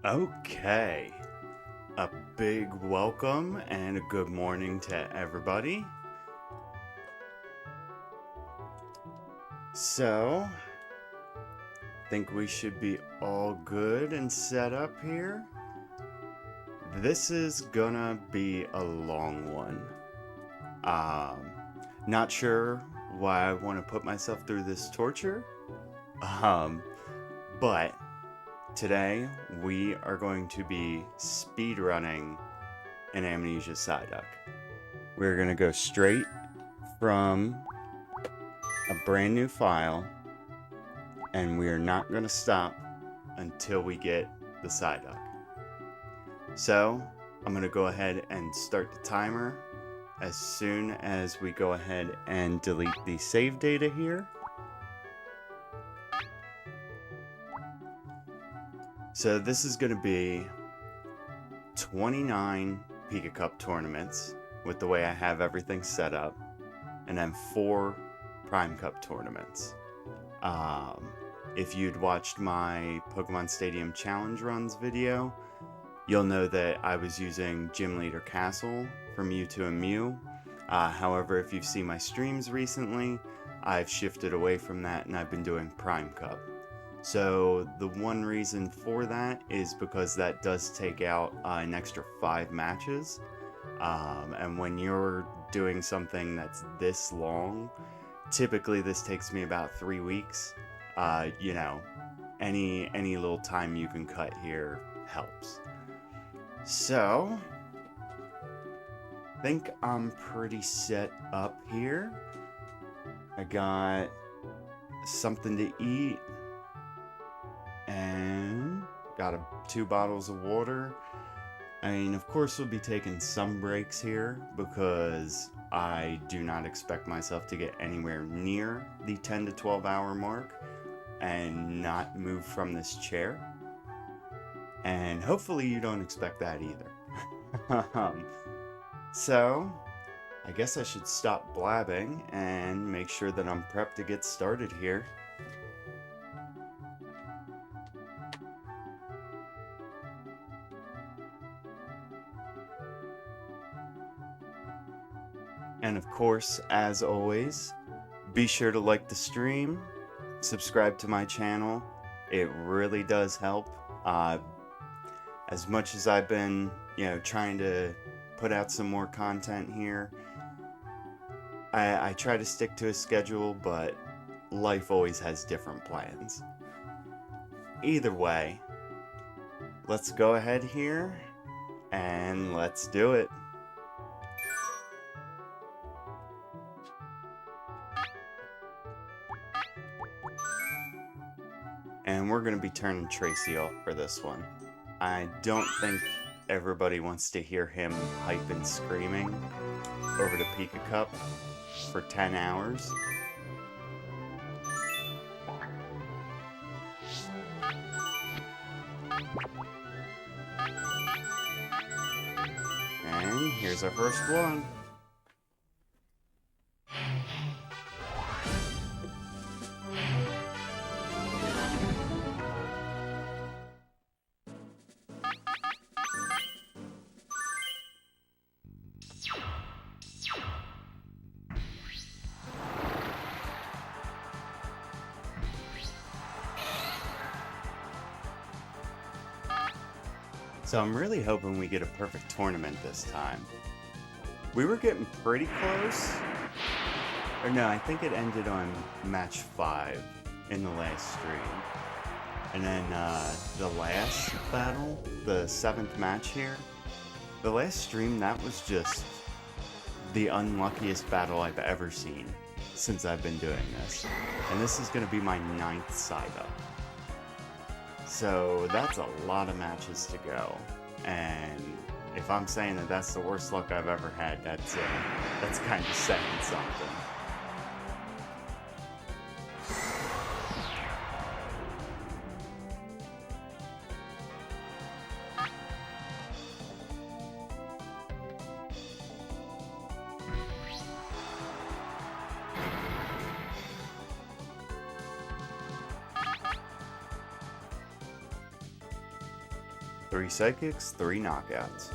Okay, a big welcome and a good morning to everybody. So, think we should be all good and set up here. This is gonna be a long one. Not sure why I want to put myself through this torture. But today we are going to be speedrunning an Amnesia Psyduck. We're gonna go straight from a brand new file, and we are not gonna stop until we get the Psyduck. So I'm gonna go ahead and start the timer as soon as we go ahead and delete the save data here. So this is going to be 29 Pika Cup tournaments with the way I have everything set up, and then 4 Prime Cup tournaments. If you'd watched my Pokemon Stadium Challenge Runs video, you'll know that I was using Gym Leader Castle for Mewtwo and Mew. However, if you've seen my streams recently, I've shifted away from that and I've been doing Prime Cup. So the one reason for that is because that does take out an extra 5 matches. And when you're doing something that's this long, typically this takes me about 3 weeks. You know, any little time you can cut here helps. So, I think I'm pretty set up here. I got something to eat and got 2 bottles of water. I mean, of course, we'll be taking some breaks here because I do not expect myself to get anywhere near the 10 to 12 hour mark and not move from this chair. And hopefully you don't expect that either. So, I guess I should stop blabbing and make sure that I'm prepped to get started here. And of course, as always, be sure to like the stream, subscribe to my channel. It really does help. As much as I've been, trying to put out some more content here, I try to stick to a schedule, but life always has different plans. Either way, let's go ahead here and let's do it. And we're going to be turning Tracy off for this one. I don't think everybody wants to hear him hype and screaming over the Pika Cup for 10 hours. And here's our first one. So I'm really hoping we get a perfect tournament this time. We were getting pretty close. Or no, I think it ended on match 5 in the last stream. And then the last battle, the 7th match here, the last stream, that was just the unluckiest battle I've ever seen since I've been doing this. And this is going to be my 9th Psyduck. So that's a lot of matches to go, and if I'm saying that that's the worst luck I've ever had, that's kind of saying something. 3 psychics, 3 knockouts.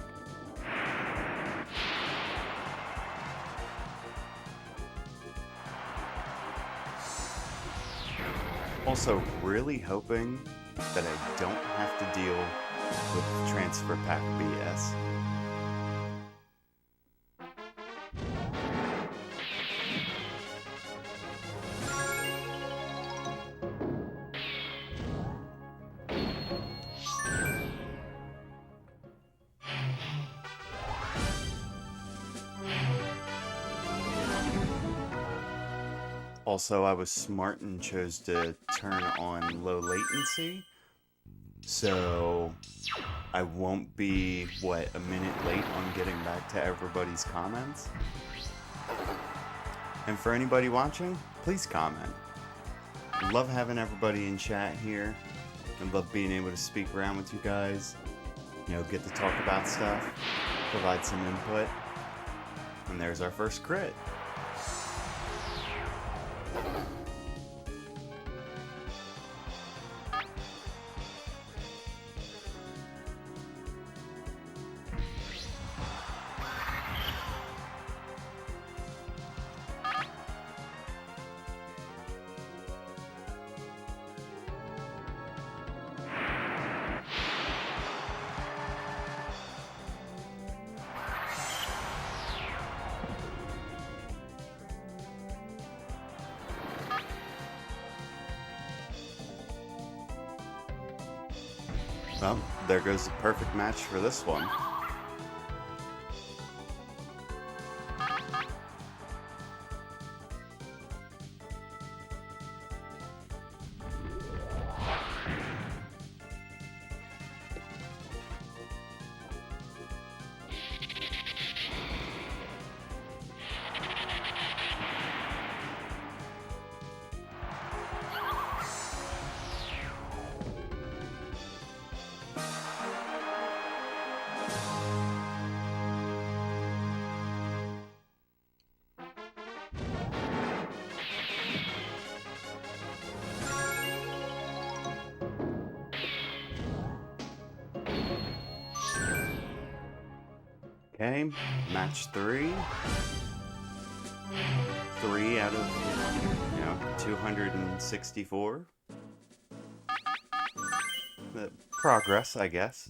Also, really hoping that I don't have to deal with transfer pack BS. Also, I was smart and chose to turn on low latency, so I won't be, a minute late on getting back to everybody's comments. And for anybody watching, please comment. I love having everybody in chat here. I love being able to speak around with you guys, get to talk about stuff, provide some input. And there's our first crit. Well, there goes the perfect match for this one. Okay, match 3. 3 out of, 264. Progress, I guess.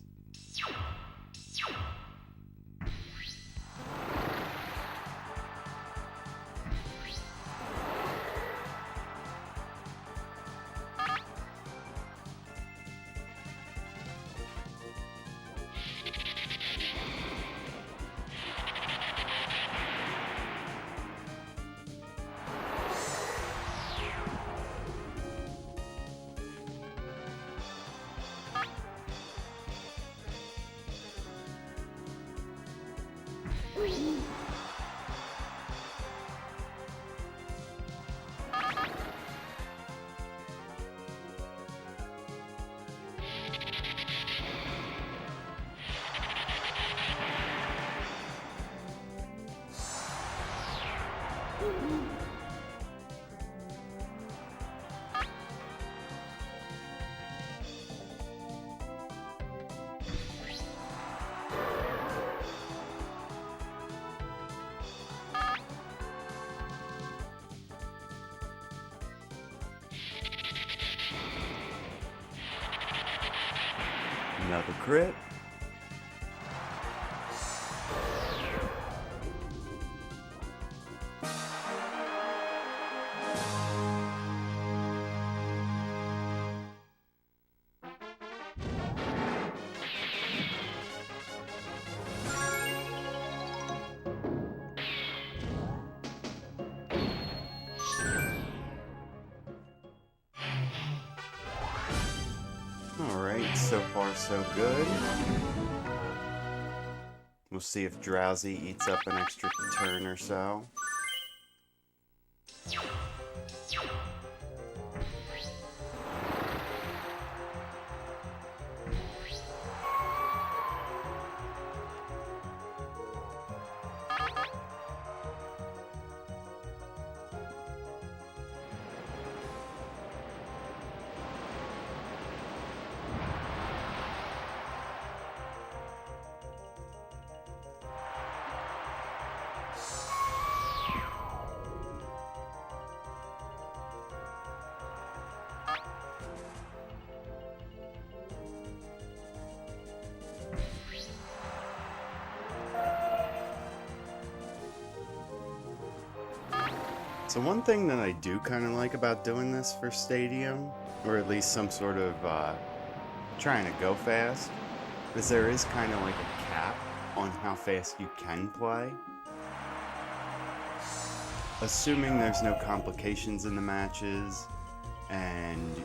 Another crit. Alright, so far so good. We'll see if Drowsy eats up an extra turn or so. So one thing that I do kind of like about doing this for Stadium, or at least some sort of trying to go fast, is there is kind of like a cap on how fast you can play. Assuming there's no complications in the matches, and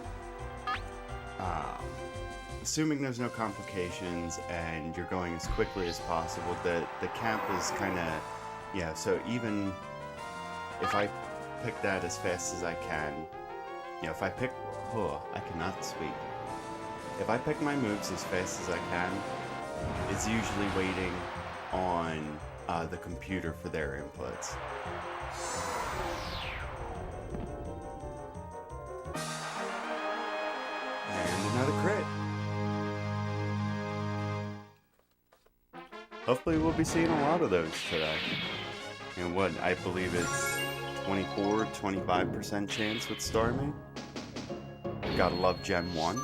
you're going as quickly as possible, the cap is kind of, yeah, so even if I pick that as fast as I can, if I pick, I cannot speak. If I pick my moves as fast as I can, it's usually waiting on the computer for their inputs. And another crit. Hopefully we'll be seeing a lot of those today. And what, I believe it's 24-25% chance with Starmie. Gotta love Gen 1.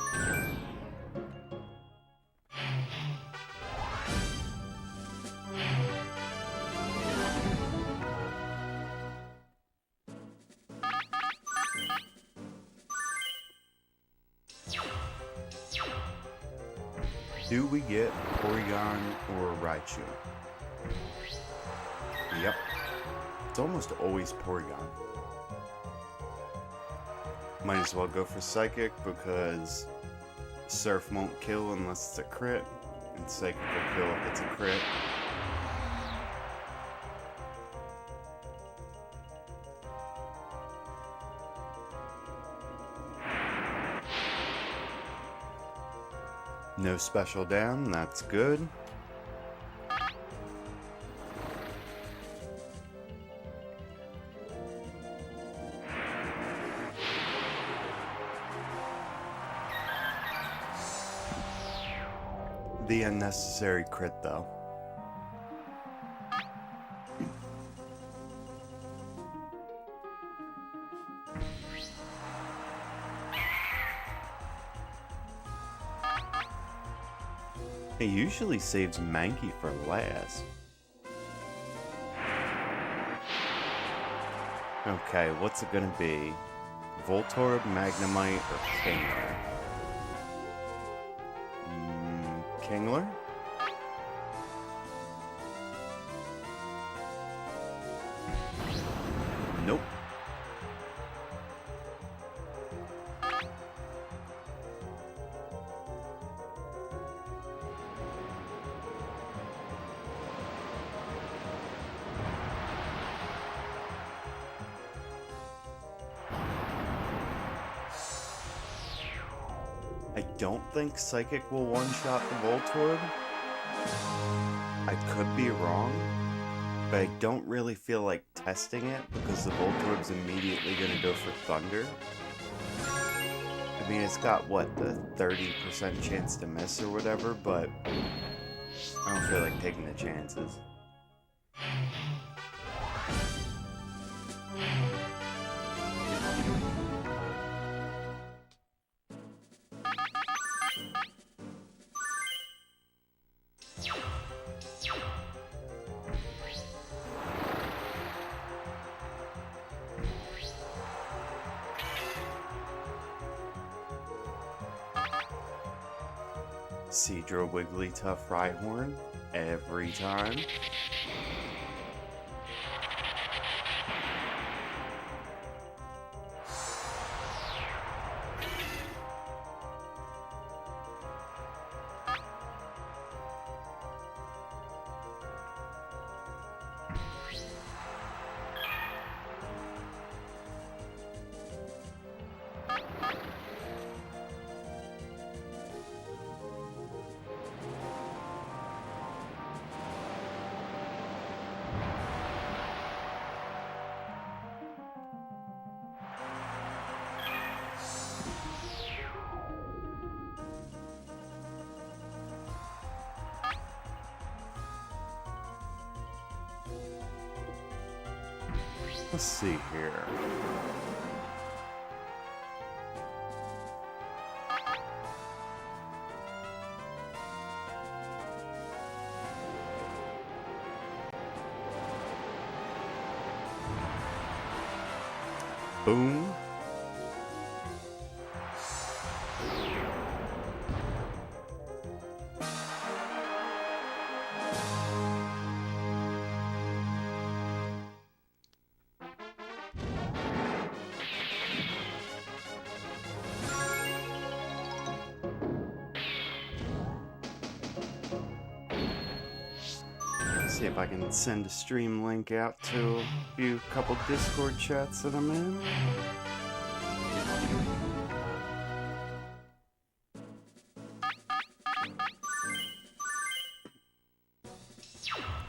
Do we get Porygon or Raichu? Yep. It's almost always Porygon. Might as well go for Psychic because Surf won't kill unless it's a crit, and Psychic will kill if it's a crit. No special down, that's good. The unnecessary crit though. It usually saves Mankey for last. Okay, what's it gonna be? Voltorb, Magnemite, or Kingler? Kingler? Nope. I don't think Psychic will one-shot the Voltorb. I could be wrong, but I don't really feel like testing it because the Voltorb's immediately going to go for Thunder. I mean, it's got, what, the 30% chance to miss or whatever, but I don't feel like taking the chances. Seadra, Wigglytuff, Rhyhorn, every time. Let's see here. Boom. See if I can send a stream link out to a couple Discord chats that I'm in.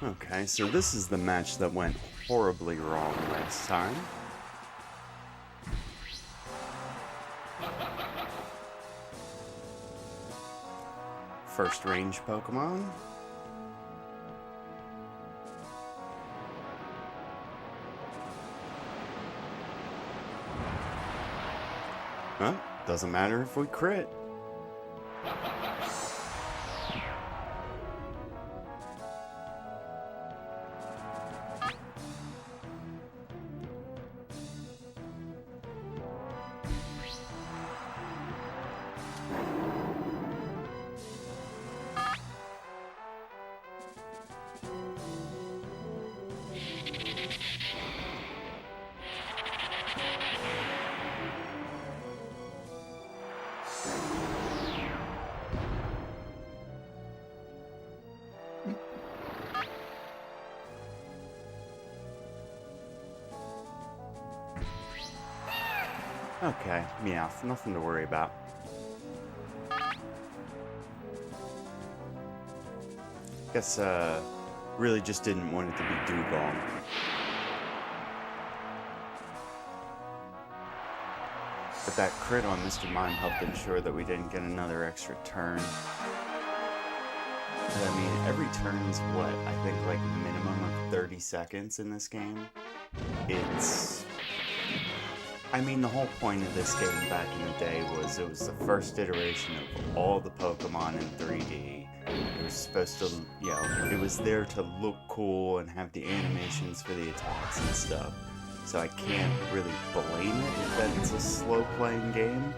Okay, so this is the match that went horribly wrong last time. First range Pokemon. Well, doesn't matter if we crit. Okay, yeah, nothing to worry about. Guess, really just didn't want it to be Dugong. But that crit on Mr. Mime helped ensure that we didn't get another extra turn. But, I mean, every turn's what? I think like minimum of 30 seconds in this game. I mean, the whole point of this game back in the day was it was the first iteration of all the Pokemon in 3D. It was supposed to, you know, it was there to look cool and have the animations for the attacks and stuff. So I can't really blame it that it's a slow-playing game.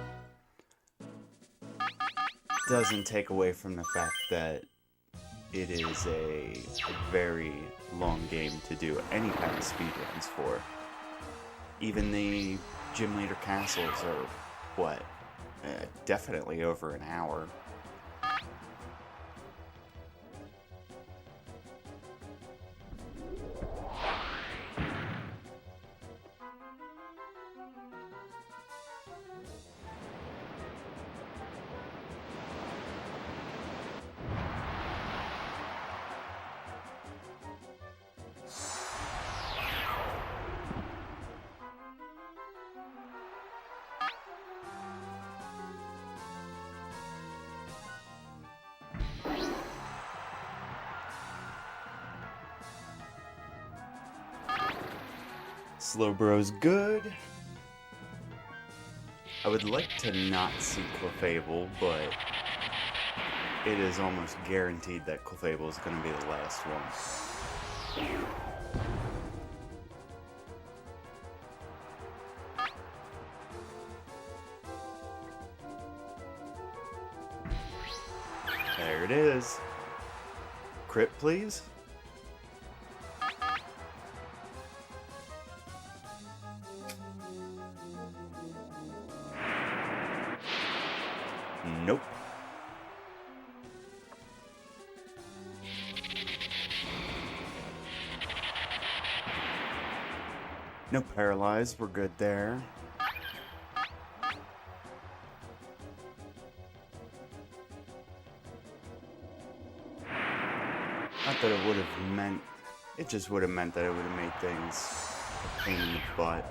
Doesn't take away from the fact that it is a very long game to do any kind of speedruns for. Even the Gym Leader Castles are, what, definitely over an hour. Slowbro's good. I would like to not see Clefable, but it is almost guaranteed that Clefable is going to be the last one. There it is. Crit, please. Nope. No paralyzed, we're good there. Not that it would have meant, it just would have meant that it would have made things a pain in the butt.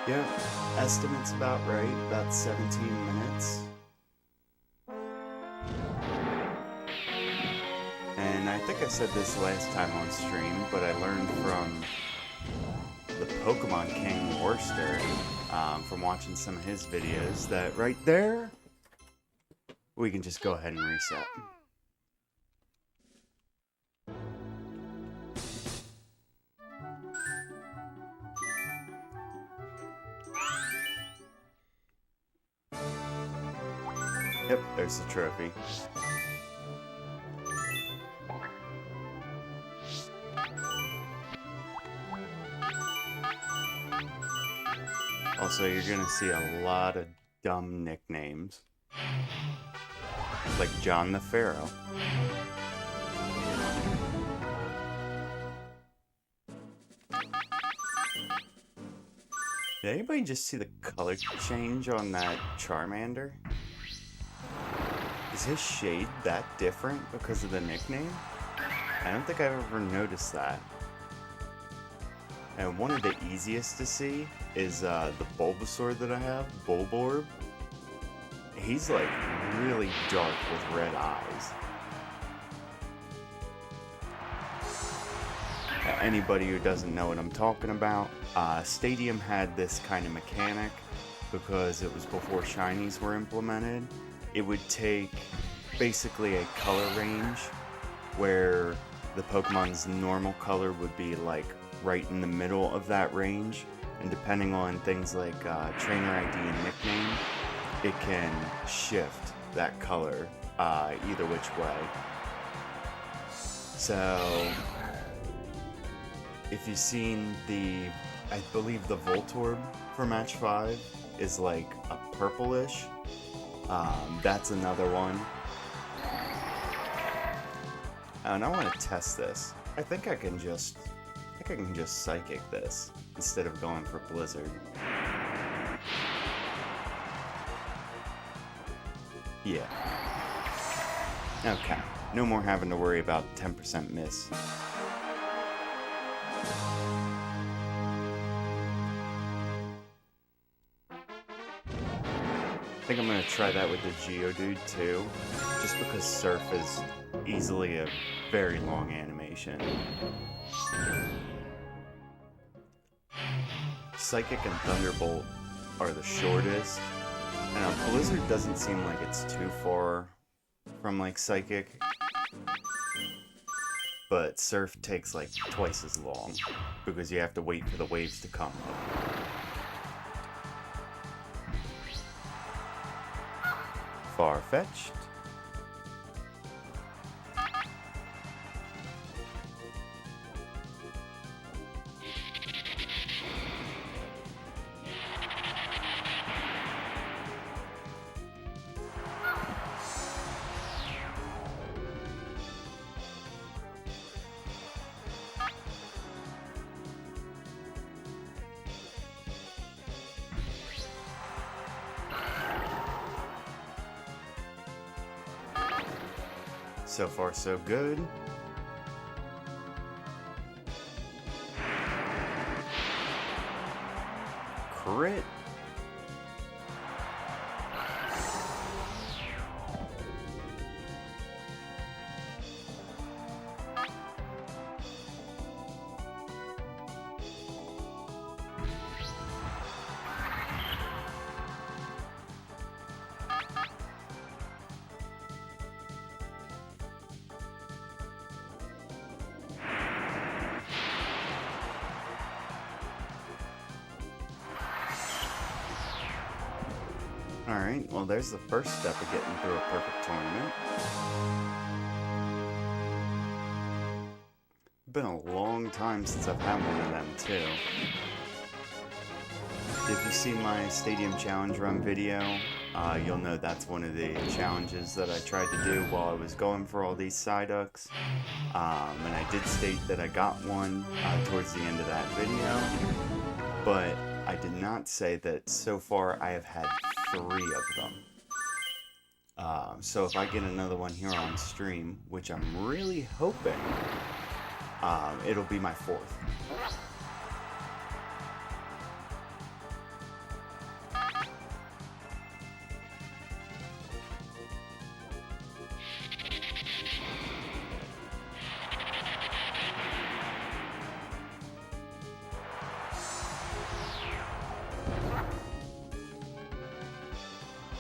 Yeah, estimate's about right, about 17 minutes. And I think I said this last time on stream, but I learned from the Pokemon King Worcester, from watching some of his videos, that right there, we can just go ahead and reset. Yep, there's the trophy. Also, you're gonna see a lot of dumb nicknames. Like John the Pharaoh. Did anybody just see the color change on that Charmander? Is his shade that different because of the nickname? I don't think I've ever noticed that. And one of the easiest to see is the Bulbasaur that I have, Bulborb. He's like really dark with red eyes. Anybody who doesn't know what I'm talking about, Stadium had this kind of mechanic because it was before shinies were implemented. It would take basically a color range where the Pokemon's normal color would be like right in the middle of that range, and depending on things like trainer ID and nickname, it can shift that color either which way. So if you've seen I believe the Voltorb for match 5 is like a purplish. That's another one. And I want to test this. I think I can just psychic this instead of going for Blizzard. Yeah. Okay. No more having to worry about 10% miss. I think I'm going to try that with the Geodude too, just because Surf is easily a very long animation. Psychic and Thunderbolt are the shortest, and Blizzard doesn't seem like it's too far from like Psychic, but Surf takes like twice as long because you have to wait for the waves to come up. Far-fetched. So far, so good. Crit. Alright, well there's the first step of getting through a perfect tournament. Been a long time since I've had one of them too. If you see my Stadium Challenge Run video, you'll know that's one of the challenges that I tried to do while I was going for all these Psyducks. And I did state that I got one towards the end of that video, but I did not say that so far I have had 3 of them. So if I get another one here on stream, which I'm really hoping, it'll be my 4th.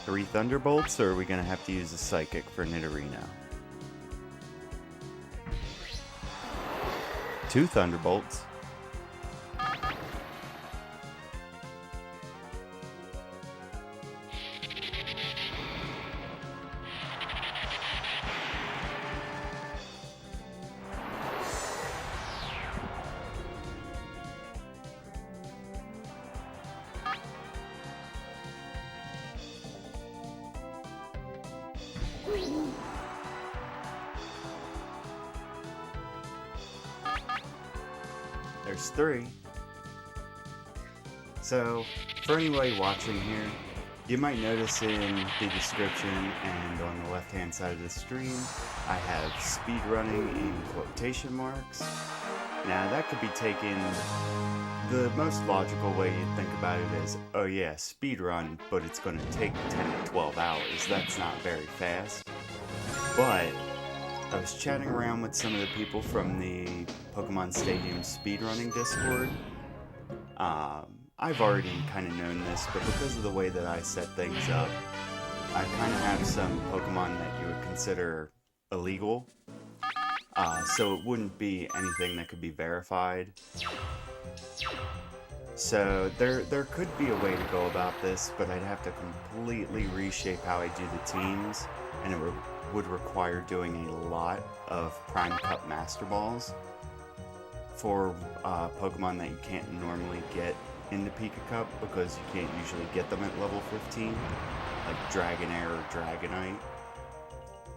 Three Thunderbolts, or are we going to have to use a Psychic for Nidorino? 2 Thunderbolts. There's 3. So, for anybody watching here, you might notice in the description and on the left-hand side of the stream, I have speedrunning in quotation marks. Now, that could be taken the most logical way you'd think about it is, oh yeah, speedrun, but it's going to take 10 to 12 hours. That's not very fast. But I was chatting around with some of the people from the Pokemon Stadium speedrunning Discord. I've already kind of known this, but because of the way that I set things up, I kind of have some Pokemon that you would consider illegal. So it wouldn't be anything that could be verified. So there could be a way to go about this, but I'd have to completely reshape how I do the teams, and it would require doing a lot of Prime Cup Master Balls for Pokemon that you can't normally get into Pika Cup because you can't usually get them at level 15, like Dragonair or Dragonite.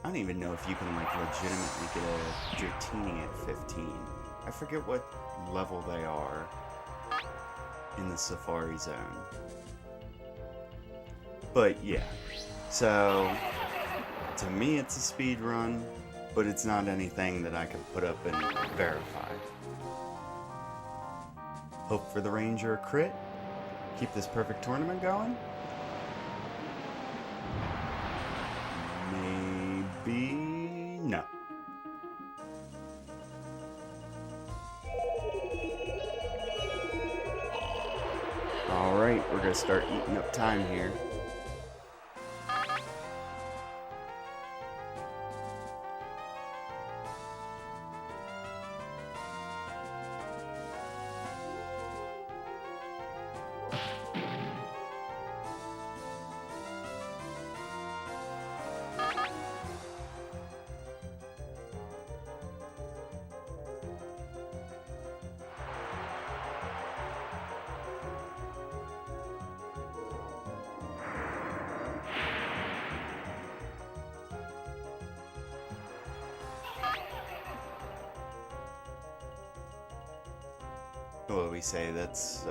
I don't even know if you can like legitimately get a Dratini at 15. I forget what level they are in the Safari Zone. But yeah, so to me it's a speed run, but it's not anything that I can put up and verify. Hope for the Ranger crit. Keep this perfect tournament going. Maybe no. Alright, we're gonna start eating up time here. What do we say? That's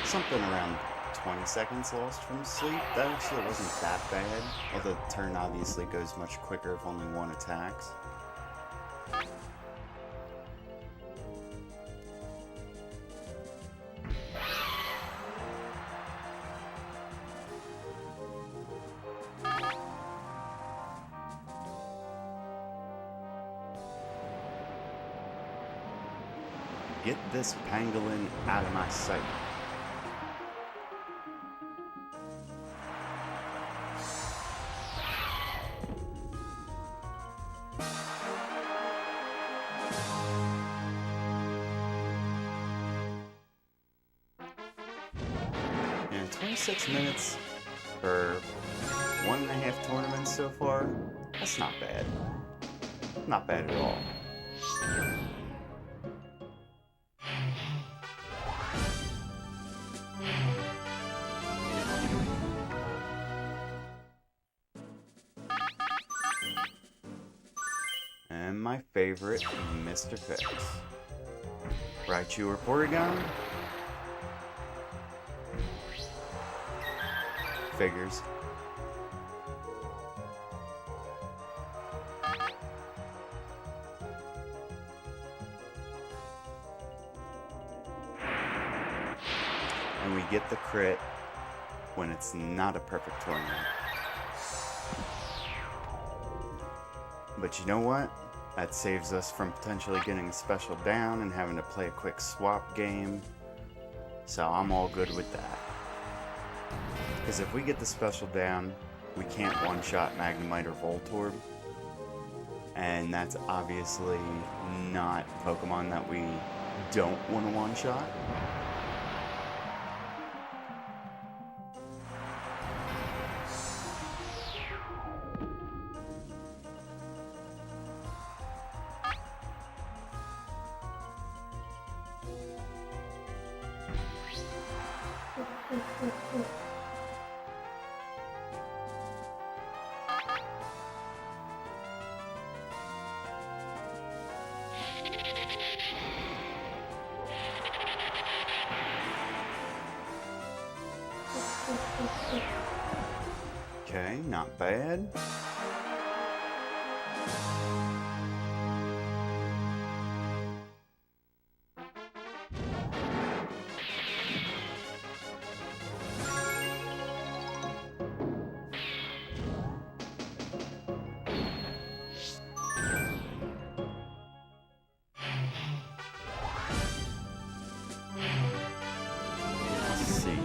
something around 20 seconds lost from sleep. That actually wasn't that bad, although the turn obviously goes much quicker if only one attacks. Get this pangolin out of my sight. And 26 minutes for 1.5 tournaments so far, that's not bad. Not bad at all. And my favorite, Mr. Fix. Raichu or Porygon? Figures. And we get the crit when it's not a perfect tournament. But you know what? That saves us from potentially getting a special down and having to play a quick swap game. So I'm all good with that. Because if we get the special down, we can't one-shot Magnemite or Voltorb. And that's obviously not Pokemon that we don't want to one-shot. Okay, not bad. Let's see here.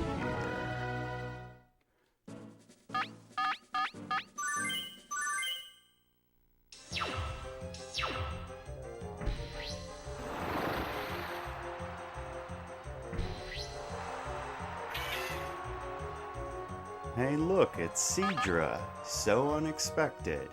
Hey look, it's Seadra. So unexpected.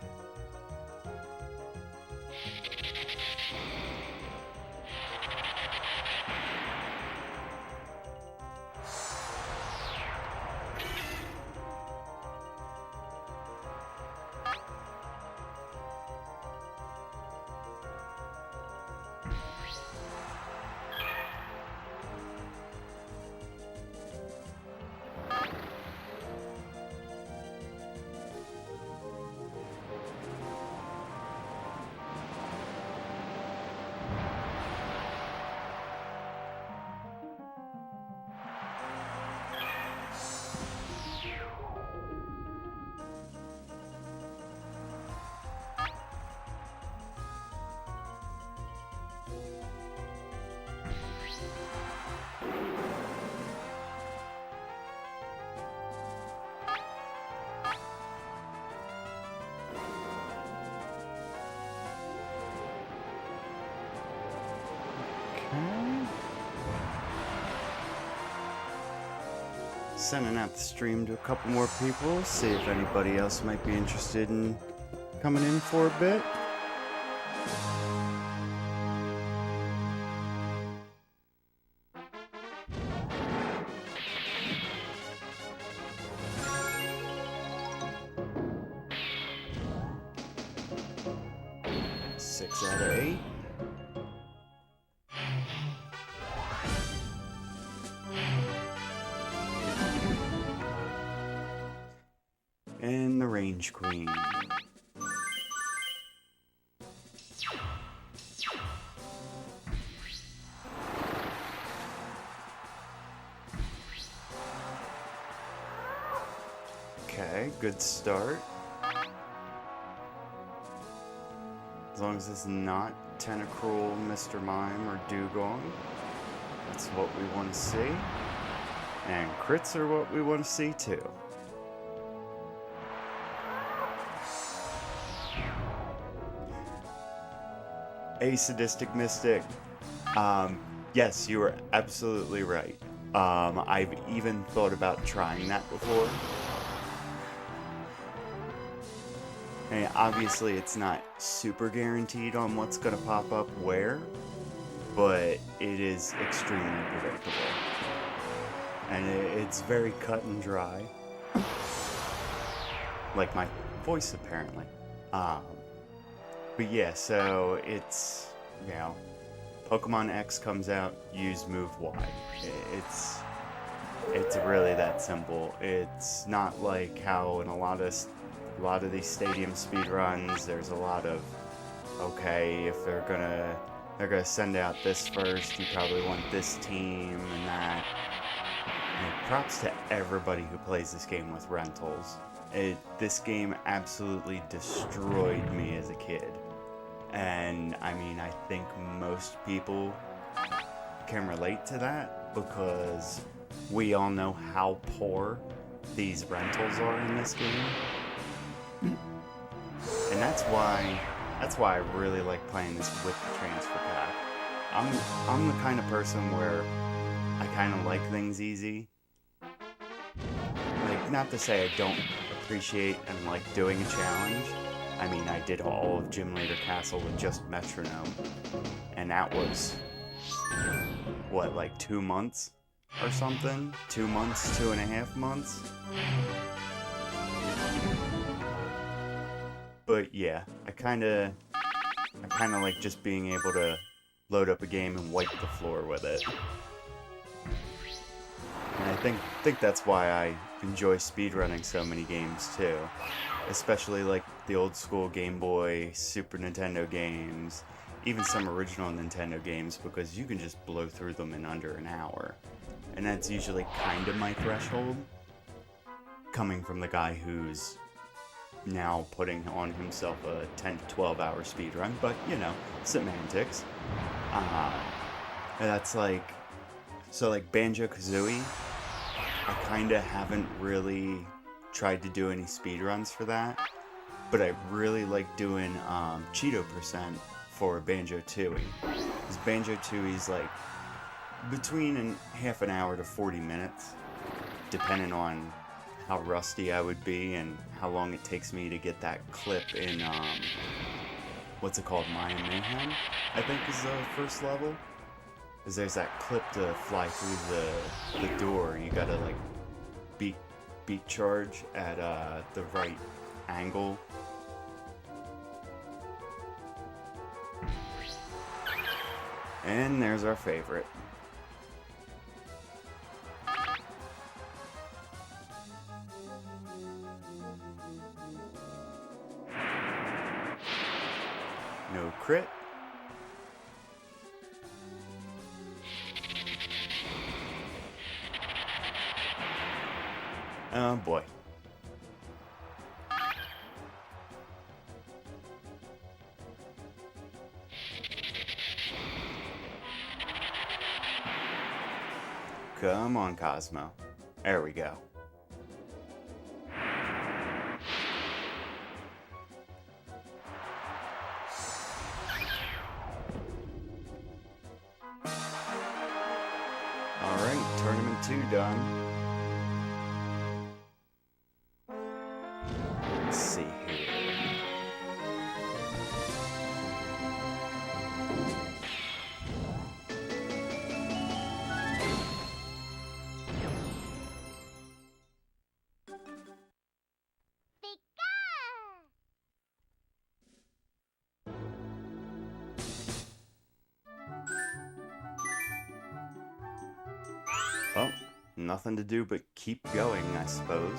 Sending out the stream to a couple more people, see if anybody else might be interested in coming in for a bit. Six out of 8. And the Range Queen. Okay, good start. As long as it's not Tentacruel, Mr. Mime, or Dugong. That's what we want to see. And crits are what we want to see too. A Sadistic Mystic. Yes, you are absolutely right. I've even thought about trying that before. And obviously it's not super guaranteed on what's going to pop up where, but it is extremely predictable. And it's very cut and dry. Like my voice, apparently. But yeah, so it's, you know, Pokemon X comes out, use move Y. It's really that simple. It's not like how in a lot of these stadium speedruns, there's a lot of, okay, if they're gonna send out this first, you probably want this team and that. And props to everybody who plays this game with rentals. This game absolutely destroyed me as a kid. And I mean, I think most people can relate to that because we all know how poor these rentals are in this game. And that's why I really like playing this with the transfer pack. I'm the kind of person where I kind of like things easy. Like, not to say I don't appreciate and like doing a challenge. I mean, I did all of Gym Leader Castle with just Metronome, and that was, what, like 2 months or something? 2 months, 2.5 months? But yeah, I kinda like just being able to load up a game and wipe the floor with it. And I think that's why enjoy speedrunning so many games too. Especially like the old school Game Boy, Super Nintendo games, even some original Nintendo games, because you can just blow through them in under an hour. And that's usually kind of my threshold, coming from the guy who's now putting on himself a 10 to 12 hour speed run, but you know, semantics. That's like, so like Banjo-Kazooie, I kind of haven't really tried to do any speed runs for that, but I really like doing Cheeto percent for Banjo-Tooie. Because Banjo-Tooie's like between half an hour to 40 minutes, depending on how rusty I would be and how long it takes me to get that clip in, what's it called, Mayan Mayhem, I think is the first level. Because there's that clip to fly through the door. You gotta like beat charge at the right angle. And there's our favorite. No crit. Oh boy. Come on, Cosmo. There we go. Alright, Tournament 2 done. Let's see here. Well, nothing to do but keep going, I suppose.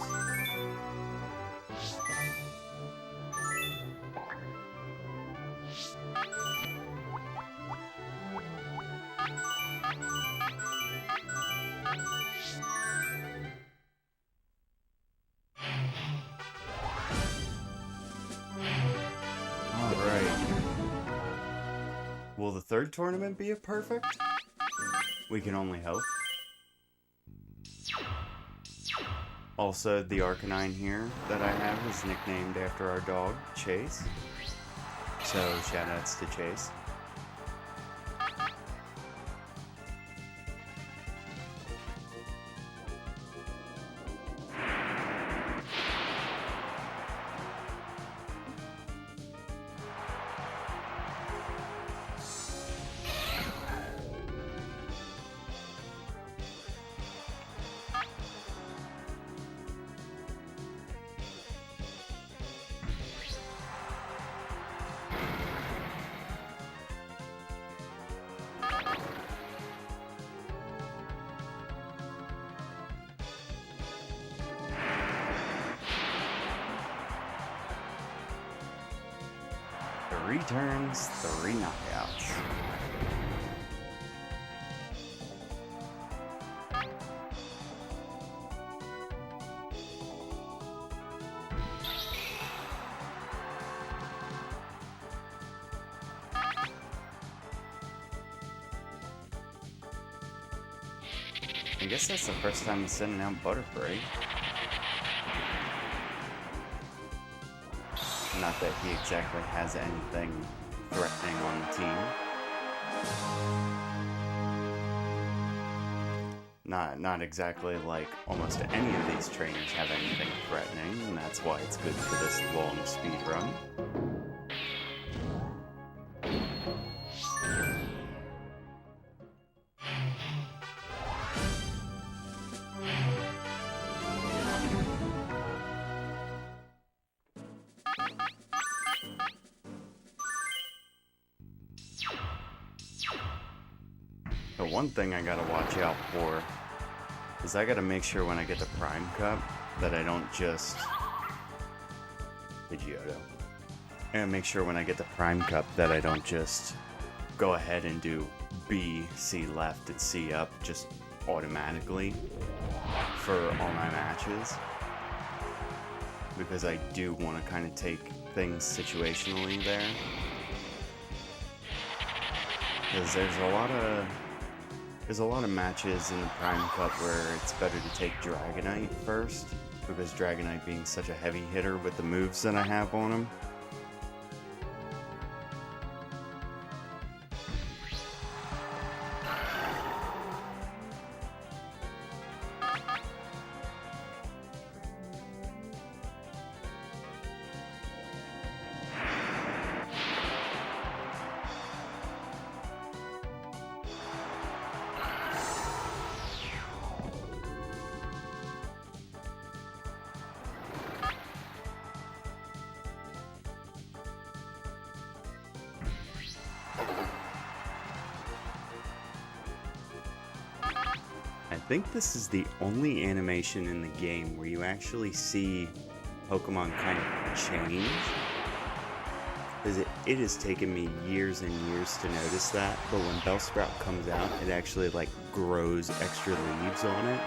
Alright. Will the third tournament be a perfect? We can only hope. Also, the Arcanine here that I have is nicknamed after our dog, Chase. So, shoutouts to Chase. Three turns, 3 knockouts. I guess that's the first time he's sending out Butterfree. Not that he exactly has anything threatening on the team. Not exactly like almost any of these trainers have anything threatening, and that's why it's good for this long speed run. The one thing I gotta watch out for is I gotta make sure when I get the Prime Cup that I don't just... Pidgeotto. I gotta make sure when I get the Prime Cup that I don't just go ahead and do B, C left, and C up just automatically for all my matches. Because I do want to kind of take things situationally there. Because there's a lot of matches in the Prime Cup where it's better to take Dragonite first, because Dragonite being such a heavy hitter with the moves that I have on him. I think this is the only animation in the game where you actually see Pokemon kind of change. Because it has taken me years and years to notice that, but when Bellsprout comes out, it actually like grows extra leaves on it.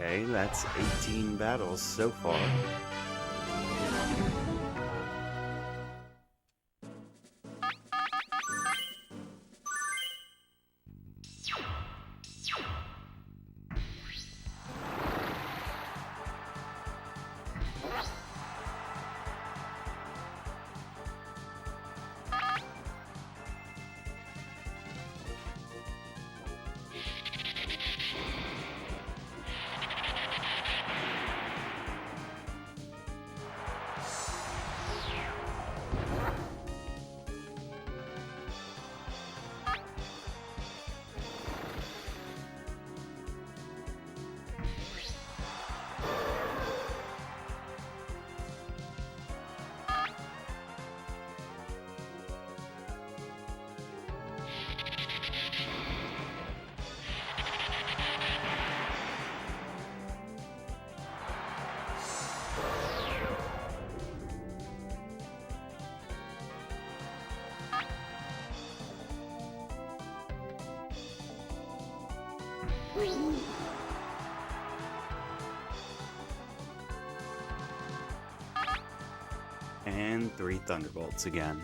Okay, that's 18 battles so far. And 3 Thunderbolts again.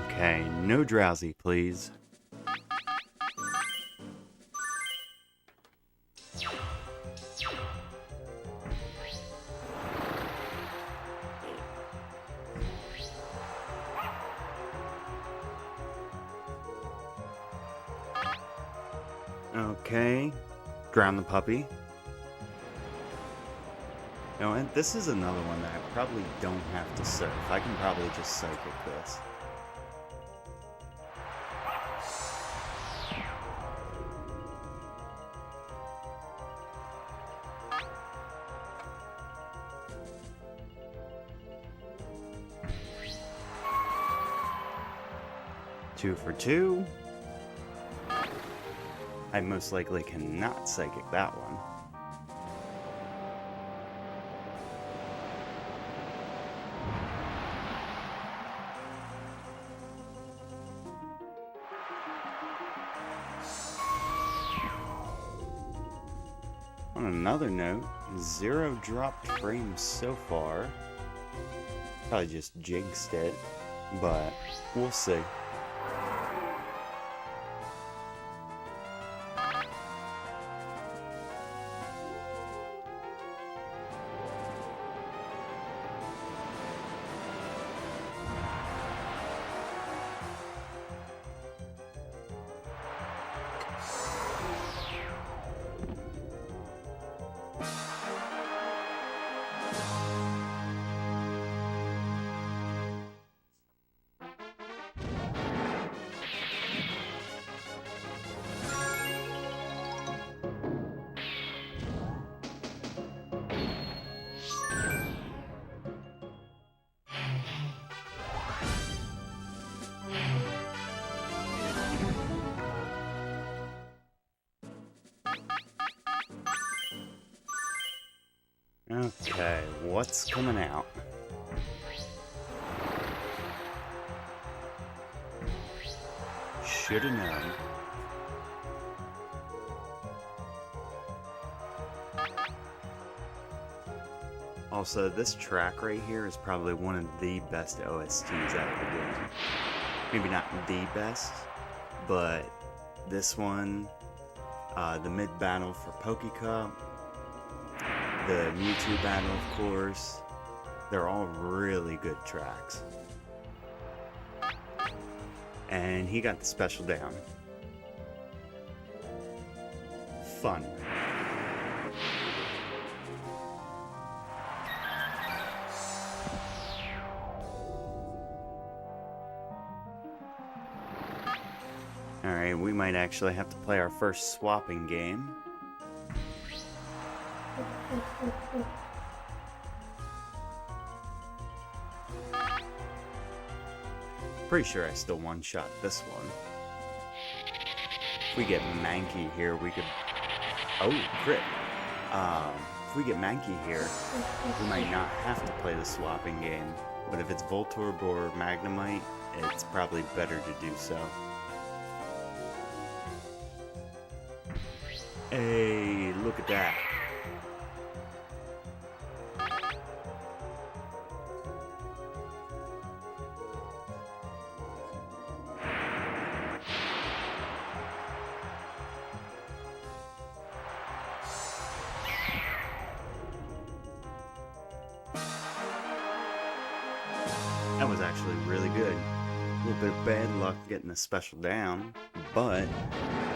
Okay, no Drowsy, please. Okay, drown the puppy. No, and this is another one that I probably don't have to surf. I can probably just psychic this. Two for 2. I most likely cannot psychic that one. On another note, 0 dropped frames so far. Probably just jinxed it, but we'll see. Okay, what's coming out? Shoulda known. Also, this track right here is probably one of the best OSTs out of the game. Maybe not the best, but this one, the mid-battle for Pika Cup, the Mewtwo battle, of course, they're all really good tracks. And he got the special down. Fun. Alright, we might actually have to play our first swapping game. Pretty sure I still one-shot this one. If we get Mankey here, we could... Oh, crit! If we get Mankey here, we might not have to play the swapping game. But if it's Voltorb or Magnemite, it's probably better to do so. Hey, look at that. That was actually really good. A little bit of bad luck getting the special down, but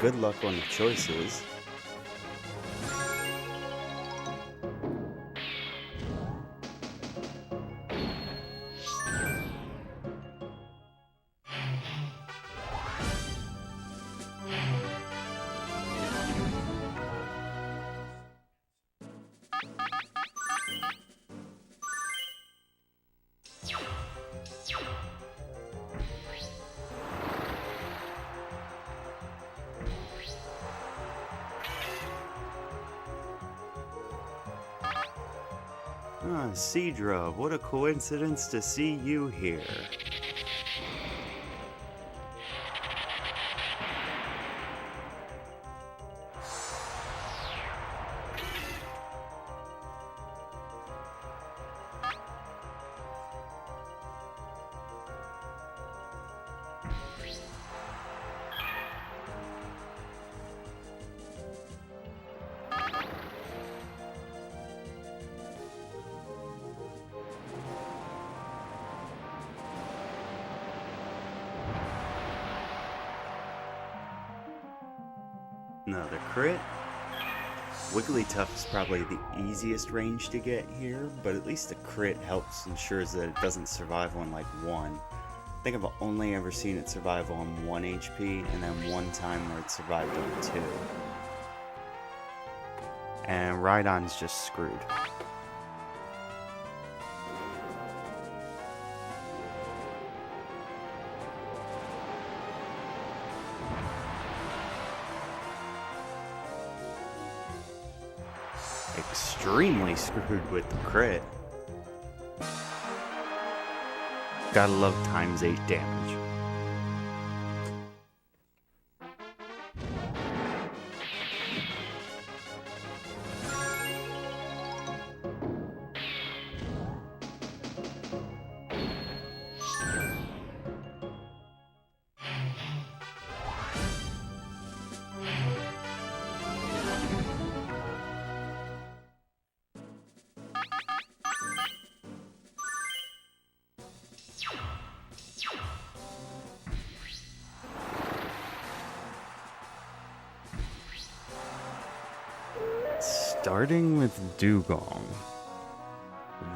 good luck on the choices. Ah, Seadra, what a coincidence to see you here. Another crit. Wigglytuff is probably the easiest range to get here, but at least the crit helps ensures that it doesn't survive on like 1. I think I've only ever seen it survive on 1 HP, and then one time where it survived on 2. And Rhydon's just screwed. Extremely screwed with the crit. Gotta love ×8 damage. Starting with Dugong.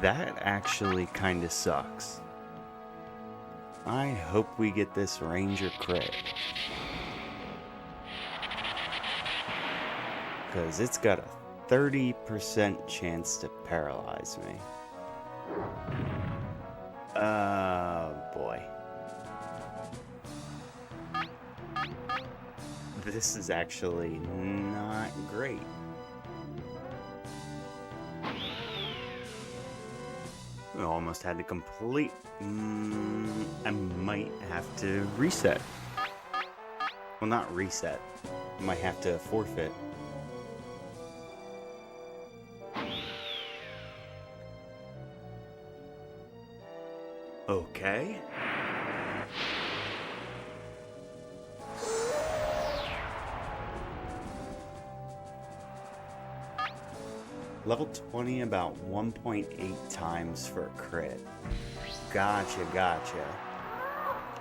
That actually kinda sucks. I hope we get this Ranger crit. Because it's got a 30% chance to paralyze me. Oh boy. This is actually not great. I almost had to complete. I might have to reset. Well, not reset. I might have to forfeit. Okay. Level 20 about 1.8 times for a crit. Gotcha.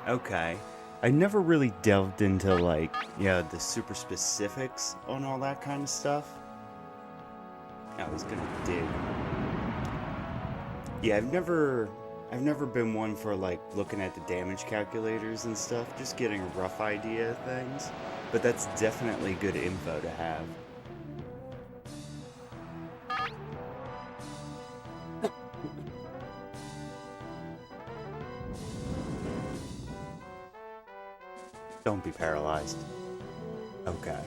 Okay. I never really delved into, like, the super specifics on all that kind of stuff. Oh, he's gonna dig. Yeah, I've never been one for, like, looking at the damage calculators and stuff, just getting a rough idea of things. But that's definitely good info to have. Don't be paralyzed. Okay.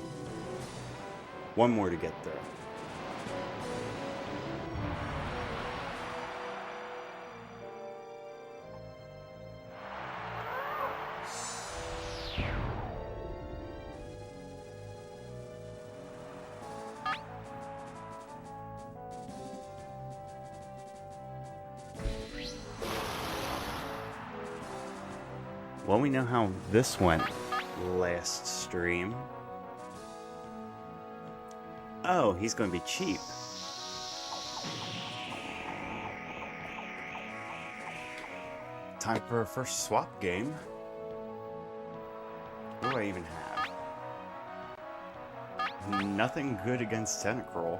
One more to get through. Well, we know how this went last stream. Oh, he's going to be cheap. Time for our first swap game. What do I even have? Nothing good against Tentacruel.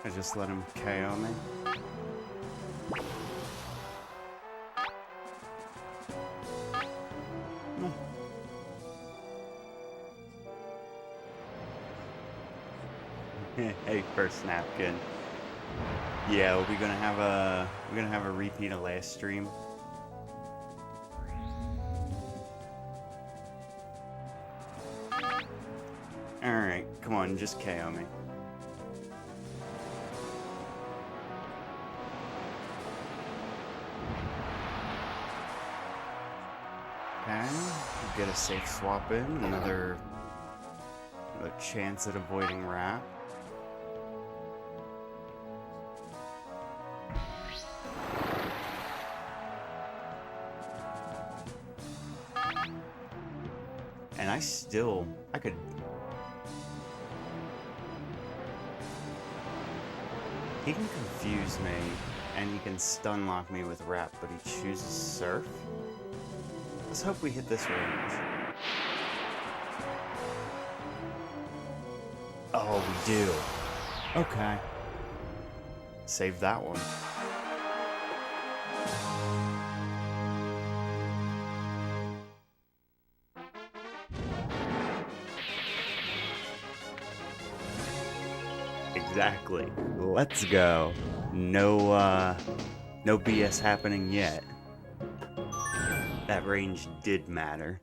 I just let him KO me. Hey, first napkin. Yeah, we're gonna have a repeat of last stream. All right, come on, just KO me. Okay, get a safe swap in, another chance at avoiding wrap. And I could... He can confuse me, and he can stun lock me with wrap, but he chooses surf? Let's hope we hit this range. Oh, we do. Okay. Save that one. Exactly. Let's go. No BS happening yet. That range did matter.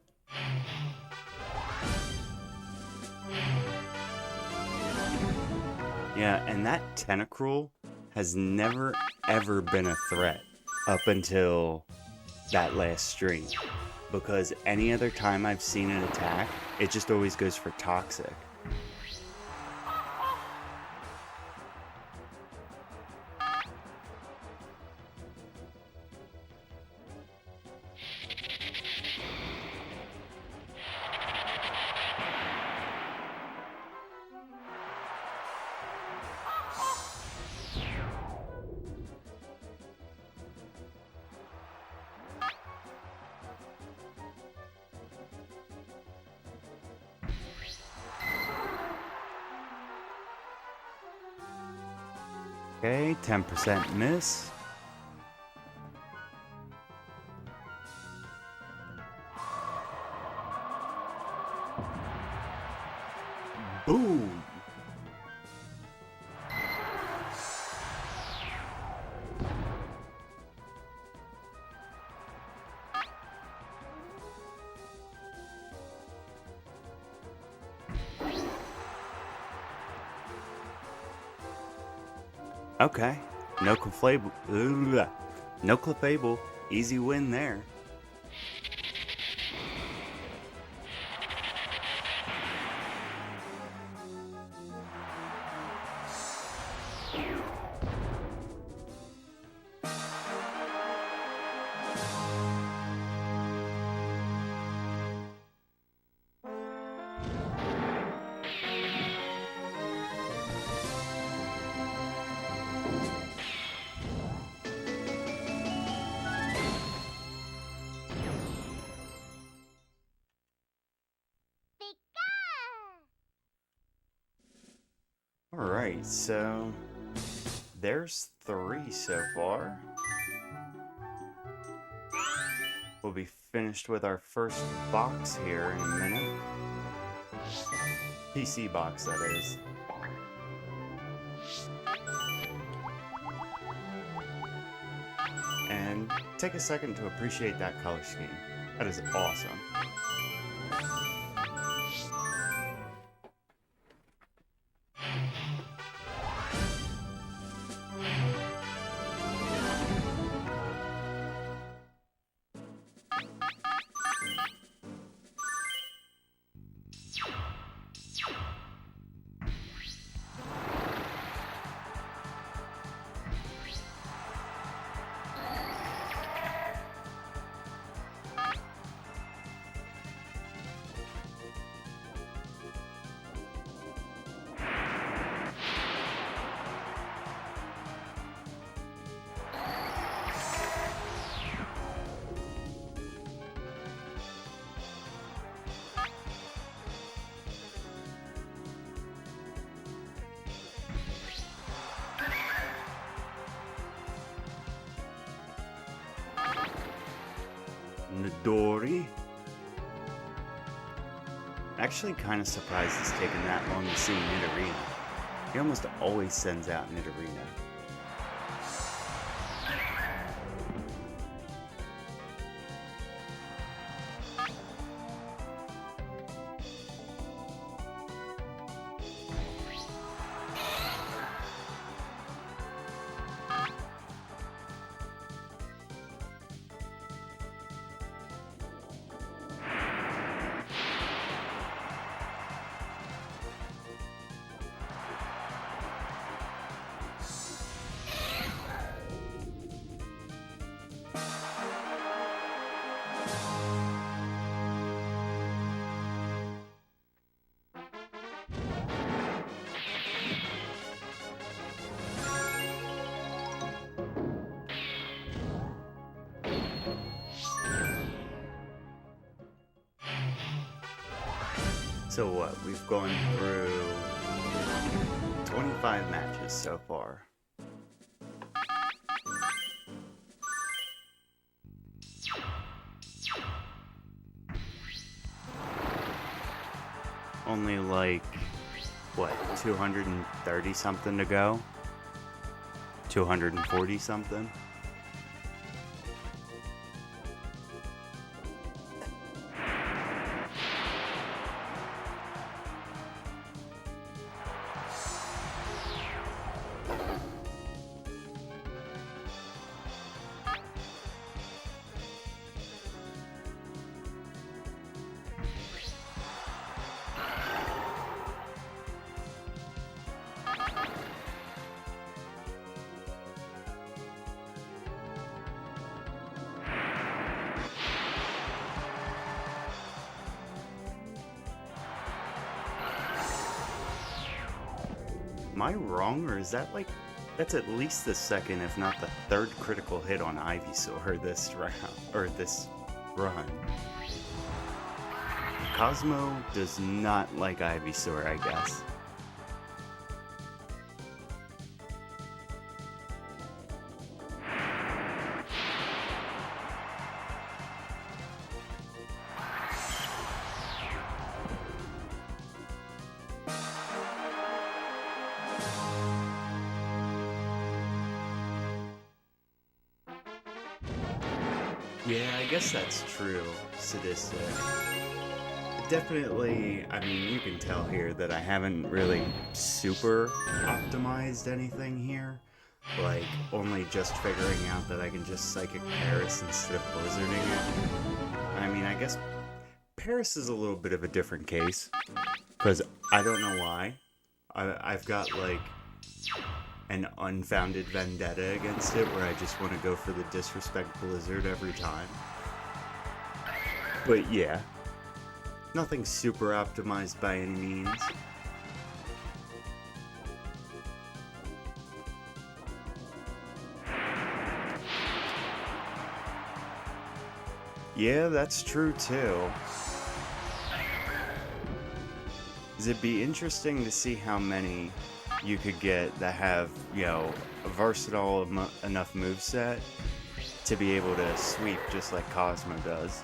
Yeah, and that Tentacruel has never ever been a threat up until that last stream. Because any other time I've seen an attack, it just always goes for toxic. Okay, 10% miss. Boom! Okay, no clefable. No clefable. Easy win there. Alright, so there's 3 so far. We'll be finished with our first box here in a minute. PC box, that is. And take a second to appreciate that color scheme. That is awesome. Nidori. Actually kind of surprised it's taken that long to see Nidorina. He almost always sends out Nidorina. So what, we've gone through 25 matches so far. Only like, what, 230 something to go? 240 something? Am I wrong, or is that like, that's at least the second, if not the third critical hit on Ivysaur this round, or this run? Cosmo does not like Ivysaur, I guess. Yeah, I guess that's true. Sadistic. Definitely, I mean, you can tell here that I haven't really super optimized anything here. Like, only just figuring out that I can just Psychic Paris instead of Blizzarding it. I mean, I guess Paris is a little bit of a different case. Because I don't know why. I've got, like, an unfounded vendetta against it where I just want to go for the disrespect Blizzard every time. But yeah. Nothing super optimized by any means. Yeah, that's true too. It'd be interesting to see how many you could get that have, you know, a versatile enough moveset to be able to sweep just like Cosmo does.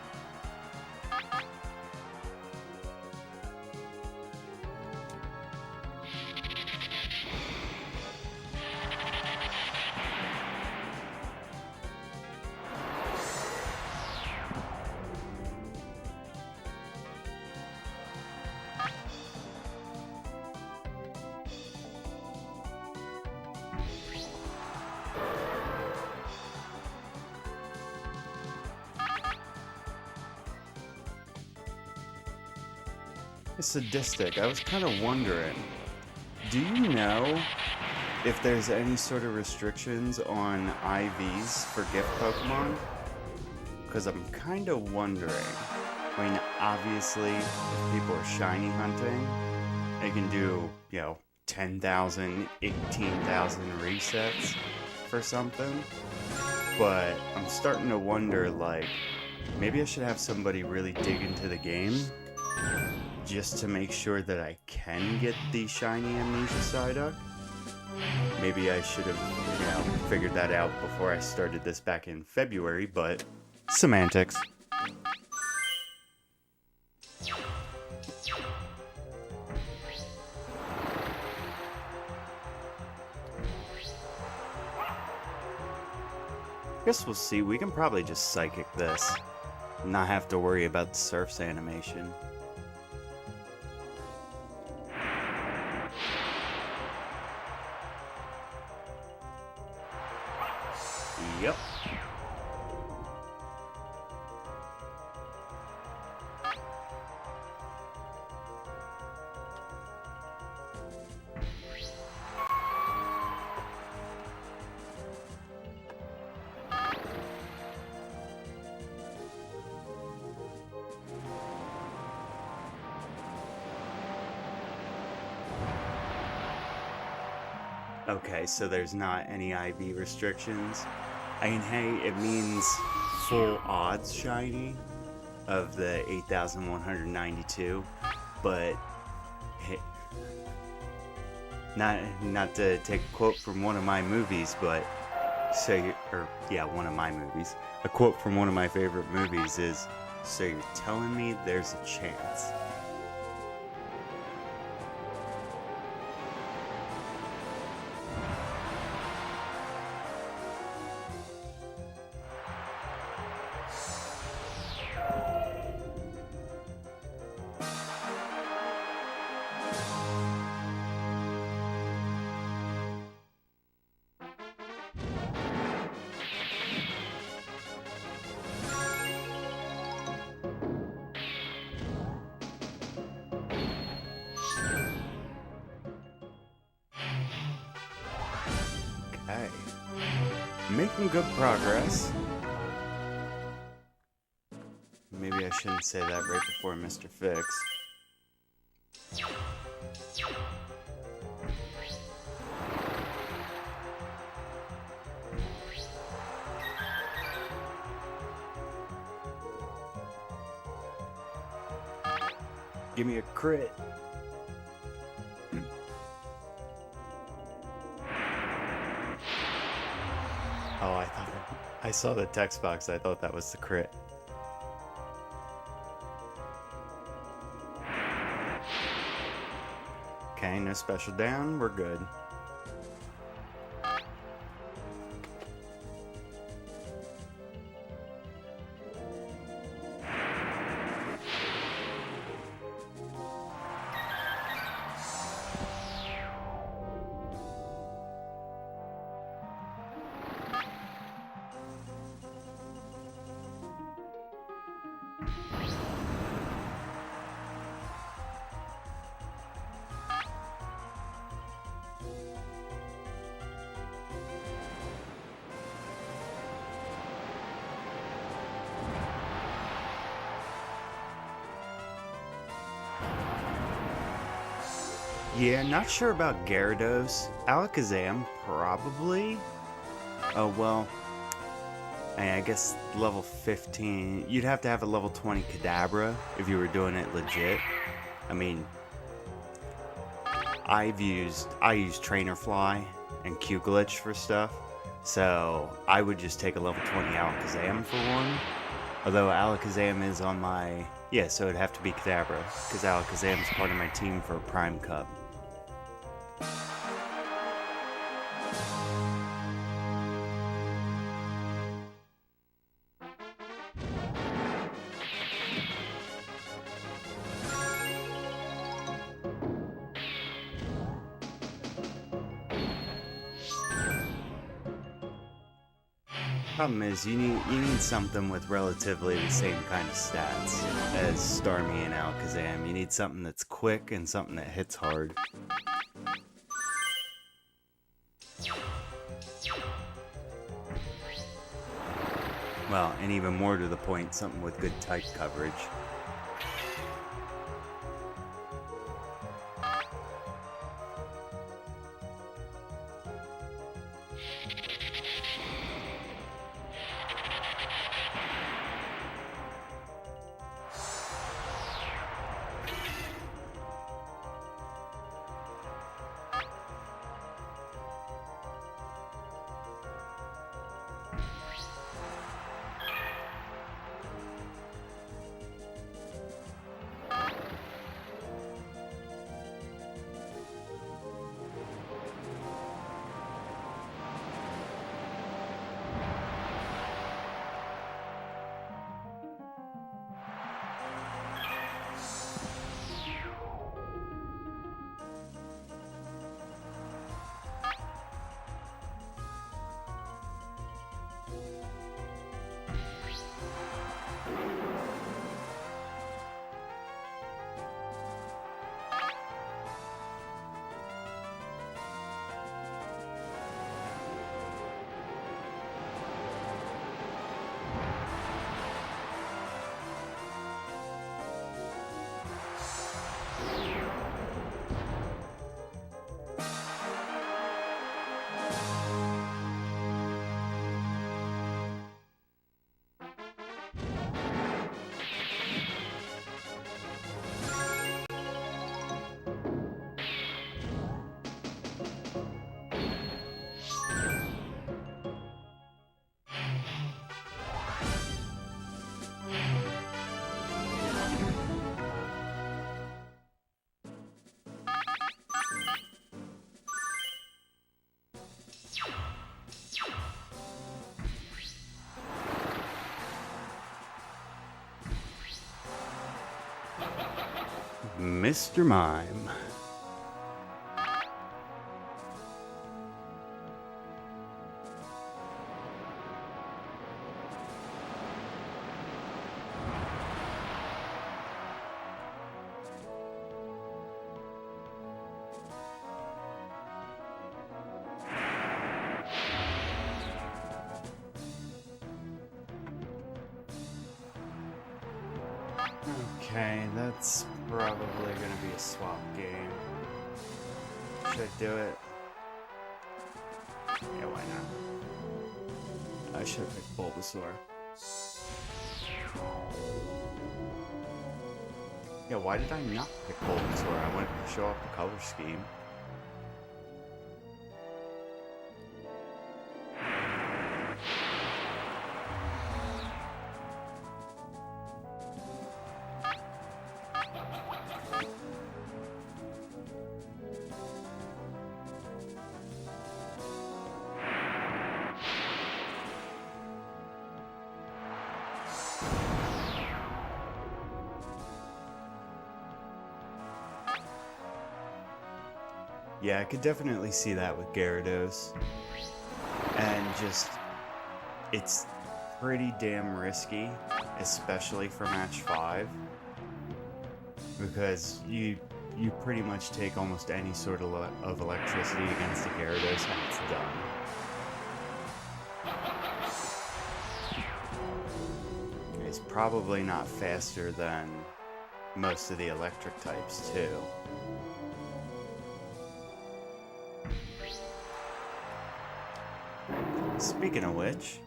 Sadistic. I was kind of wondering, do you know if there's any sort of restrictions on IVs for gift Pokemon? Because I'm kind of wondering. I mean, obviously, if people are shiny hunting, they can do, you know, 10,000, 18,000 resets for something. But I'm starting to wonder, like, maybe I should have somebody really dig into the game just to make sure that I can get the shiny Amnesia Psyduck. Maybe I should have, you know, figured that out before I started this back in February, but semantics. Guess we'll see. We can probably just Psychic this. Not have to worry about the Surf's animation. Yep. Okay, so there's not any IV restrictions. I mean, hey, it means full odds shiny of the 8,192, but hey, not to take a quote from one of my movies, but one of my movies. A quote from one of my favorite movies is, "So you're telling me there's a chance?" Okay. Making good progress. Maybe I shouldn't say that right before Mr. Fix. Give me a crit. Oh, I saw the text box. I thought that was the crit. Okay, no special down. We're good. Yeah, not sure about Gyarados. Alakazam, probably. Oh, well, I guess level 15. You'd have to have a level 20 Kadabra if you were doing it legit. I mean, I use Trainer Fly and Q Glitch for stuff, so I would just take a level 20 Alakazam for one. Although Alakazam is on my... Yeah, so it'd have to be Kadabra, because Alakazam is part of my team for Prime Cup. Problem is, you need something with relatively the same kind of stats as Starmie and Alakazam. You need something that's quick and something that hits hard. Well, and even more to the point, something with good type coverage. Mr. Mime. Okay, that's probably gonna be a swap game. Should I do it? Yeah, why not? I should have picked Bulbasaur. Yeah, why did I not pick Bulbasaur? I wanted to show off the color scheme. Yeah, I could definitely see that with Gyarados. And just, it's pretty damn risky, especially for match 5, because you pretty much take almost any sort of electricity against the Gyarados and it's done. It's probably not faster than most of the electric types too. Speaking of which,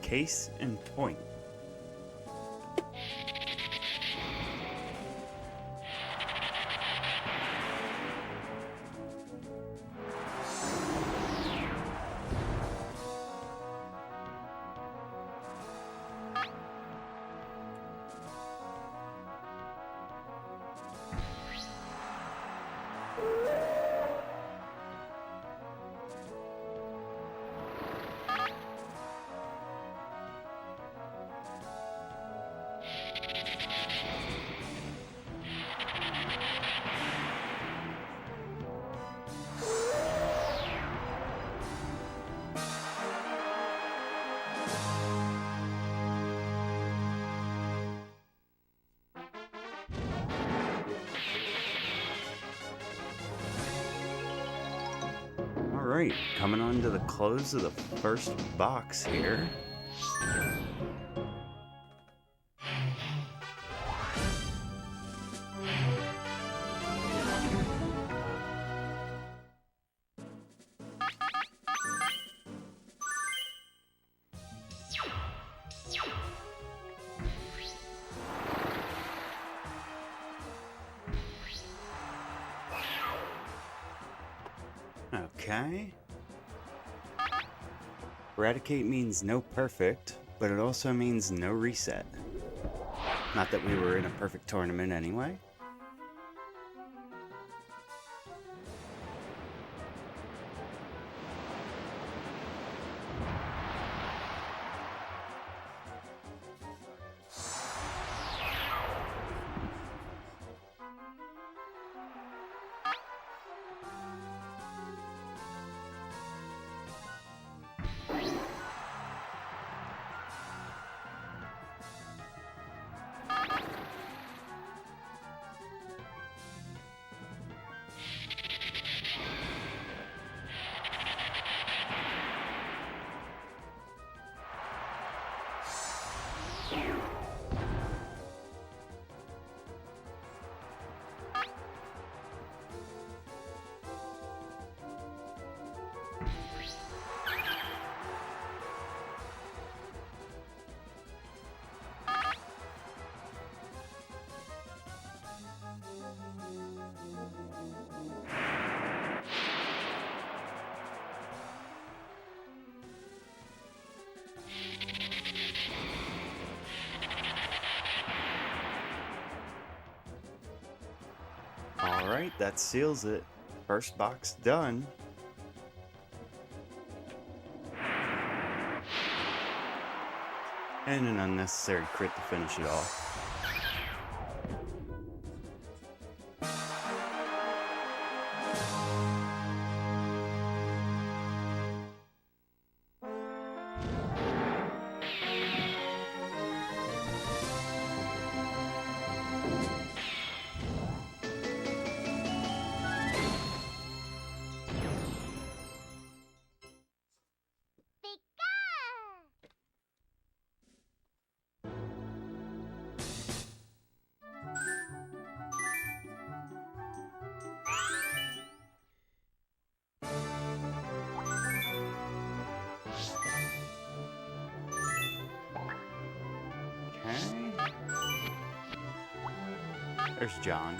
case in point. Alright, coming on to the close of the first box here. Okay. Eradicate means no perfect, but it also means no reset. Not that we were in a perfect tournament anyway. Alright, that seals it. First box done. And an unnecessary crit to finish it off. There's John.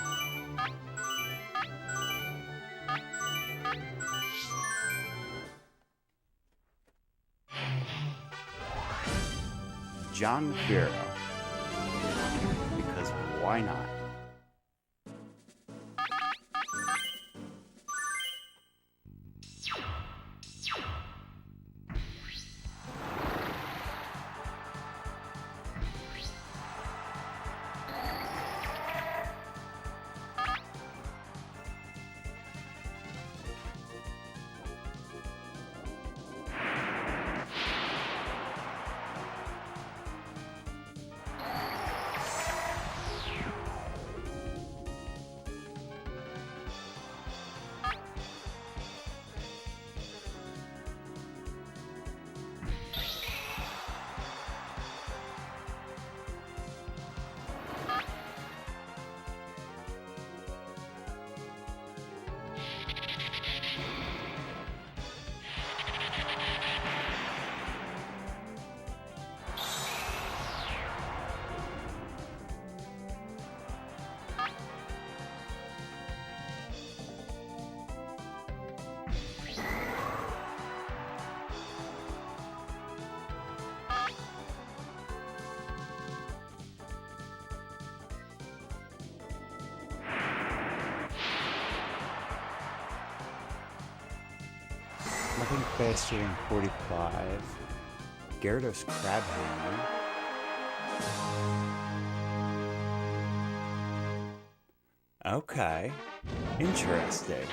John Bureau. Because why not? faster than 45. Gyarados Crab Handler. Okay. Interesting.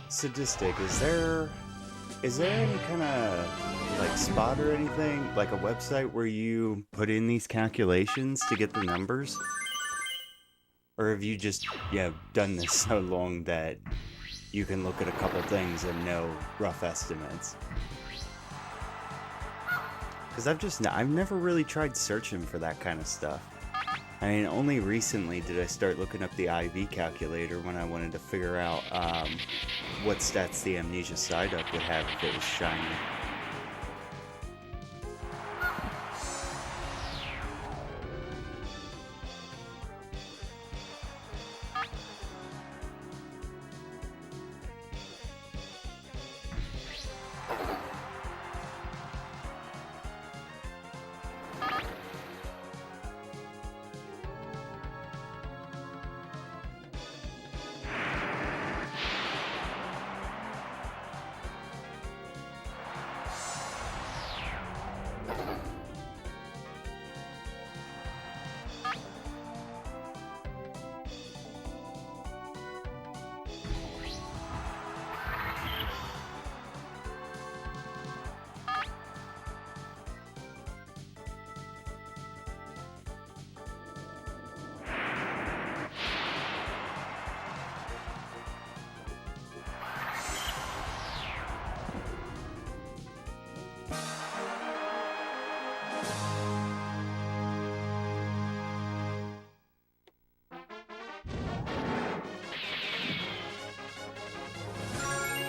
Statistic, is there any kind of like spot or anything, like a website where you put in these calculations to get the numbers? Or have you just, done this so long that you can look at a couple things and know rough estimates? Because I've never really tried searching for that kind of stuff. I mean, only recently did I start looking up the IV calculator when I wanted to figure out what stats the Amnesia Psyduck would have if it was shiny.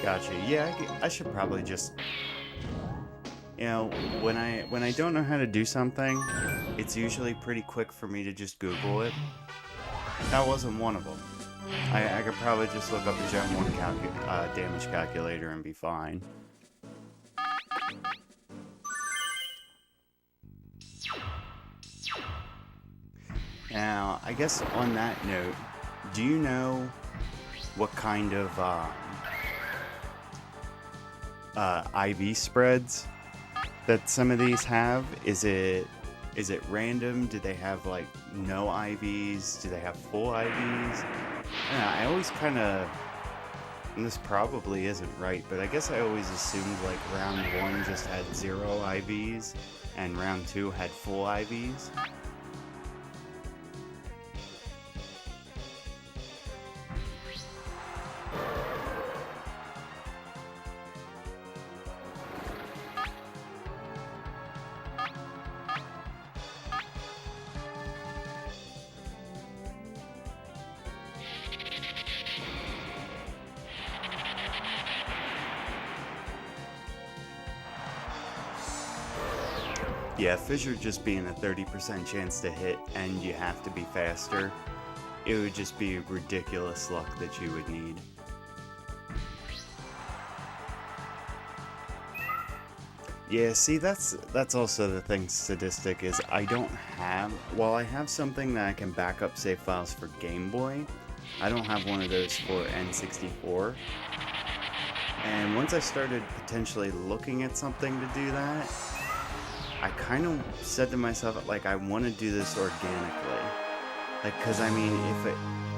Gotcha. Yeah, I should probably just, when I don't know how to do something, it's usually pretty quick for me to just Google it. That wasn't one of them. I could probably just look up the Gen 1 damage calculator and be fine. Now, I guess on that note, do you know what kind of IV spreads that some of these have? Is it random? Do they have like no IVs? Do they have full IVs? I always kind of, and this probably isn't right, but I guess I always assumed like round 1 just had 0 IVs and round 2 had full IVs. Yeah, Fissure just being a 30% chance to hit and you have to be faster, it would just be ridiculous luck that you would need. Yeah, see, that's also the thing, Statistic, is I don't have, while I have something that I can back up save files for Game Boy, I don't have one of those for N64. And once I started potentially looking at something to do that, I kind of said to myself, like, I want to do this organically. Like, because, I mean,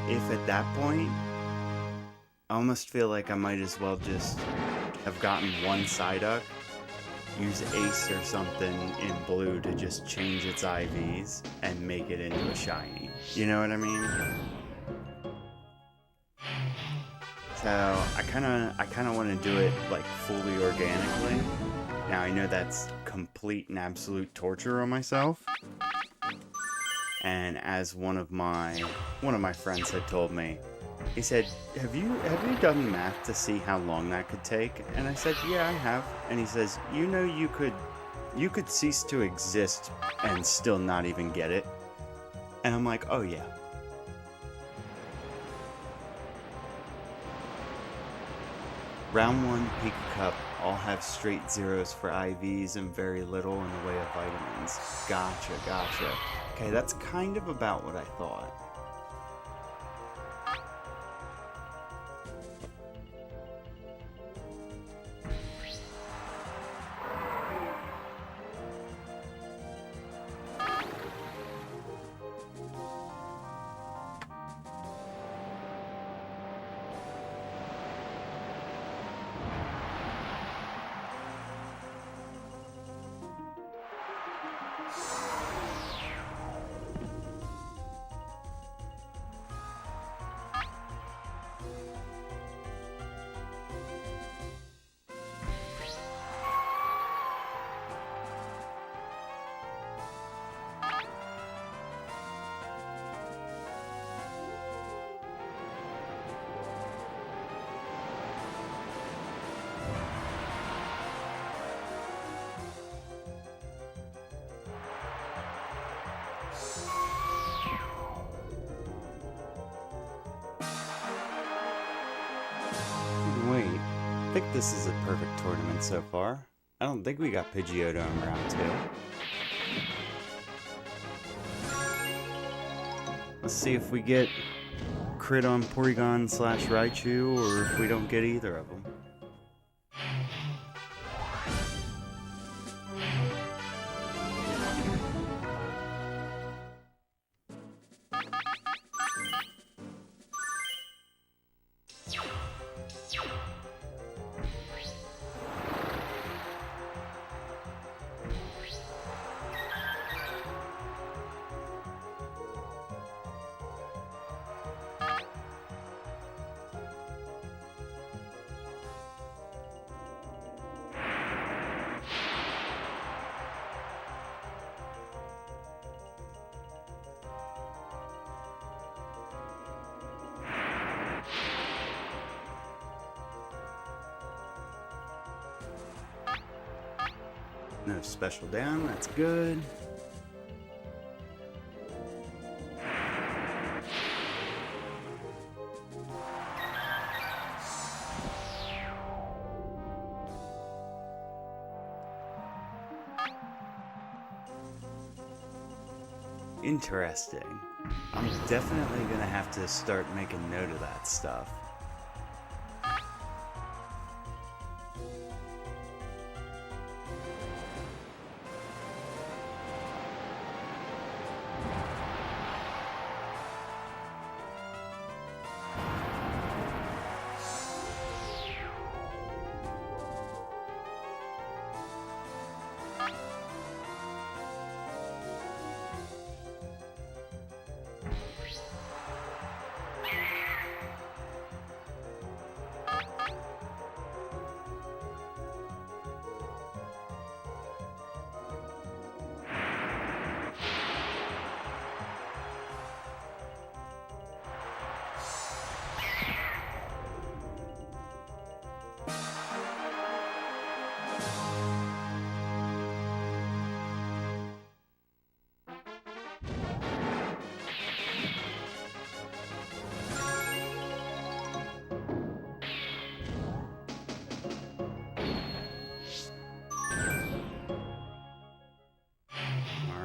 if at that point, I almost feel like I might as well just have gotten one Psyduck, use Ace or something in blue to just change its IVs and make it into a shiny. You know what I mean? So, I kind of want to do it, like, fully organically. Now, I know that's complete and absolute torture on myself. And as one of my friends had told me, he said, have you done the math to see how long that could take? And I said, yeah, I have. And he says, you could cease to exist and still not even get it. And I'm like, oh yeah. Round 1 Pika Cup all have straight zeros for IVs and very little in the way of vitamins. Gotcha. Okay, that's kind of about what I thought. Wait, I think this is a perfect tournament so far. I don't think we got Pidgeotto in round 2. Let's see if we get crit on Porygon / Raichu, or if we don't get either of them. No special down, that's good. Interesting. I'm definitely gonna have to start making note of that stuff.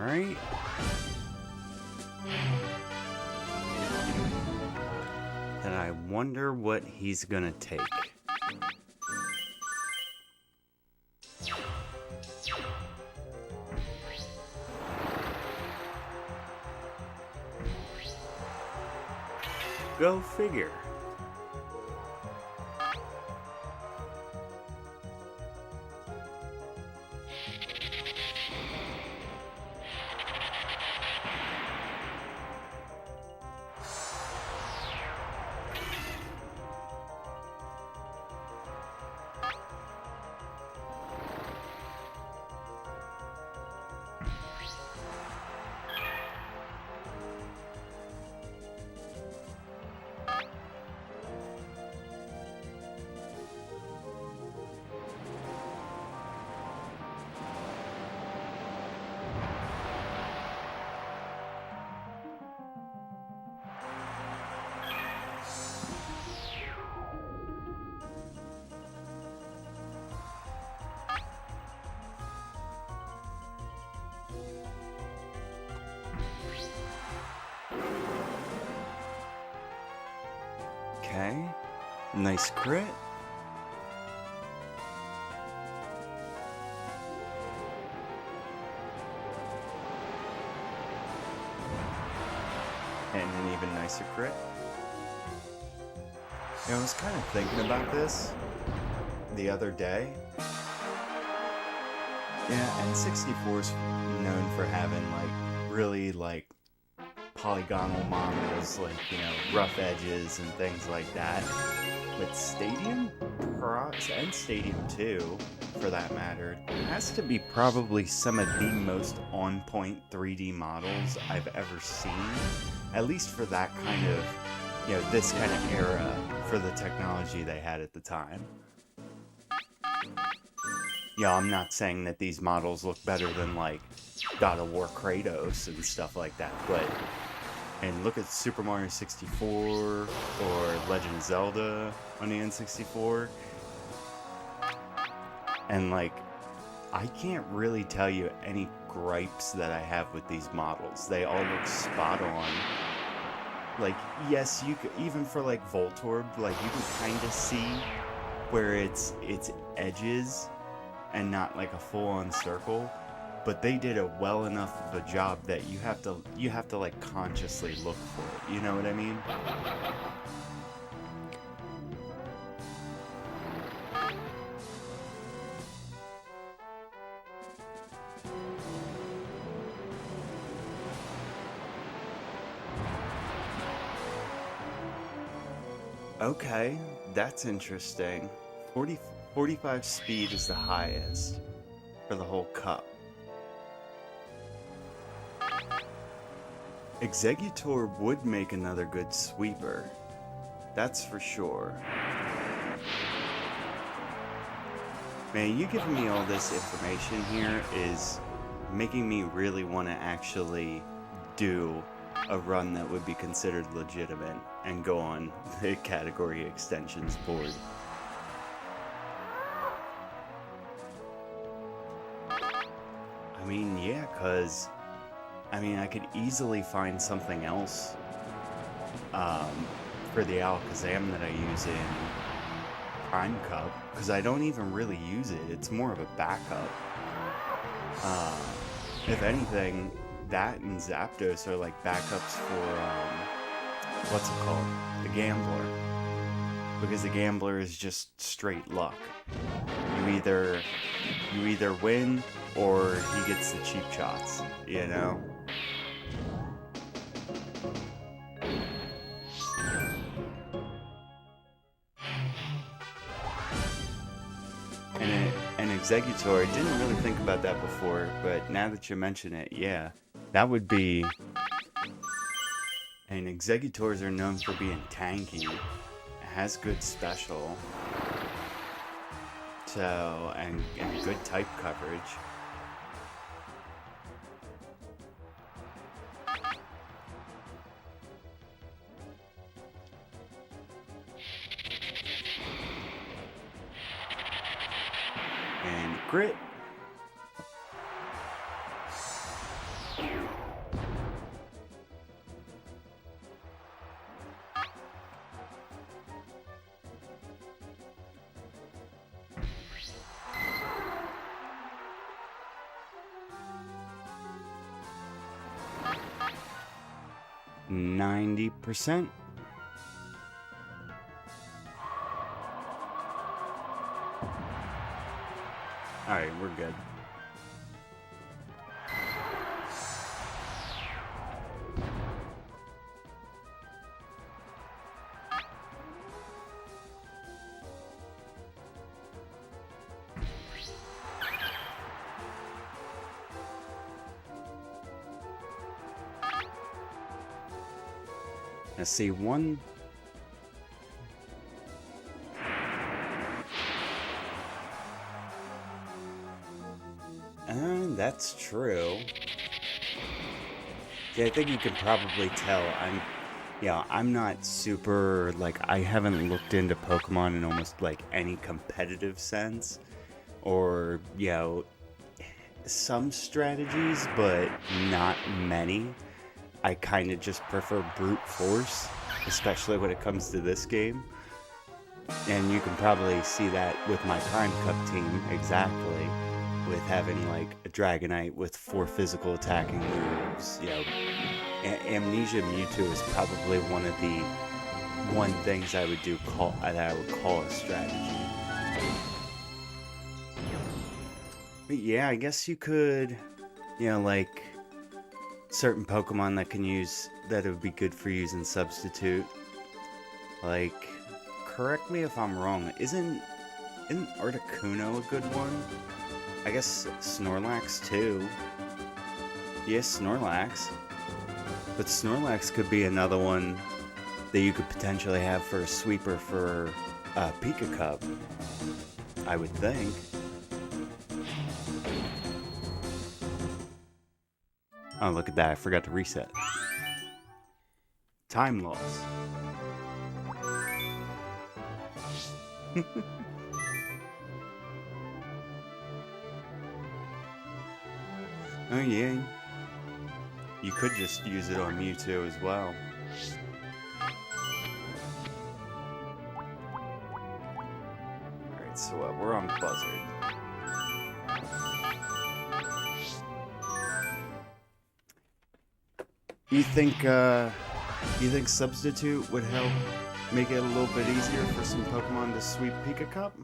Alright. Then I wonder what he's gonna take. Go figure. Okay. Nice crit. And an even nicer crit. I was kind of thinking about this the other day. Yeah, N64 is known for having really polygonal models, rough edges and things like that. But Stadium, and Stadium 2, for that matter, has to be probably some of the most on-point 3D models I've ever seen. At least for that kind of, this kind of era for the technology they had at the time. Yeah, I'm not saying that these models look better than, God of War Kratos and stuff like that, but... And look at Super Mario 64 or Legend of Zelda on the N64. And, I can't really tell you any gripes that I have with these models. They all look spot on. Yes, you could, even for, Voltorb, you can kind of see where it's edges and not, a full-on circle. But they did a well enough of a job that you have to consciously look for it. You know what I mean? Okay, that's interesting. 45 speed is the highest for the whole cup. Executor would make another good sweeper. That's for sure. Man, you giving me all this information here is making me really want to actually do a run that would be considered legitimate and go on the category extensions board. I mean, yeah, because... I could easily find something else for the Alakazam that I use in Prime Cup, because I don't even really use it. It's more of a backup. If anything, that and Zapdos are backups for, what's it called? The Gambler. Because the Gambler is just straight luck. You either win or he gets the cheap shots, you know? And Executor, I didn't really think about that before, but now that you mention it, yeah, that would be... And Executors are known for being tanky. It has good special. So, and good type coverage. And grit. %. Alright, we're good. Let's see, one... that's true. Yeah, I think you can probably tell I'm not super, I haven't looked into Pokemon in almost, any competitive sense. Or, some strategies, but not many. I kind of just prefer brute force. especially when it comes to this game. And you can probably see that with my Prime Cup team, exactly, with having like a Dragonite with 4 physical attacking moves. You know, Amnesia Mewtwo is probably one things I would that I would call a strategy. But yeah, I guess you could, you know, like certain Pokemon that would be good for using Substitute. Like, correct me if I'm wrong, isn't Articuno a good one? I guess Snorlax too. Yes, Snorlax. But Snorlax could be another one that you could potentially have for a sweeper for Pika Cup, I would think. Oh, look at that, I forgot to reset. Time loss. Oh yeah. You could just use it on Mewtwo as well. Alright, so we're on Buzzard. You think Substitute would help make it a little bit easier for some Pokemon to sweep Pika Cup?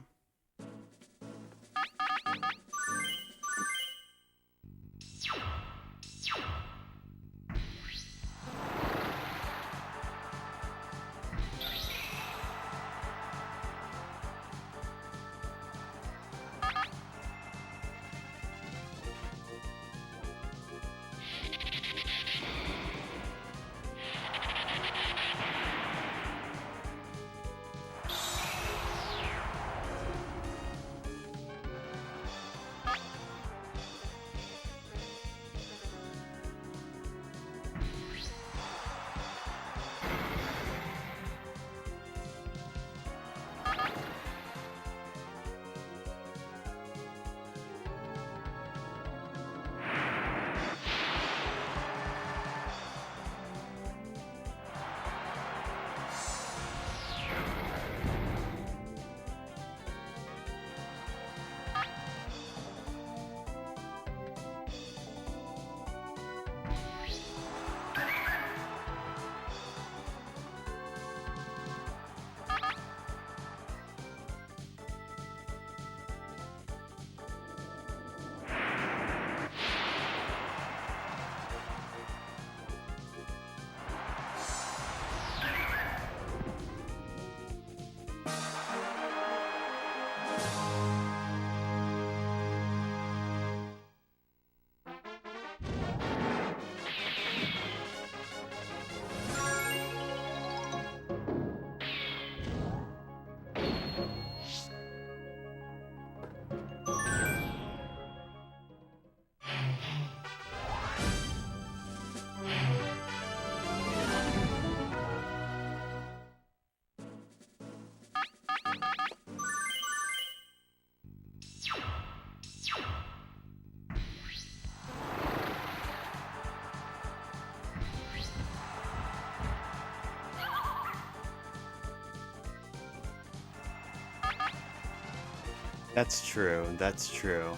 That's true, that's true.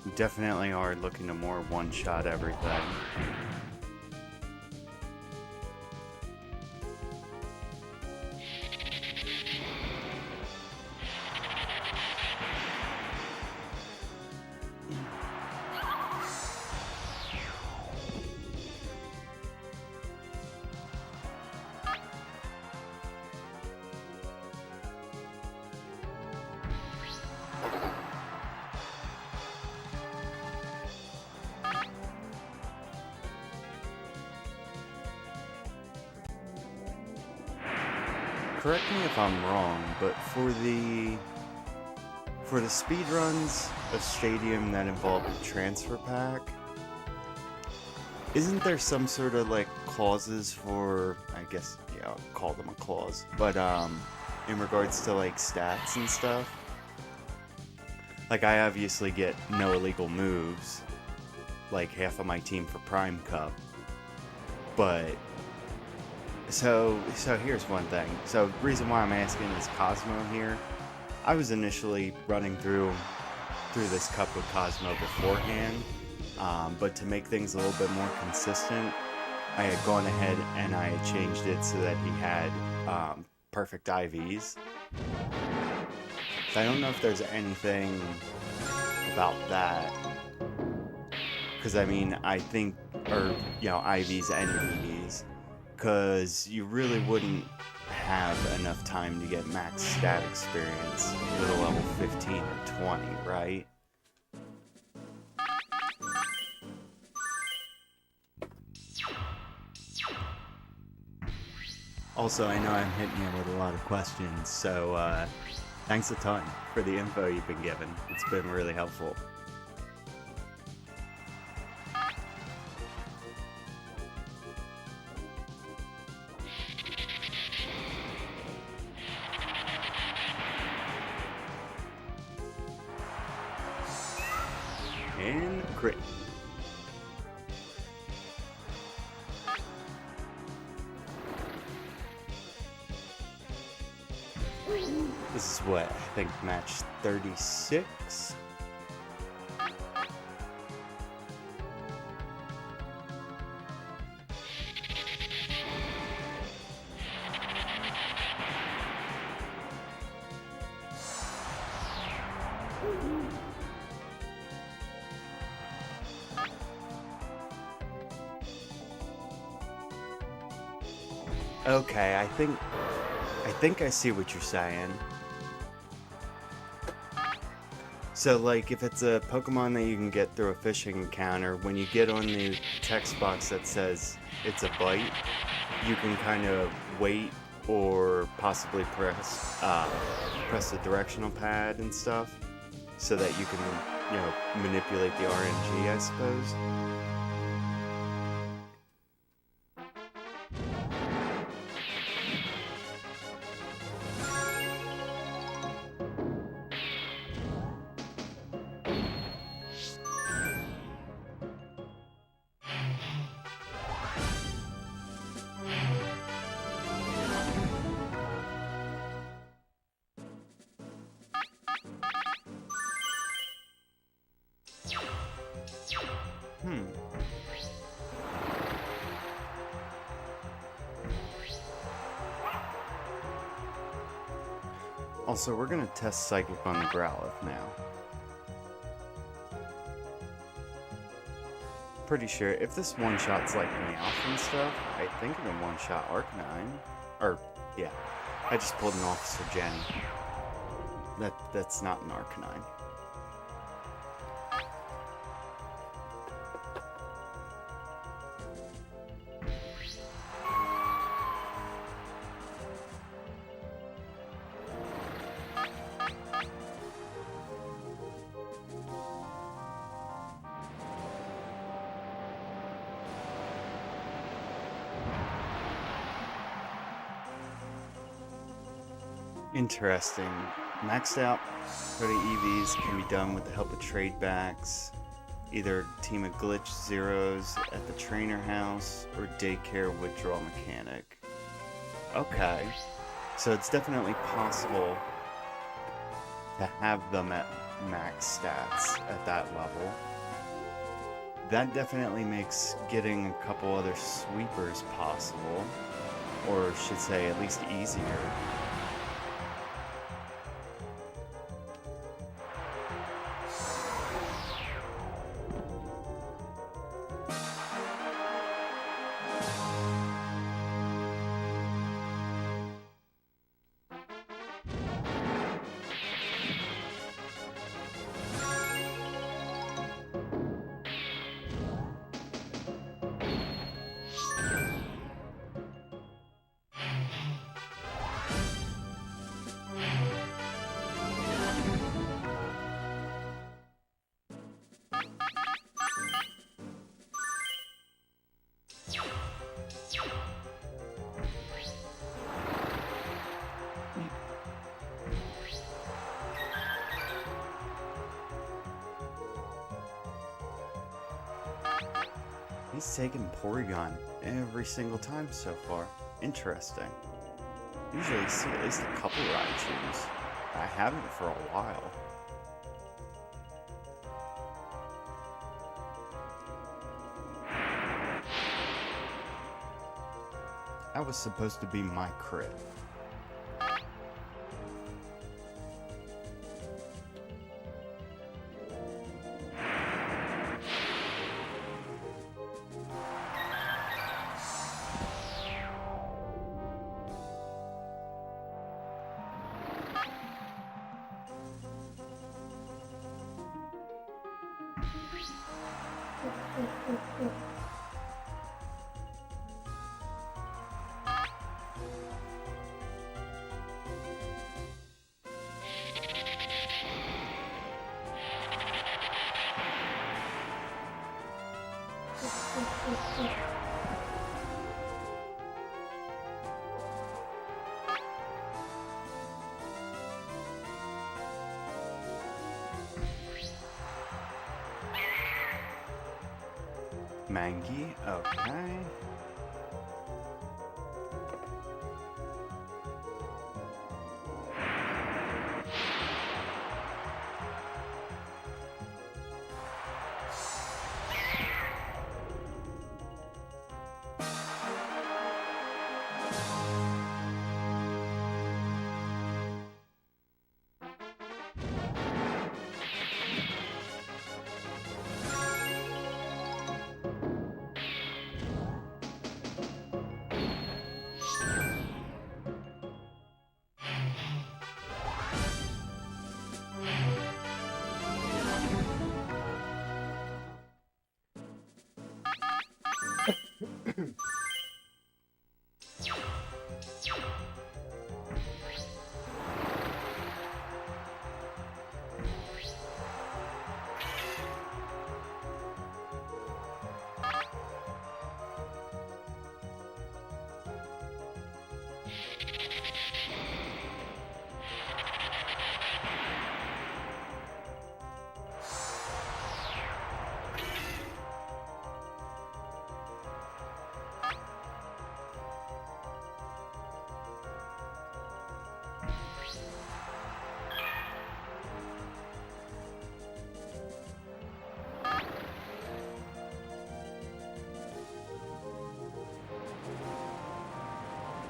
You definitely are looking to more one-shot everything. Correct me if I'm wrong, but for the speedruns of Stadium that involve a transfer pack, isn't there some sort of like clauses for, I guess, yeah, I'll call them a clause, but in regards to like stats and stuff? Like, I obviously get no illegal moves, like half of my team for Prime Cup, but So here's one thing. So reason why I'm asking is Cosmo here. I was initially running through this cup with Cosmo beforehand, but to make things a little bit more consistent, I had gone ahead and I had changed it so that he had perfect IVs. So I don't know if there's anything about that, because I mean, I think, or you know, IVs and EVs, because you really wouldn't have enough time to get max stat experience with a level 15 or 20, right? Also, I know I'm hitting you with a lot of questions, so thanks a ton for the info you've been given. It's been really helpful. And crit. This is what, I think match 36? Okay, I think I see what you're saying. So, like, if it's a Pokemon that you can get through a fishing encounter, when you get on the text box that says it's a bite, you can kind of wait or possibly press the directional pad and stuff, so that you can, you know, manipulate the RNG, I suppose. Also, we're gonna test Psychic on the Growlithe now. Pretty sure if this one-shots like Meowth and stuff, I think it'll one-shot Arcanine. Or, yeah, I just pulled an Officer Jenny. That's not an Arcanine. Interesting. Maxed out for the EVs can be done with the help of trade backs, either team of glitch zeros at the trainer house or daycare withdrawal mechanic. Okay, so it's definitely possible to have them at max stats at that level. That definitely makes getting a couple other sweepers possible, or should say at least easier. He's taken Porygon every single time so far. Interesting. Usually you see at least a couple Raichus. I haven't for a while. That was supposed to be my crit. Mangy, okay.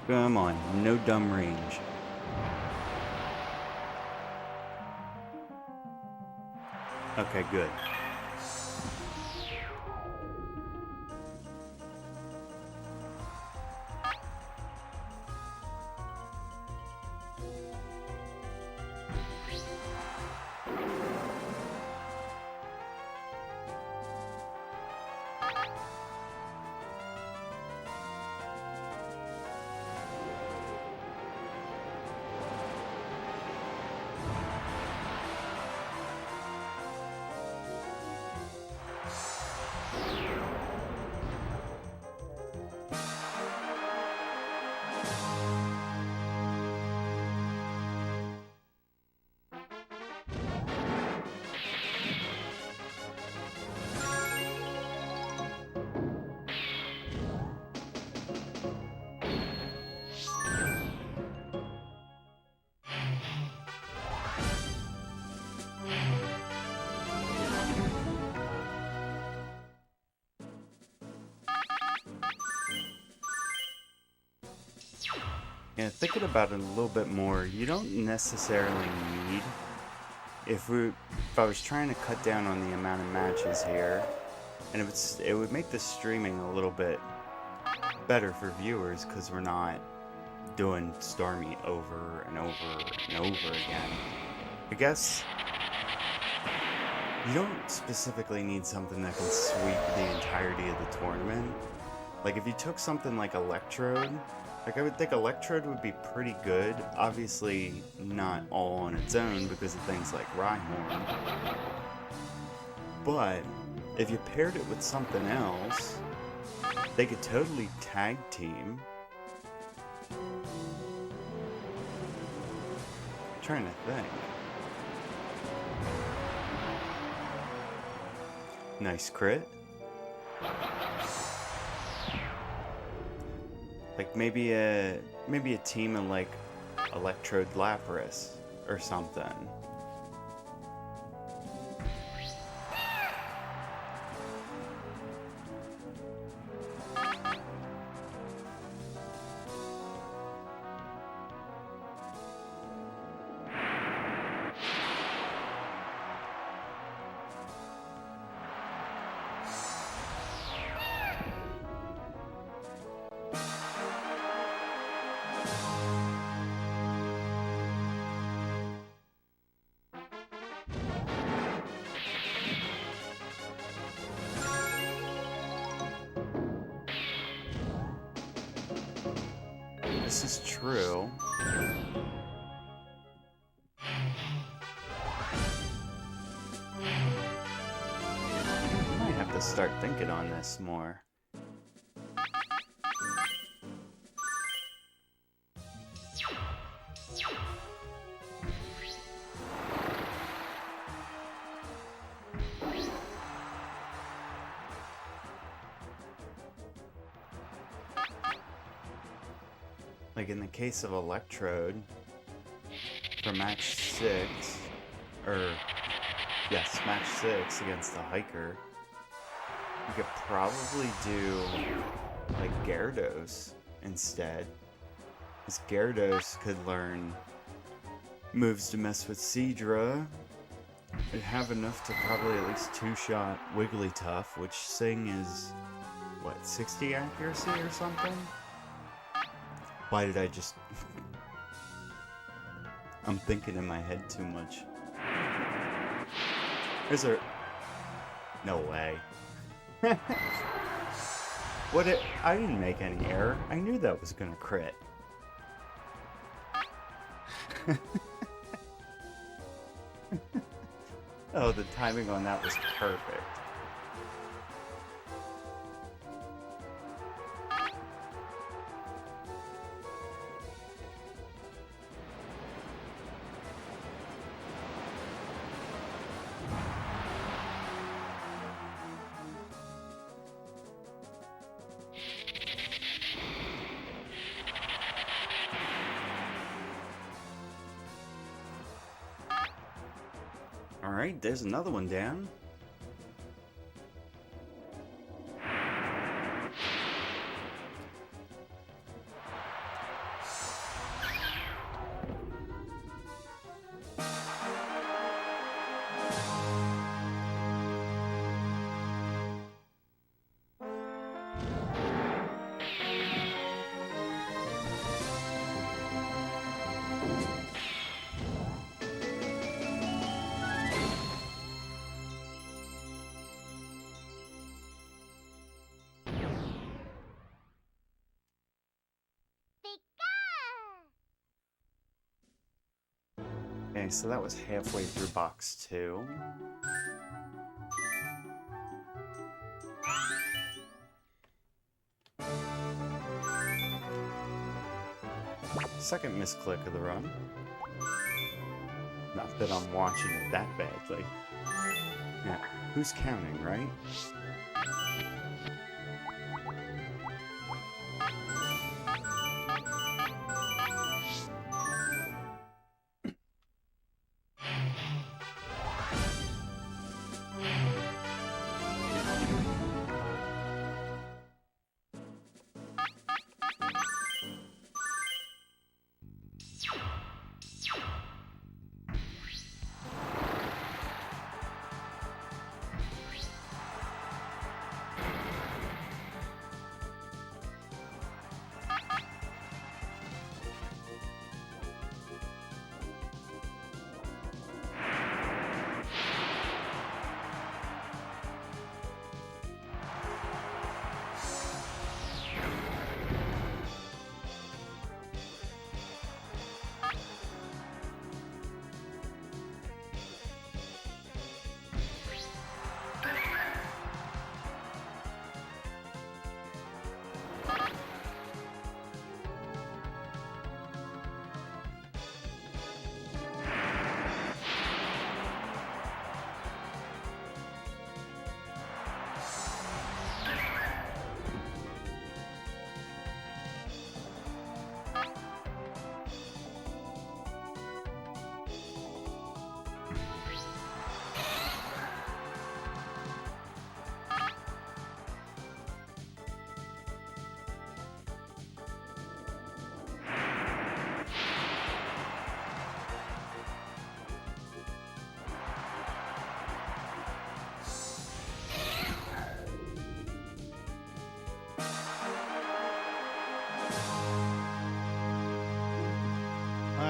Come on, no dumb range. Okay, good. Yeah, thinking about it a little bit more, you don't necessarily need, if I was trying to cut down on the amount of matches here, and it would make the streaming a little bit better for viewers because we're not doing Stormy over and over and over again. I guess you don't specifically need something that can sweep the entirety of the tournament. Like if you took something like Electrode, like I would think Electrode would be pretty good. Obviously not all on its own because of things like Rhyhorn. But if you paired it with something else, they could totally tag team. I'm trying to think. Nice crit. Like maybe a team in like Electrode Lapras or something. This is true. I might have to start thinking on this more. Like in the case of Electrode, for match 6, match 6 against the Hiker, you could probably do like Gyarados instead. Because Gyarados could learn moves to mess with Seadra. It'd have enough to probably at least two-shot Wigglytuff, which Sing is, what, 60 accuracy or something? Why did I just... I'm thinking in my head too much. Is there... No way. I didn't make any error. I knew that was gonna crit. Oh, the timing on that was perfect. Alright, there's another one down. Okay, so that was halfway through box 2. Second misclick of the run. Not that I'm watching it that badly. Yeah, who's counting, right?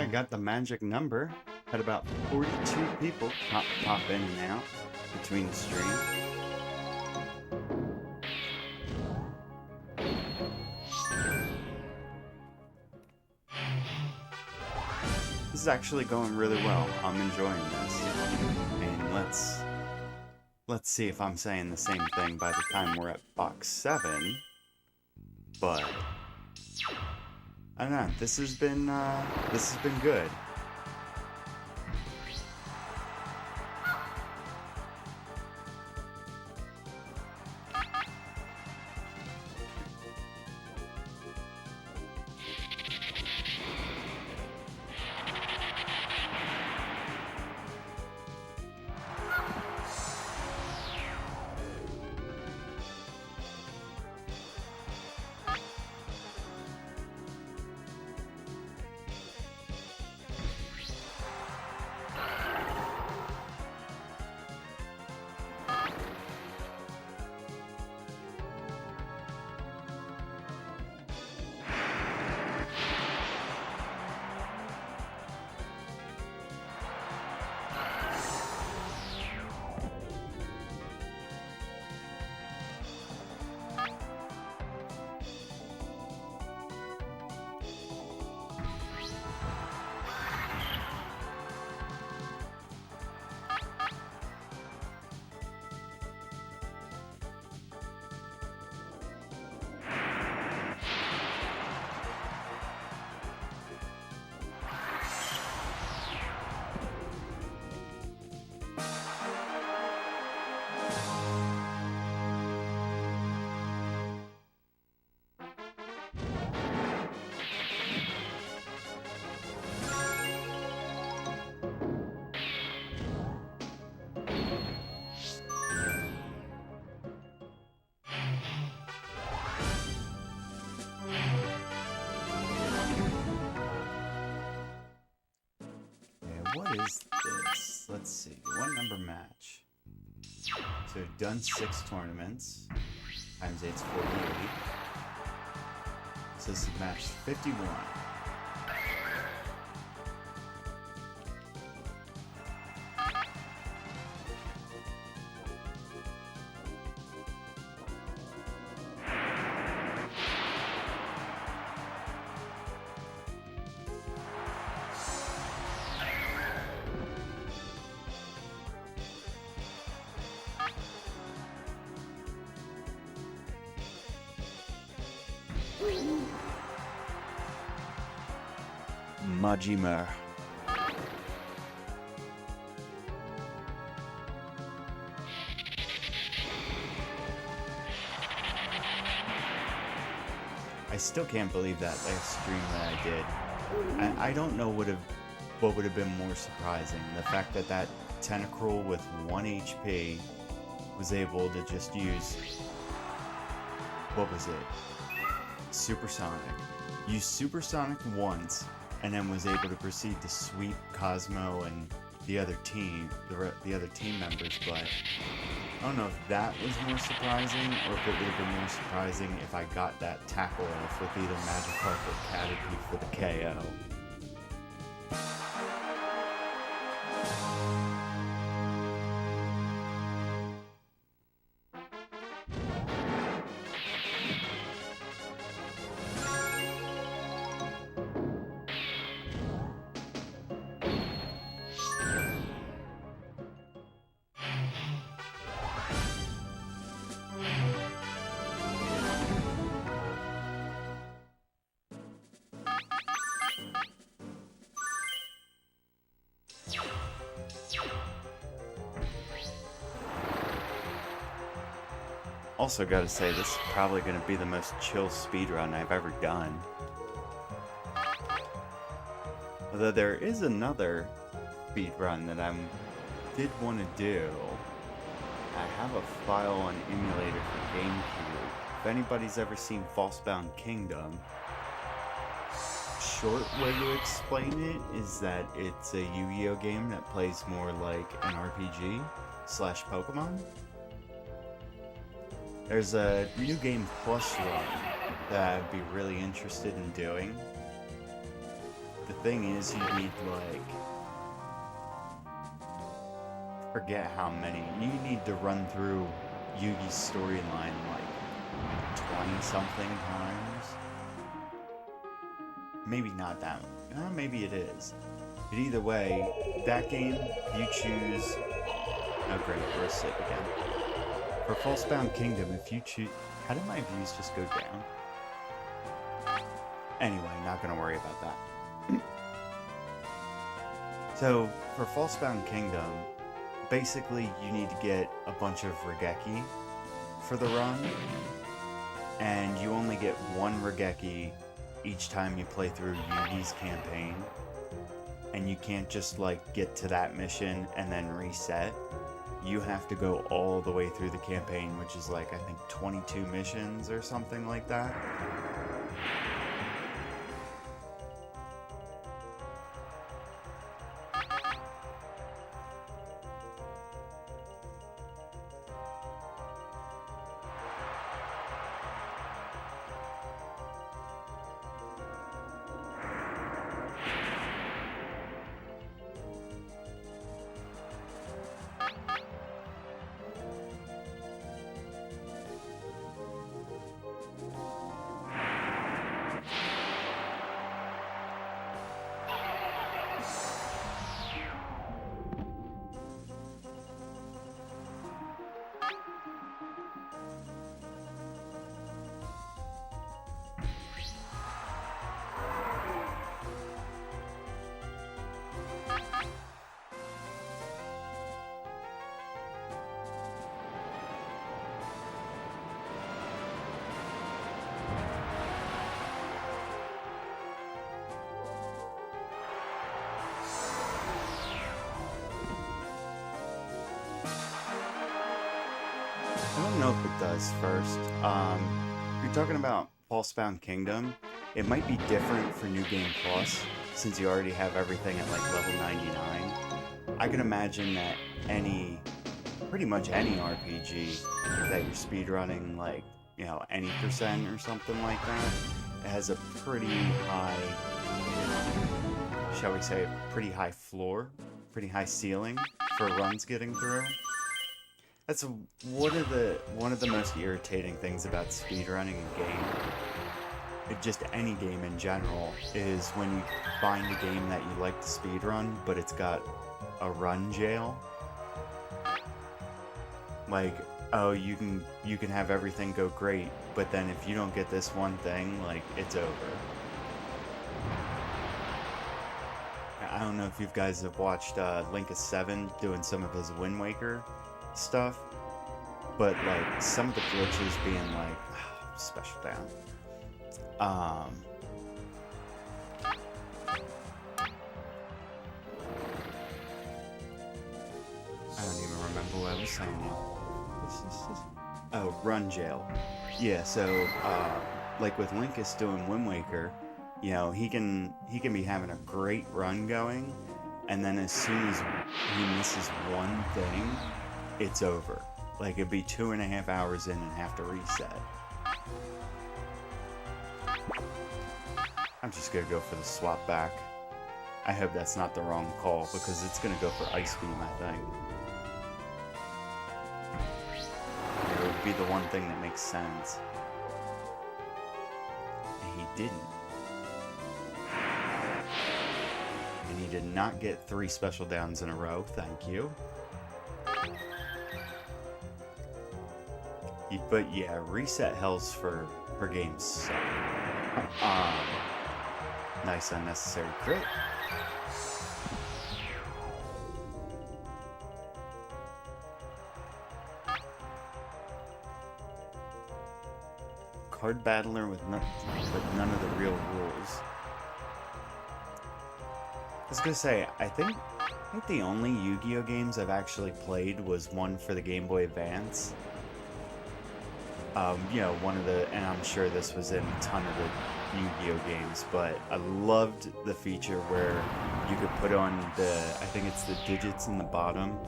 got the magic number. Had about 42 people pop in and out between the stream. This is actually going really well. I'm enjoying this. And let's see if I'm saying the same thing by the time we're at box 7. But I don't know. This has been good. What is this? Let's see. One number match. So we've done 6 tournaments. Times 8's 48. So this is match 51. Majima. I still can't believe that last stream that I did. I don't know what would have been more surprising. The fact that that Tentacruel with 1 HP was able to just use, what was it? Supersonic. Used Supersonic once, and then was able to proceed to sweep Cosmo and the other team, the other team members. But I don't know if that was more surprising, or if it would have been more surprising if I got that tackle off with either Magikarp or Caterpie for the KO. Also gotta say, this is probably gonna be the most chill speedrun I've ever done. Although there is another speedrun that I did want to do. I have a file on emulator for GameCube. If anybody's ever seen Falsebound Kingdom, short way to explain it is that it's a Yu-Gi-Oh game that plays more like an RPG / Pokemon. There's a New Game Plus run that I'd be really interested in doing. the thing is, you need, like, forget how many. You need to run through Yugi's storyline, like, 20-something times. Maybe not that. Maybe it is. But either way, that game, you choose... Oh great, we're a sit again. For Falsebound Kingdom, if you choose... How did my views just go down? Anyway, not gonna worry about that. So, for Falsebound Kingdom, basically you need to get a bunch of Regeki for the run. And you only get one Regeki each time you play through Yugi's campaign. And you can't just, like, get to that mission and then reset. You have to go all the way through the campaign, which is, like, I think 22 missions or something like that. I don't know if it does first. If you're talking about Falsebound Kingdom, it might be different for New Game Plus, since you already have everything at like level 99. I can imagine that pretty much any RPG that you're speedrunning, like, you know, any percent or something like that, it has a pretty high, shall we say, pretty high floor, pretty high ceiling for runs getting through. That's one of the most irritating things about speedrunning a game, just any game in general, is when you find a game that you like to speedrun, but it's got a run jail. Like, oh, you can have everything go great, but then if you don't get this one thing, like, it's over. I don't know if you guys have watched Linkus7 doing some of his Wind Waker stuff, but like some of the glitches being like special down. I don't even remember what I was saying. Oh, run jail. Yeah, so like with Linkus doing Wind Waker, you know, he can be having a great run going, and then as soon as he misses one thing, it's over. Like, it'd be 2.5 hours in and have to reset. I'm just gonna go for the swap back. I hope that's not the wrong call, because it's gonna go for Ice Beam, I think. It would be the one thing that makes sense. And he didn't. And he did not get 3 special downs in a row, thank you. But yeah, reset hells for games suck. Nice unnecessary crit. Card battler with none of the real rules. I was gonna say, I think the only Yu-Gi-Oh games I've actually played was one for the Game Boy Advance. You know, and I'm sure this was in a ton of the Yu-Gi-Oh games, but I loved the feature where you could put on I think it's the digits in the bottom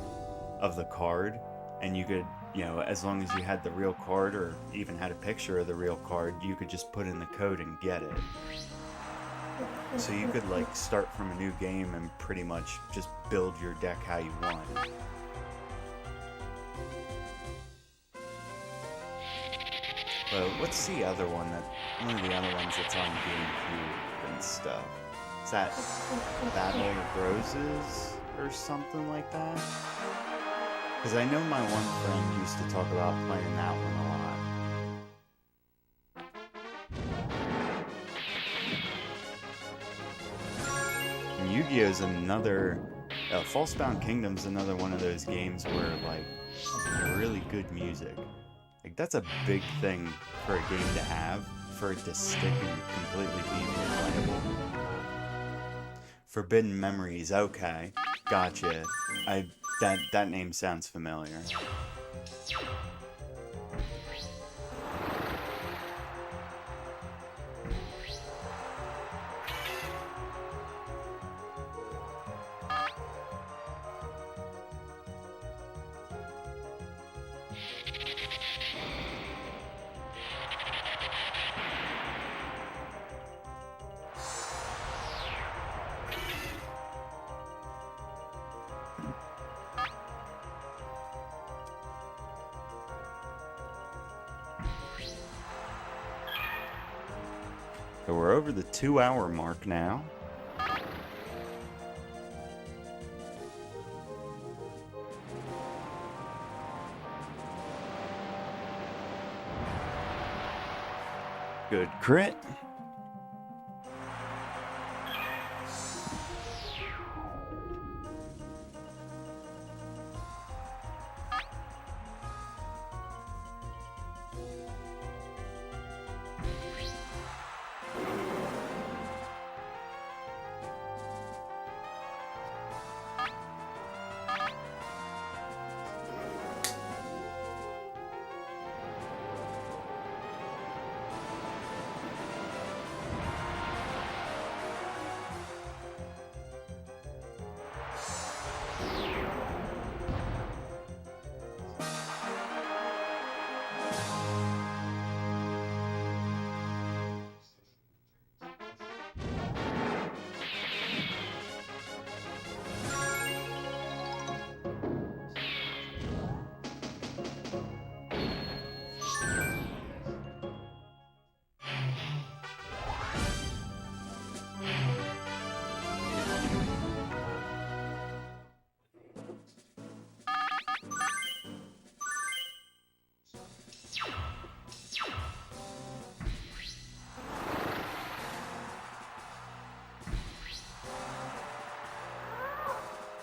of the card, and you could, you know, as long as you had the real card or even had a picture of the real card, you could just put in the code and get it. So you could like start from a new game and pretty much just build your deck how you want. But what's the other one one of the other ones that's on GameCube and stuff? Is that Battle of Roses or something like that? Because I know my one friend used to talk about playing that one a lot. And Yu-Gi-Oh's another... Falsebound Kingdom's another one of those games where, like, has really good music. Like, that's a big thing for a game to have, for it to stick and completely be replayable. Forbidden Memories, okay. Gotcha. That name sounds familiar. So we're over the 2-hour mark now. Good crit.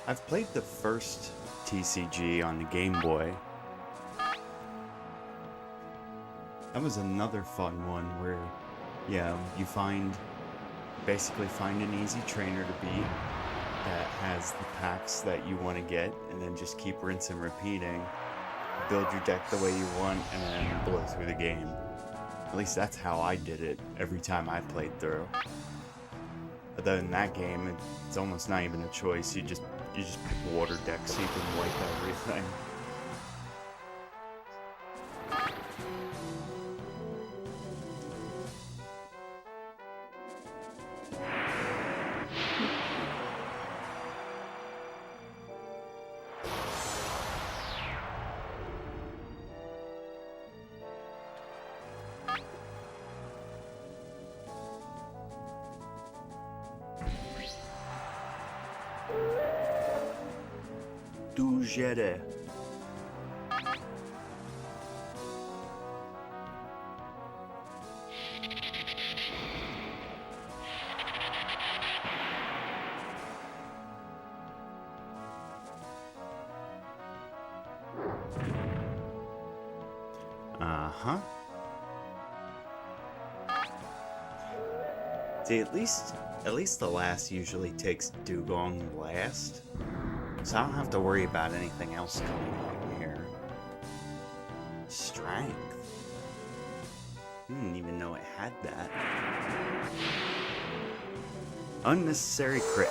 I've played the first TCG on the Game Boy. That was another fun one where, yeah, you basically find an easy trainer to beat that has the packs that you want to get, and then just keep rinse and repeating. Build your deck the way you want, and then blow through the game. At least that's how I did it every time I played through. Other than that game, it's almost not even a choice. You just pick water decks so you can wipe everything. Do jere. Uh-huh. See, at least the last usually takes Dugong last. So I don't have to worry about anything else coming out here. Strength. I didn't even know it had that. Unnecessary crit.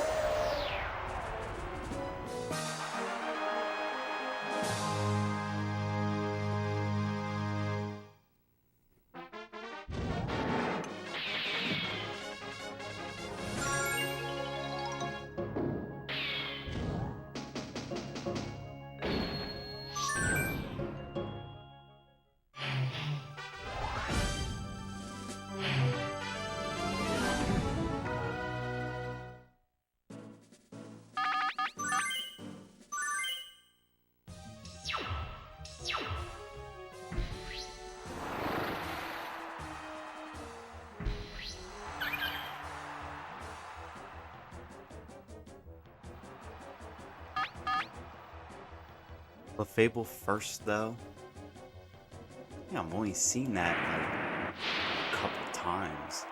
Fable first, though? Yeah, I've only seen that like a couple times.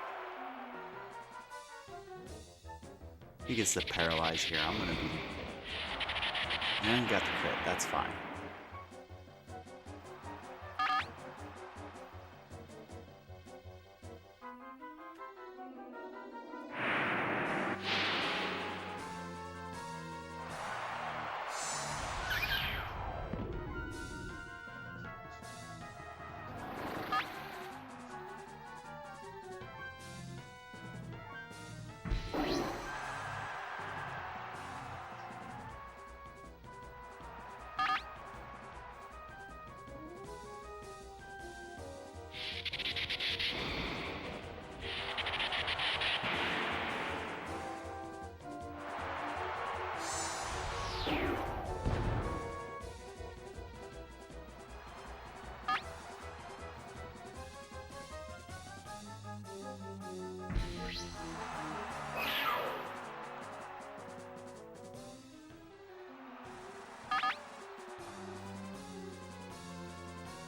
He gets the paralyze here. I'm gonna be. And got the crit. That's fine.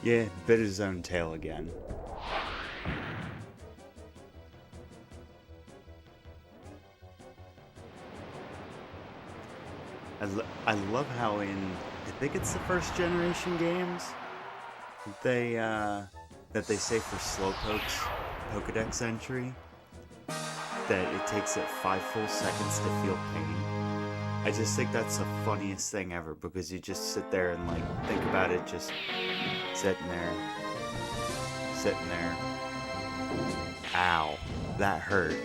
Yeah, bit his own tail again. I love how in, I think it's the first generation games, that they say for Slowpoke's Pokedex entry, that it takes it 5 full seconds to feel pain. I just think that's the funniest thing ever, because you just sit there and like think about it, just sitting there. Ow, that hurt.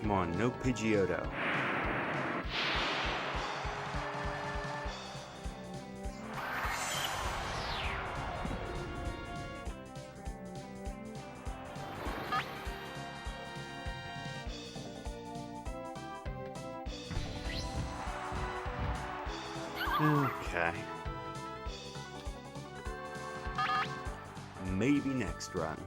Come on, no Pidgeotto. Okay. Maybe next run.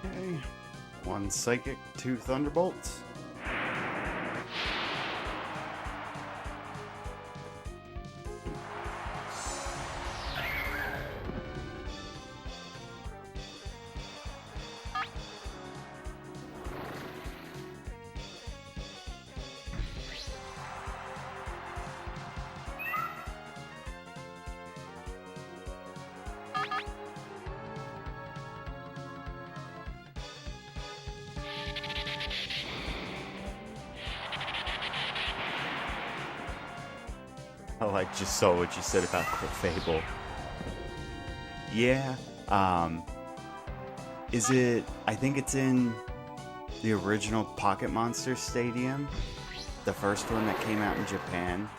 Okay. 1 Psychic, 2 Thunderbolts. Oh, I just saw what you said about Clefable. Yeah, is it, I think it's in the original Pocket Monster Stadium, the first one that came out in Japan.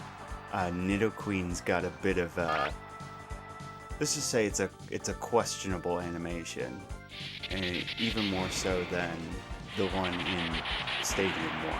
Nidoqueen's got a bit of a, let's just say it's a questionable animation, and even more so than the one in Stadium 1.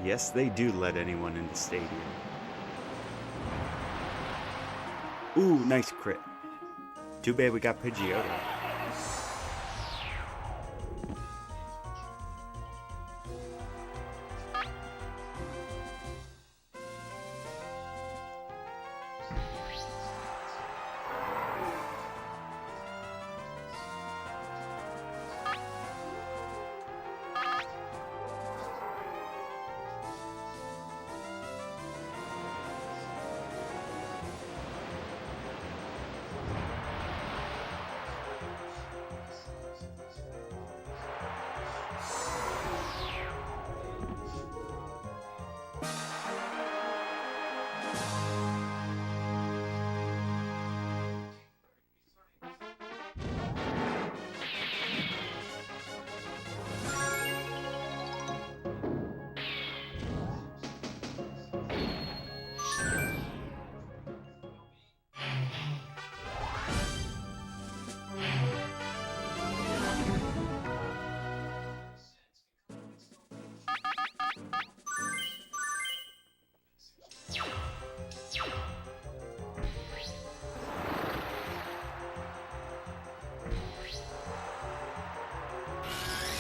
Yes, they do let anyone in the stadium. Ooh, nice crit. Too bad we got Pidgeotto.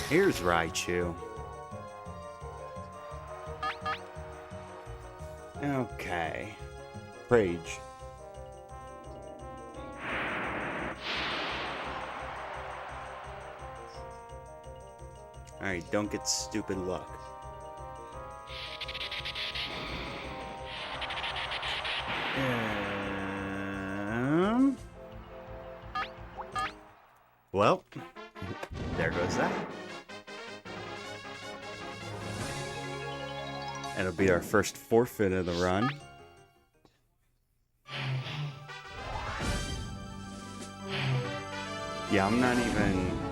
Here's Raichu. Okay. Rage. Alright, don't get stupid luck. Well, there goes that. It'll be our first forfeit of the run. Yeah,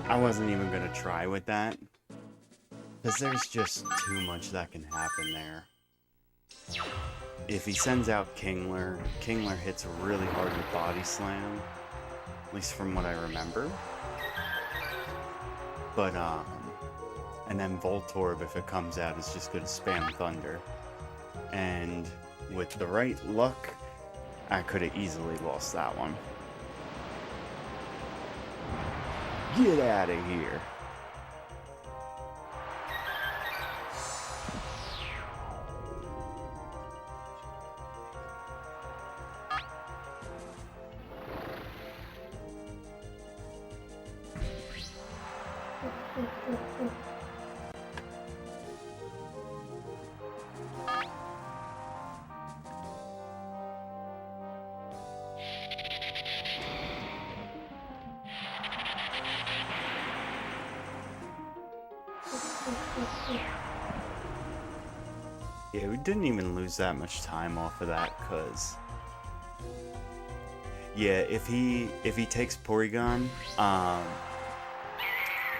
I wasn't even gonna try with that. Because there's just too much that can happen there. If he sends out Kingler, Kingler hits really hard with Body Slam. At least from what I remember. But, and then Voltorb, if it comes out, is just gonna spam Thunder. And with the right luck, I could have easily lost that one. Get out of here. Yeah, we didn't even lose that much time off of that, cause yeah, if he takes Porygon, I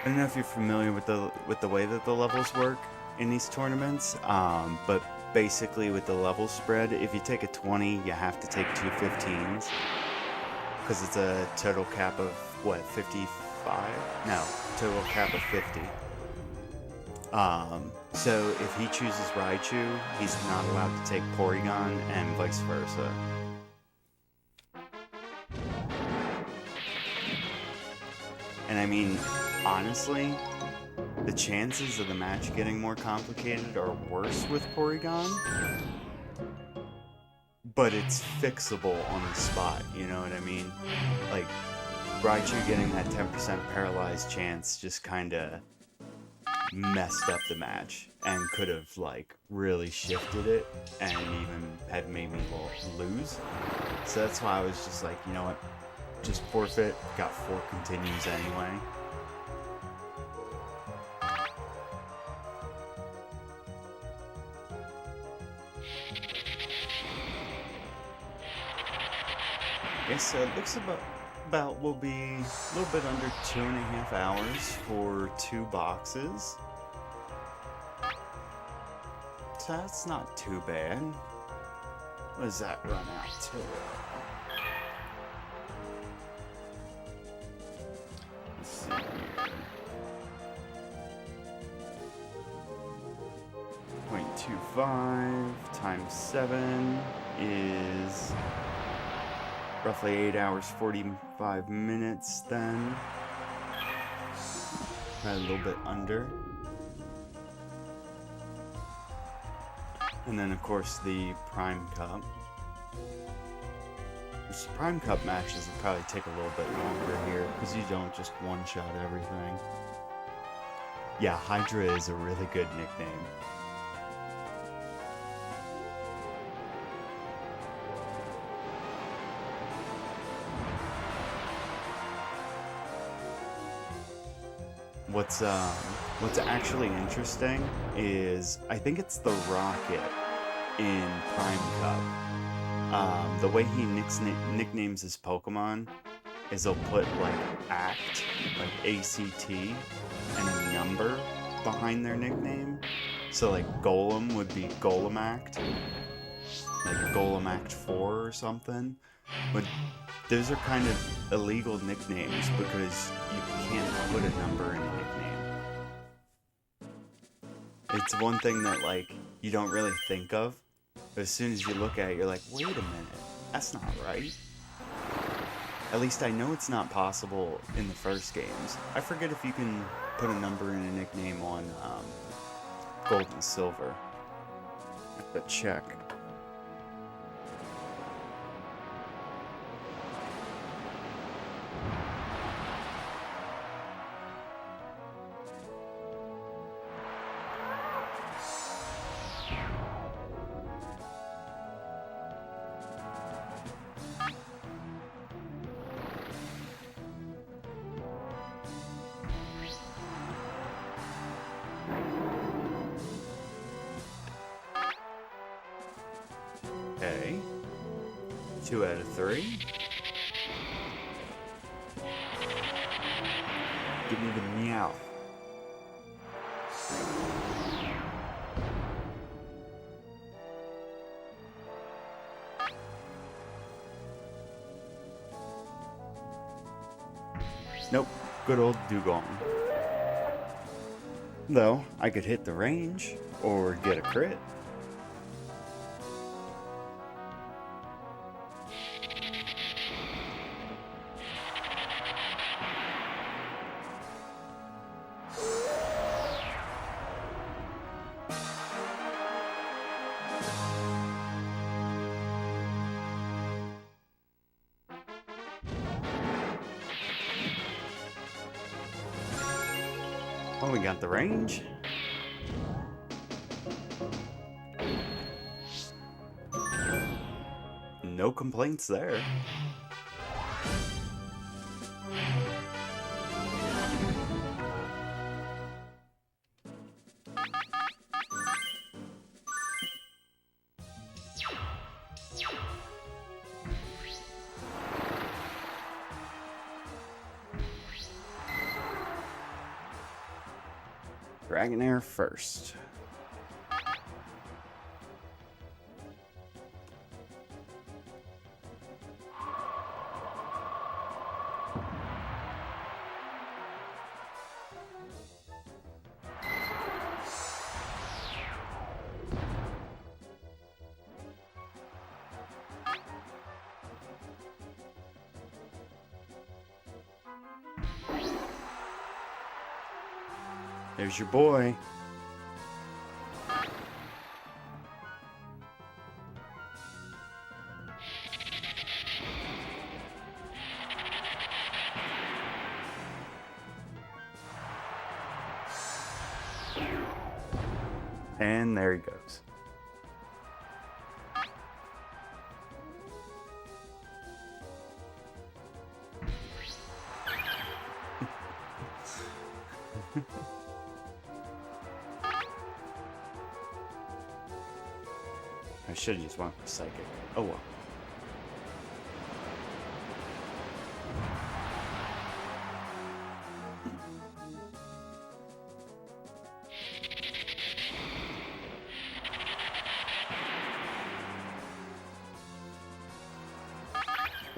don't know if you're familiar with the way that the levels work in these tournaments, but basically with the level spread, if you take a 20, you have to take two 15s, because it's a total cap of what, 55? No, total cap of 50. So if he chooses Raichu, he's not allowed to take Porygon, and vice versa. And I mean, honestly, the chances of the match getting more complicated are worse with Porygon, but it's fixable on the spot, you know what I mean? Like, Raichu getting that 10% paralyzed chance just kinda messed up the match and could have like really shifted it and even had made me lose. So that's why I was just like, you know what, just forfeit. Got 4 continues anyway. Yeah, so it looks about will be a little bit under 2.5 hours for 2 boxes. So that's not too bad. What does that run out to? Let's see here. 0.25 times 7 is roughly 8 hours, 45 minutes then. Probably a little bit under. And then, of course, the Prime Cup. Which the Prime Cup matches will probably take a little bit longer here, because you don't just one-shot everything. Yeah, Hydra is a really good nickname. What's actually interesting is, I think it's the Rocket in Prime Cup. The way he nicknames his Pokemon is he'll put like ACT, like ACT, and a number behind their nickname. So like Golem would be Golemact, like Golemact 4 or something. But those are kind of illegal nicknames because you can't put a number in a nickname. It's one thing that like you don't really think of, but as soon as you look at it, you're like, wait a minute, that's not right. At least I know it's not possible in the first games. I forget if you can put a number and a nickname on gold and silver. I have to check. Okay. 2 out of 3. Give me the meow. Nope. Good old dugong. Though, I could hit the range or get a crit. Oh, we got the range. No complaints there. Dragonair first. There's your boy. And there he goes. I should have just went with Psychic. Oh well.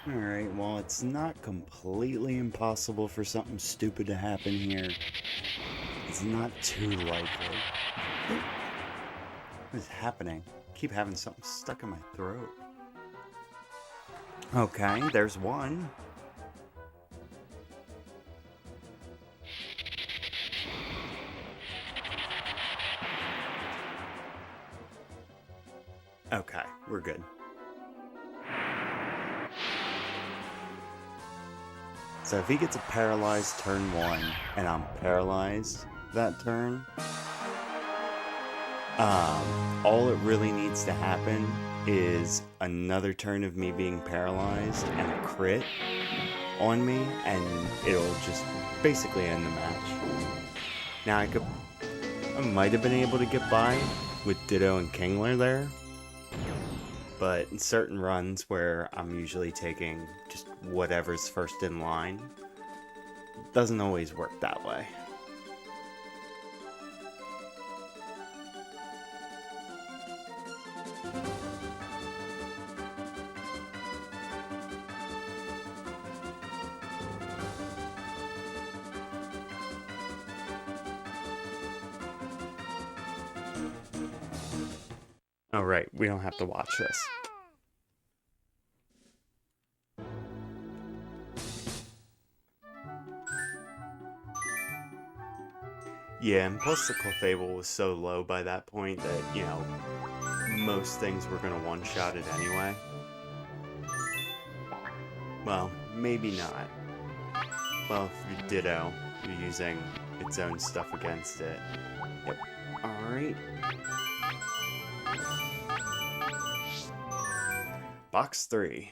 Alright, well, it's not completely impossible for something stupid to happen here. It's not too likely. What is happening? I keep having something stuck in my throat. Okay, there's one. Okay, we're good. So if he gets a paralyzed turn 1, and I'm paralyzed that turn, all it really needs to happen is another turn of me being paralyzed and a crit on me, and it'll just basically end the match. Now I might have been able to get by with Ditto and Kingler there, but in certain runs where I'm usually taking just whatever's first in line, it doesn't always work that way. Oh, right, we don't have to watch this. Yeah, and plus the Clefable was so low by that point that, you know, most things were gonna one-shot it anyway. Well, maybe not. Well, if you Ditto, you're using its own stuff against it. Yep. Alright. Box 3.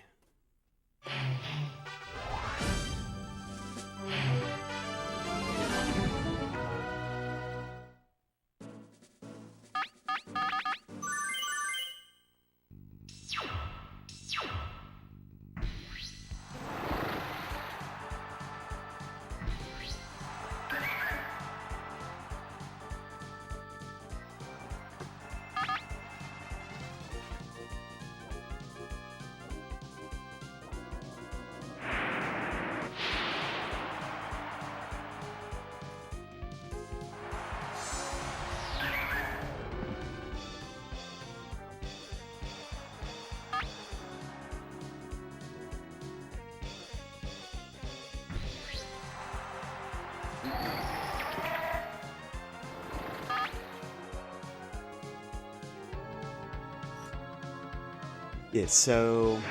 Yeah, so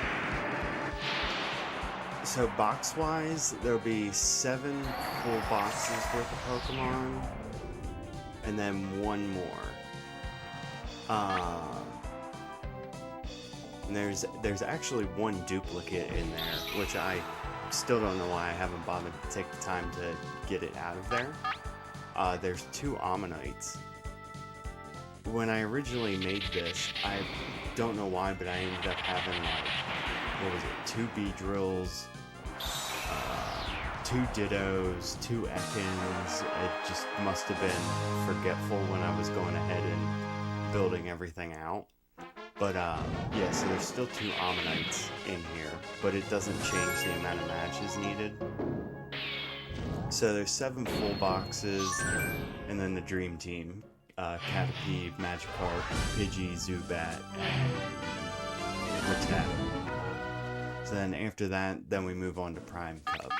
box-wise, there'll be 7 full boxes worth of Pokemon, and then 1 more. And there's actually 1 duplicate in there, which I still don't know why I haven't bothered to take the time to get it out of there. There's 2 Ammonites. When I originally made this, I don't know why, but I ended up having, like, what was it, 2 Beedrills, 2 Dittos, 2 Ekans. It just must have been forgetful when I was going ahead and building everything out. But, yeah, so there's still 2 Ammonites in here, but it doesn't change the amount of matches needed. So there's 7 full boxes, and then the Dream Team. Caterpie, Magikarp, Pidgey, Zubat, and Rattata. So then after that, then we move on to Prime Cup.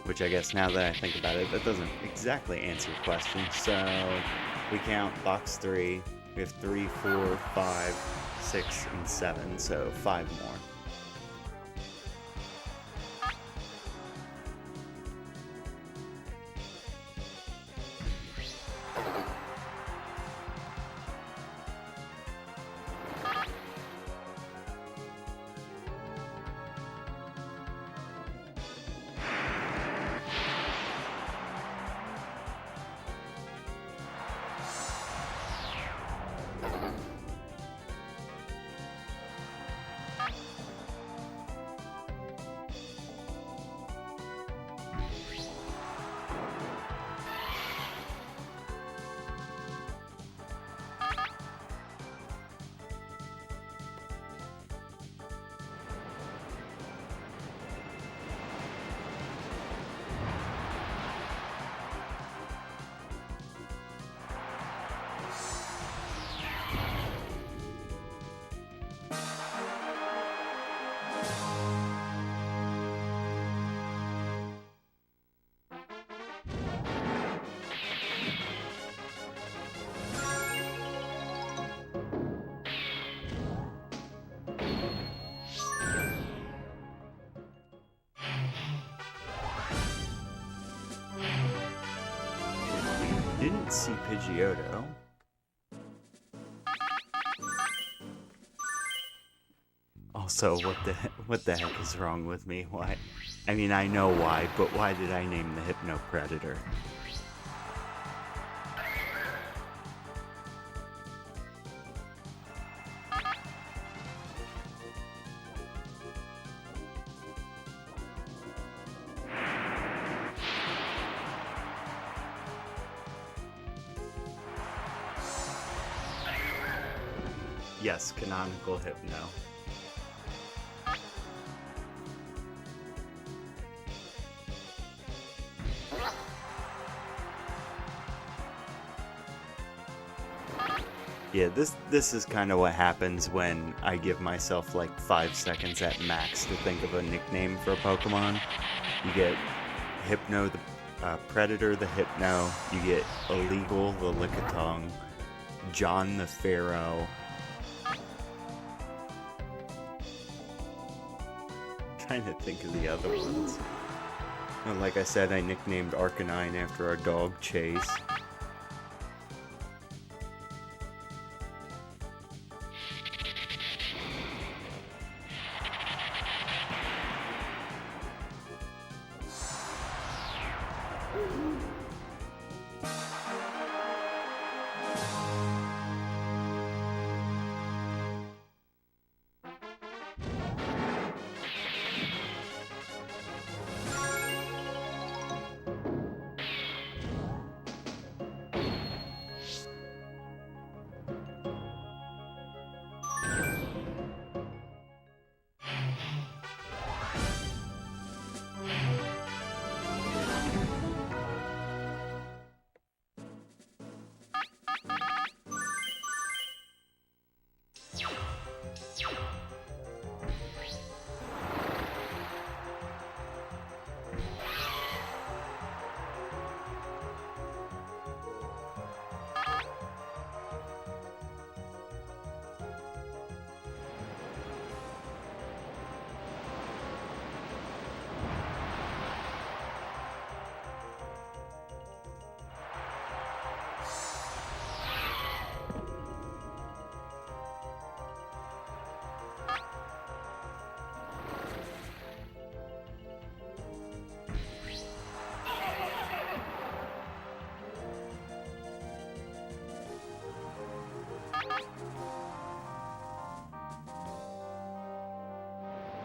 Which I guess now that I think about it, that doesn't exactly answer your question. So we count box 3. We have 3, 4, 5, 6, and 7. So 5 more. Didn't see Pidgeotto. Also, what the heck is wrong with me? Why? I mean, I know why, but why did I name the Hypno Predator? Yes, canonical Hypno. Yeah, this is kind of what happens when I give myself like 5 seconds at max to think of a nickname for a Pokemon. You get Hypno, the Predator, the Hypno. You get Illegal, the Lickitung. John, the Pharaoh. Trying to think of the other ones. And like I said, I nicknamed Arcanine after our dog Chase.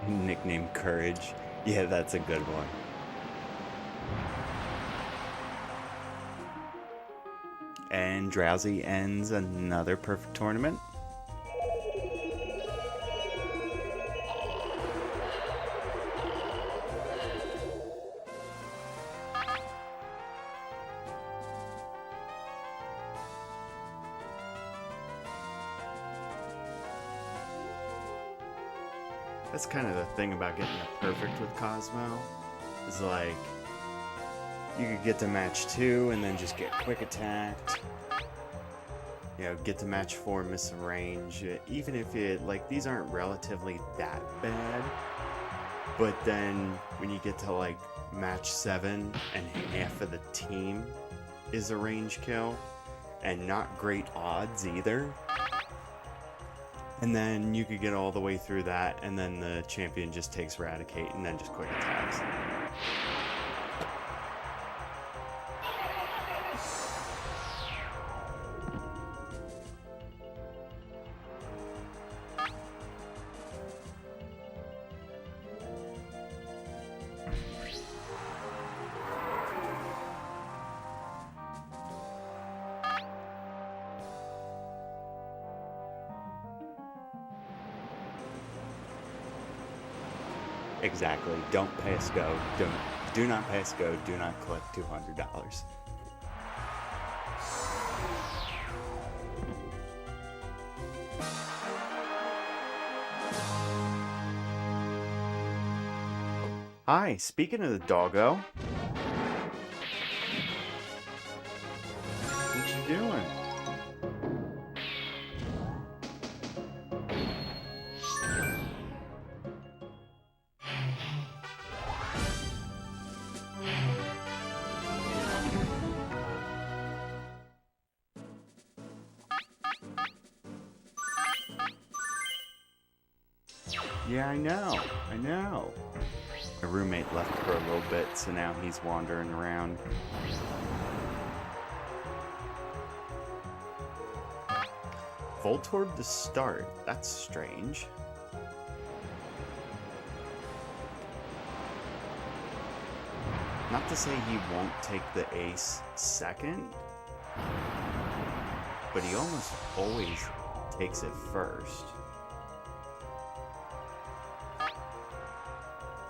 Nickname Courage. Yeah, that's a good one. And Drowsy ends another perfect tournament. That's kind of the thing about getting it perfect with Cosmo. Is like, you could get to match 2 and then just get quick attacked. You know, get to match 4, miss a range. Even if it, like, these aren't relatively that bad. But then, when you get to, like, match 7 and half of the team is a range kill, and not great odds either. And then you could get all the way through that, and then the champion just takes Eradicate and then just quick attacks. Exactly. Don't pass go. Do not pass go. Do not collect $200. Hi, speaking of the doggo. What you doing? Yeah, I know. My roommate left for a little bit, so now he's wandering around. Voltorb to start. That's strange. Not to say he won't take the ace second, but he almost always takes it first.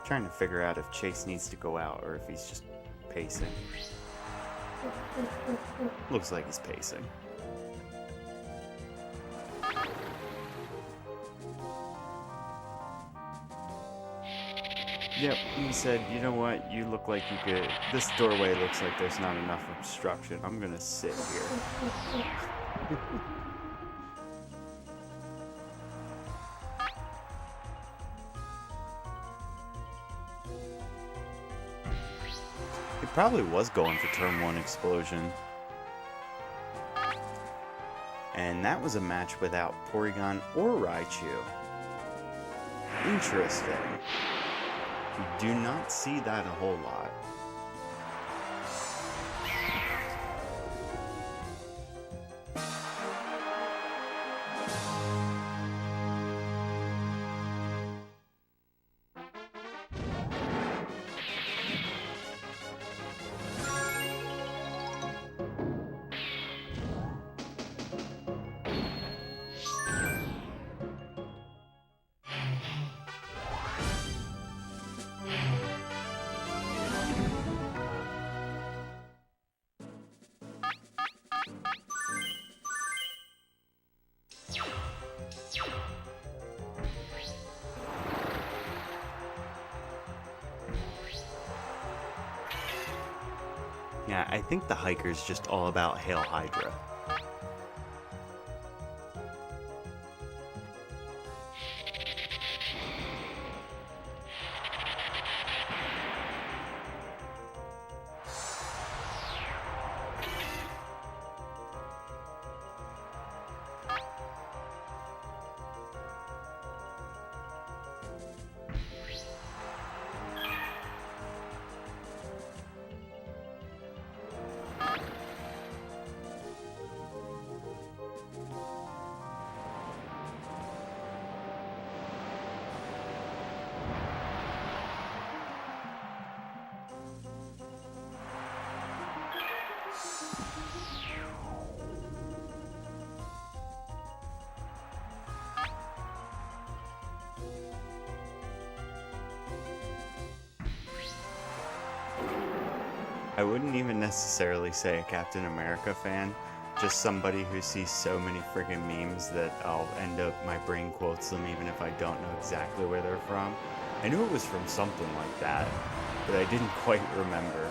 Trying to figure out if Chase needs to go out or if he's just pacing. Looks like he's pacing. Yep, he said, you know what, you look like you could, this doorway looks like there's not enough obstruction. I'm gonna sit here. He probably was going for turn 1 explosion. And that was a match without Porygon or Raichu. Interesting. You do not see that a whole lot. Yeah, I think the hiker's just all about Hail Hydra. I wouldn't even necessarily say a Captain America fan, just somebody who sees so many friggin' memes that I'll end up, my brain quotes them even if I don't know exactly where they're from. I knew it was from something like that, but I didn't quite remember.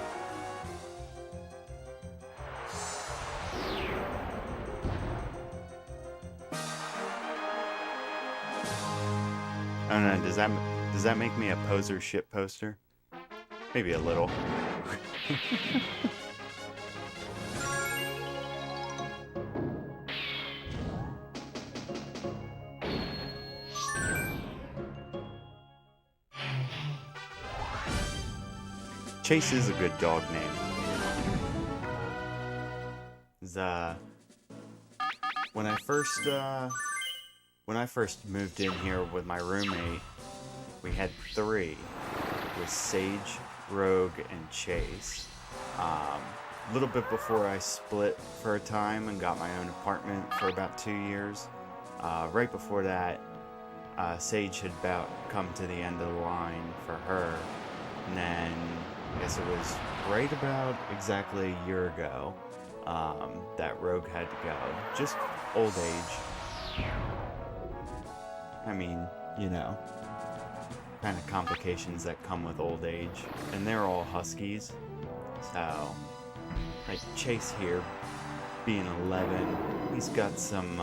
I don't know, does that make me a poser shit poster? Maybe a little. Chase is a good dog name. When I first moved in here with my roommate, we had 3. With Sage, Rogue, and Chase. A little bit before I split for a time and got my own apartment for about 2 years. Right before that, Sage had about come to the end of the line for her. And then, I guess it was right about exactly a year ago that Rogue had to go. Just old age. I mean, you know, kind of complications that come with old age. And they're all huskies. So, like Chase here, being 11, he's got some,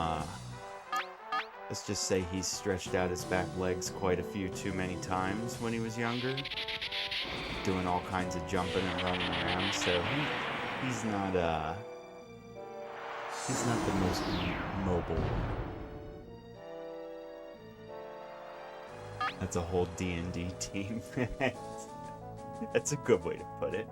let's just say he's stretched out his back legs quite a few too many times when he was younger. Doing all kinds of jumping and running around, so he's not the most mobile. That's a whole D&D team. That's a good way to put it.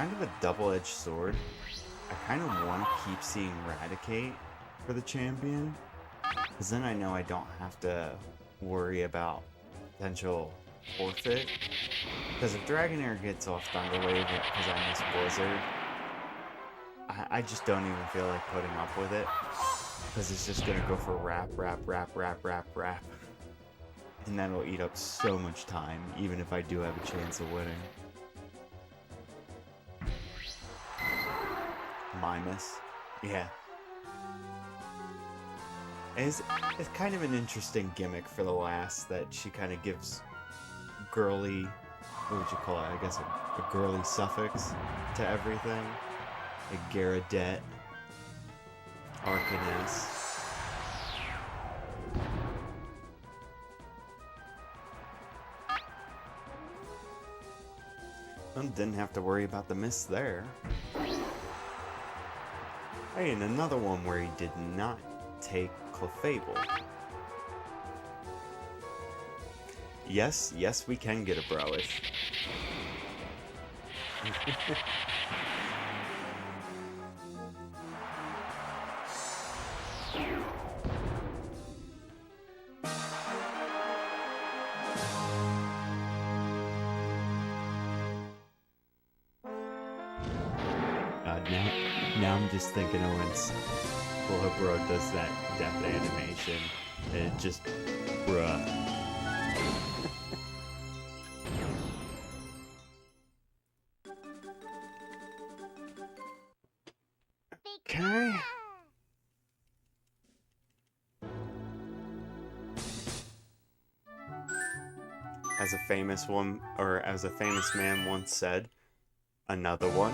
kind of a double-edged sword. I kind of want to keep seeing Raticate for the champion, because then I know I don't have to worry about potential forfeit. Because if Dragonair gets off Thunder Wave because I miss Blizzard, I just don't even feel like putting up with it. Because it's just going to go for wrap. And that'll eat up so much time, even if I do have a chance of winning. Mimus. Yeah. It's kind of an interesting gimmick for the last, that she kind of gives girly, what would you call it? I guess a girly suffix to everything. Like Garadet, Arcaness. Didn't have to worry about the miss there. Hey, and another one where he did not take Clefable. Yes, we can get a Browish. Now I'm just thinking of when Slowbro does that death animation, and it just, bruh. Okay. As a famous man once said, another one.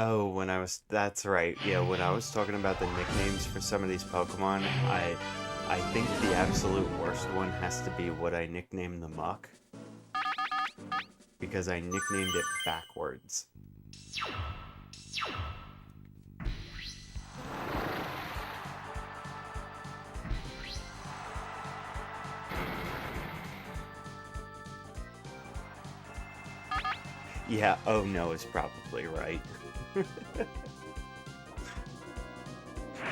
Oh, that's right. Yeah, when I was talking about the nicknames for some of these Pokemon, I think the absolute worst one has to be what I nicknamed the Muck. Because I nicknamed it backwards. Yeah, oh no is probably right.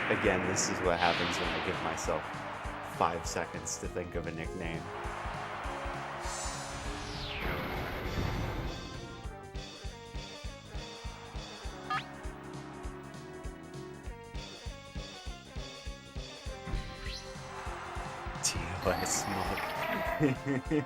Again, this is what happens when I give myself 5 seconds to think of a nickname. TOS Smoke.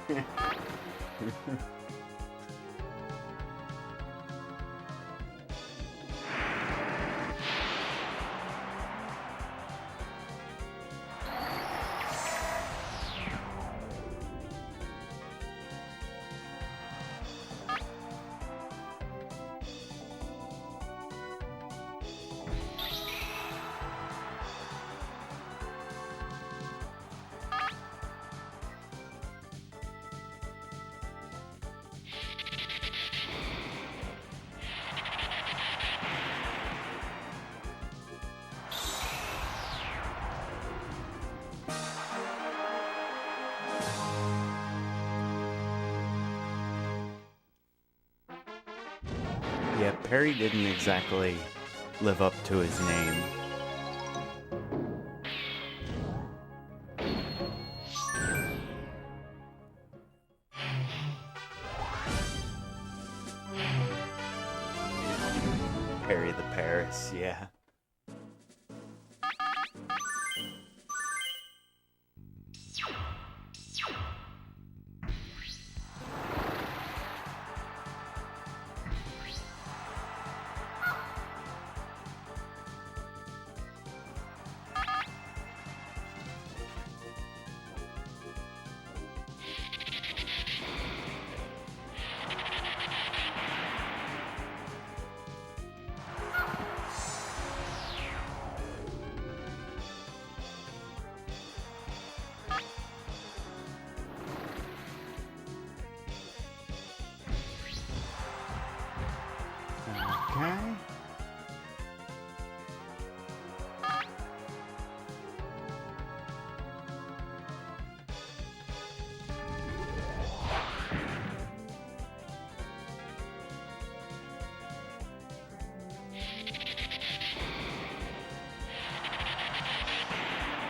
Yeah, Perry didn't exactly live up to his name. Perry the Paris, yeah. Okay.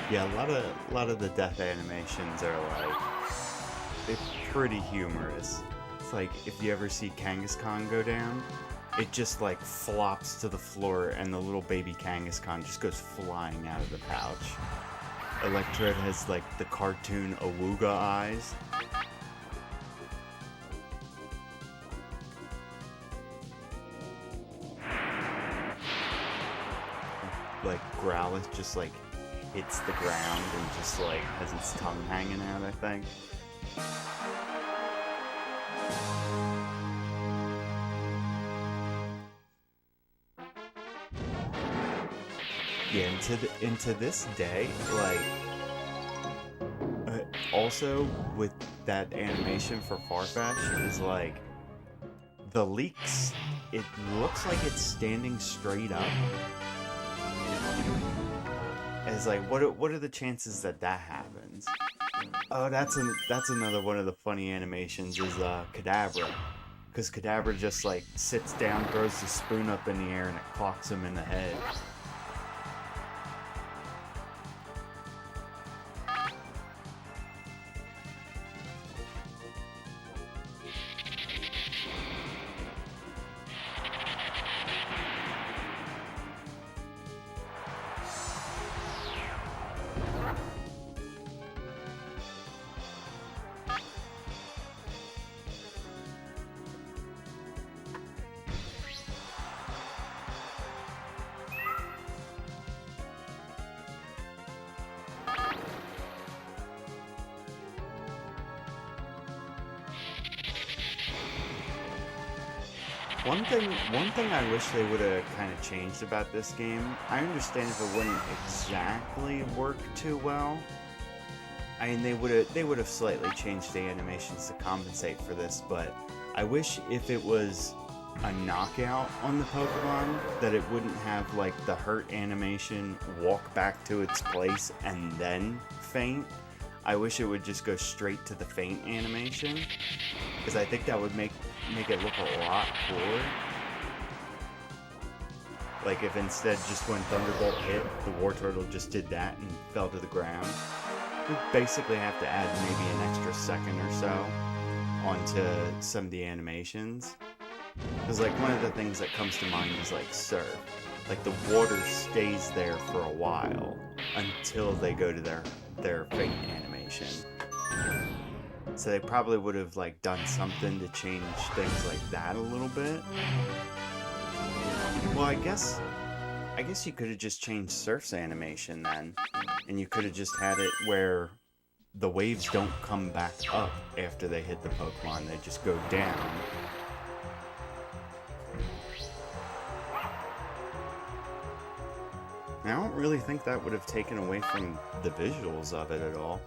Yeah, a lot of the death animations are like, they're pretty humorous. It's like if you ever see Kangaskhan go down, it just like flops to the floor and the little baby Kangaskhan just goes flying out of the pouch. Electrode has like the cartoon Awooga eyes. Like Growlithe just like hits the ground and just like has its tongue hanging out, I think. Yeah, into this day, like, also with that animation for Farfetch is like the leaks. It looks like it's standing straight up. It's like, what are the chances that happens? Oh, that's another one of the funny animations is Kadabra, because Kadabra just like sits down, throws the spoon up in the air, and it clocks him in the head. One thing I wish they would have kind of changed about this game. I understand if it wouldn't exactly work too well. I mean, they would have slightly changed the animations to compensate for this, but I wish if it was a knockout on the Pokemon, that it wouldn't have like the hurt animation walk back to its place and then faint. I wish it would just go straight to the faint animation, because I think that would make it look a lot cooler. Like if instead just when Thunderbolt hit, the Wartortle just did that and fell to the ground. We'd basically have to add maybe an extra second or so onto some of the animations. Because like one of the things that comes to mind is like surf. Like the water stays there for a while until they go to their faint animation. So they probably would have like done something to change things like that a little bit. Well, I guess you could have just changed Surf's animation then, and you could have just had it where the waves don't come back up after they hit the Pokemon; they just go down. I don't really think that would have taken away from the visuals of it at all.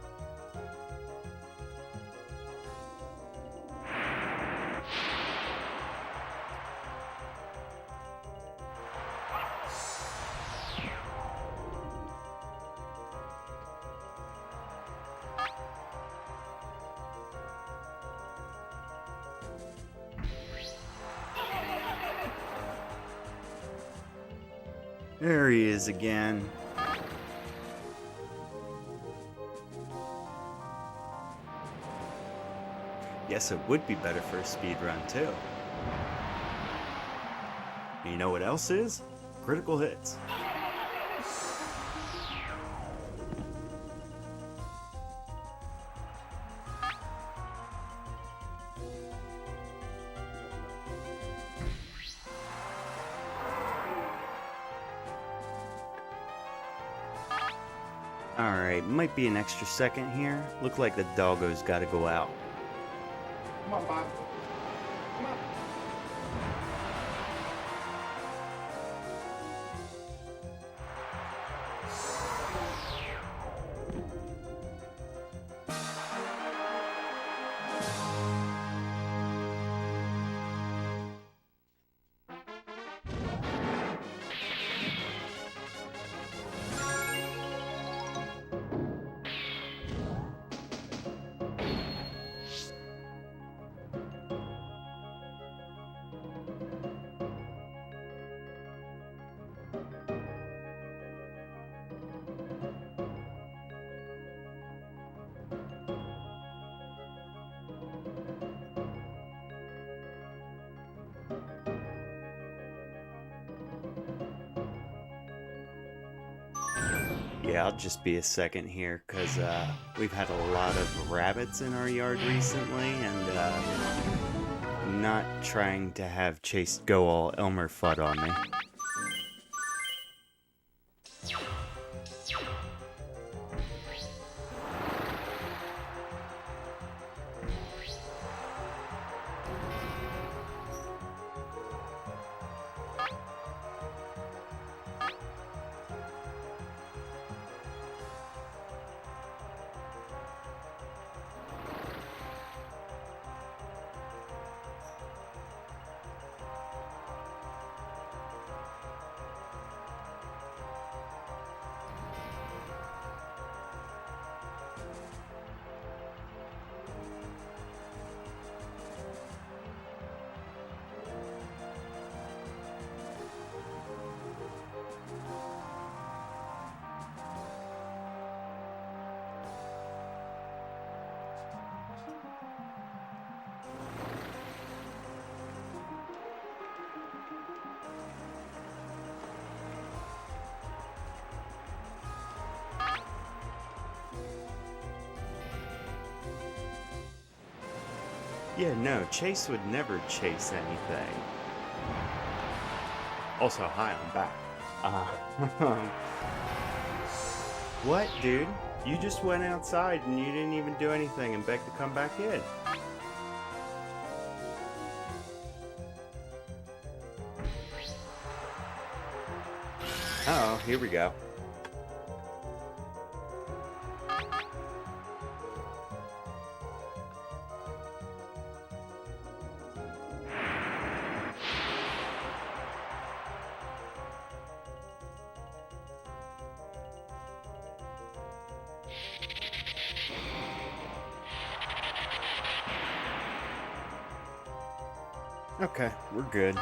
There he is again. Yes, it would be better for a speedrun too. And you know what else is? Critical hits. Alright, might be an extra second here. Look like the doggo's gotta go out. Come on, Bob. Come on. Yeah, I'll just be a second here, because we've had a lot of rabbits in our yard recently, and not trying to have Chase go all Elmer Fudd on me. Yeah, no, Chase would never chase anything. Also, hi, I'm back. What, dude? You just went outside and you didn't even do anything and begged to come back in. Uh-oh, here we go. Okay, we're good.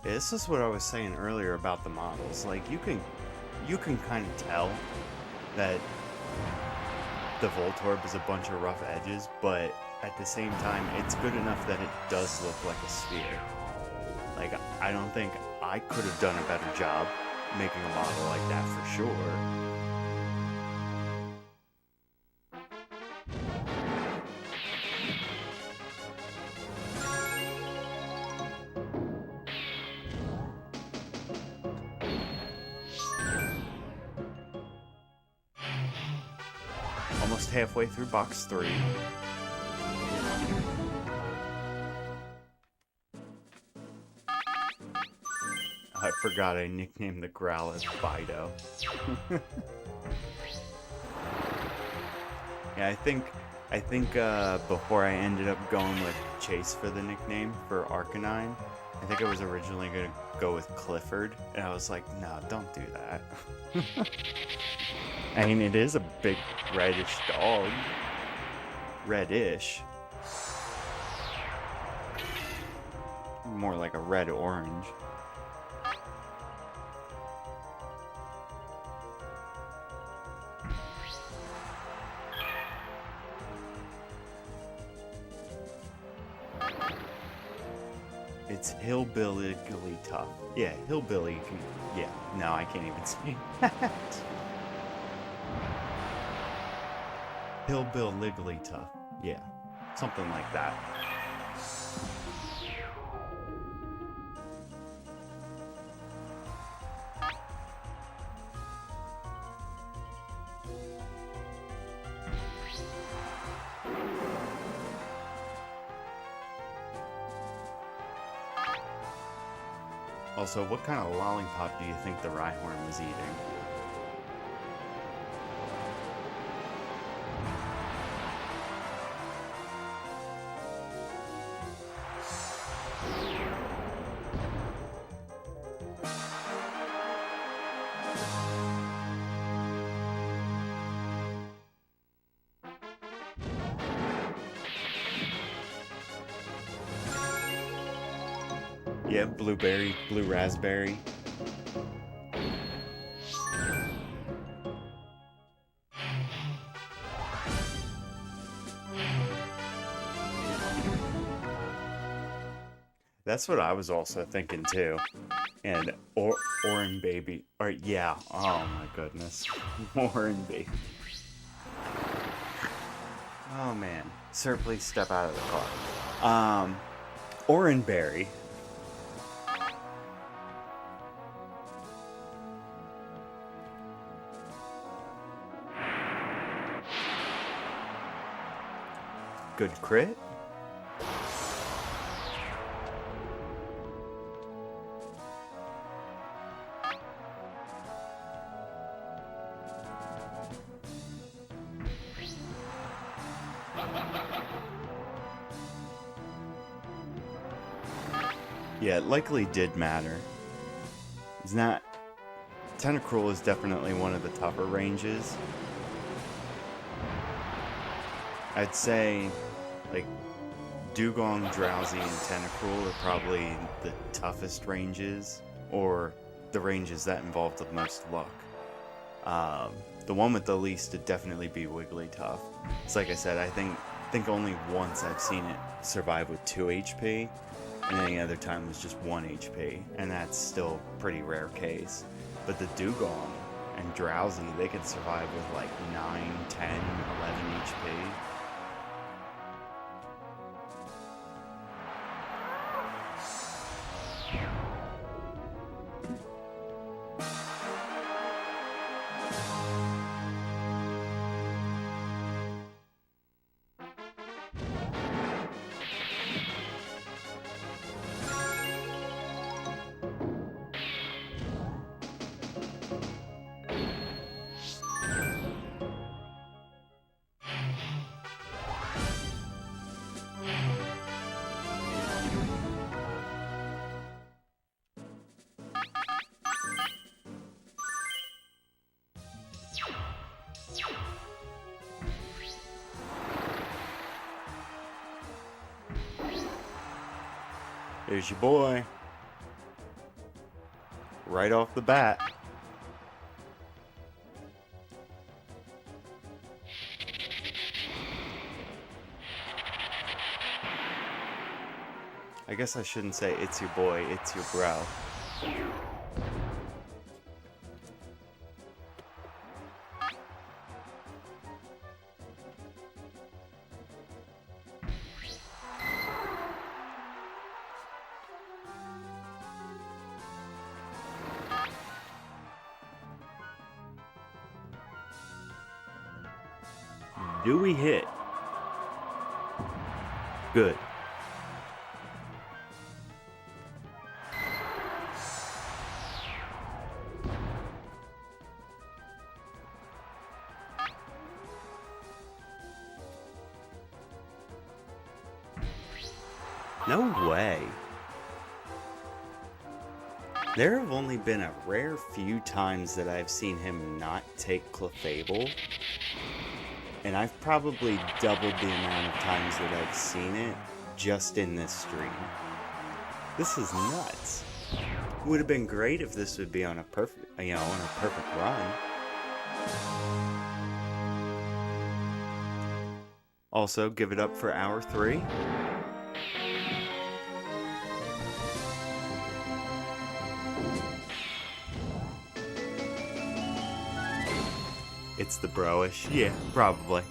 This is what I was saying earlier about the models. Like, you can kind of tell that the Voltorb is a bunch of rough edges, but at the same time, it's good enough that it does look like a sphere. Like, I don't think I could have done a better job making a model like that for sure. Almost halfway through box 3. I forgot I nicknamed the Growlithe Fido. Yeah, I think before I ended up going with Chase for the nickname for Arcanine, I think I was originally going to go with Clifford, and I was like, no, don't do that. I mean, it is a big reddish dog. Reddish. More like a red-orange. It's hillbilly tough. Yeah, hillbilly can... Yeah, no, I can't even say that. Hillbill Ligglytuff. Yeah, something like that. Also, what kind of lollipop do you think the Rhyhorn was eating? Yeah, blueberry, blue raspberry. That's what I was also thinking too. And Orin baby. Or yeah. Oh my goodness. Orin baby. Oh man. Sir, please step out of the car. Orin berry. Good crit. Yeah, it likely did matter. It's not... Tentacruel is definitely one of the tougher ranges. I'd say, like, Dugong, Drowsy, and Tentacruel are probably the toughest ranges, or the ranges that involve the most luck. The one with the least would definitely be Wigglytuff. It's like I said, I think only once I've seen it survive with 2 HP, and any other time was just 1 HP, and that's still a pretty rare case. But the Dugong and Drowsy, they can survive with like 9, 10, 11 HP. There's your boy. Right off the bat. I guess I shouldn't say it's your boy, it's your bro. Do we hit? Good. No way. There have only been a rare few times that I've seen him not take Clefable. And I've probably doubled the amount of times that I've seen it just in this stream. This is nuts. Would have been great if this would be on a perfect, on a perfect run. Also, give it up for hour 3. It's the bro-ish. Yeah, probably.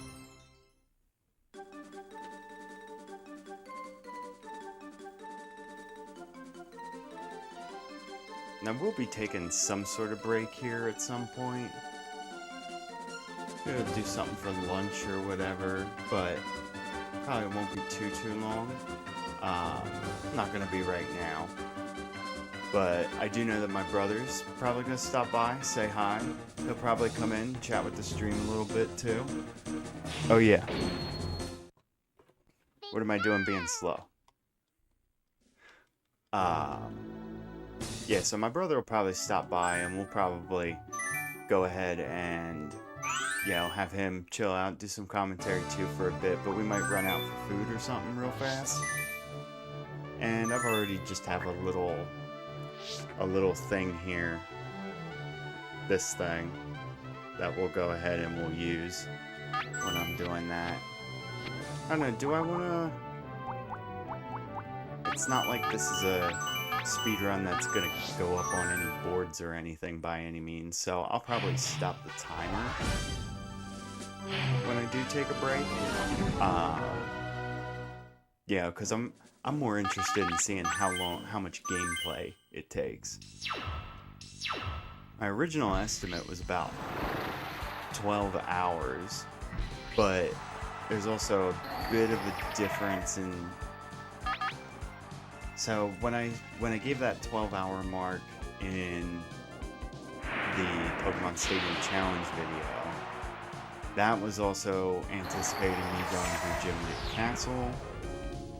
Now we'll be taking some sort of break here at some point. Gonna do something for lunch or whatever, but probably won't be too long. Not gonna be right now. But I do know that my brother's probably gonna stop by, say hi. He'll probably come in, chat with the stream a little bit too. Oh yeah. What am I doing being slow? Yeah, so my brother will probably stop by and we'll probably go ahead and, have him chill out, do some commentary too for a bit, but we might run out for food or something real fast. And I've already just have a little thing here, this thing, that we'll go ahead and we'll use when I'm doing that. I don't know, do I want to... It's not like this is a speedrun that's going to go up on any boards or anything by any means, so I'll probably stop the timer when I do take a break. Yeah, because I'm more interested in seeing how much gameplay it takes. My original estimate was about 12 hours, but there's also a bit of a difference in... So when I gave that 12-hour mark in the Pokemon Stadium Challenge video, that was also anticipating me going through Gymnasium Castle,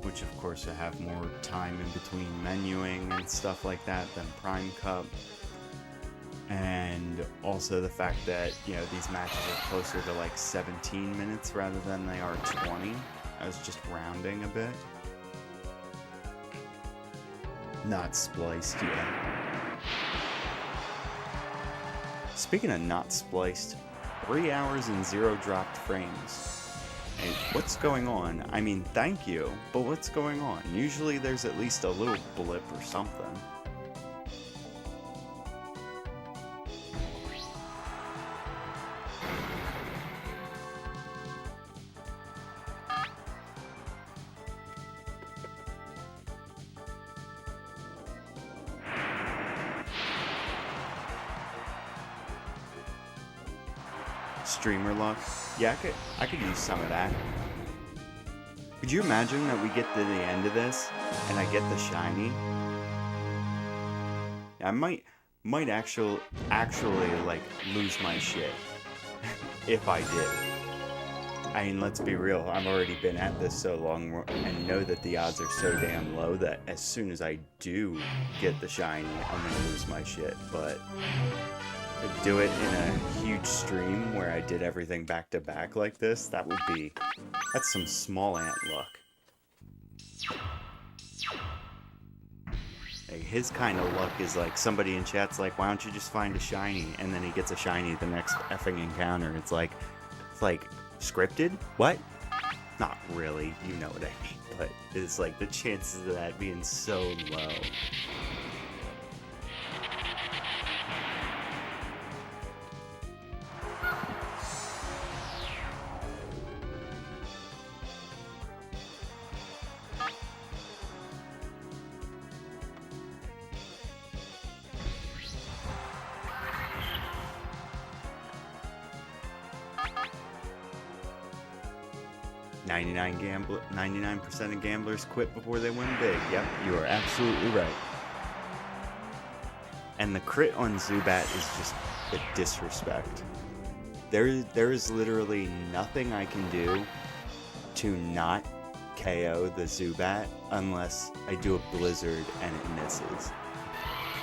which of course would have more time in between menuing and stuff like that than Prime Cup. And also the fact that, you know, these matches are closer to like 17 minutes rather than they are 20. I was just rounding a bit. Not spliced yet. Speaking of not spliced, 3 hours and 0 dropped frames. Hey, what's going on? I mean, thank you, but what's going on? Usually there's at least a little blip or something. Streamer luck. Yeah, I could use some of that. Could you imagine that we get to the end of this and I get the shiny? I might actually like lose my shit if I did. I mean, let's be real. I've already been at this so long and know that the odds are so damn low that as soon as I do get the shiny, I'm gonna lose my shit. But do it in a huge stream where I did everything back to back like this, that's some small ant luck. Hey, his kind of luck is like somebody in chat's like, why don't you just find a shiny? And then he gets a shiny the next effing encounter. It's like scripted? What? Not really, you know what I mean. But it's like the chances of that being so low. Gambler, 99% of gamblers quit before they win big. Yep, you are absolutely right. And the crit on Zubat is just a disrespect. There is literally nothing I can do to not KO the Zubat unless I do a Blizzard and it misses.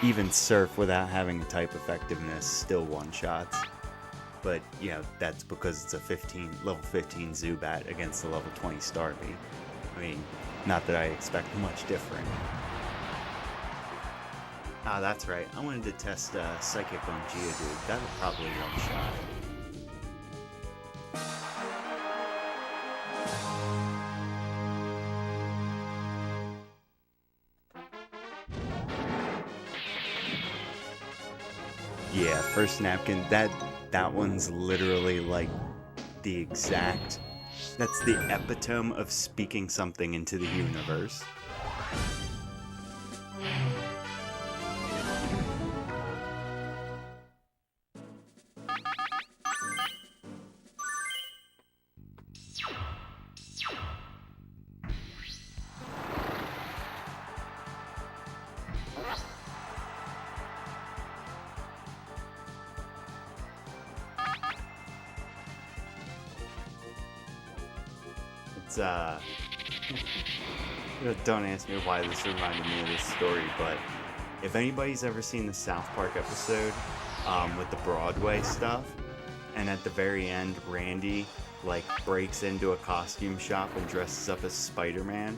Even Surf without having type effectiveness still one-shots. But, you know, that's because it's a level 15 Zubat against the level 20 Starmie. I mean, not that I expect much different. Ah, that's right. I wanted to test Psychic on Geodude. That'll probably one-shot. Yeah, first napkin, that one's literally like the exact... That's the epitome of speaking something into the universe. Don't ask me why this reminded me of this story, but if anybody's ever seen the South Park episode with the Broadway stuff, and at the very end, Randy like breaks into a costume shop and dresses up as Spider-Man,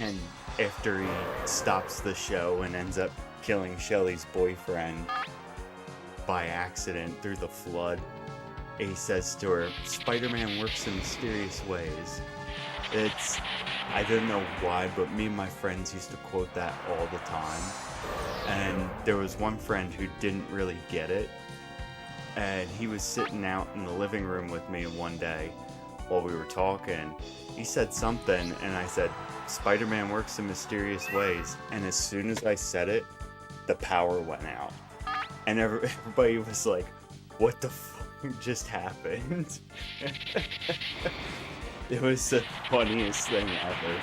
And after he stops the show and ends up killing Shelly's boyfriend by accident through the flood, he says to her, "Spider-Man works in mysterious ways." I don't know why, but me and my friends used to quote that all the time. And there was one friend who didn't really get it. And he was sitting out in the living room with me one day while we were talking. He said something, and I said, "Spider-Man works in mysterious ways." And as soon as I said it, the power went out. And everybody was like, "What the fuck just happened?" It was the funniest thing ever.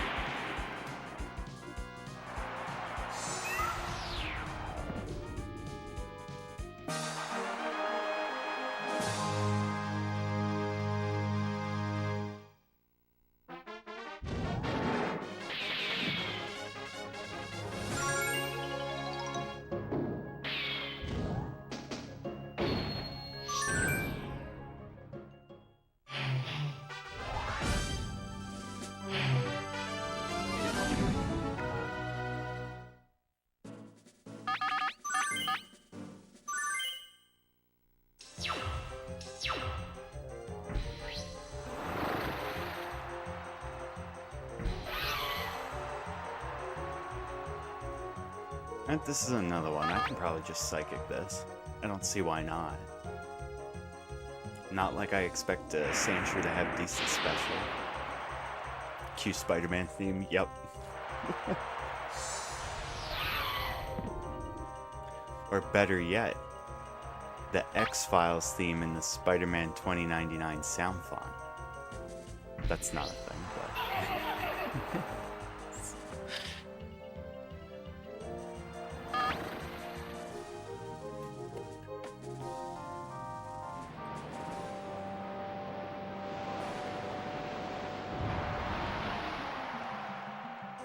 And this is another one. I can probably just psychic this. I don't see why not. Not like I expect Sandshrew to have decent special. Cue Spider-Man theme, yep. Or better yet, the X-Files theme in the Spider-Man 2099 sound font. That's not a thing, but...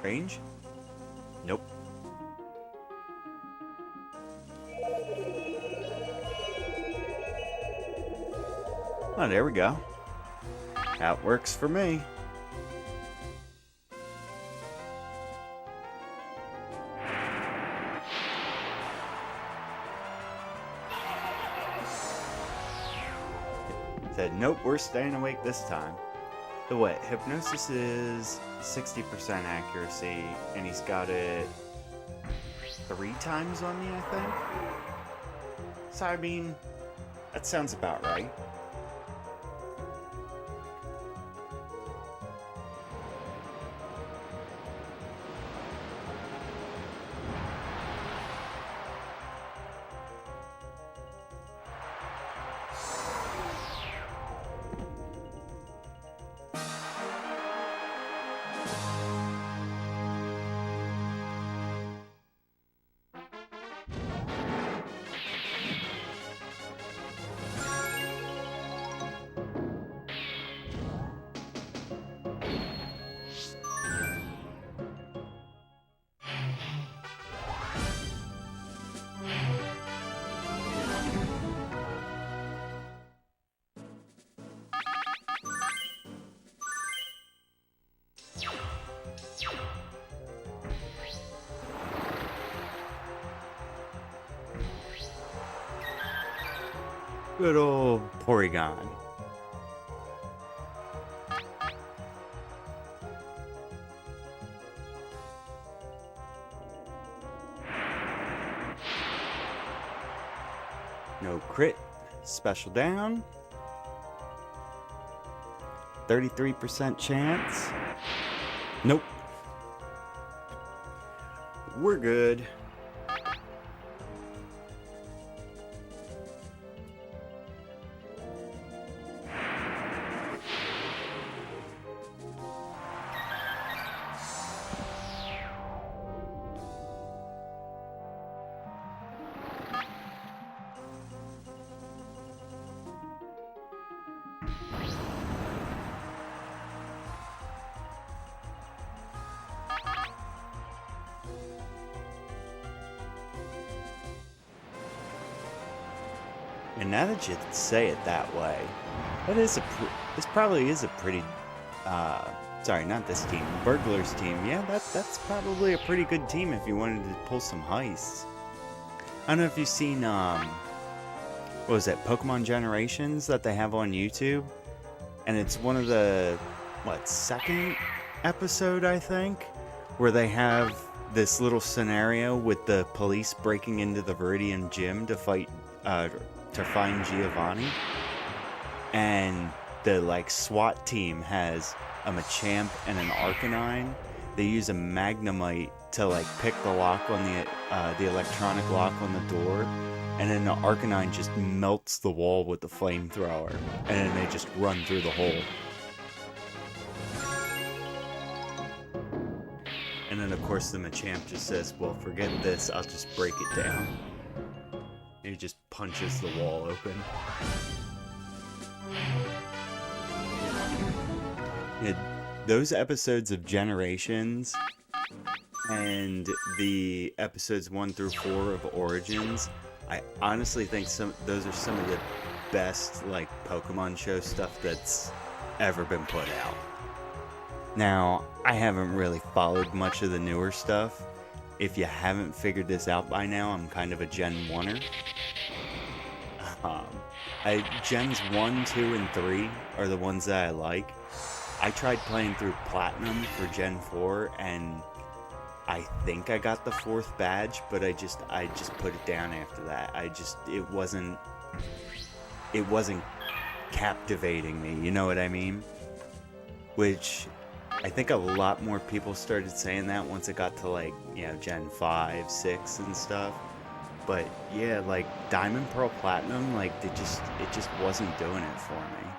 Range? Nope. Oh, there we go. That works for me. Said, nope, we're staying awake this time. The what? Hypnosis is 60% accuracy, and he's got it 3 times on me, I think? So, I mean, that sounds about right. Good old Porygon. No crit. Special down. 33% chance. Nope. We're good. And now that you say it that way, that is this probably is a pretty sorry, not this team, Burglar's team. Yeah, that's probably a pretty good team if you wanted to pull some heists. I don't know if you've seen, what was it, Pokemon Generations that they have on YouTube? And it's one of the, second episode, I think, where they have this little scenario with the police breaking into the Viridian gym to fight, to find Giovanni. And the, SWAT team has a Machamp and an Arcanine. They use a Magnemite to, pick the lock on the electronic lock on the door. And then the Arcanine just melts the wall with the flamethrower. And then they just run through the hole. And then, of course, the Machamp just says, well, forget this, I'll just break it down. And he just punches the wall open. Yeah, those episodes of Generations and the episodes 1 through 4 of Origins, I honestly think those are some of the best, Pokemon show stuff that's ever been put out. Now, I haven't really followed much of the newer stuff. If you haven't figured this out by now, I'm kind of a Gen 1er. Gens 1, 2, and 3 are the ones that I like. I tried playing through Platinum for Gen 4, and I think I got the 4th badge, but I just put it down after that. It wasn't captivating me, you know what I mean? Which, I think a lot more people started saying that once it got to, Gen 5, 6, and stuff. But, yeah, Diamond, Pearl, Platinum, it just wasn't doing it for me.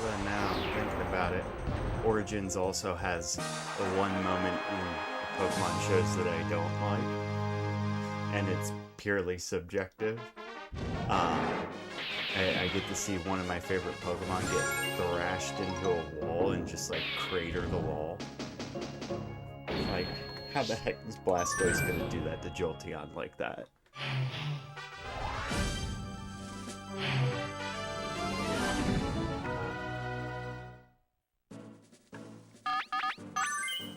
Well, now I'm thinking about it. Origins also has the one moment in Pokemon shows that I don't like, and it's purely subjective. I get to see one of my favorite Pokemon get thrashed into a wall and just crater the wall. How the heck is Blastoise gonna do that to Jolteon like that?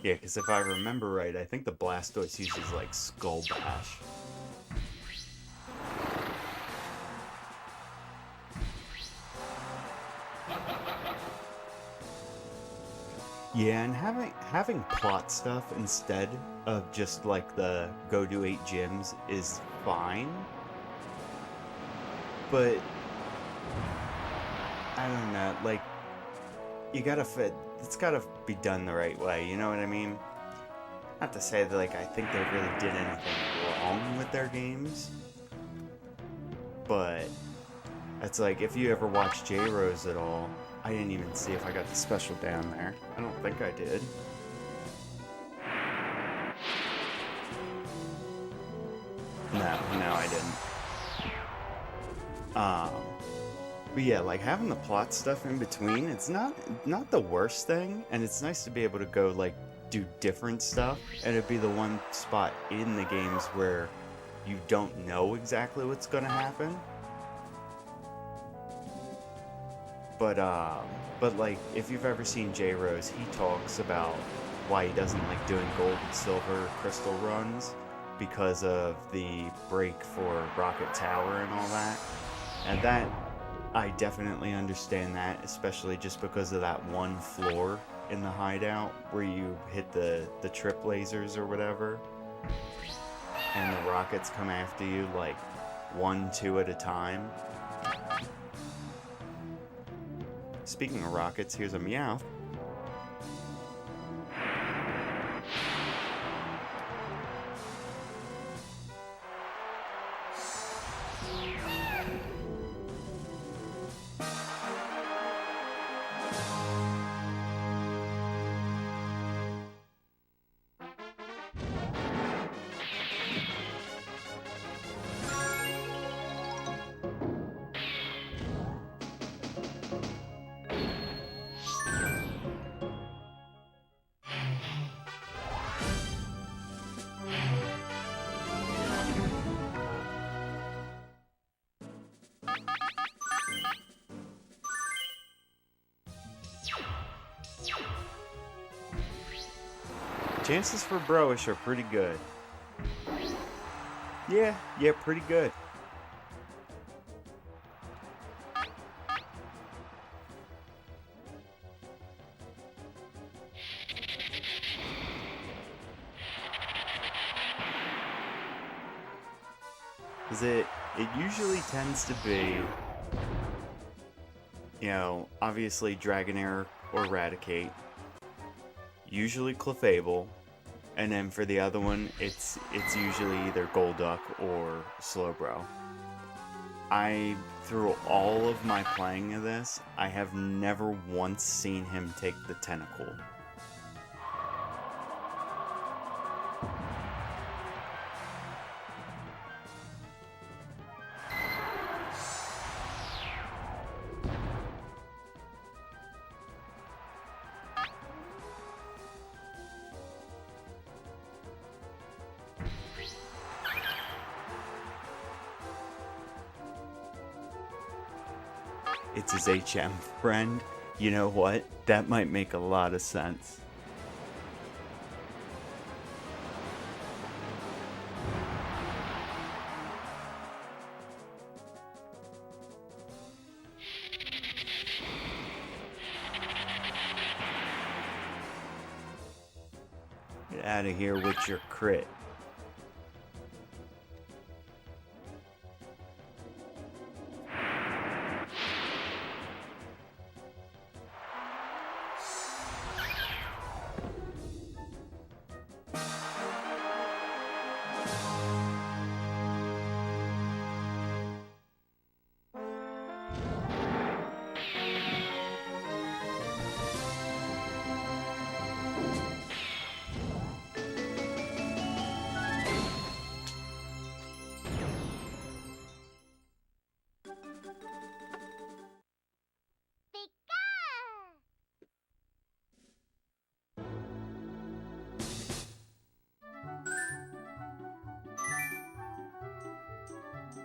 Yeah, because if I remember right, I think the Blastoise uses, Skull Bash. Yeah, and having plot stuff instead of just, the go do 8 gyms is fine. But, I don't know, you gotta it's gotta be done the right way, you know what I mean? Not to say that, I think they really did anything wrong with their games, but it's if you ever watch J-Rose at all, I didn't even see if I got the special down there. I don't think I did. No, I didn't. But yeah, having the plot stuff in between, it's not the worst thing, and it's nice to be able to go, do different stuff, and it'd be the one spot in the games where you don't know exactly what's gonna happen. But if you've ever seen J-Rose, he talks about why he doesn't like doing gold and silver crystal runs because of the break for Rocket Tower and all that. And that, I definitely understand that, especially just because of that one floor in the hideout where you hit the trip lasers or whatever, and the rockets come after you 1, 2 at a time. Speaking of rockets, here's a Meowth. Chances for Broish are pretty good. Yeah, pretty good. Because it usually tends to be, you know, obviously Dragonair or Raticate, usually Clefable, and then for the other one, it's usually either Golduck or Slowbro. Through all of my playing of this, I have never once seen him take the Tentacle. It's his HM friend. You know what? That might make a lot of sense. Get out of here with your crit.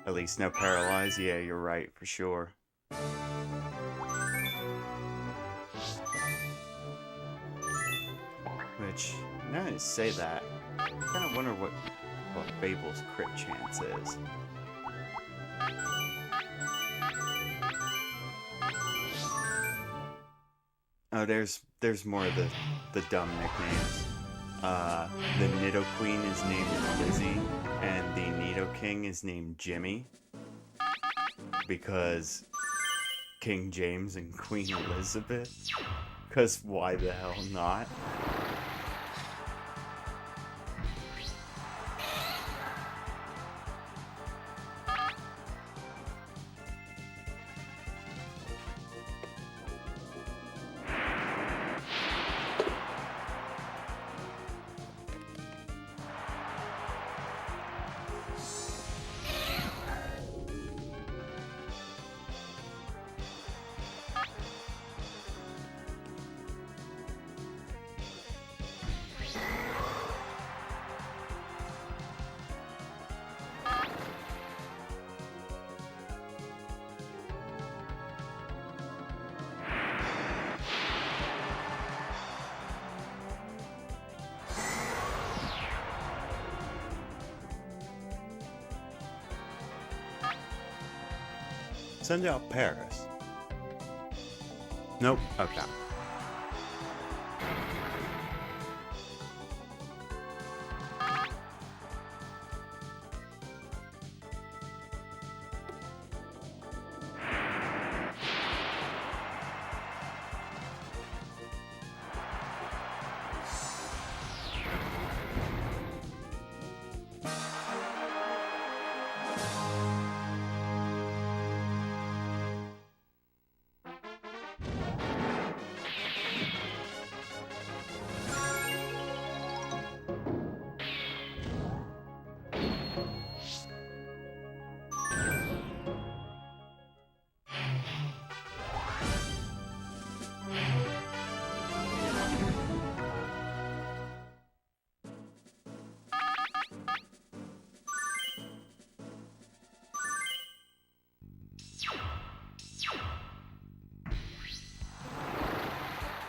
At least no paralyze. Yeah, you're right, for sure. Which, now that you say that, I kind of wonder what Fable's crit chance is. Oh, there's more of the dumb nicknames. The Nidoqueen is named Lizzie, and the Nidoking is named Jimmy. Because King James and Queen Elizabeth. Because why the hell not? Send out Paris. Nope. Okay.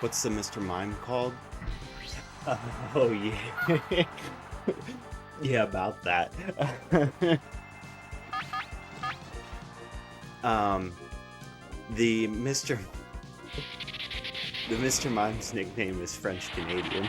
What's the Mr. Mime called? Oh yeah. Yeah, about that. um, the Mr. The Mr. Mime's nickname is French Canadian.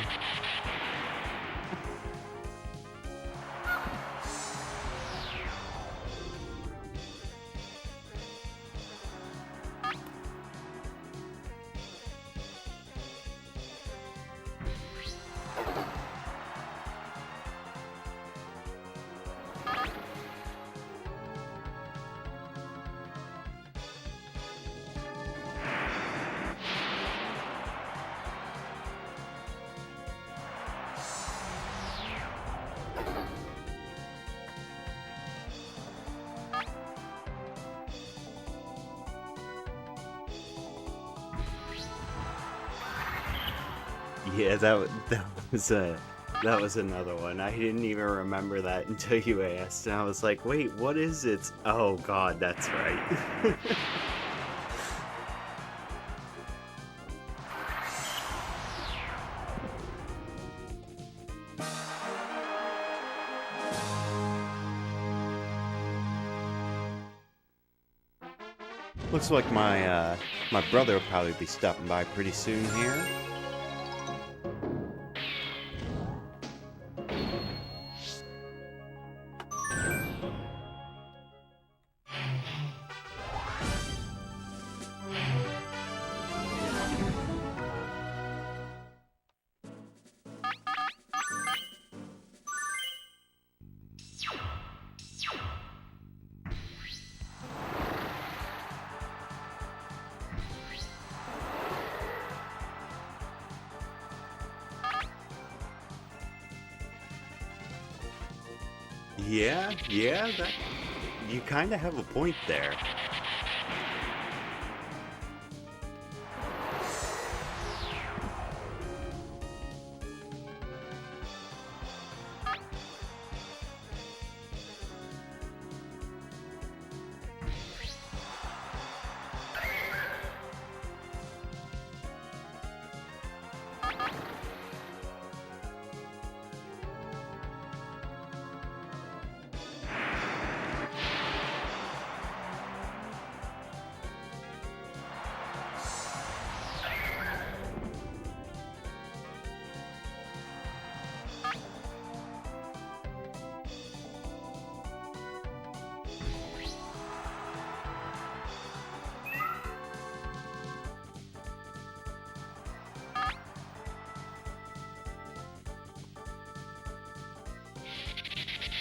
Yeah, that was another one. I didn't even remember that until you asked, and I was like, wait, what is it? Oh god, that's right. Looks like my brother will probably be stopping by pretty soon here. Yeah, that you kind of have a point there.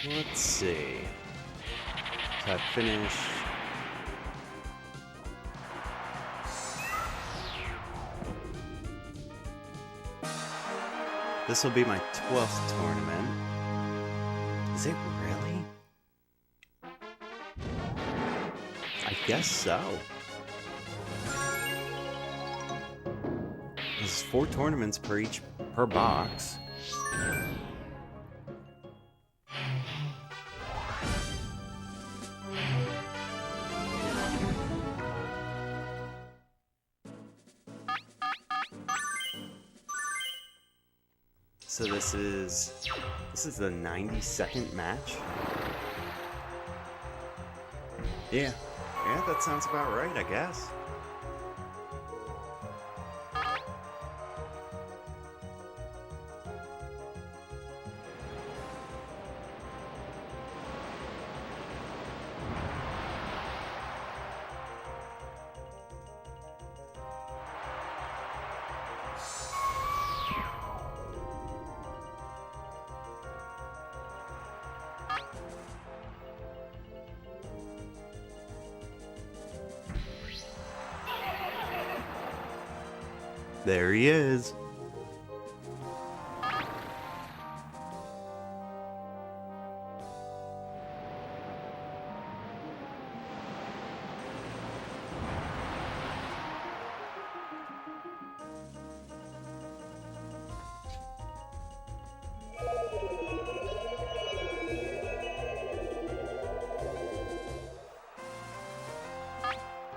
Let's see. So I finished. This will be my 12th tournament. Is it really? I guess so. This is 4 tournaments per box. So this is the 92nd match. Yeah, that sounds about right, I guess. There he is.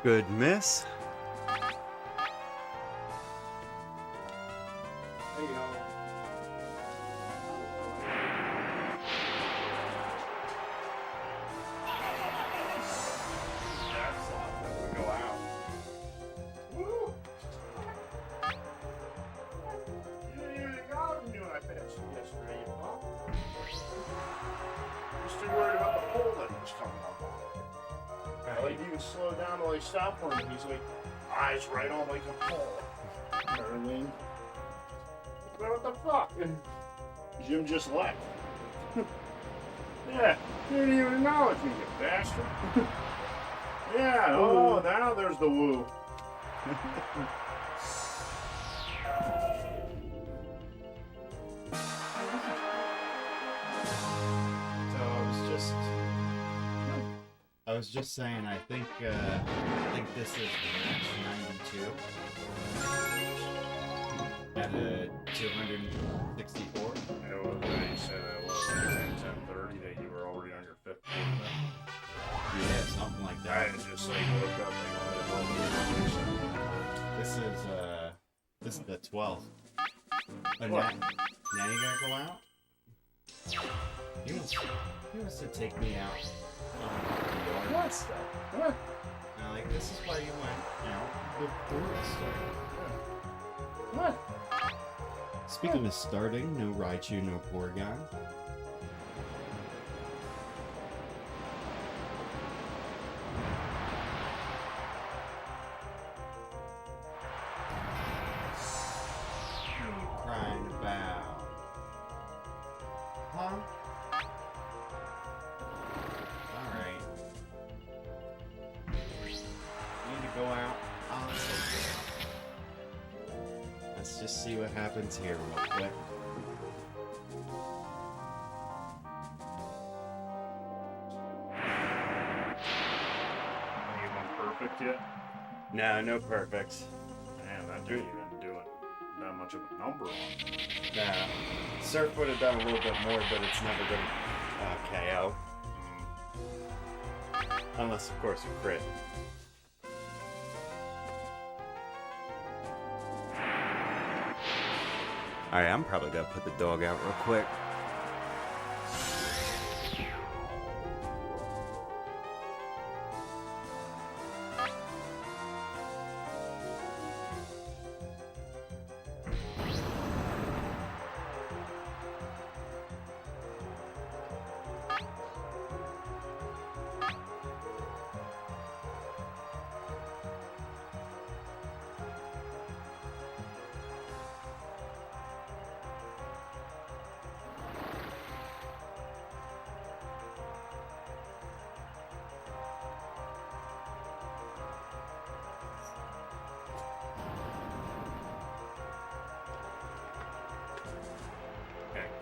Good miss. Hey, y'all. slow down till I stop for him. He's like, eyes right on like a pole. Everything. What the fuck? Jim just left. Yeah, you didn't even acknowledge me, you bastard. Yeah, oh, now there's the woo. I was just saying, I think this is match 92 at a 264. It was, you said it was 10:30 that you were already on your fifth quarter. Yeah, something like that. I just like woke up like, This is the 12th. Oh, now you gotta go out? He wants to take me out. What? What? Now, like, this is why you went out before it started. What? Speaking of starting, no Raichu, no Porygon. What are you crying about? Huh? Alright. You need to go out. Let's just see what happens here real quick. Are you going perfect yet? No perfects. Man, that dude didn't do it that much of a number on. Nah. Surf would have done a little bit more, but it's never gonna KO. Unless, of course, you crit. Alright, I'm probably gonna put the dog out real quick.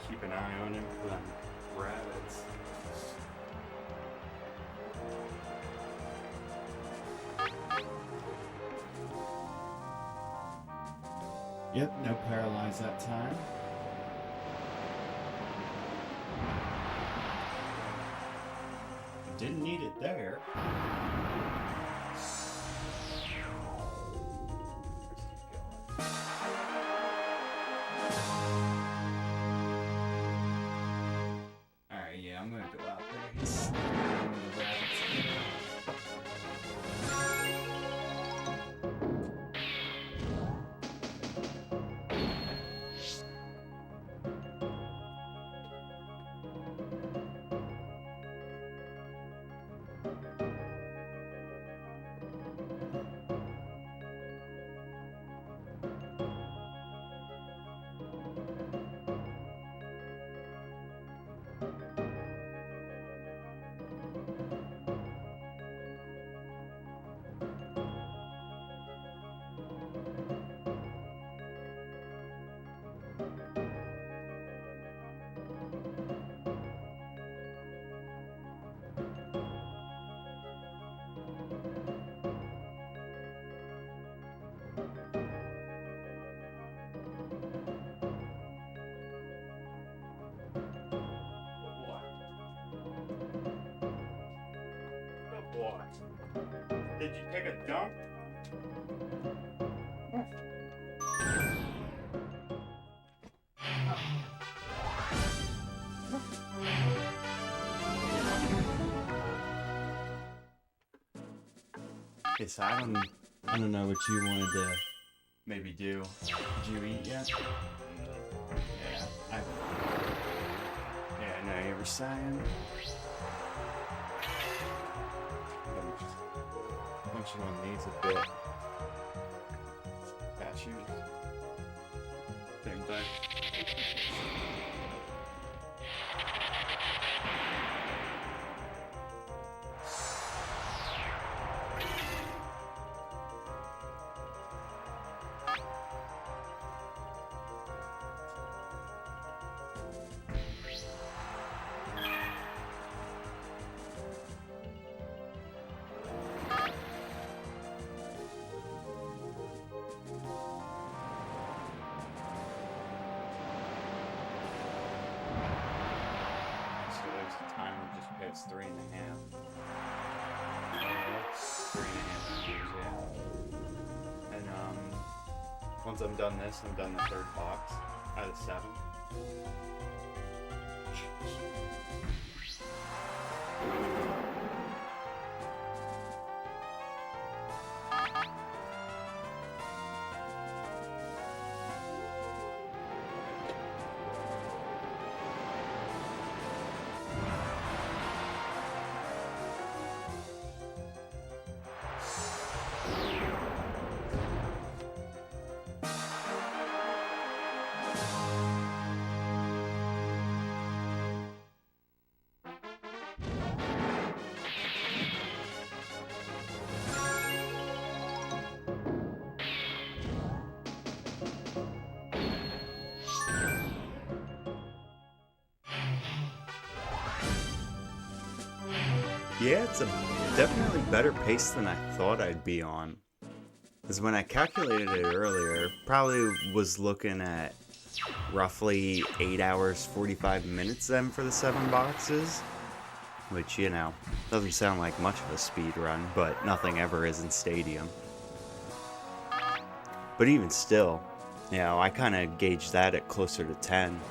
Keep an eye on him for them rabbits. Yep, no paralyze that time. Didn't need it there. I'm gonna go out there and see one of the rabbits. Did you take a dump? Okay, so I don't know what you wanted to maybe do. Did you eat yet? Yeah, no, you were saying. one needs a bit. Cashews. Same thing. It's 3.5. 3.5 hours, yeah. And once I'm done this, I'm done the third box out of 7. Yeah, it's a definitely better pace than I thought I'd be on. Because when I calculated it earlier, probably was looking at roughly 8 hours, 45 minutes then for the 7 boxes. Which, you know, doesn't sound like much of a speed run, but nothing ever is in Stadium. But even still, you know, I kind of gauged that at closer to 10.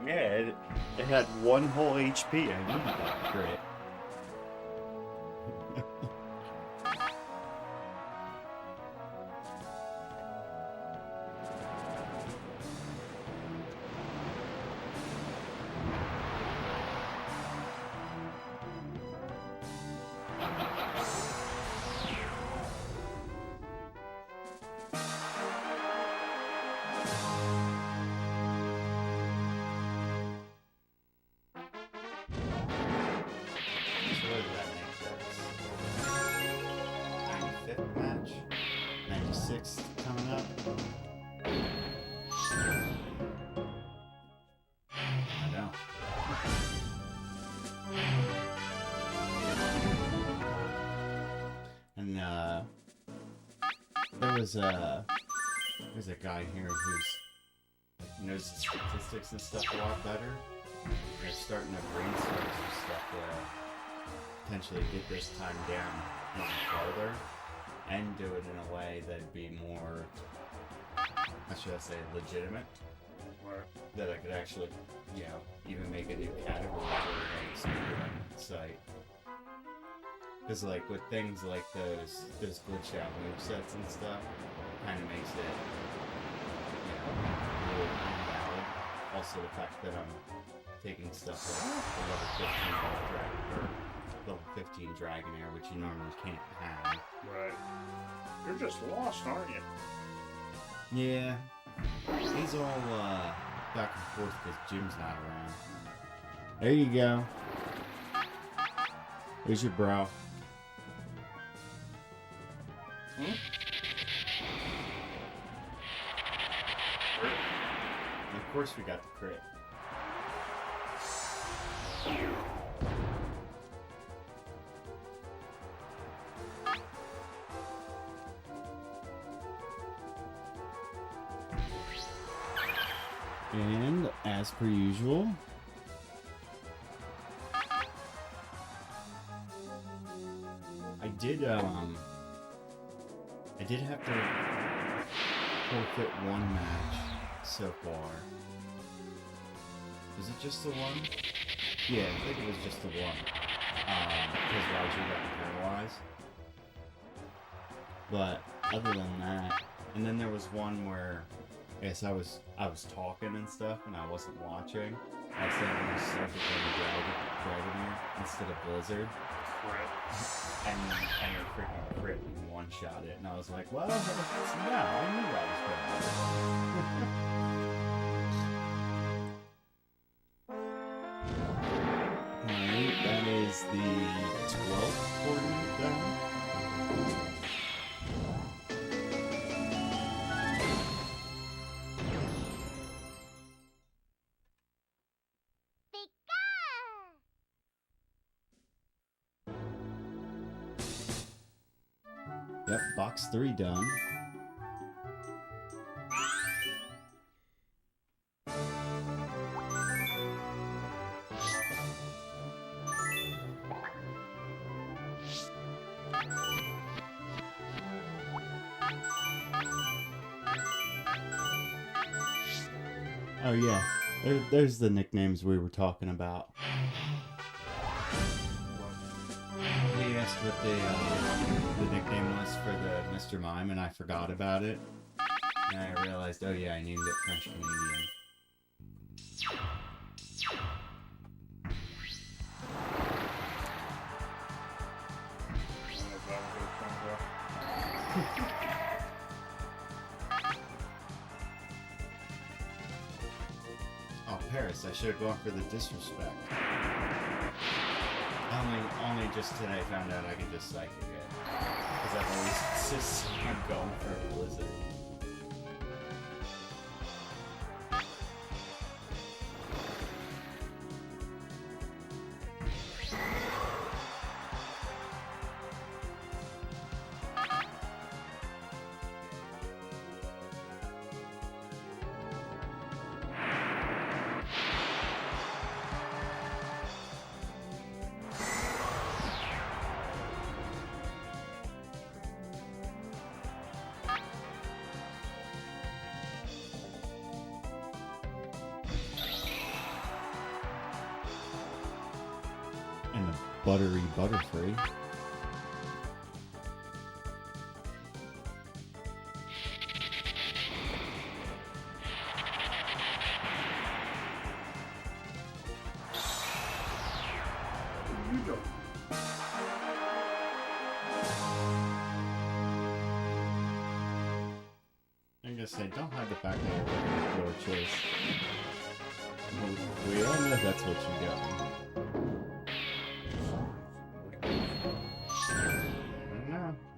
Yeah, it had 1 whole HP. I need that crit. Coming up. I know. And there's a guy here who knows the statistics and stuff a lot better. They're starting to brainstorm some stuff to potentially get this time down even farther. And do it in a way that'd be more, how should I say, legitimate. That I could actually, you know, even make a new category for a speedrun site. Because, like, with things like those glitched out movesets and stuff, kind of makes it, you know, a little invalid. Also, the fact that I'm taking stuff like the level 15 ball dragon, or level 15 dragon air, which you normally can't have. Right. You're just lost, aren't you? Yeah. He's all, back and forth because Jim's not around. There you go. There's your bro. Hmm? And of course we got the crit. And as per usual, I did have to forfeit one match so far. Was it just the one? Yeah, I think it was just the one. Because Roger got paralyzed. But other than that, and then there was one where I guess I was talking and stuff and I wasn't watching. I accidentally started playing Dragonair instead of Blizzard. Crit. And it freaking crit and one-shot it. And I was like, well, no, I knew that was going to Alright, that is the 12th tournament done. Yep, box 3 done. Oh yeah, there's the nicknames we were talking about. He asked what the nickname was for the Mr. Mime, and I forgot about it. And I realized, oh yeah, I named it French Canadian. Oh, Paris, I should have gone for the disrespect. Only just today found out I could just psychic it. Because I've always insisted on going for a Blizzard. And the buttery Butterfree. You go. I'm gonna say, don't hide the fact that you're looking at floor chase. We all know that's what you got.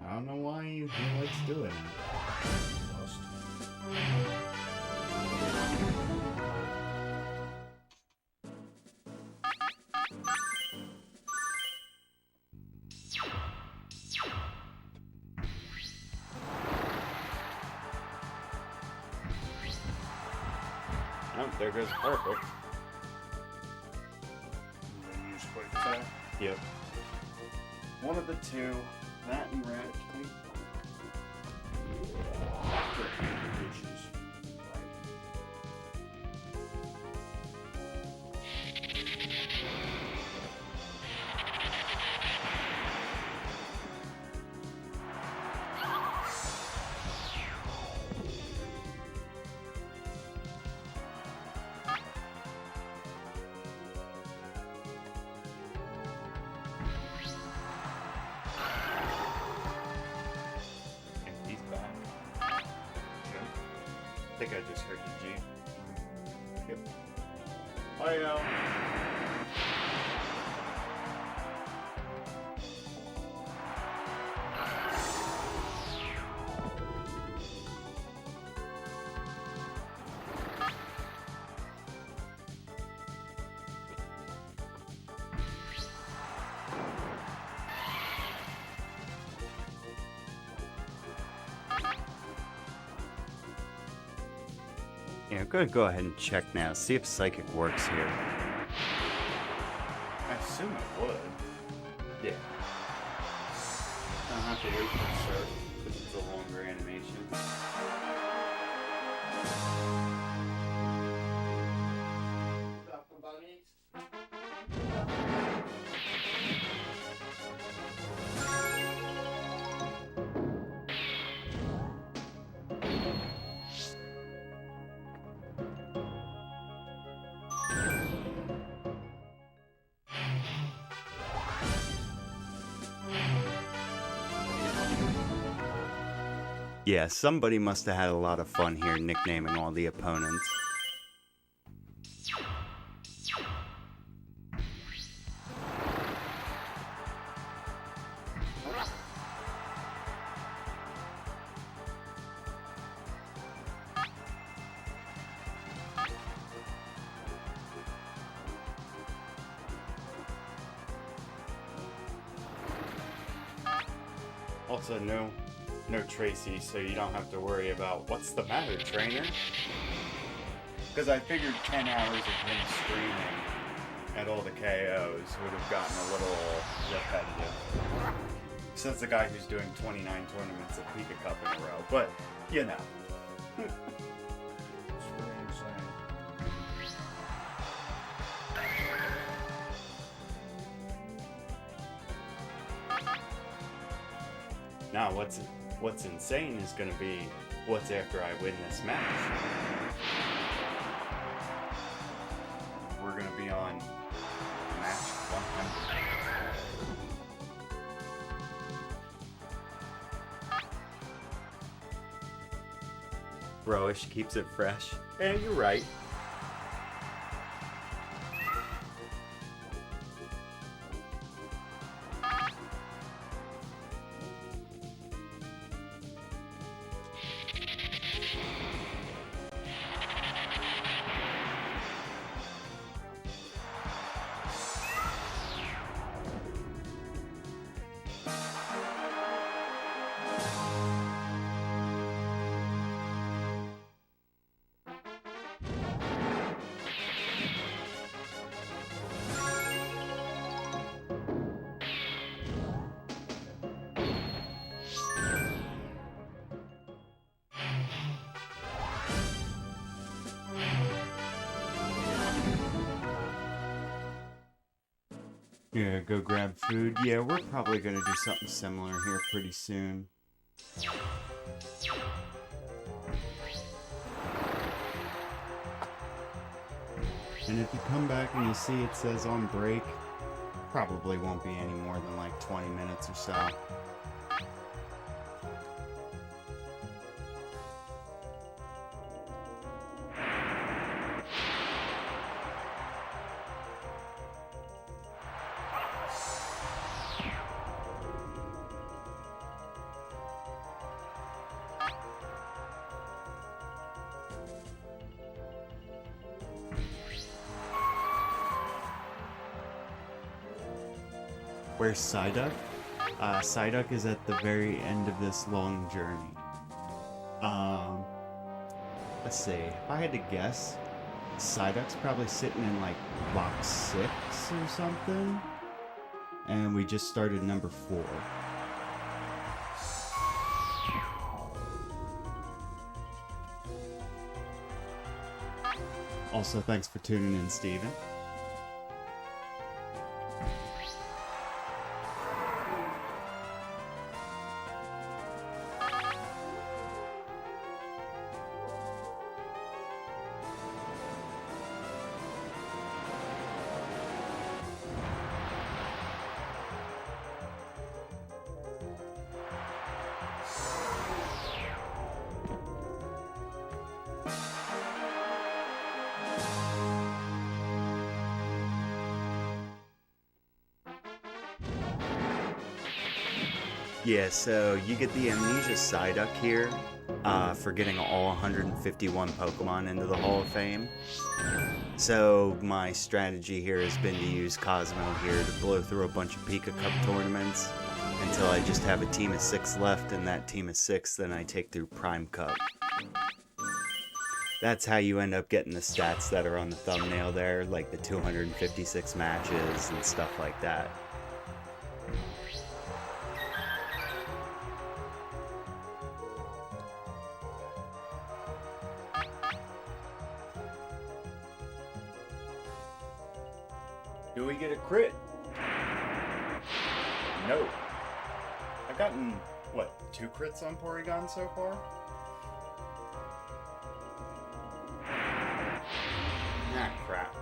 I don't know why he likes doing it. Oh, there goes perfect. And then use quick attack. Yep. One of the two. That and red. Issues. And he's back. I think I just heard the G. Yep. Bye, Al. Yeah, I'm gonna go ahead and check now. See if Psychic works here. I assume it would. Yeah. I don't have to wait for it to start because it's a longer animation. Stop the bunnies. Yeah, somebody must have had a lot of fun here nicknaming all the opponents. Also, no Tracy, so you don't have to worry about what's the matter, trainer? Because I figured 10 hours of him screaming at all the KOs would have gotten a little repetitive. Since the guy who's doing 29 tournaments of Pika Cup in a row, but, you know. It's pretty insane. Now, what's insane is going to be what's after I win this match. We're going to be on match 100. Broish keeps it fresh. And you're right. Yeah, go grab food. Yeah, we're probably gonna do something similar here pretty soon. And if you come back and you see it says on break, probably won't be any more than like 20 minutes or so. Where's Psyduck? Psyduck is at the very end of this long journey. Let's see. If I had to guess, Psyduck's probably sitting in like box 6 or something. And we just started number 4. Also, thanks for tuning in, Steven. Yeah, so you get the Amnesia Psyduck here for getting all 151 Pokemon into the Hall of Fame. So my strategy here has been to use Cosmo here to blow through a bunch of Pika Cup tournaments until I just have a team of 6 left, and that team of 6 then I take through Prime Cup. That's how you end up getting the stats that are on the thumbnail there, like the 256 matches and stuff like that. Do we get a crit? No. I've gotten, what, 2 crits on Porygon so far? Ah, crap.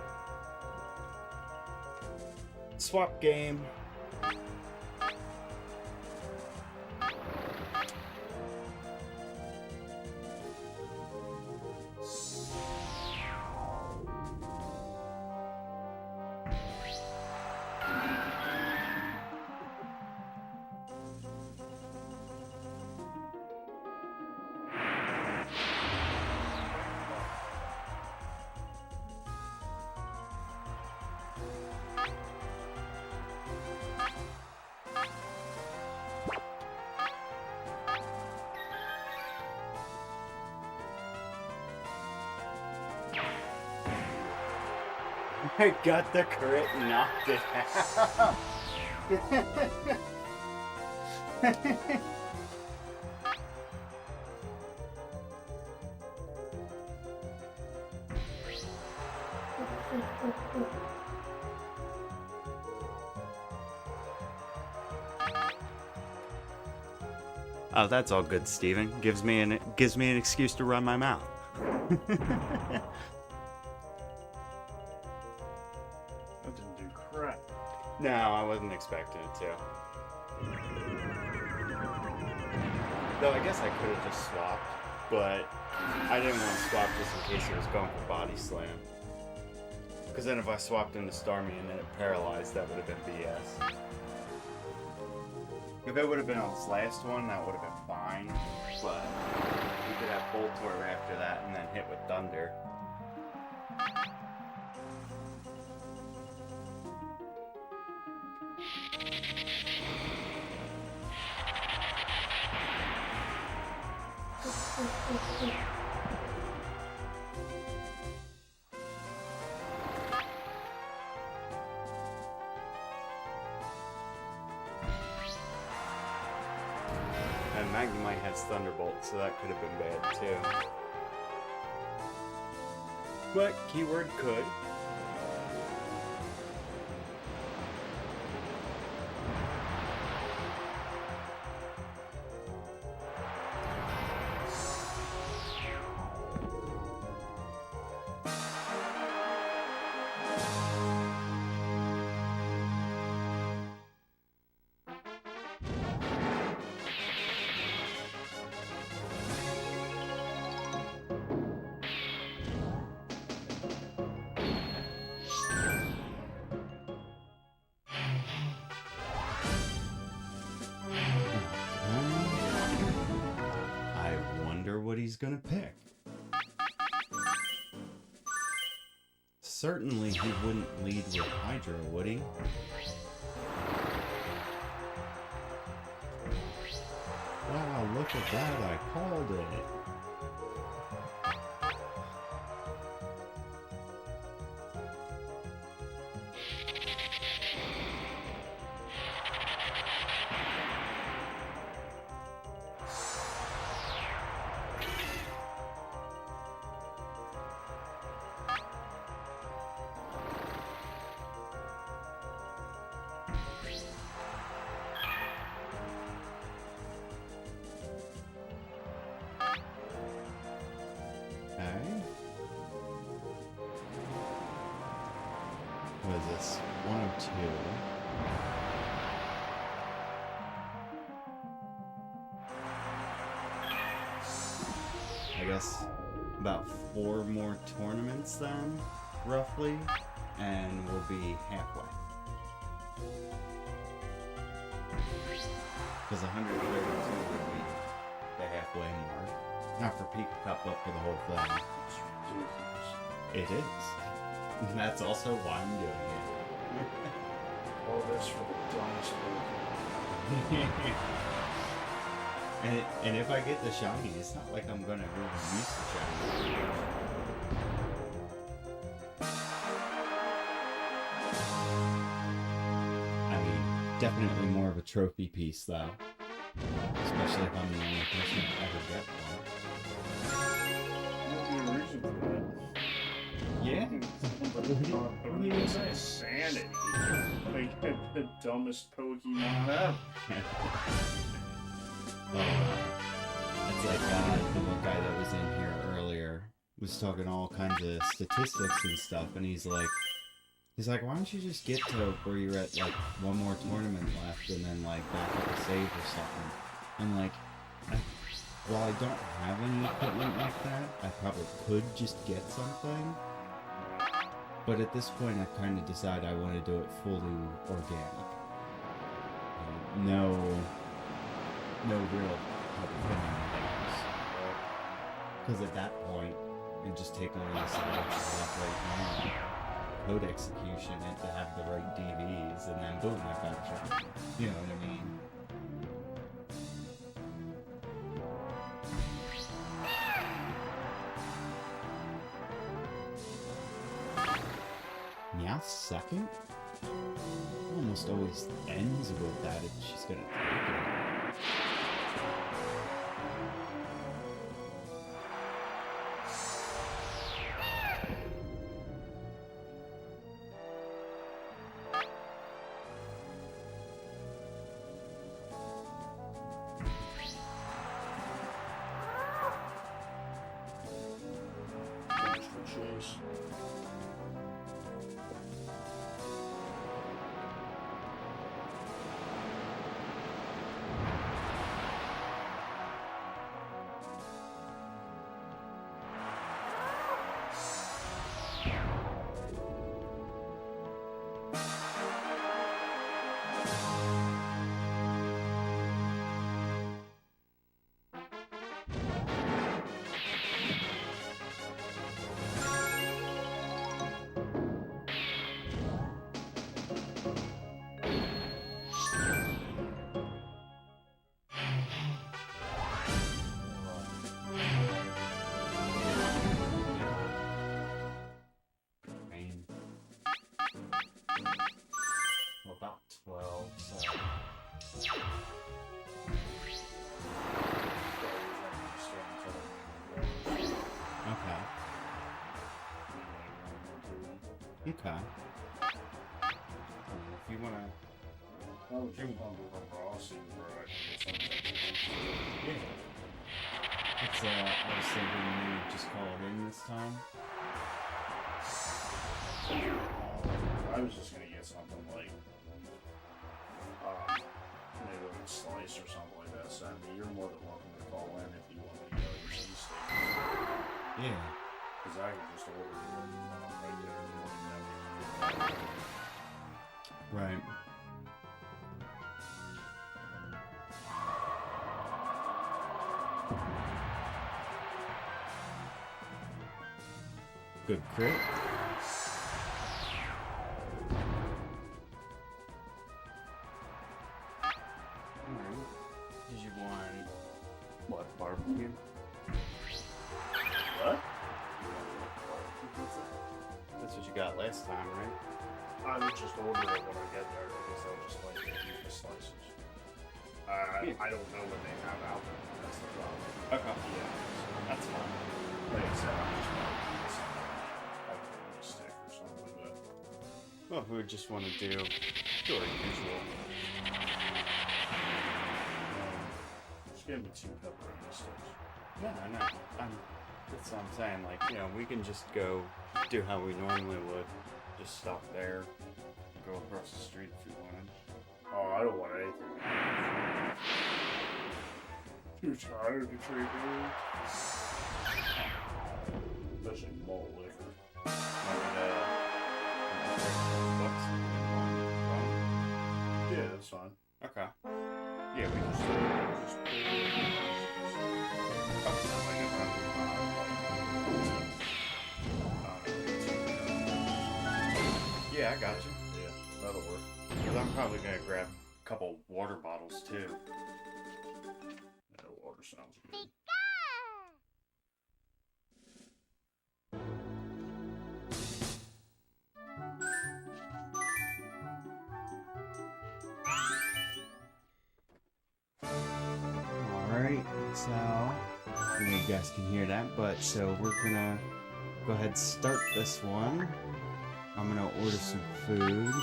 Swap game. I got the crit and knocked it out. Oh, that's all good, Steven. Gives me an excuse to run my mouth. No, I wasn't expecting it to. Though I guess I could have just swapped, but I didn't want to swap just in case he was going for Body Slam. Because then if I swapped into Starmie and then it paralyzed, that would have been BS. If it would have been on his last one, that would have been fine. But you could have Voltorb after that and then hit with Thunder. And Magnemite has Thunderbolt, so that could have been bad too. But keyword could. What he's gonna pick. Certainly he wouldn't lead with Hydro, would he? Wow, look at that, I called it. What is this? 102. I guess about 4 more tournaments then, roughly, and we'll be halfway. Because 132 would be the halfway mark. Not for Pika Cup, but for the whole thing. It is. And that's also why I'm doing it. All this for the dumbest And if I get the shiny, it's not like I'm gonna really use the shiny. I mean, definitely more of a trophy piece though. Especially if I'm the only person to ever get one. Might be a reason for that. Yeah. It's insanity. Like the dumbest Pokemon ever. It's like the one guy that was in here earlier was talking all kinds of statistics and stuff, and he's like, why don't you just get to where you're at like one more tournament left and then like back up a save or something? I'm like, while I don't have any equipment like that, I probably could just get something. But at this point, I've kind of decided I want to do it fully organic. No real help from anything else. Because at that point, it just take on this stuff right now. Code execution and to have the right DVs, and then boom, I got you. You know what I mean? Meowth's second? Almost always ends with that if she's gonna take it. Chase. About 12, so... Okay. Okay. If you wanna... I was just wondering if Rossi were Yeah. It's, I was thinking you just call it in this time. I was just gonna get something like, maybe like a slice or something like that. So I mean, you're more than welcome to call in if you want to get your cheesesteak. Yeah. Because I can just order it right there and let you know. Right. Good crit. Alright. Did you want what, barbecue? What? That's what you got last time, right? I would just order it when I get there because they'll just like give you the slices. I don't know what they have out there. That's the problem. Okay. Yeah. That's fine. Like I said, I'm just going to get something like a stick or something, but Well, we would just want to do your usual. just give me 2 pepperoni sticks. Yeah, I know. That's what I'm saying. Like, you know, we can just go do how we normally would. Just stop there, go across the street if you wanted. Oh, I don't want anything. Too tired to drink it. Especially malt liquor. $30 and one rum. Yeah, that's fine. Okay. Yeah, we just Yeah, I got you. yeah, that'll work. Because I'm probably gonna grab a couple water bottles too. Yeah, water sounds good. Alright, so I know you guys can hear that, but so we're gonna go ahead and start this one. I'm gonna order some food.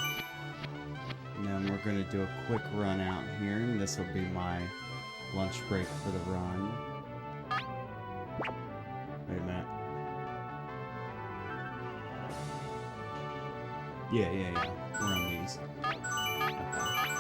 And then we're gonna do a quick run out here, and this will be my lunch break for the run. Wait a minute. Yeah. We're on these. Okay.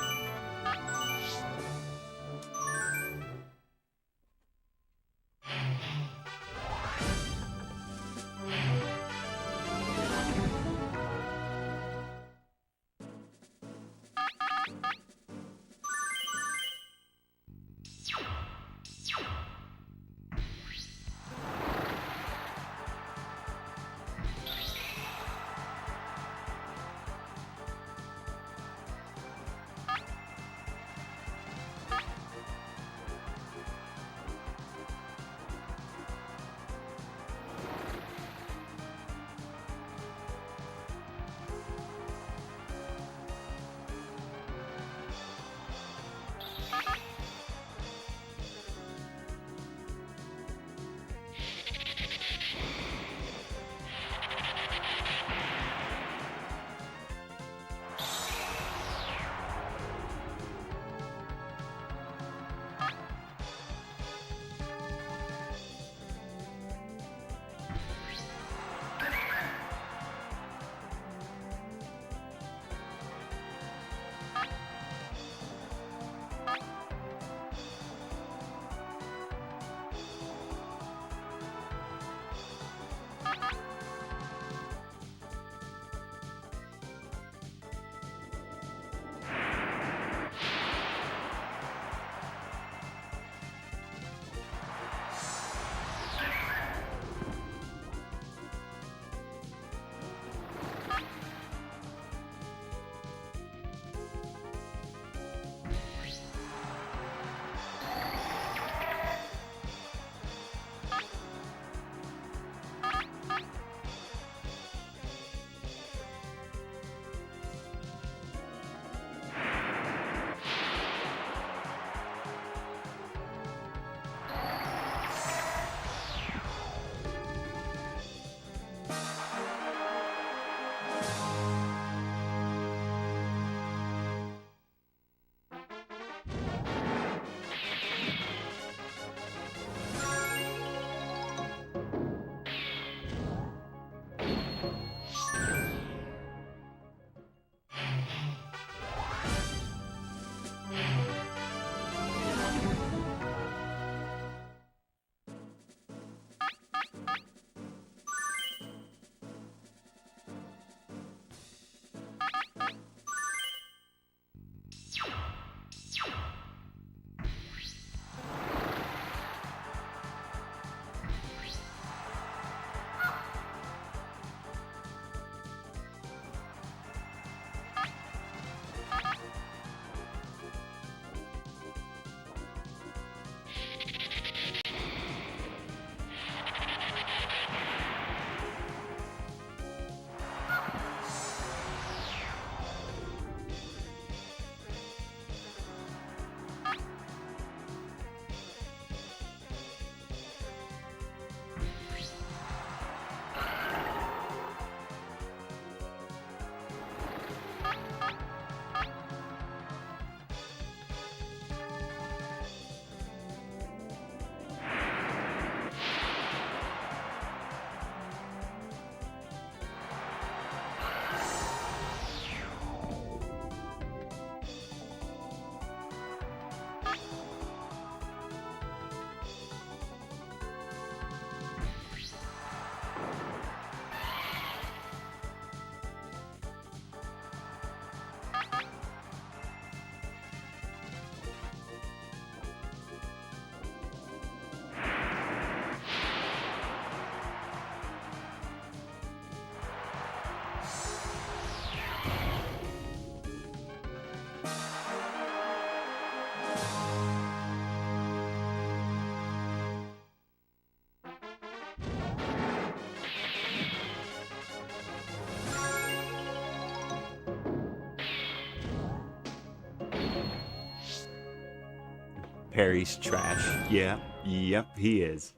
Perry's trash. Yep, he is.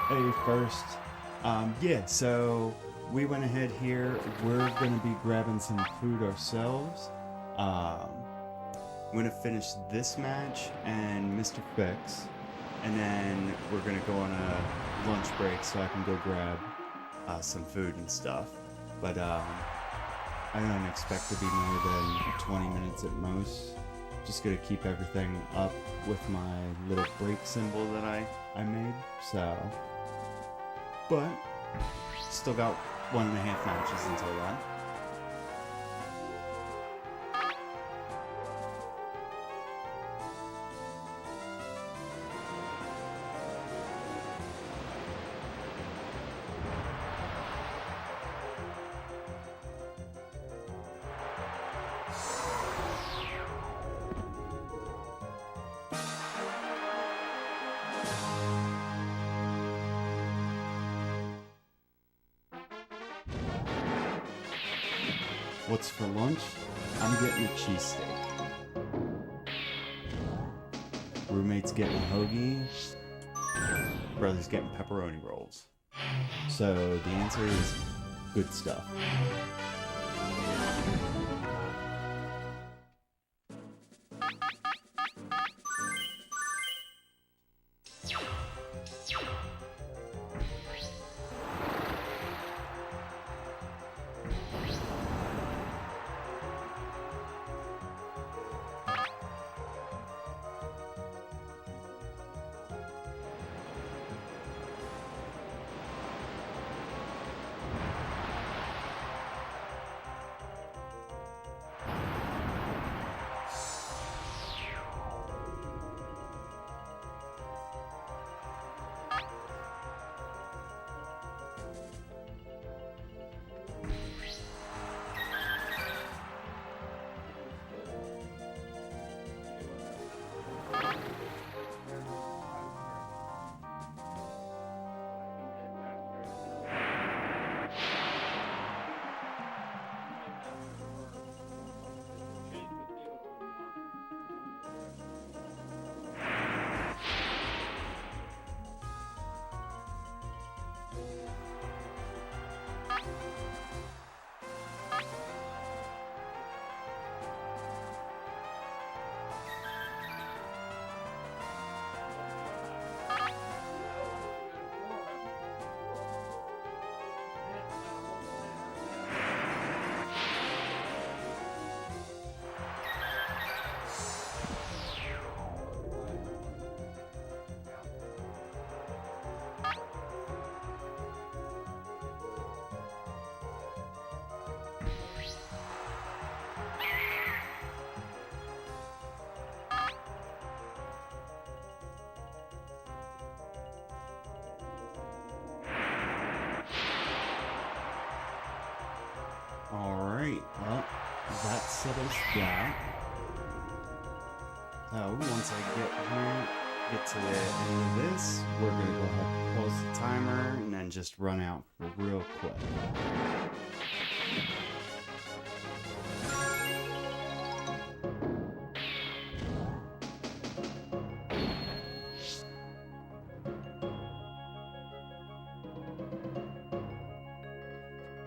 Hey, first, yeah, so we went ahead here. We're gonna be grabbing some food ourselves. I'm gonna finish this match and Mr. Fix, and then we're gonna go on a lunch break so I can go grab some food and stuff. But I don't expect to be more than 20 minutes at most. Just gonna keep everything up with my little break symbol that I made, so. But still got 1.5 matches until then. What's for lunch? I'm getting a cheesesteak. Roommate's getting a hoagie. Brother's getting pepperoni rolls. So the answer is good stuff. settle that. So once I get to the end of this, we're gonna go ahead and close the timer and then just run out real quick.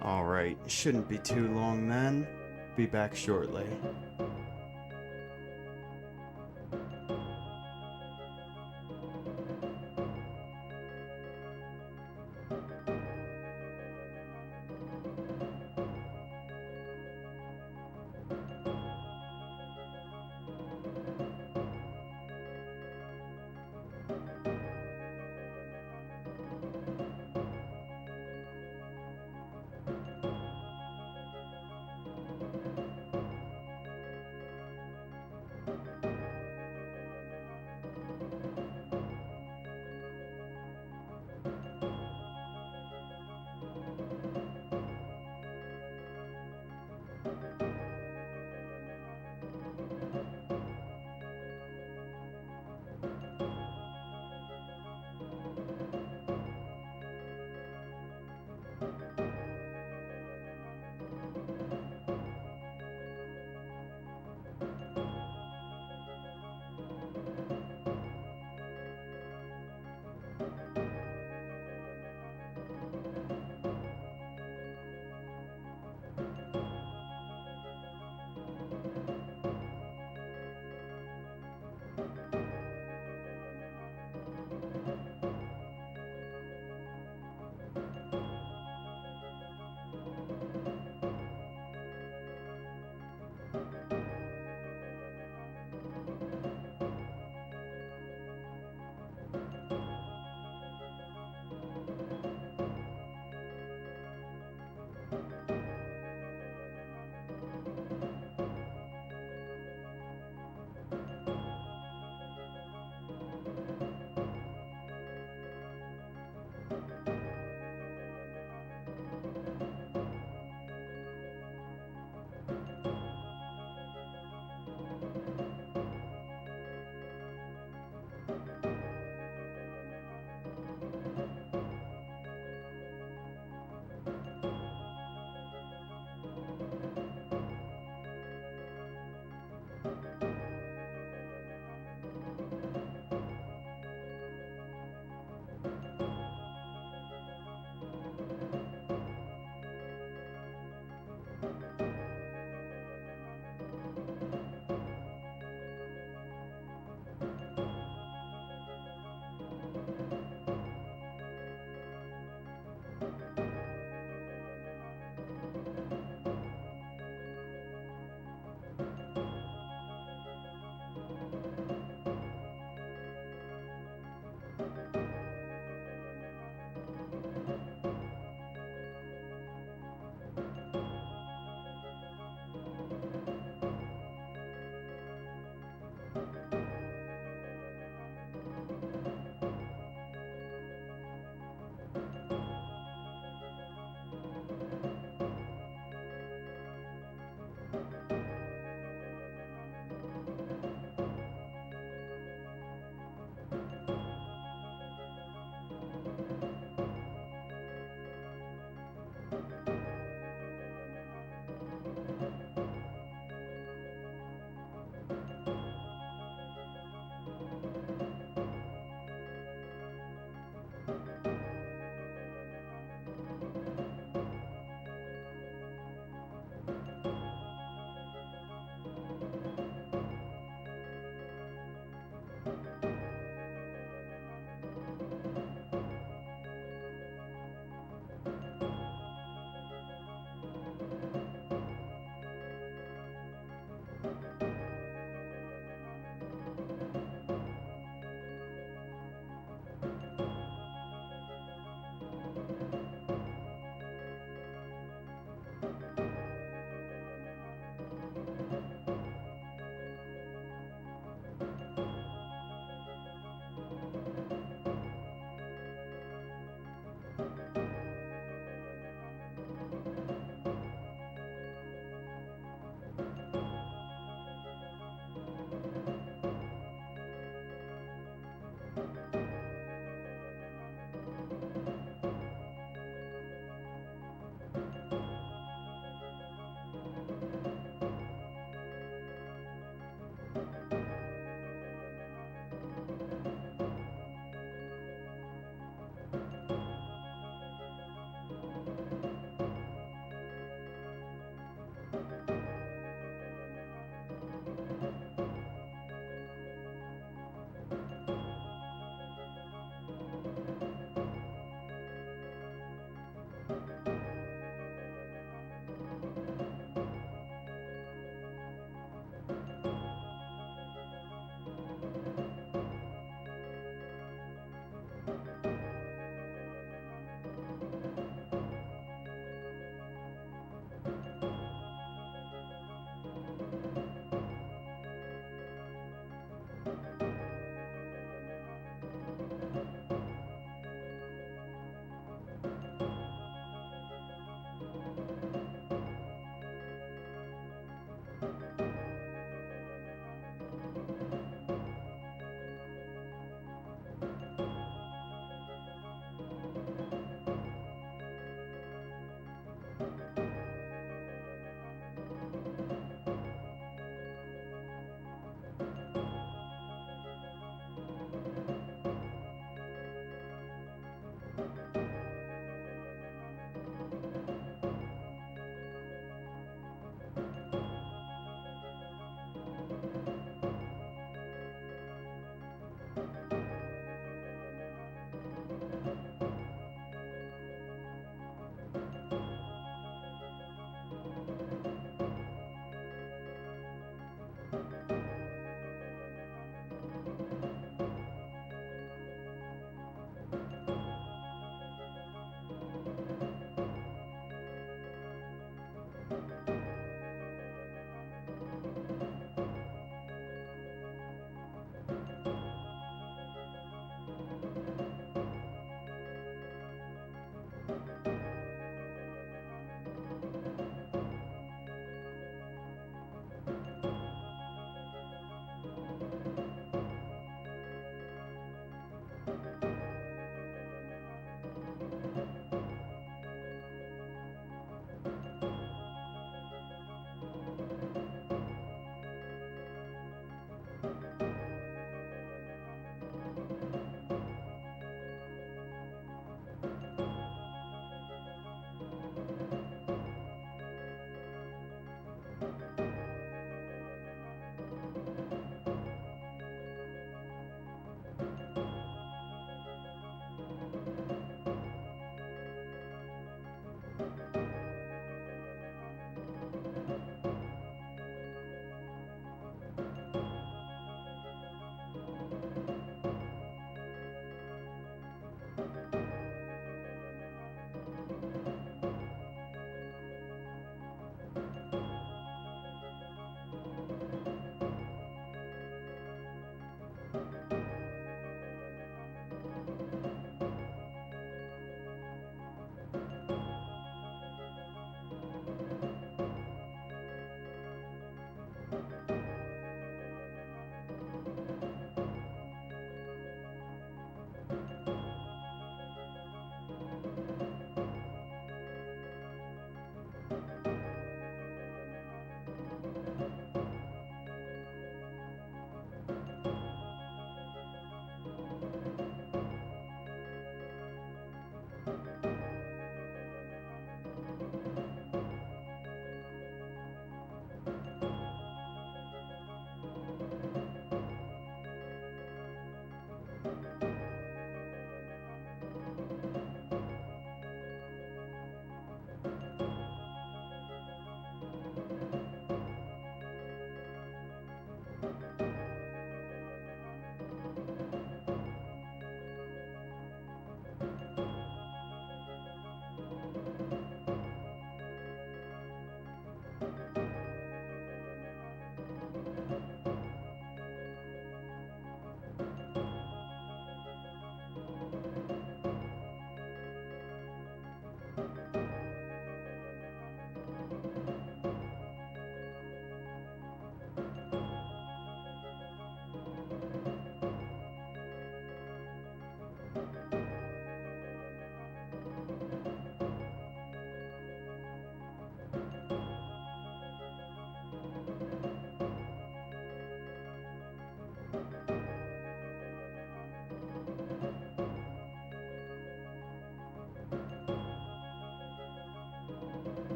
Alright, shouldn't be too long then. Be back shortly.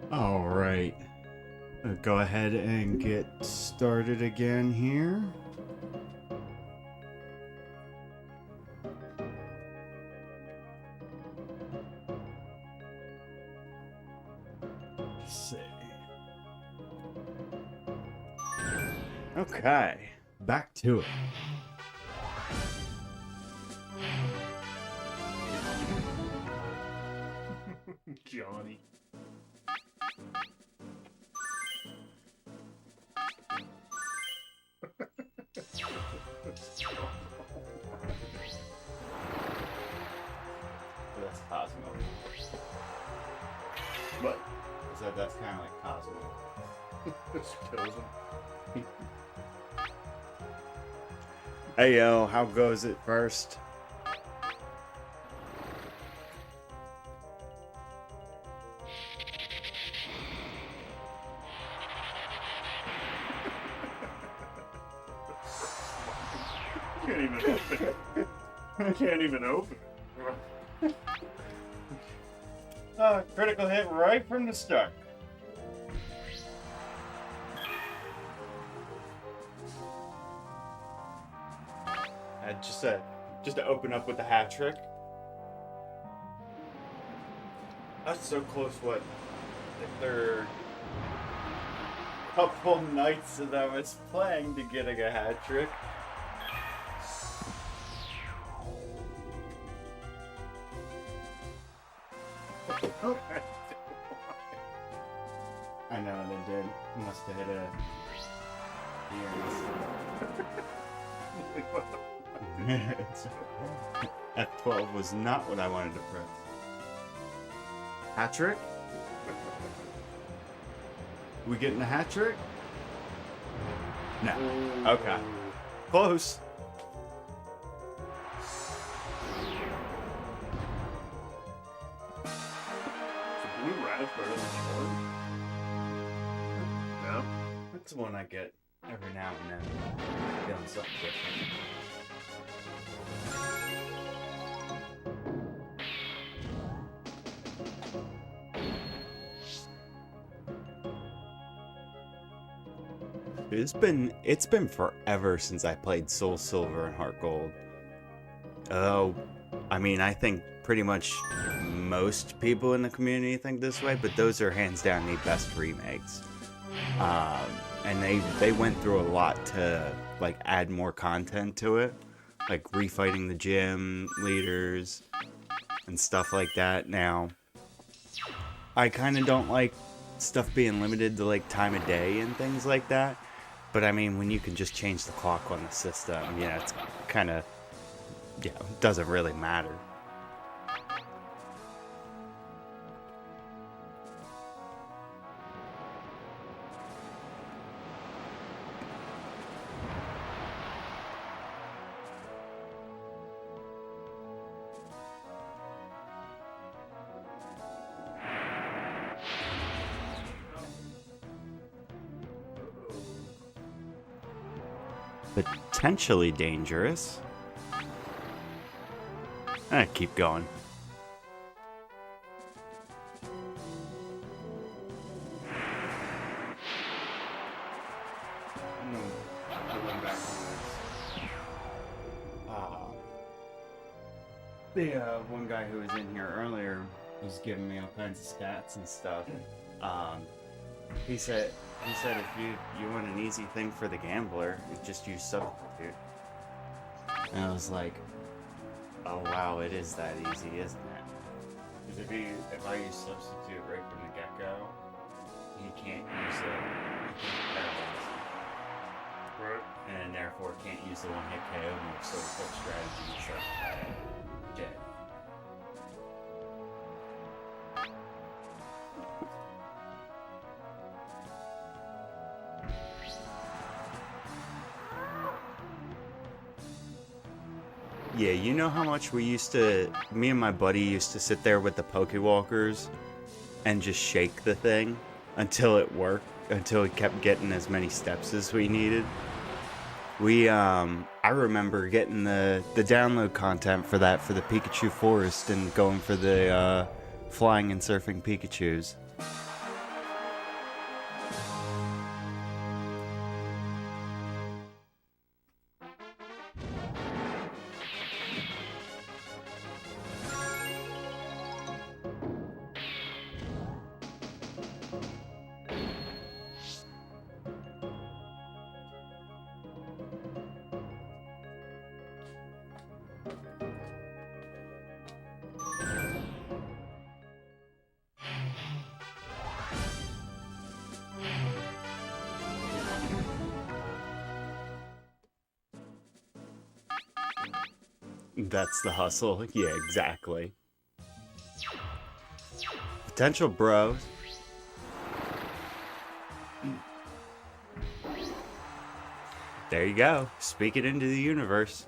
All right. Go ahead and get started again here. Let's see. Okay, back to it. Johnny. That's Cosmo. But So that's kind of like Cosmo. this kills him. Hey yo, how goes it first? Can't even open it. I can't even open it. Critical hit right from the start. Just to open up with the hat trick. That's so close. What? The third couple nights that I was playing to getting a hat trick. I know they did. Must have hit a F12 was not what I wanted to press. Hat trick? We getting a hat trick? No. Okay. Close. Blue radish better than short? No? That's one I get every now and then. Feeling something different. It's been forever since I played Soul Silver and Heart Gold. Oh, I mean, I think pretty much most people in the community think this way, but those are hands down the best remakes. And they went through a lot to like add more content to it, like refighting the gym leaders and stuff like that. Now, I kind of don't like stuff being limited to like time of day and things like that. But I mean, when you can just change the clock on the system, you know, it's kind of, yeah, it doesn't really matter. Potentially dangerous. Keep going. The one guy who was in here earlier was giving me all kinds of stats and stuff. He said if you want an easy thing for the gambler, you just use substitute. And I was like, Oh wow, it is that easy, isn't it? because if I use substitute right from the get-go, he can't use the paralyzed. Right. And therefore can't use the one-hit KO move, so the quick strategy is like dead. Yeah, you know how much me and my buddy used to sit there with the Pokewalkers and just shake the thing until it worked, until it kept getting as many steps as we needed. I remember getting the download content for that for the Pikachu Forest and going for the flying and surfing Pikachus. That's the hustle. Yeah, exactly. Potential bros. There you go. Speak it into the universe.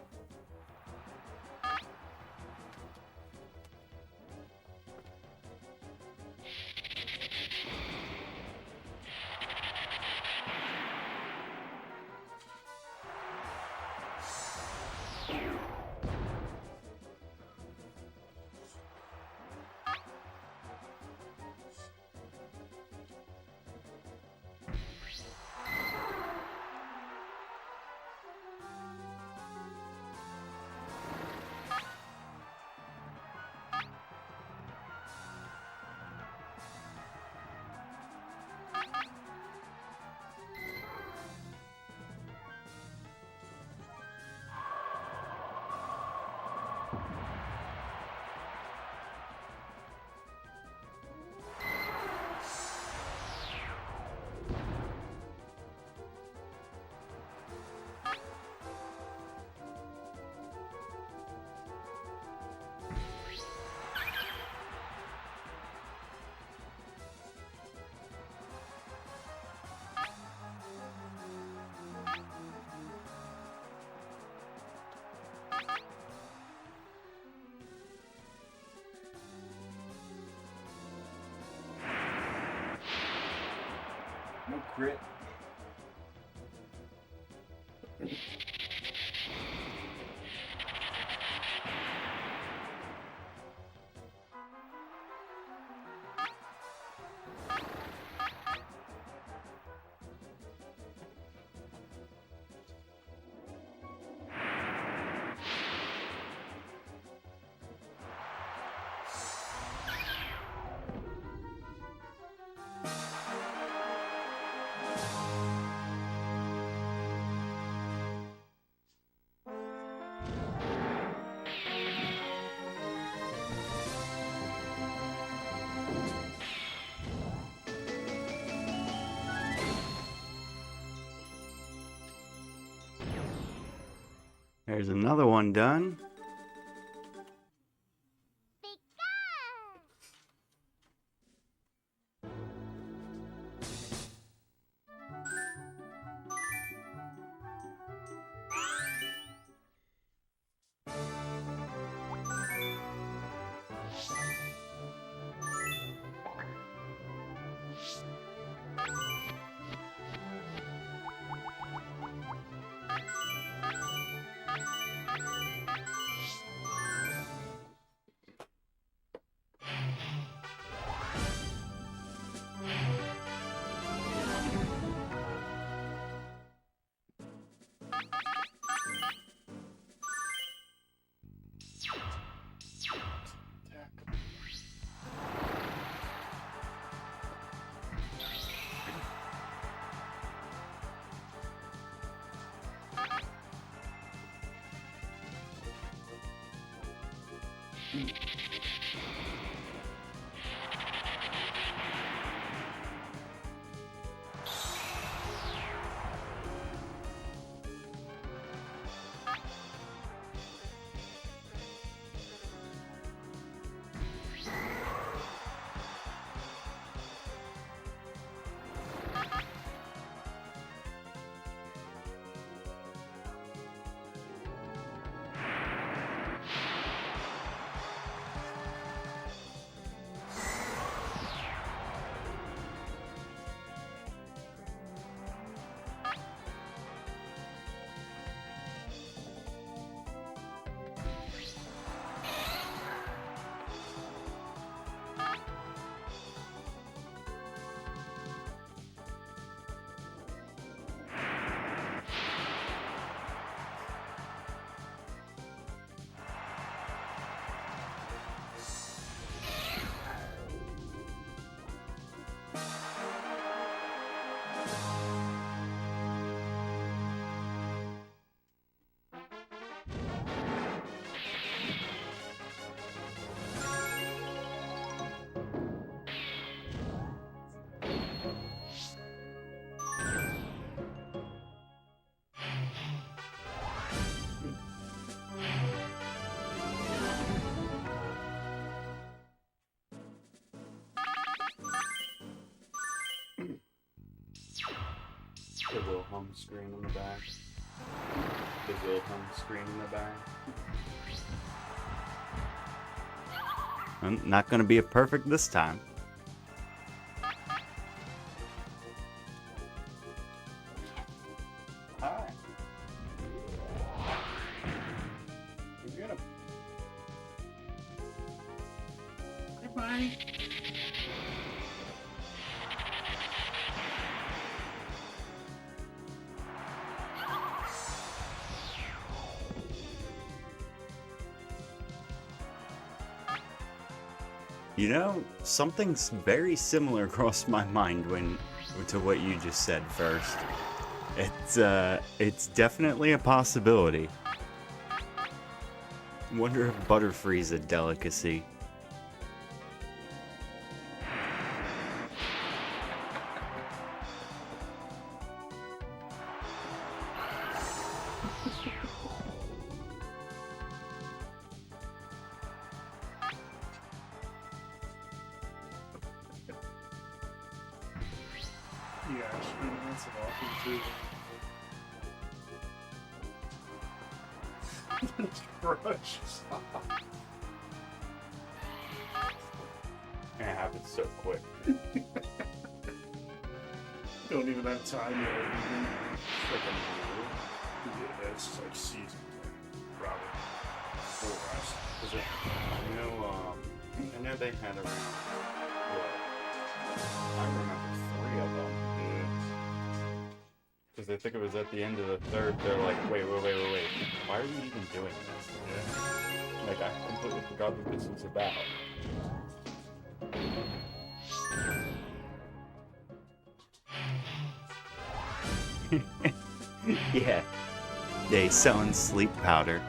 No crit. There's another one done. The Wilhelm screen in the back. The Wilhelm screen in the back. Not gonna be a perfect this time. Hi. You get him. Goodbye. You know, something's very similar crossed my mind to what you just said first. It's definitely a possibility. Wonder if Butterfree's a delicacy. Yeah, that's an awful too. Crush. It happens so quick. Don't even have time to even freaking do this. It's like season, probably for us. Is it? I know they had around. What? I remember 3 of them. Because I think it was at the end of the 3rd. They're like, wait. Why are we even doing this? Yeah. Like, I completely forgot what this was about. Yeah. They selling sleep powder.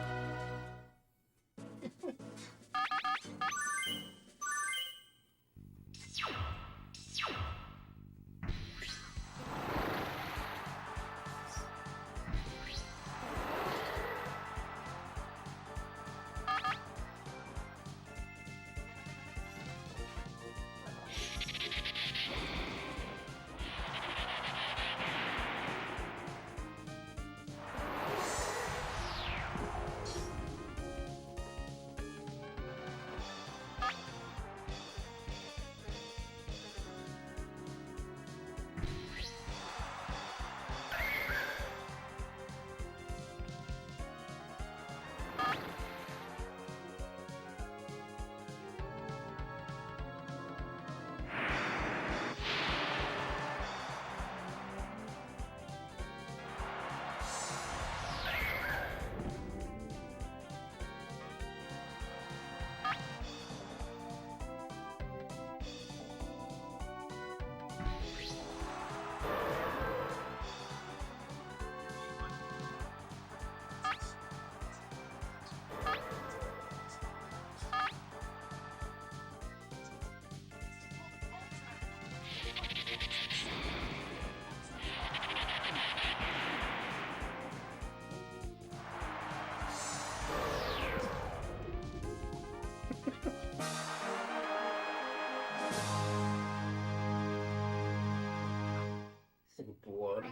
Blood.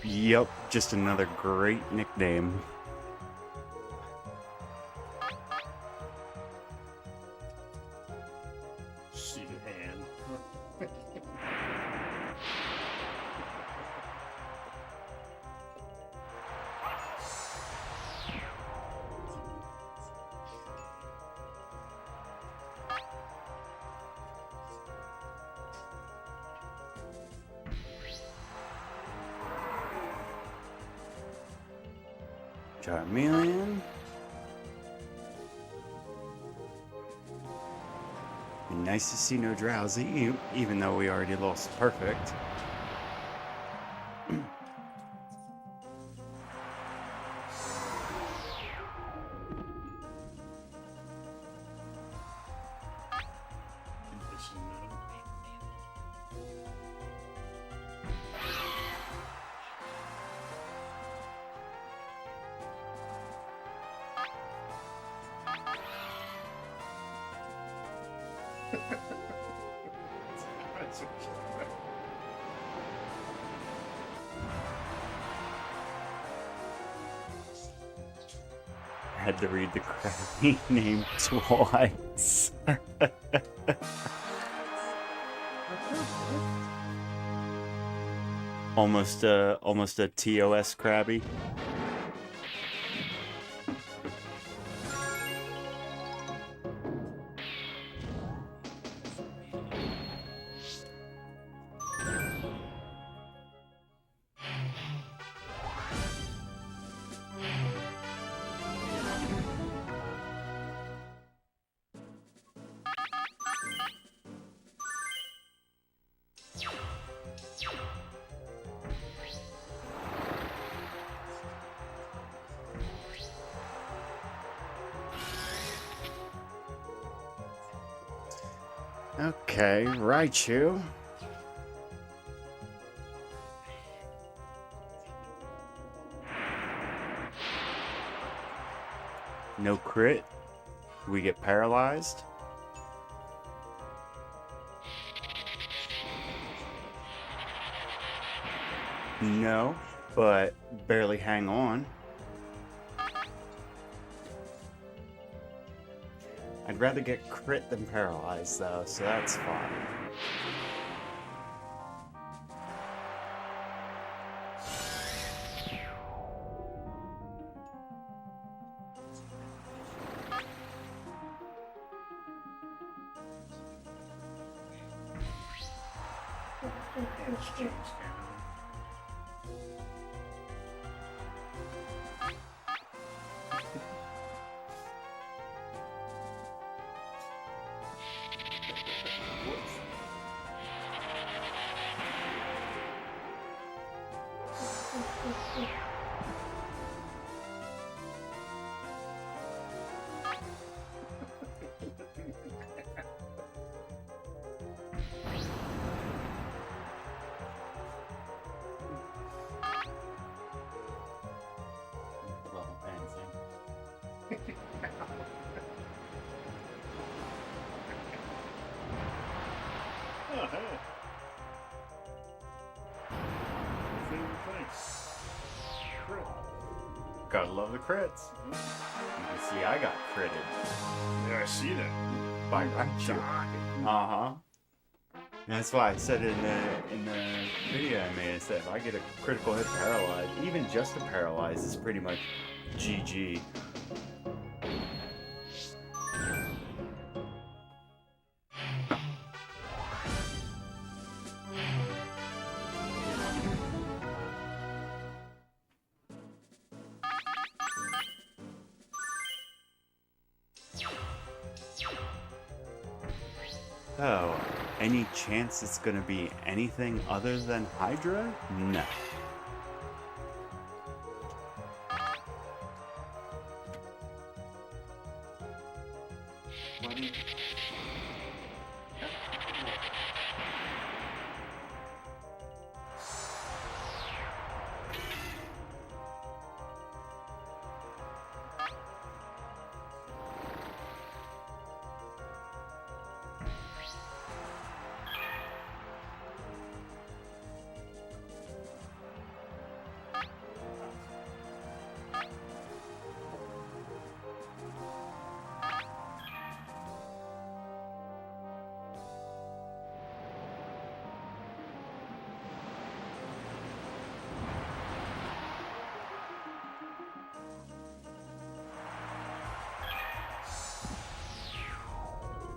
Yep, just another great nickname. See the hand. Charmeleon. Nice to see no Drowsy, even though we already lost Perfect. Had to read the crappy name twice. almost a TOS Krabby. Okay, Raichu. No crit. We get paralyzed. No, but barely hang on. I'd rather get crit than paralyzed, though, so that's fine. Oh, hey. Favorite thing. Crit. Gotta love the crits. You can see I got critted Yeah, I see that. by Raichu. Uh-huh. And that's why I said in the video I made, I said if I get a critical hit paralyzed, even just a paralyzed is pretty much GG. Oh, any chance it's gonna be anything other than Hydra? No. Money.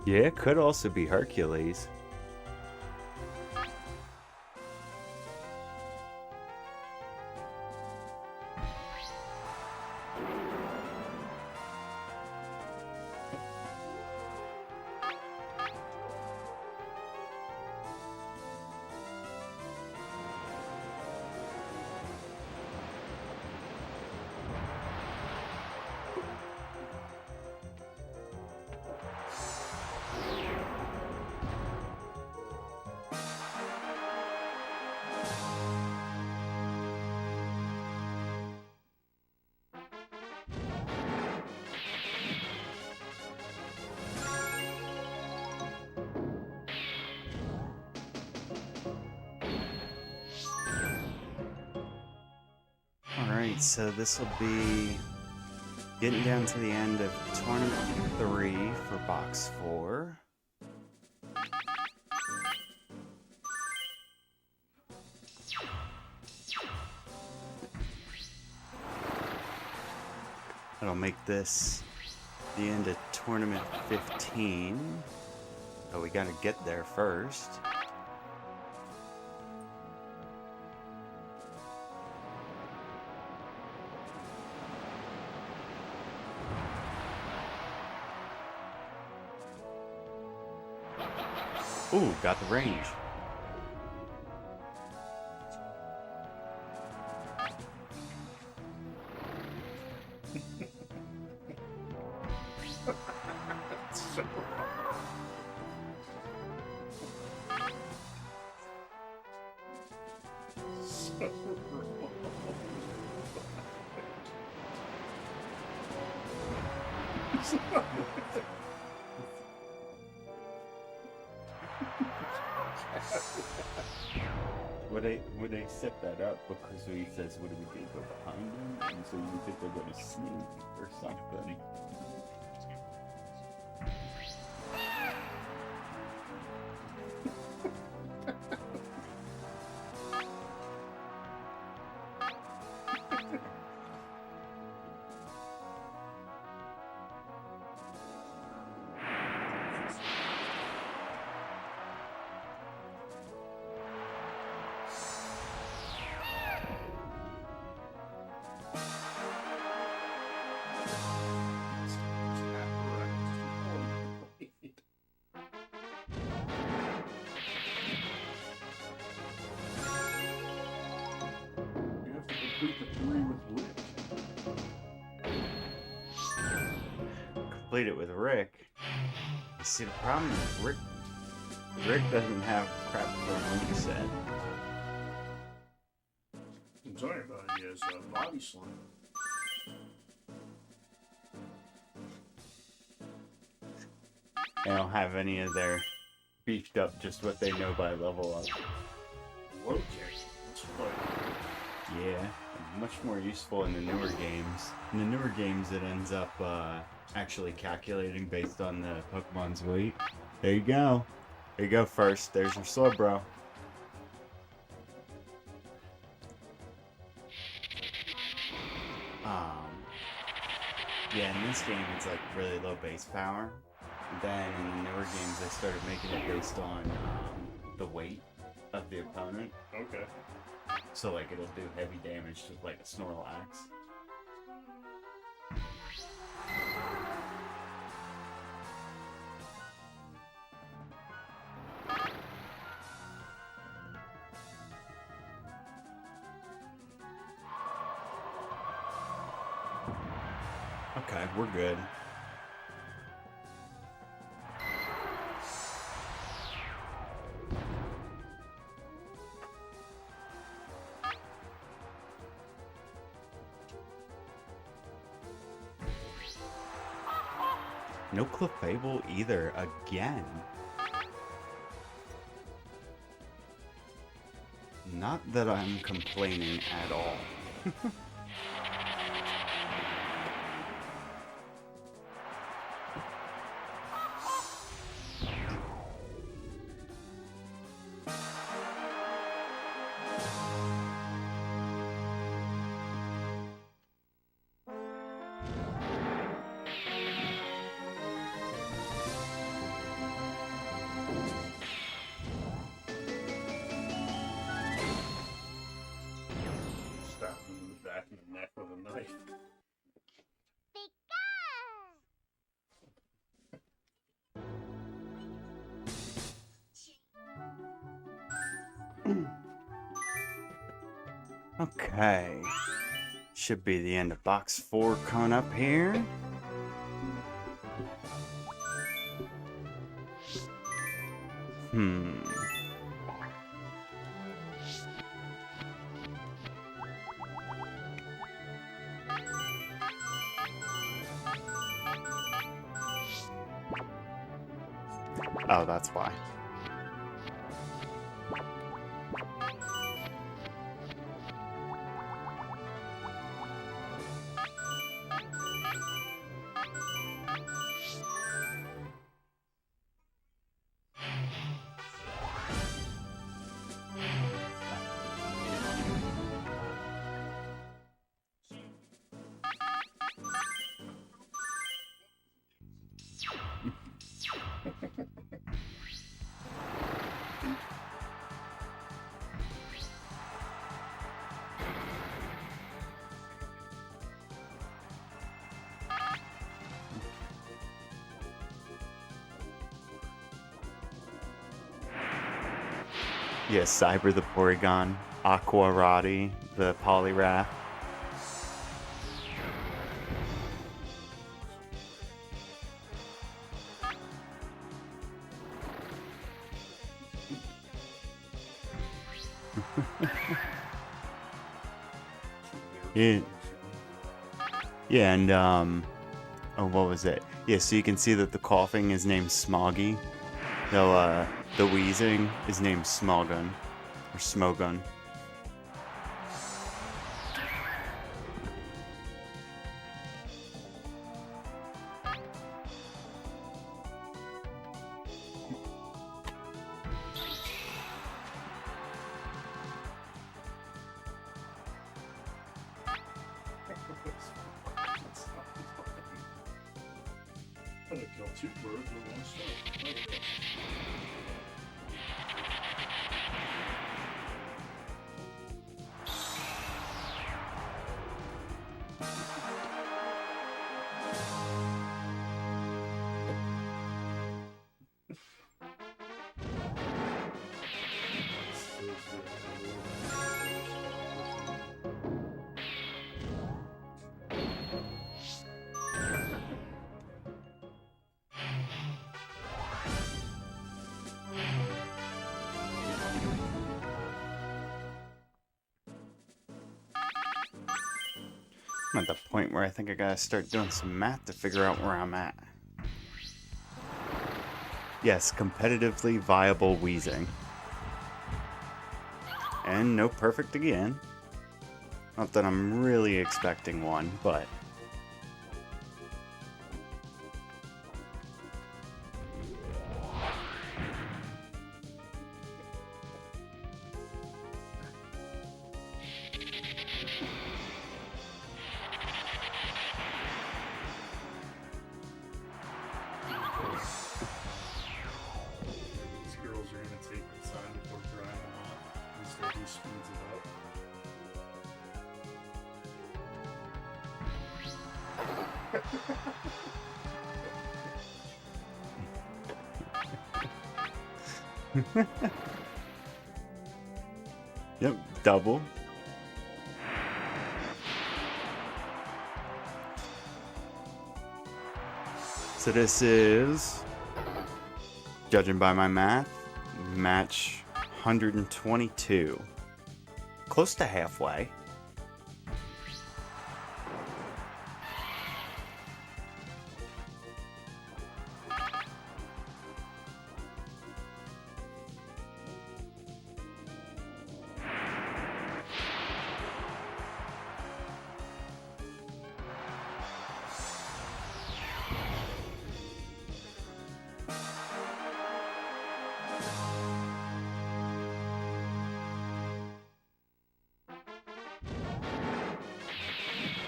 Yeah, it could also be Hercules. Alright, so this will be getting down to the end of Tournament 3 for Box 4. That'll make this the end of Tournament 15. But we gotta get there first. Ooh, got the range. Would they set that up because he says, "What do we do? Go behind him?" And so you think they're going to sneak or something? Complete it with Rick. See, the problem is Rick doesn't have crap for a move set. I'm sorry about his body slam. They don't have any of their beefed up, just what they know by level up. Low kick. That's fun. Yeah, much more useful in the newer games. In the newer games, it ends up actually calculating based on the Pokemon's weight. There you go. There you go first. There's your sword, bro. Yeah, in this game, it's like really low base power. Then in the newer games, they started making it based on the weight of the opponent. Okay. So like it'll do heavy damage to like a Snorlax. Okay, we're good. No Clefable either, again. Not that I'm complaining at all. Stab him in the back of the neck with a knife. Okay. Should be the end of box 4 coming up here. Oh, that's why. Yes, Cyber the Porygon, Aquarati the Poliwrath. Yeah. Yeah, and oh, what was it? Yeah, so you can see that the coughing is named Smoggy. Though the wheezing is named Smogun or Smogun. I'm gonna kill 2 birds with 1 stone. Okay. I'm at the point where I think I gotta start doing some math to figure out where I'm at. Yes, competitively viable wheezing. And no perfect again. Not that I'm really expecting one, but... These girls are gonna take their time before drying them off. Instead, he speeds it up. Yep, double. So this is, judging by my math, match 122. Close to halfway.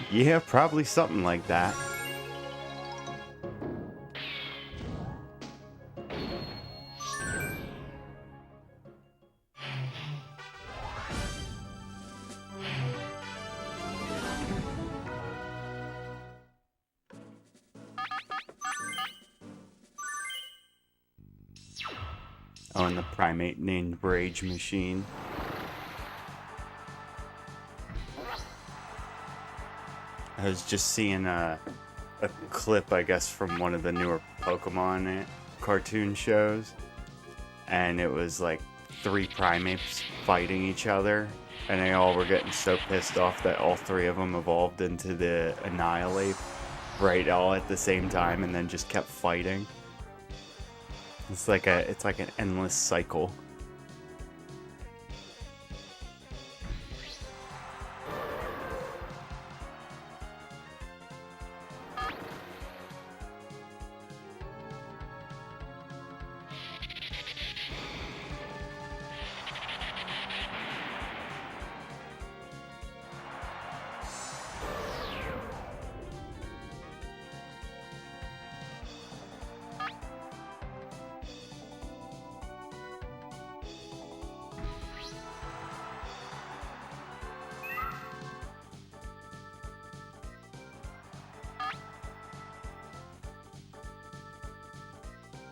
Yeah, probably something like that. Oh, and the primate named Rage Machine. I was just seeing a clip, I guess, from one of the newer Pokemon cartoon shows. And it was like 3 primates fighting each other. And they all were getting so pissed off that all 3 of them evolved into the Annihilate right all at the same time and then just kept fighting. It's like an endless cycle.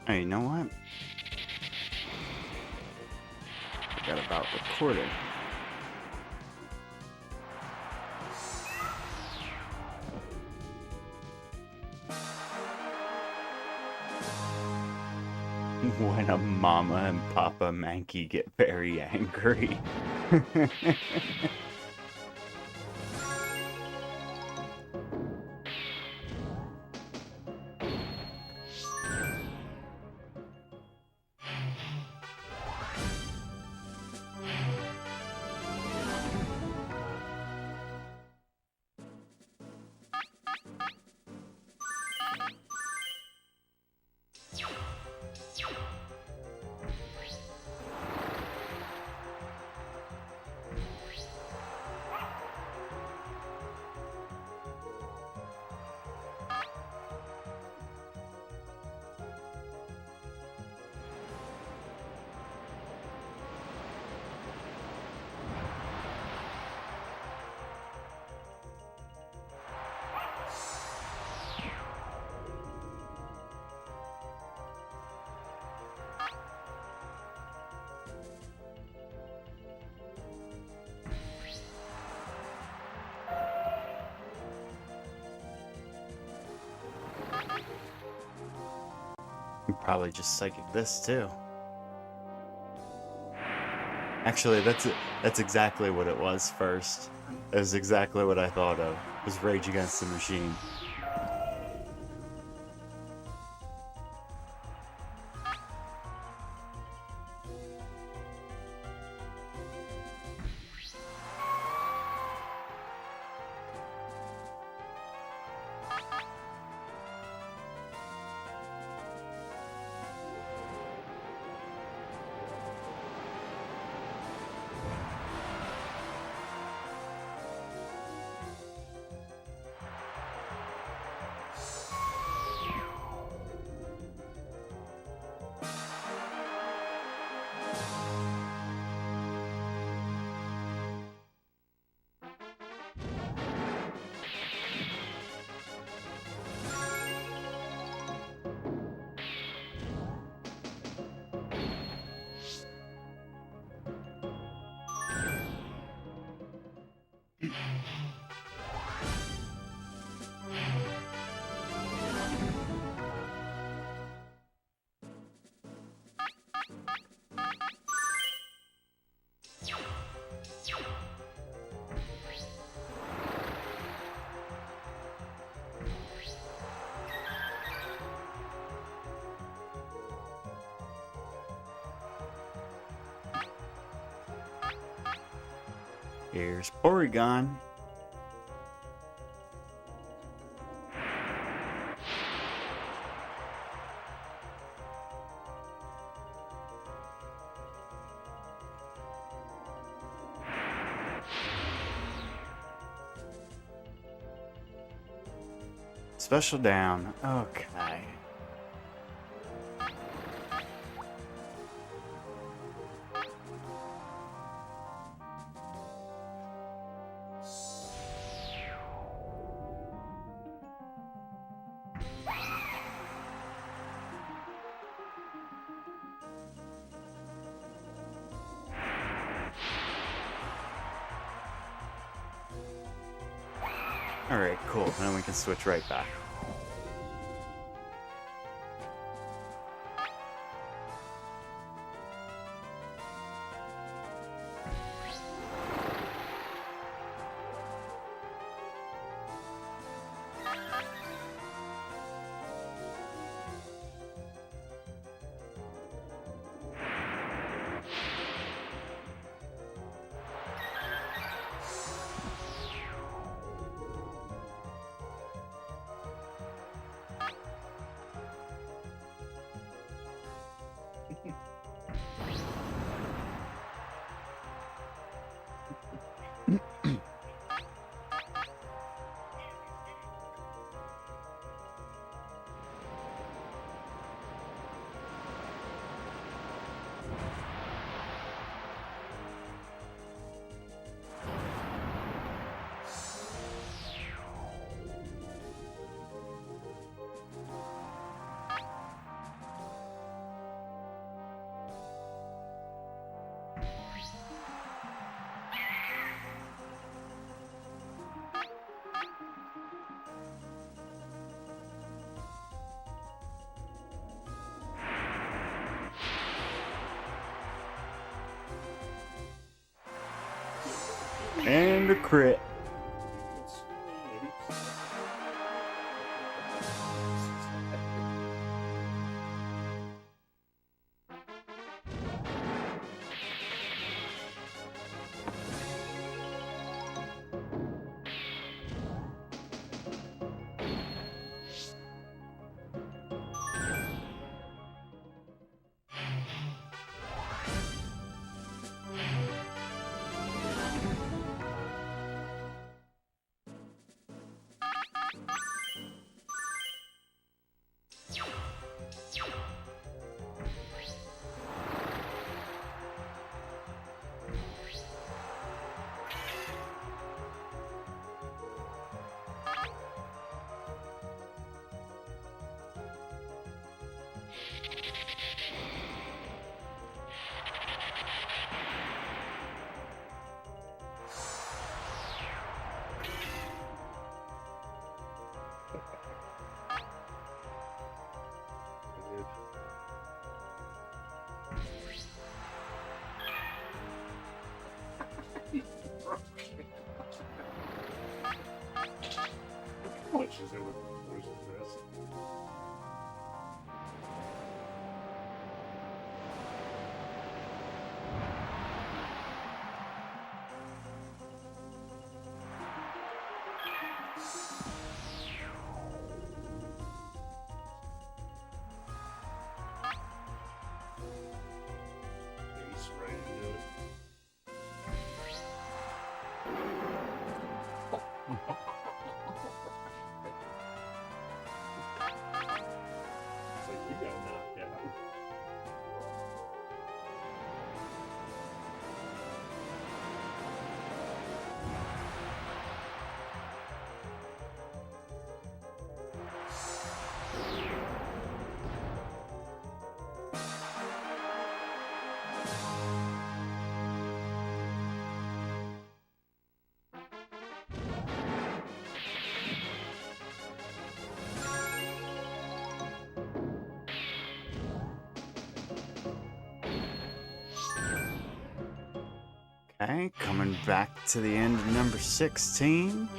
Hey, you know what? Forgot about recording. When a mama and Papa Mankey get very angry. Probably just psychic this too. Actually, that's exactly what it was first. It was exactly what I thought of. It was Rage Against the Machine. Here's Porygon. Special down. Okay. Alright, cool. Then we can switch right back. And a crit. Okay, coming back to the end of number 16.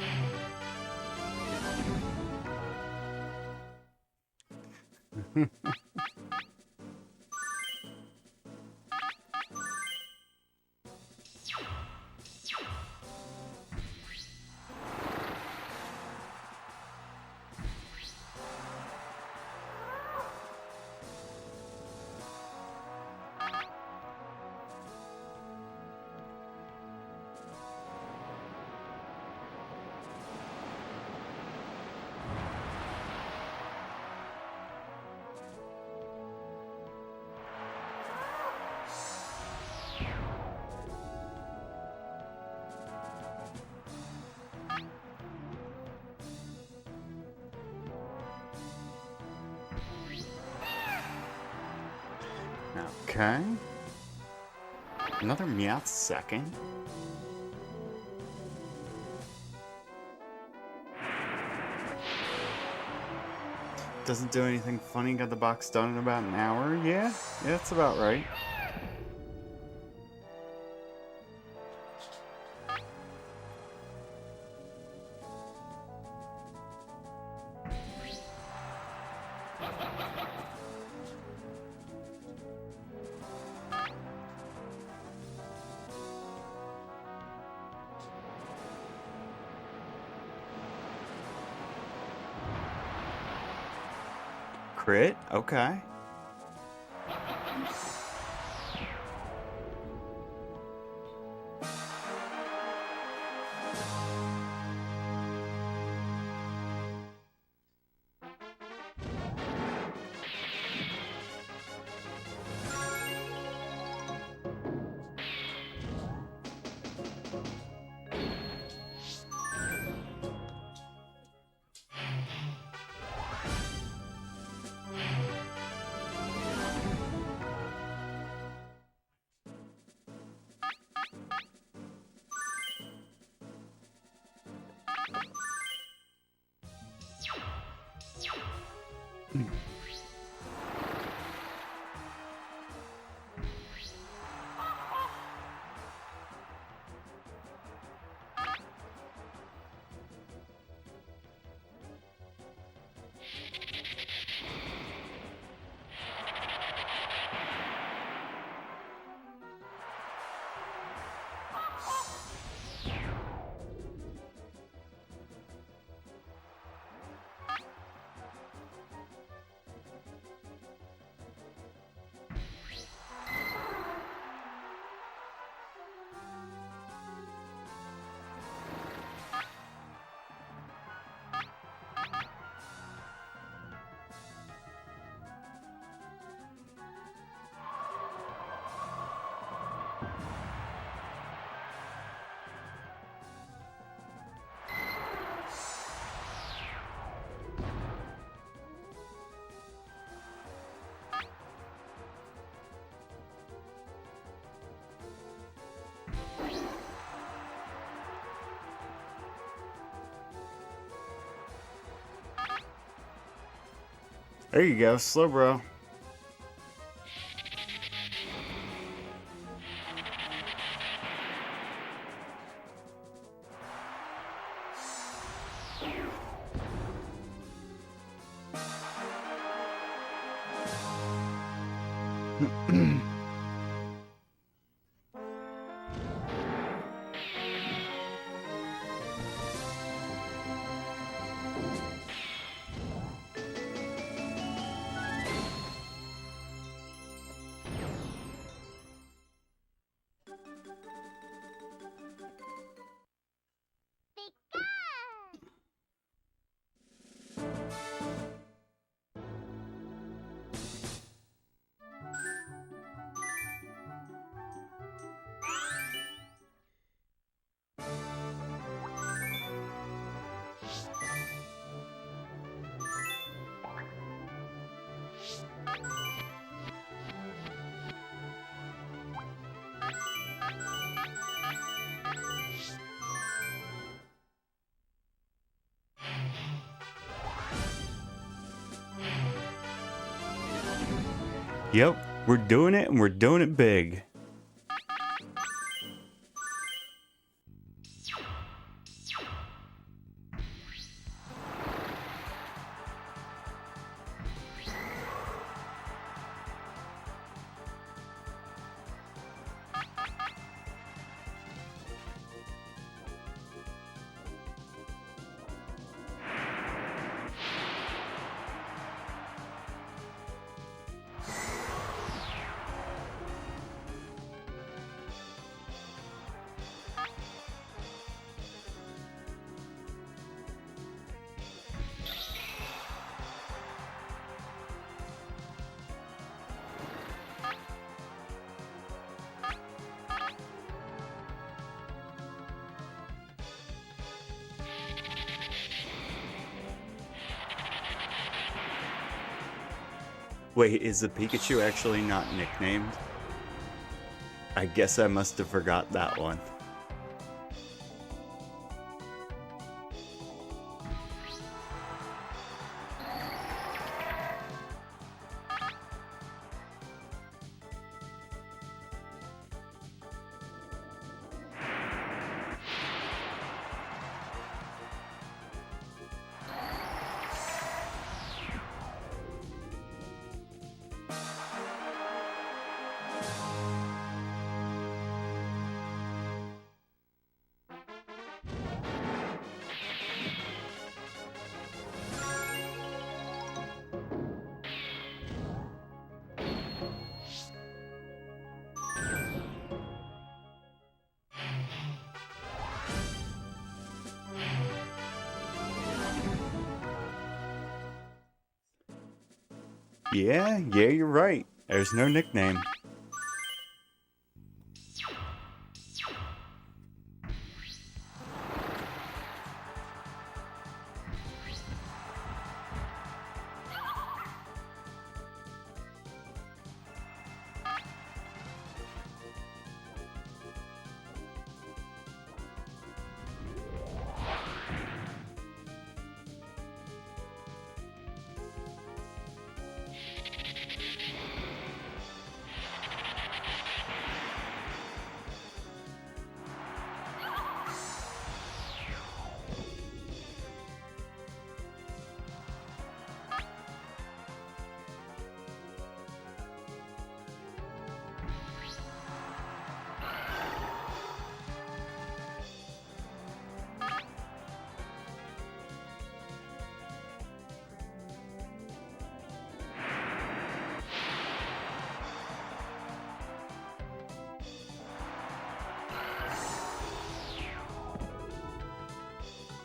Okay. Another Meowth second. Doesn't do anything funny. Got the box done in about an hour. Yeah, that's about right. Crit? Okay. There you go, slow bro. Yep, we're doing it and we're doing it big. Wait, is the Pikachu actually not nicknamed? I guess I must have forgot that one. Yeah, you're right. There's no nickname.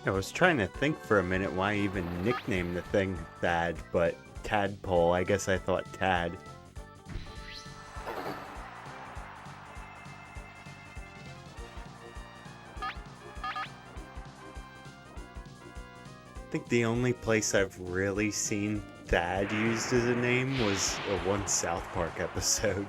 I was trying to think for a minute why I even nicknamed the thing Thad, but Tadpole, I guess I thought Tad. I think the only place I've really seen Thad used as a name was a one South Park episode.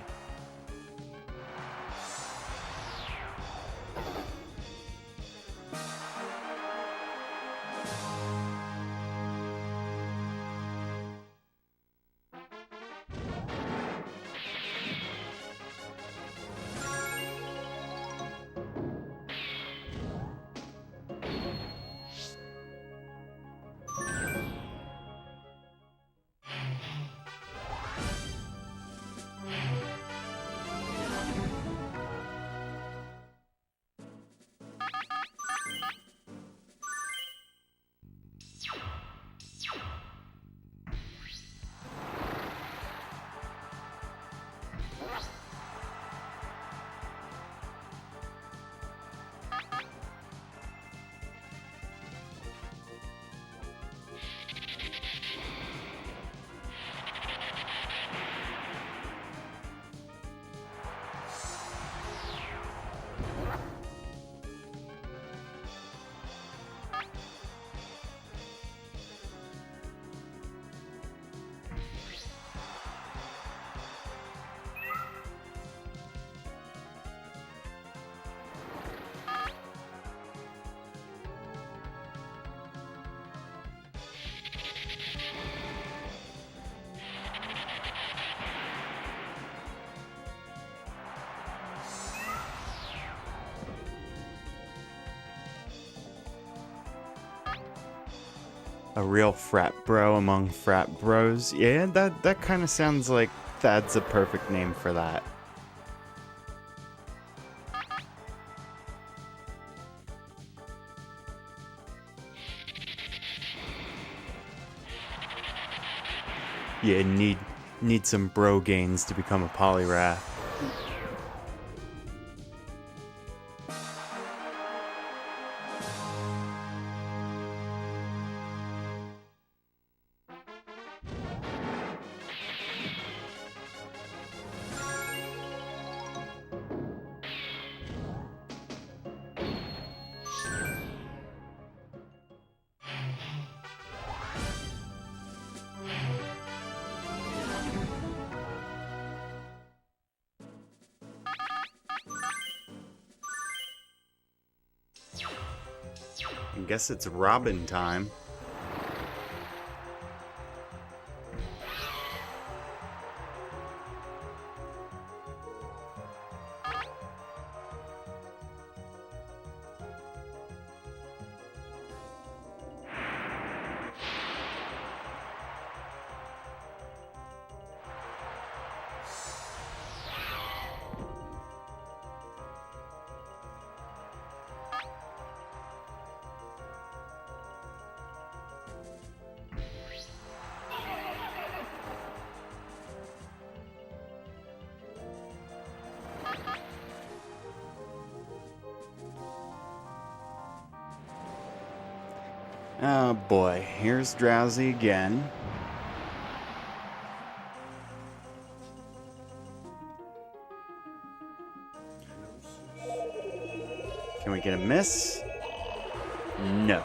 A real frat bro among frat bros. Yeah, that kind of sounds like Thad's a perfect name for that. Yeah, need some bro gains to become a polyrath. I guess it's Robin time. Oh boy, here's Drowsy again. Can we get a miss? No.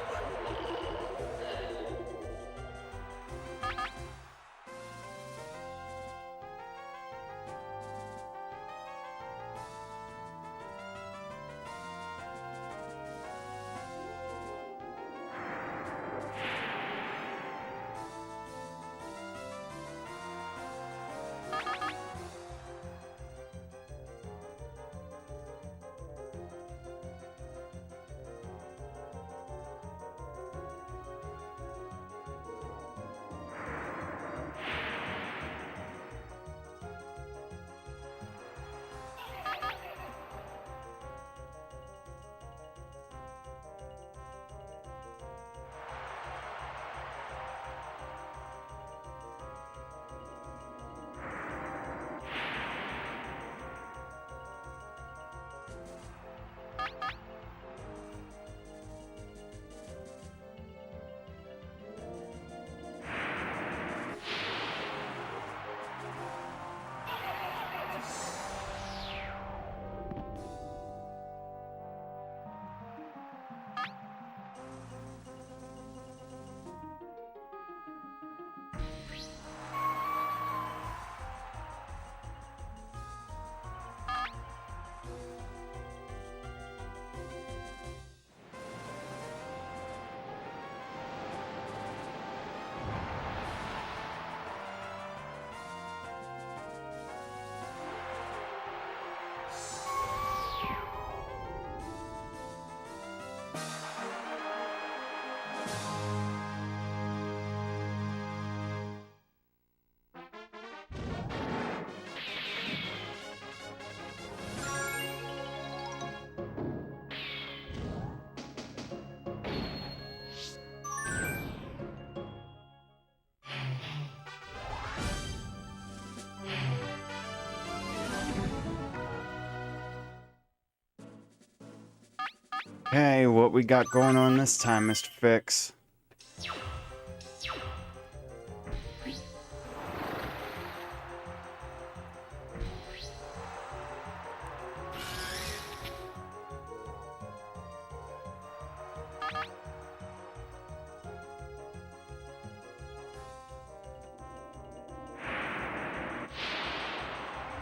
Okay, what we got going on this time, Mr. Fix?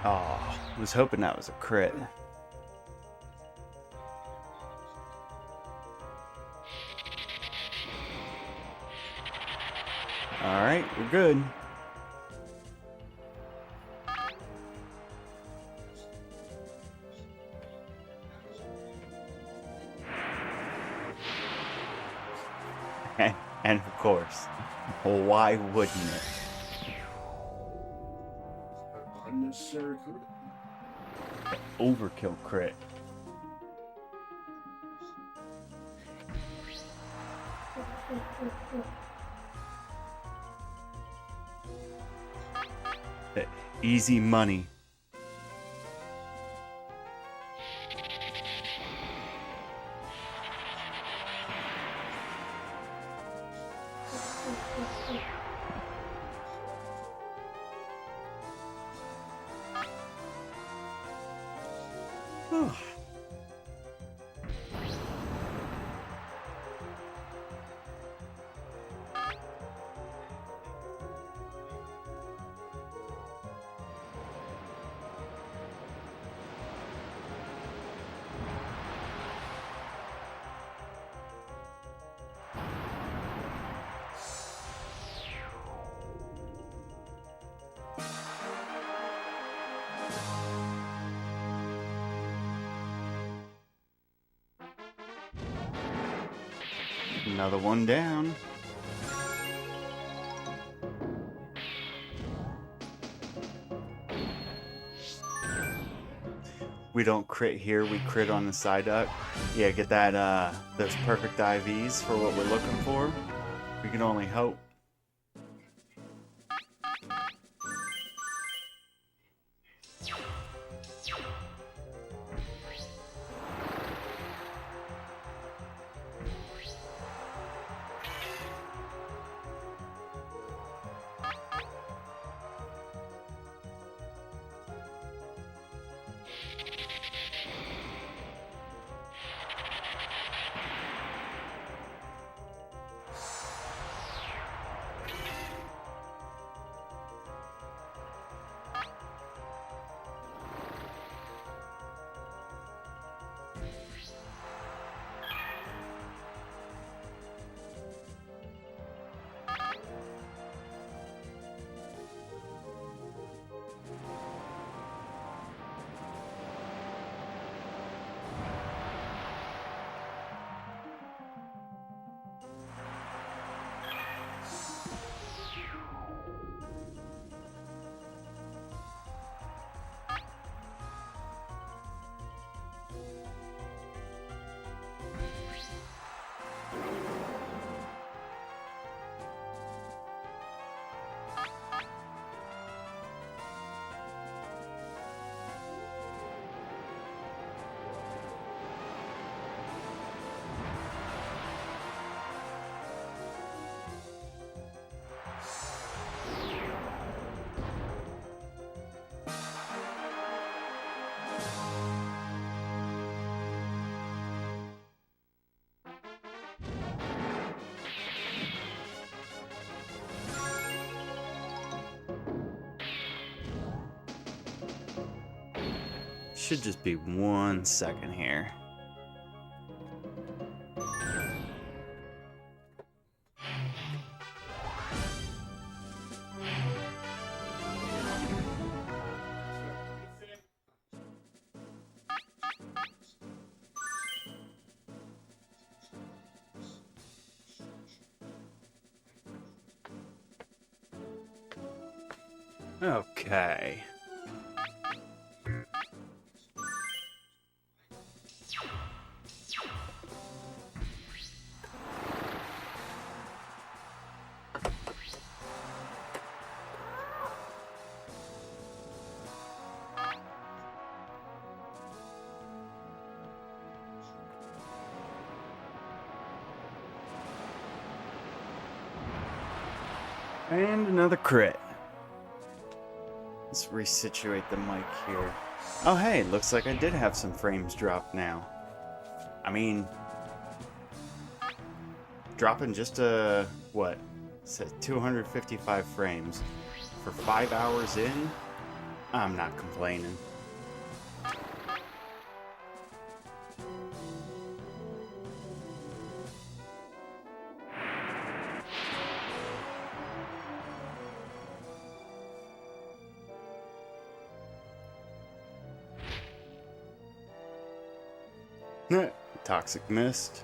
Oh, I was hoping that was a crit. Alright, we're good. And of course, why wouldn't it? Unnecessary crit. Overkill crit. Easy money. Whew. Another one down. We don't crit here, we crit on the Psyduck. Yeah, get that, those perfect IVs for what we're looking for. We can only hope. Should just be 1 second here. Okay. And another crit. Let's resituate the mic here. Oh hey, looks like I did have some frames drop now. I mean, dropping just what? Said 255 frames for 5 hours in? I'm not complaining. Toxic Mist.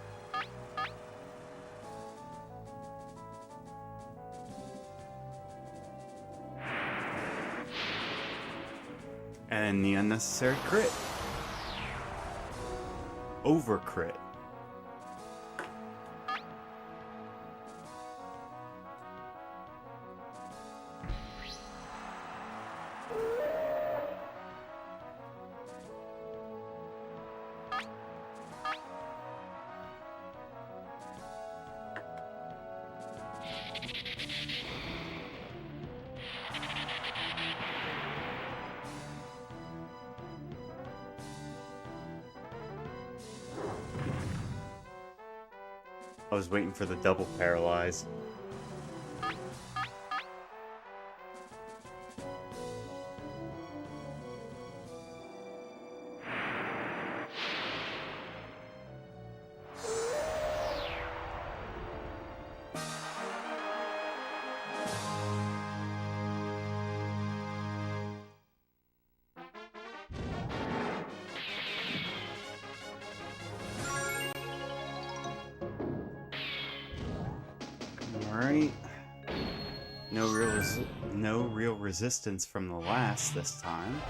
And the unnecessary crit. Over crit. I was waiting for the double paralyze. Alright. No real resistance from the last this time.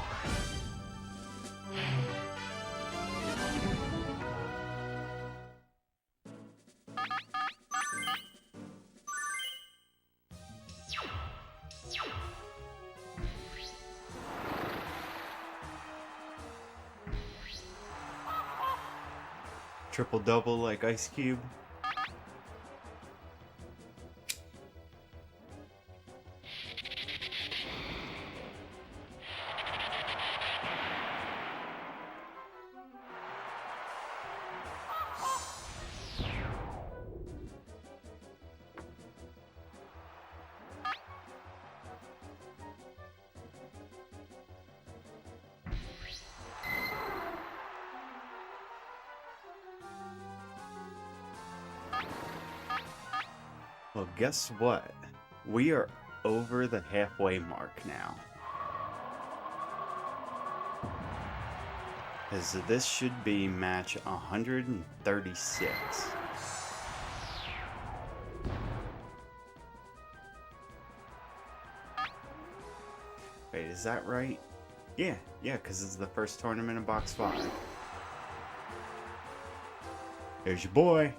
Triple double like Ice Cube. Well, guess what? We are over the halfway mark now. As this should be match 136. Wait, is that right? Yeah, because it's the first tournament in Box 5. There's your boy.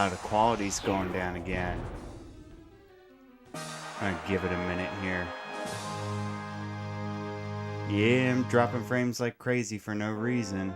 The quality's going down again. I'm gonna give it a minute here. Yeah, I'm dropping frames like crazy for no reason.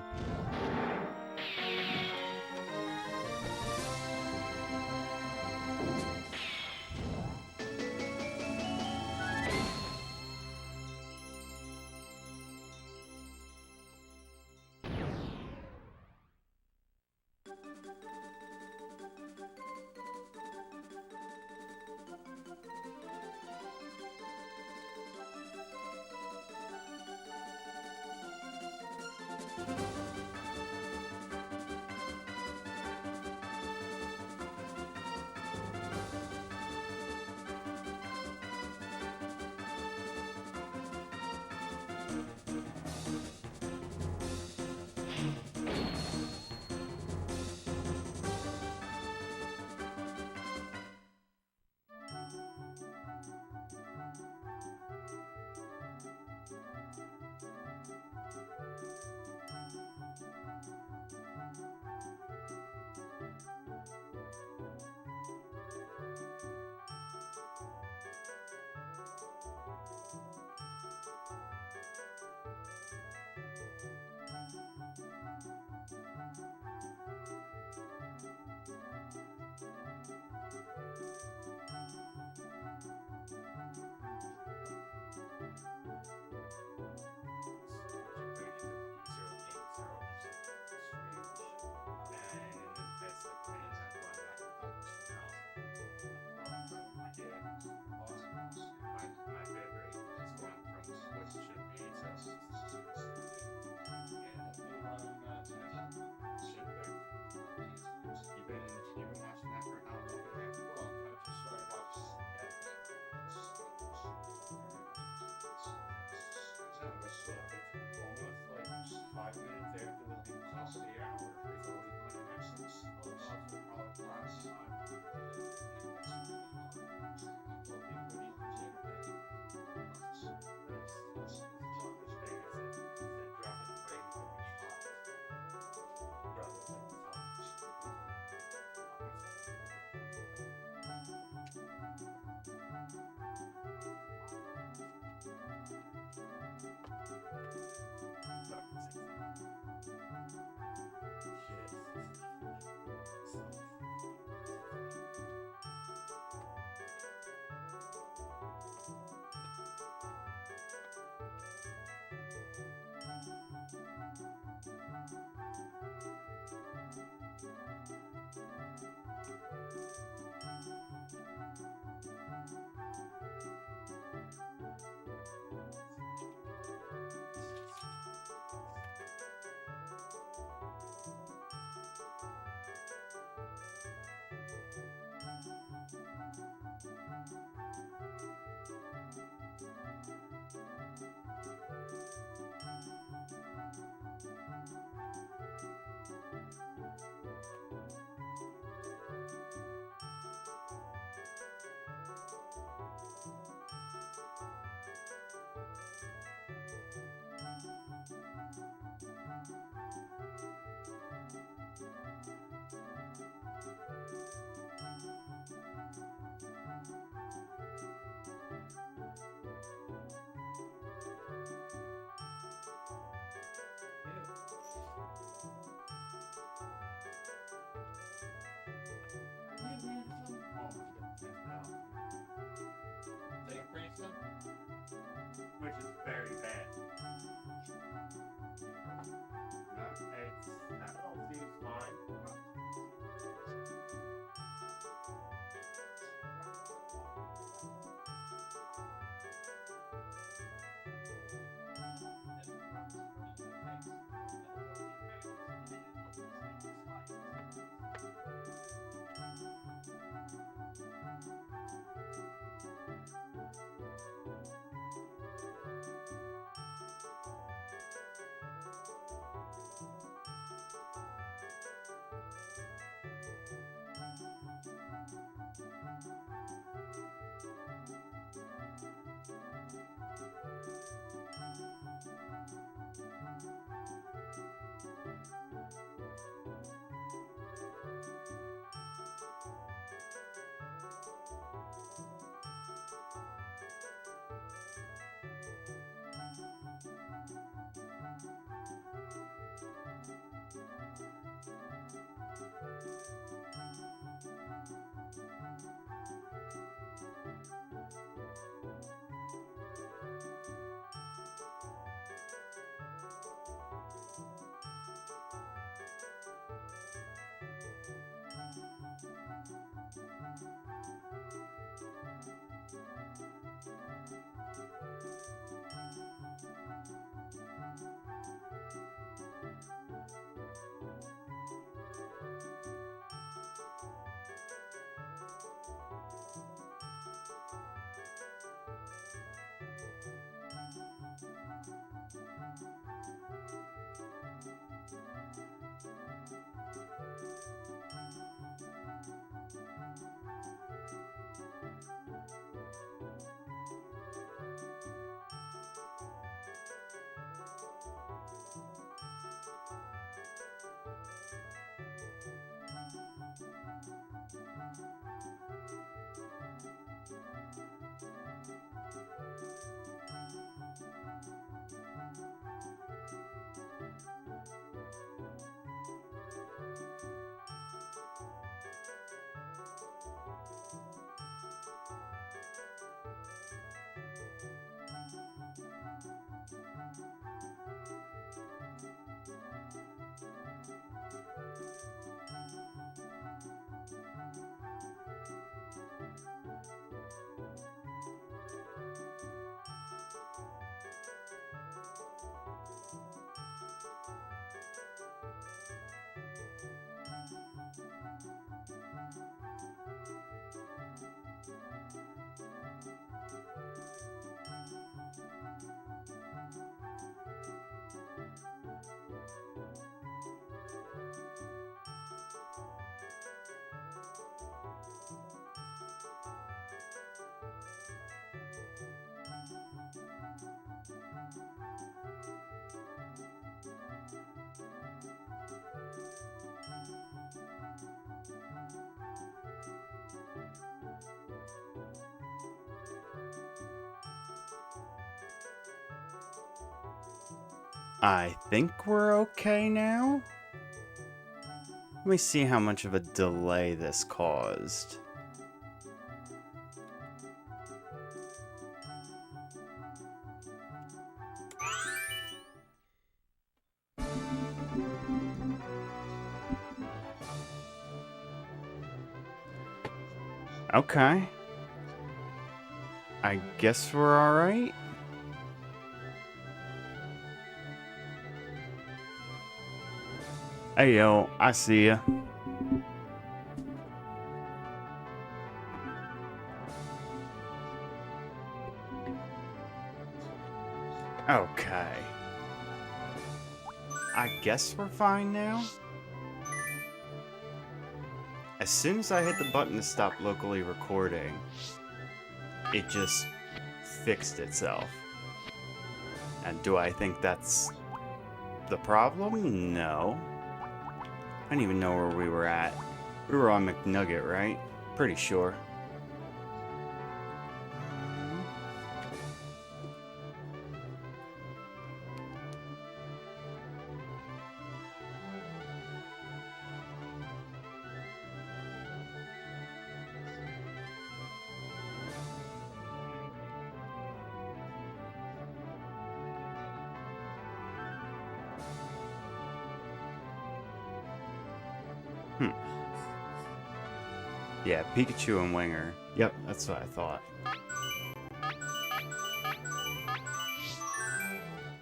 I think we're okay now. Let me see how much of a delay this caused. Okay. I guess we're alright. Hey yo, I see ya. Okay. I guess we're fine now. As soon as I hit the button to stop locally recording, it just fixed itself. And do I think that's the problem? No. I don't even know where we were at. We were on McNugget, right? Pretty sure. Yeah, Pikachu and Winger. Yep, that's what I thought.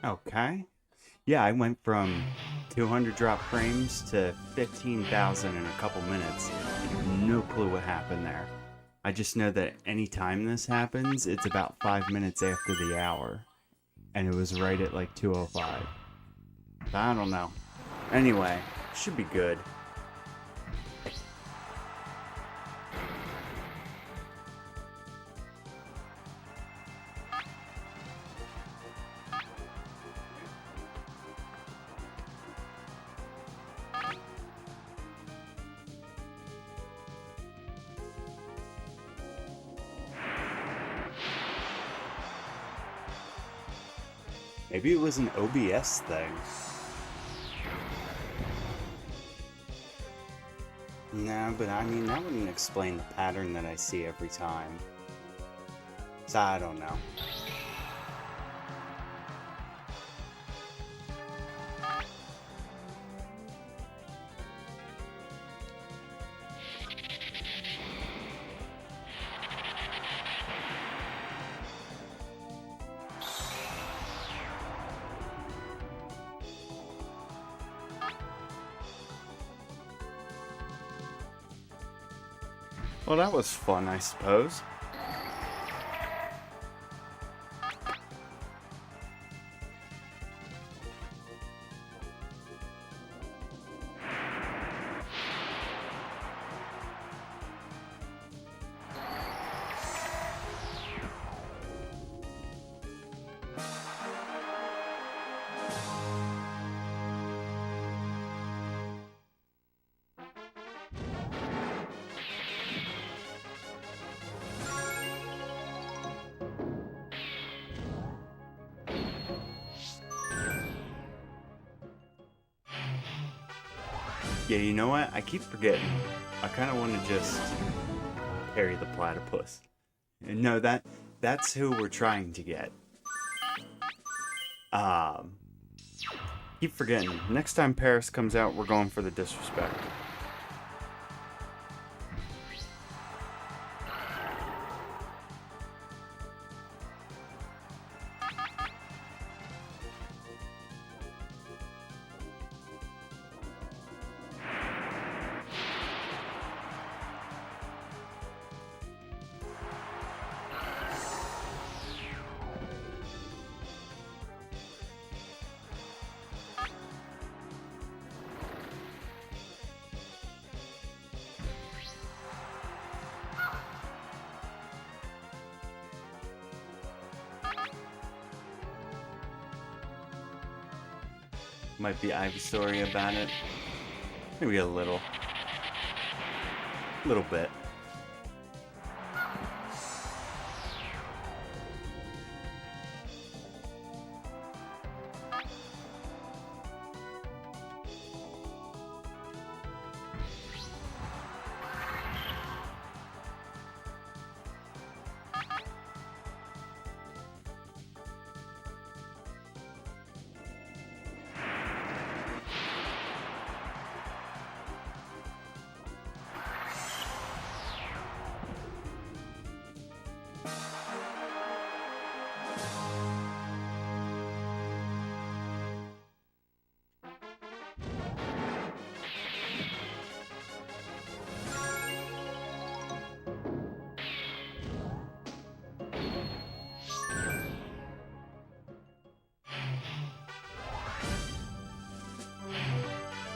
Okay. Yeah, I went from 200 drop frames to 15,000 in a couple minutes. No clue what happened there. I just know that anytime this happens, it's about 5 minutes after the hour. And it was right at like 2:05. I don't know. Anyway, should be good. Maybe it was an OBS thing. No, but I mean, that wouldn't explain the pattern that I see every time. So I don't know. Well, that was fun, I suppose. Yeah, you know what? I keep forgetting. I kind of want to just carry the platypus. No, that's who we're trying to get. Keep forgetting. Next time Paris comes out, we're going for the disrespect. Might be Ivysaur about it. Maybe a little. Little bit.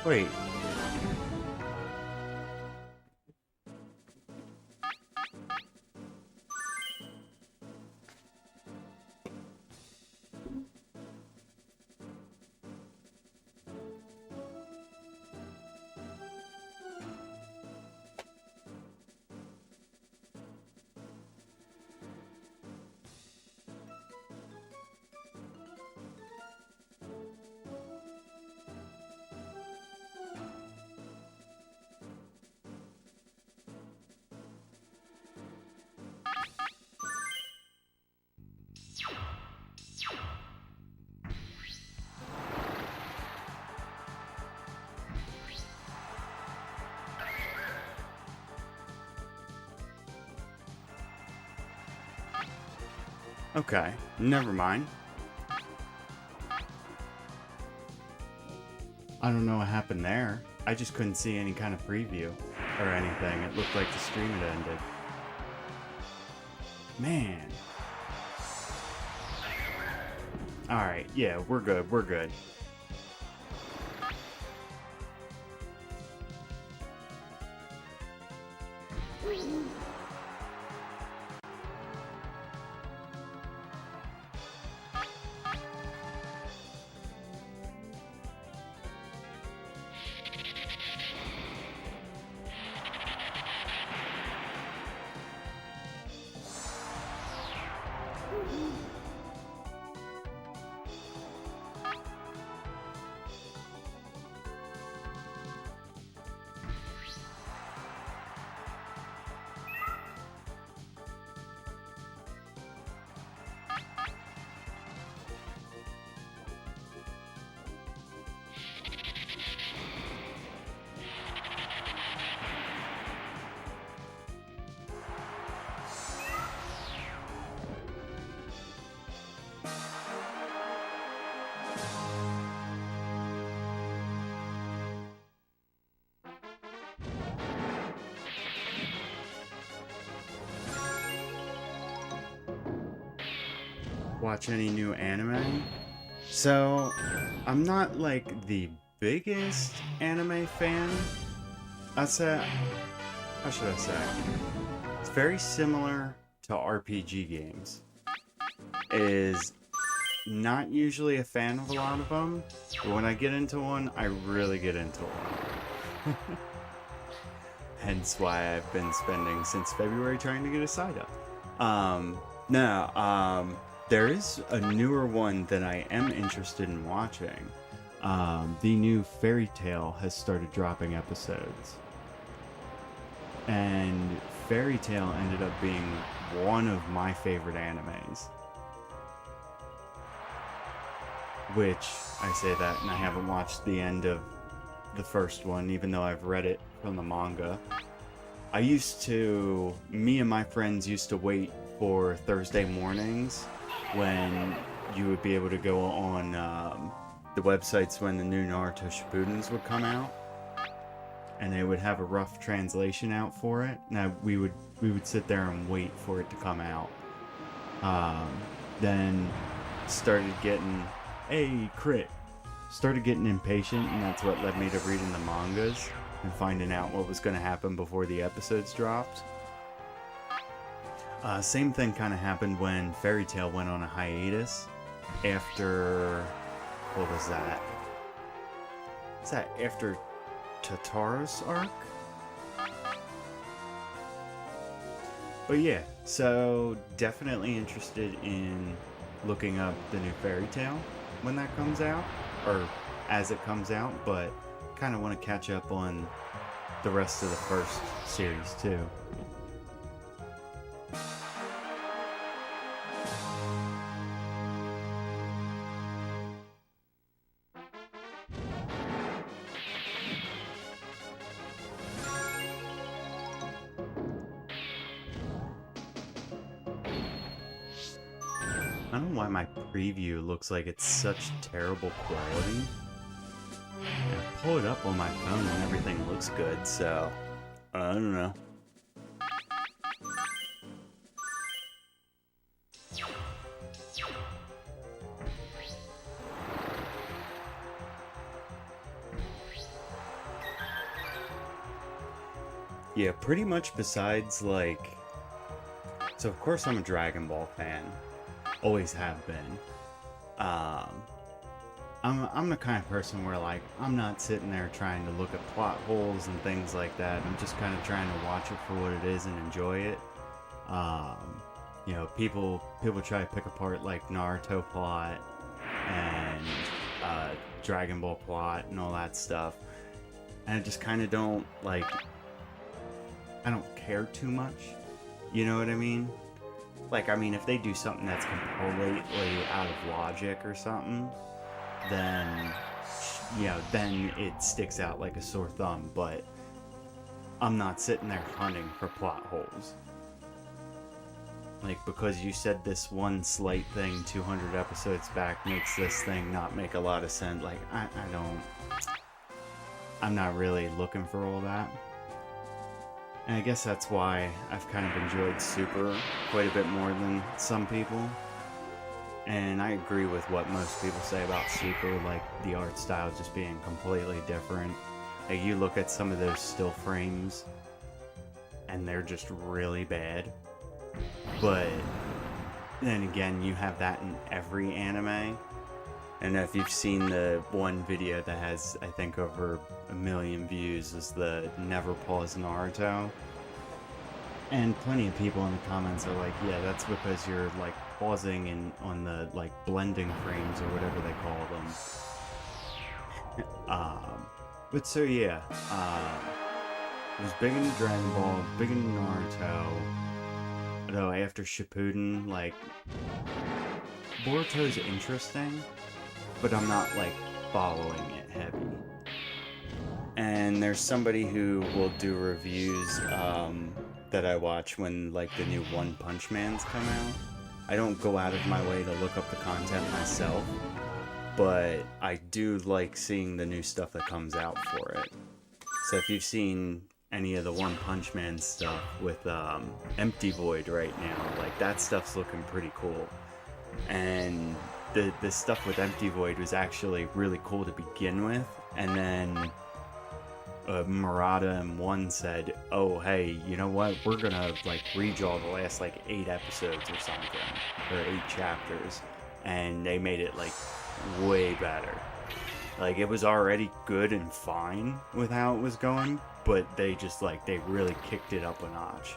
Wait. Okay, never mind. I don't know what happened there. I just couldn't see any kind of preview or anything. It looked like the stream had ended. Man. Alright, yeah, we're good, we're good. Watch any new anime? So, I'm not like the biggest anime fan. I'd say, how should I say? It's very similar to RPG games. Is not usually a fan of a lot of them, but when I get into one, I really get into one. Hence why I've been spending since February trying to get a Psyduck. There is a newer one that I am interested in watching. The new Fairy Tail has started dropping episodes. And Fairy Tail ended up being one of my favorite animes. Which, I say that, and I haven't watched the end of the first one, even though I've read it from the manga. Me and my friends used to wait for Thursday mornings when you would be able to go on the websites when the new Naruto Shippudens would come out, and they would have a rough translation out for it. Now we would sit there and wait for it to come out. Then started getting started getting impatient, and that's what led me to reading the mangas and finding out what was going to happen before the episodes dropped. Same thing kind of happened when Fairy Tail went on a hiatus after... What was that? Is that after Tataro's arc? But yeah, so definitely interested in looking up the new Fairy Tail when that comes out, or as it comes out, but kind of want to catch up on the rest of the first series too. I don't know why my preview looks like it's such terrible quality. I pull it up on my phone and everything looks good, so I don't know. Yeah, pretty much besides, like... So, of course, I'm a Dragon Ball fan. Always have been. I'm the kind of person where, like, I'm not sitting there trying to look at plot holes and things like that. I'm just kind of trying to watch it for what it is and enjoy it. You know, people try to pick apart, like, Naruto plot and Dragon Ball plot and all that stuff. And I just kind of don't, like... I don't care too much. You know what I mean? Like, I mean, if they do something that's completely out of logic or something, then, you know, then it sticks out like a sore thumb, but I'm not sitting there hunting for plot holes. Like, because you said this one slight thing 200 episodes back makes this thing not make a lot of sense. Like, I'm not really looking for all that. And I guess that's why I've kind of enjoyed Super quite a bit more than some people. And I agree with what most people say about Super, like the art style just being completely different. Like, you look at some of those still frames, and they're just really bad. But then again, you have that in every anime. And if you've seen the one video that has, I think, over 1 million views, is the Never Pause Naruto. And plenty of people in the comments are like, yeah, that's because you're, like, pausing on the, like, blending frames or whatever they call them. But so, yeah. I was big into Dragon Ball, big into Naruto. Though after Shippuden, like, Boruto's interesting, but I'm not, like, following it heavy. And there's somebody who will do reviews that I watch when, like, the new One Punch Mans come out. I don't go out of my way to look up the content myself, but I do like seeing the new stuff that comes out for it. So if you've seen any of the One Punch Man stuff with Empty Void right now, like, that stuff's looking pretty cool. And the stuff with Empty Void was actually really cool to begin with, and then Murata and One said, oh, hey, you know what, we're gonna, like, redraw the last, like, 8 episodes or something, or 8 chapters, and they made it, like, way better. Like, it was already good and fine with how it was going, but they just, like, they really kicked it up a notch.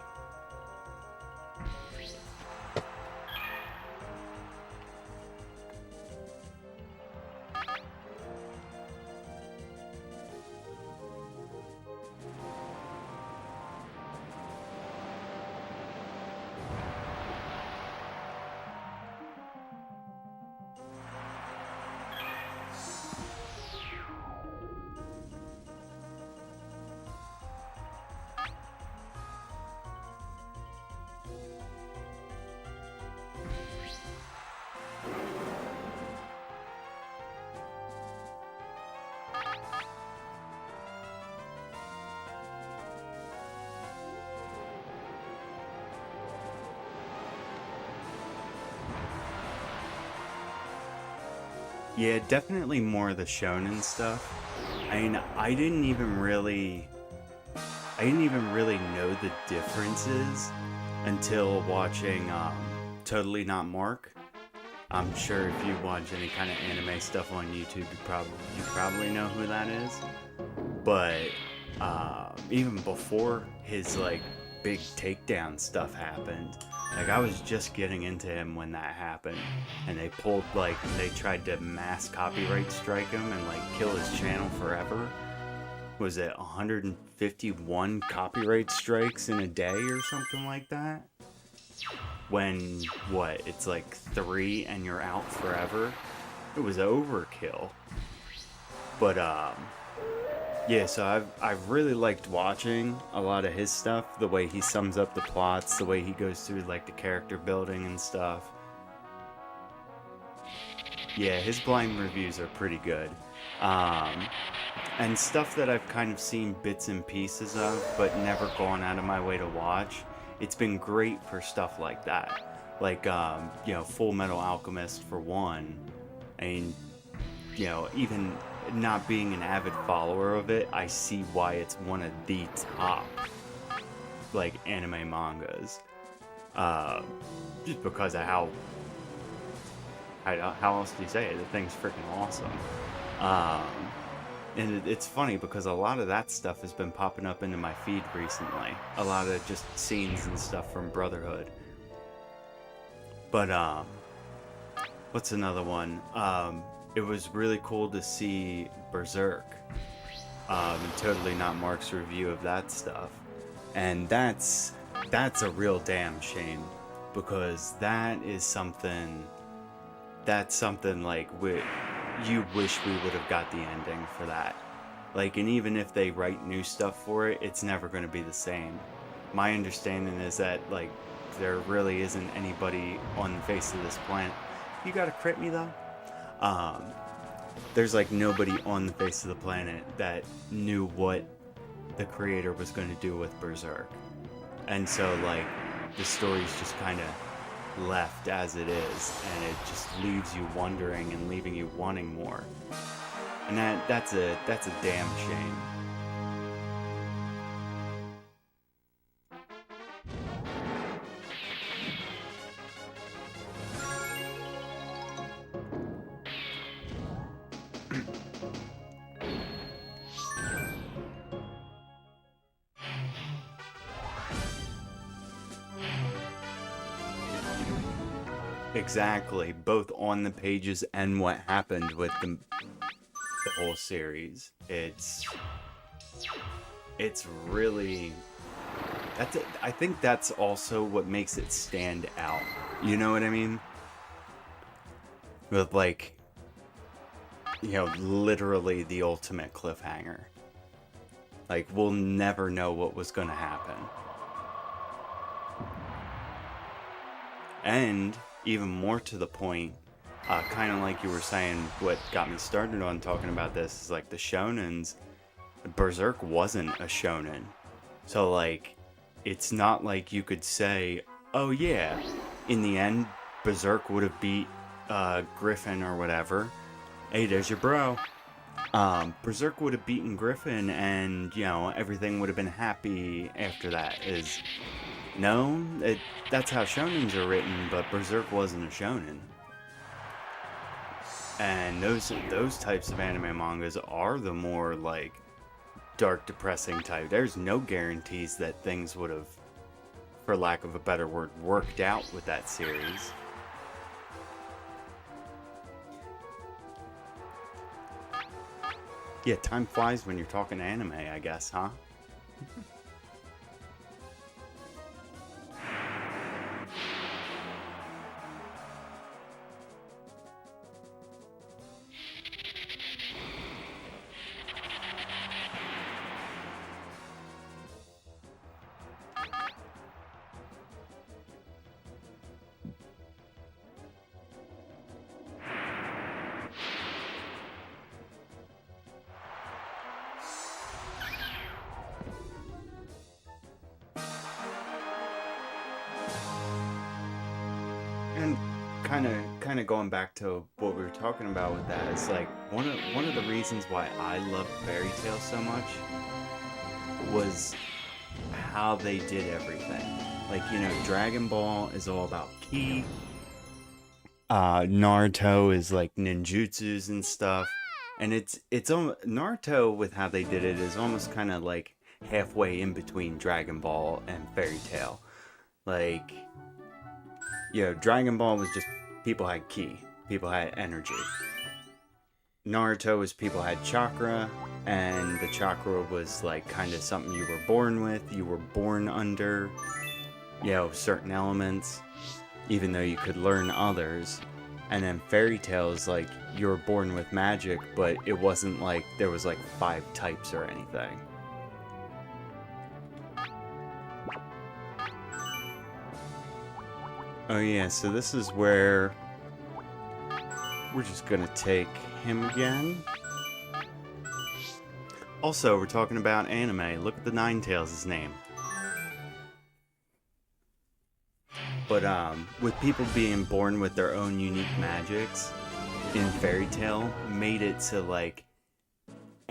Yeah, definitely more of the shonen stuff. I mean, I didn't even really know the differences until watching Totally Not Mark. I'm sure if you watch any kind of anime stuff on YouTube, you probably know who that is. But even before his, like, big takedown stuff happened, like, I was just getting into him when that happened, and they tried to mass copyright strike him and, like, kill his channel forever. Was it 151 copyright strikes in a day or something like that? When, what, it's like 3 and you're out forever? It was overkill. But, yeah, so I've really liked watching a lot of his stuff, the way he sums up the plots, the way he goes through, like, the character building and stuff. Yeah, his blind reviews are pretty good. And stuff that I've kind of seen bits and pieces of, but never gone out of my way to watch, it's been great for stuff like that. Like, you know, Full Metal Alchemist, for one. I mean, you know, even not being an avid follower of it, I see why it's one of the top like anime mangas, just because of how else do you say it? The thing's freaking awesome. And it's funny because a lot of that stuff has been popping up into my feed recently. A lot of just scenes and stuff from Brotherhood. But what's another one? It was really cool to see Berserk. And totally not Mark's review of that stuff. And that's a real damn shame, because that is something. That's something like you wish we would have got the ending for that. Like, and even if they write new stuff for it, it's never going to be the same. My understanding is that, like, there really isn't anybody on the face of this planet. You gotta crit me though? There's like nobody on the face of the planet that knew what the creator was going to do with Berserk. And so, like, the story's just kind of left as it is, and it just leaves you wondering and leaving you wanting more. And that's a damn shame. Exactly, both on the pages and what happened with the whole series. It's really, I think that's also what makes it stand out. You know what I mean? With, like, you know, literally the ultimate cliffhanger. Like, we'll never know what was going to happen. And even more to the point, kind of like you were saying, what got me started on talking about this is, like, the shonens. Berserk wasn't a shonen. So, like, it's not like you could say, oh yeah, in the end, Berserk would have beat Griffin or whatever. Hey, there's your bro. Berserk would have beaten Griffin, and, you know, everything would have been happy after that. No, that's how shonens are written, but Berserk wasn't a shonen. And those types of anime mangas are the more, like, dark, depressing type. There's no guarantees that things would have, for lack of a better word, worked out with that series. Yeah, time flies when you're talking anime, I guess, huh? And kind of going back to what we were talking about with that, is like one of the reasons why I love Fairy Tail so much was how they did everything. Like, you know, Dragon Ball is all about ki. Naruto is like ninjutsus and stuff, and it's Naruto, with how they did it, is almost kind of like halfway in between Dragon Ball and Fairy Tail. Like, you know, Dragon Ball was just people had ki, people had energy. Naruto was people had chakra, and the chakra was like kind of something you were born with. You were born under, you know, certain elements, even though you could learn others. And then Fairy Tail is like you were born with magic, but it wasn't like there was like 5 types or anything. Oh yeah, so this is where we're just gonna take him again. Also, we're talking about anime. Look at the Ninetales' name. But with people being born with their own unique magics in Fairy Tail, made it so like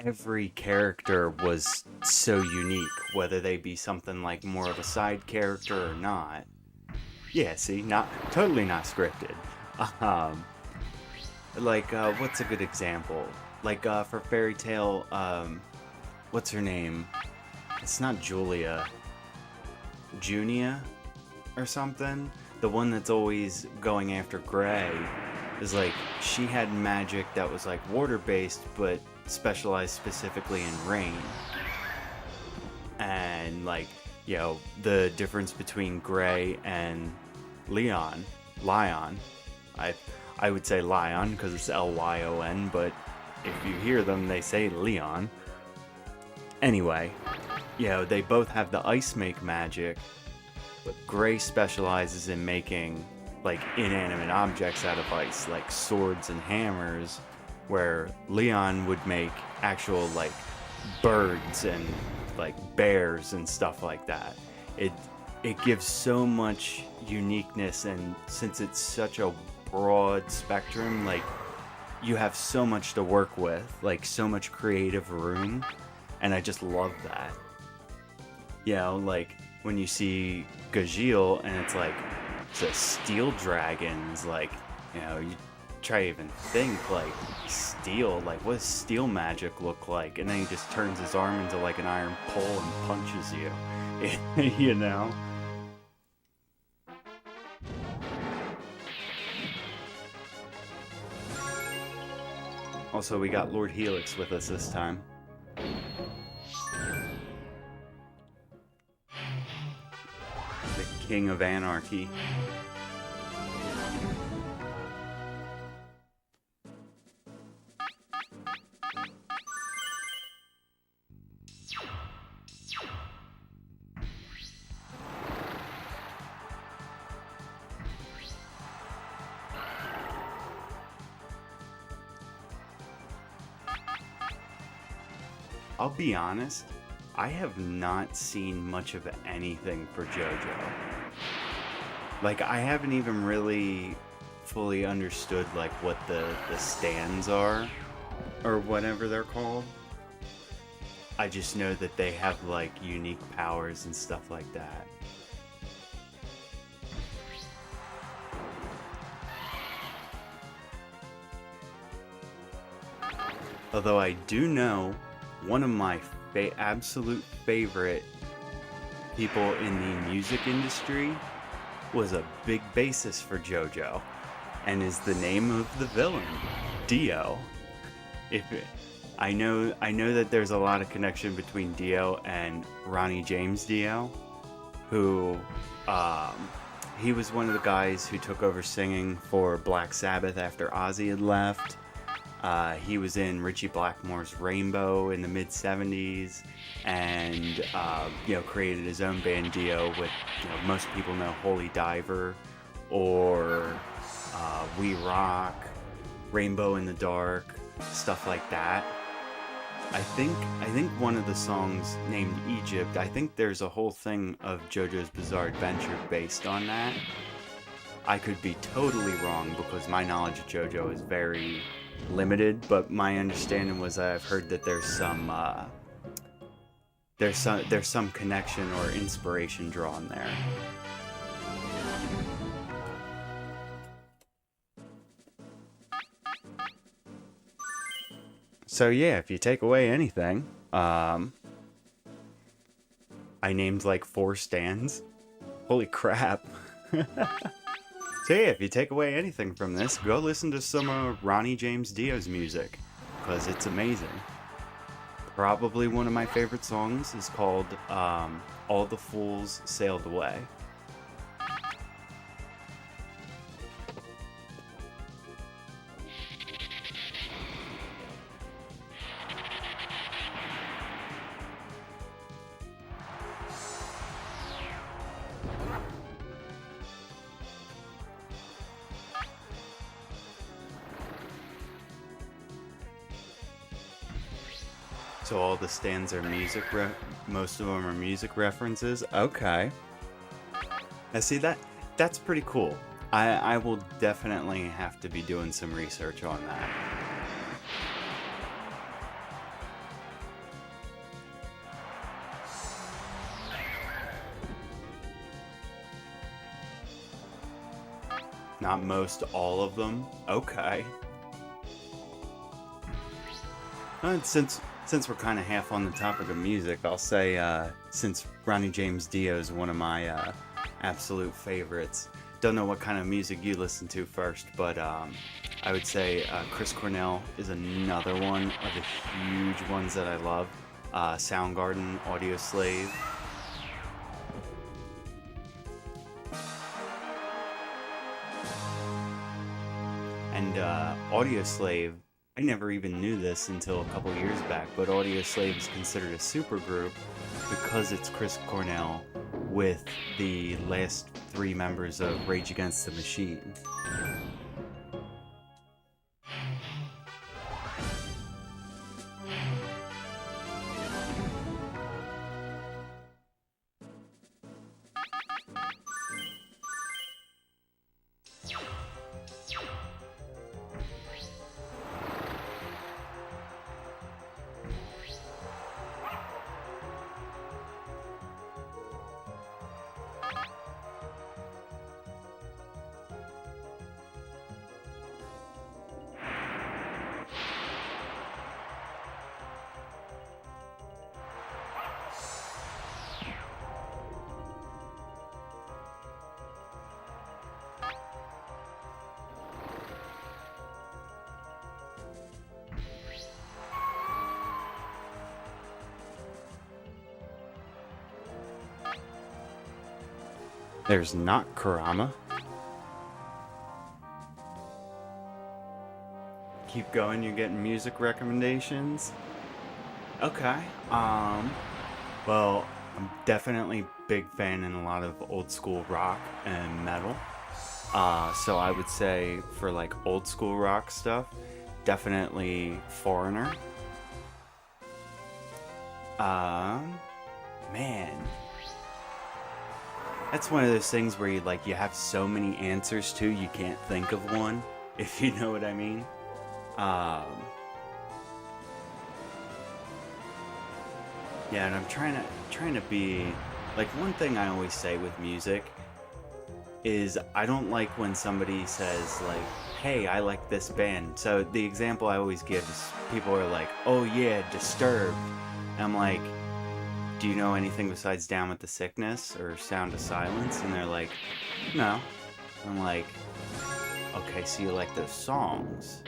every character was so unique, whether they be something like more of a side character or not. Yeah, see, not totally not scripted. Um, what's a good example? For Fairy Tail, what's her name? It's not Julia. Junia or something? The one that's always going after Gray is like, she had magic that was like water-based, but specialized specifically in rain. And the difference between Gray and Lion, I would say Lion because it's Lyon, but if you hear them, they say Leon. Anyway, they both have the ice make magic, but Gray specializes in making inanimate objects out of ice, like swords and hammers, where Leon would make actual birds and bears and stuff like that. It gives so much uniqueness, and since it's such a broad spectrum, you have so much to work with, so much creative room, and I just love that. When you see Gajeel and it's a steel dragons, you try to even think steel, what does steel magic look like? And then he just turns his arm into an iron pole and punches you. You know? Also, we got Lord Helix with us this time. The King of Anarchy. I'll be honest, I have not seen much of anything for JoJo. I haven't even really fully understood what the stands are, or whatever they're called. I just know that they have unique powers and stuff like that. Although I do know one of my absolute favorite people in the music industry was a big bassist for JoJo, and is the name of the villain, Dio. I know that there's a lot of connection between Dio and Ronnie James Dio, who he was one of the guys who took over singing for Black Sabbath after Ozzy had left. He was in Ritchie Blackmore's Rainbow in the mid-'70s, and created his own band Dio with, most people know Holy Diver, or We Rock, Rainbow in the Dark, stuff like that. I think one of the songs named Egypt, I think there's a whole thing of JoJo's Bizarre Adventure based on that. I could be totally wrong because my knowledge of JoJo is very limited, but my understanding was that I've heard that there's some connection or inspiration drawn there. So yeah, if you take away anything, I named 4 stands. Holy crap. So yeah, if you take away anything from this, go listen to some of Ronnie James Dio's music, because it's amazing. Probably one of my favorite songs is called All the Fools Sailed Away. So all the stands are most of them are music references. Okay. Now see, that's pretty cool. I will definitely have to be doing some research on that. not most, all of them. Okay. And since we're kind of half on the topic of music, I'll say since Ronnie James Dio is one of my absolute favorites. Don't know what kind of music you listen to first, but I would say Chris Cornell is another one of the huge ones that I love. Soundgarden, Audio Slave. And Audio Slave, I never even knew this until a couple years back, but Audio Slave is considered a supergroup because it's Chris Cornell with the last 3 members of Rage Against the Machine. There's not Kurama. Keep going, you're getting music recommendations. Okay. Well, I'm definitely a big fan in a lot of old school rock and metal. So I would say for like old school rock stuff, definitely Foreigner. Man. That's one of those things where you have so many answers to, you can't think of one, if you know what I mean. Yeah, and I'm trying to be like, one thing I always say with music is I don't like when somebody says like, hey, I like this band. So the example I always give is people are like, oh yeah, Disturbed. And I'm like, do you know anything besides Down with the Sickness or Sound of Silence? And they're like, no. I'm like, okay, so you like those songs.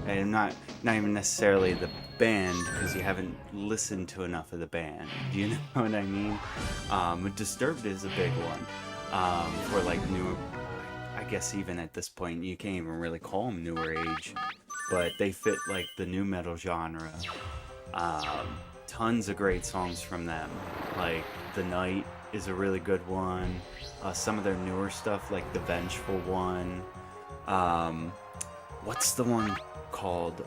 And not even necessarily the band, because you haven't listened to enough of the band. Do you know what I mean? Disturbed is a big one. For like new, I guess even at this point, you can't even really call them newer age. But they fit like the nu metal genre. Tons of great songs from them. Like The Night is a really good one. Some of their newer stuff, like The Vengeful One. What's the one called?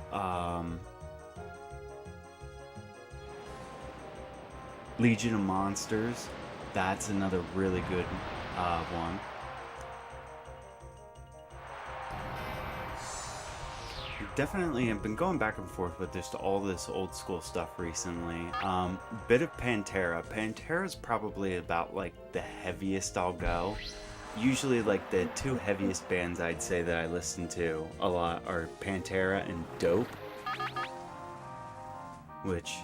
Legion of Monsters. That's another really good one. Definitely, I've been going back and forth with just all this old school stuff recently. Bit of Pantera. Pantera's probably about like the heaviest I'll go. Usually like the 2 heaviest bands I'd say that I listen to a lot are Pantera and Dope. Which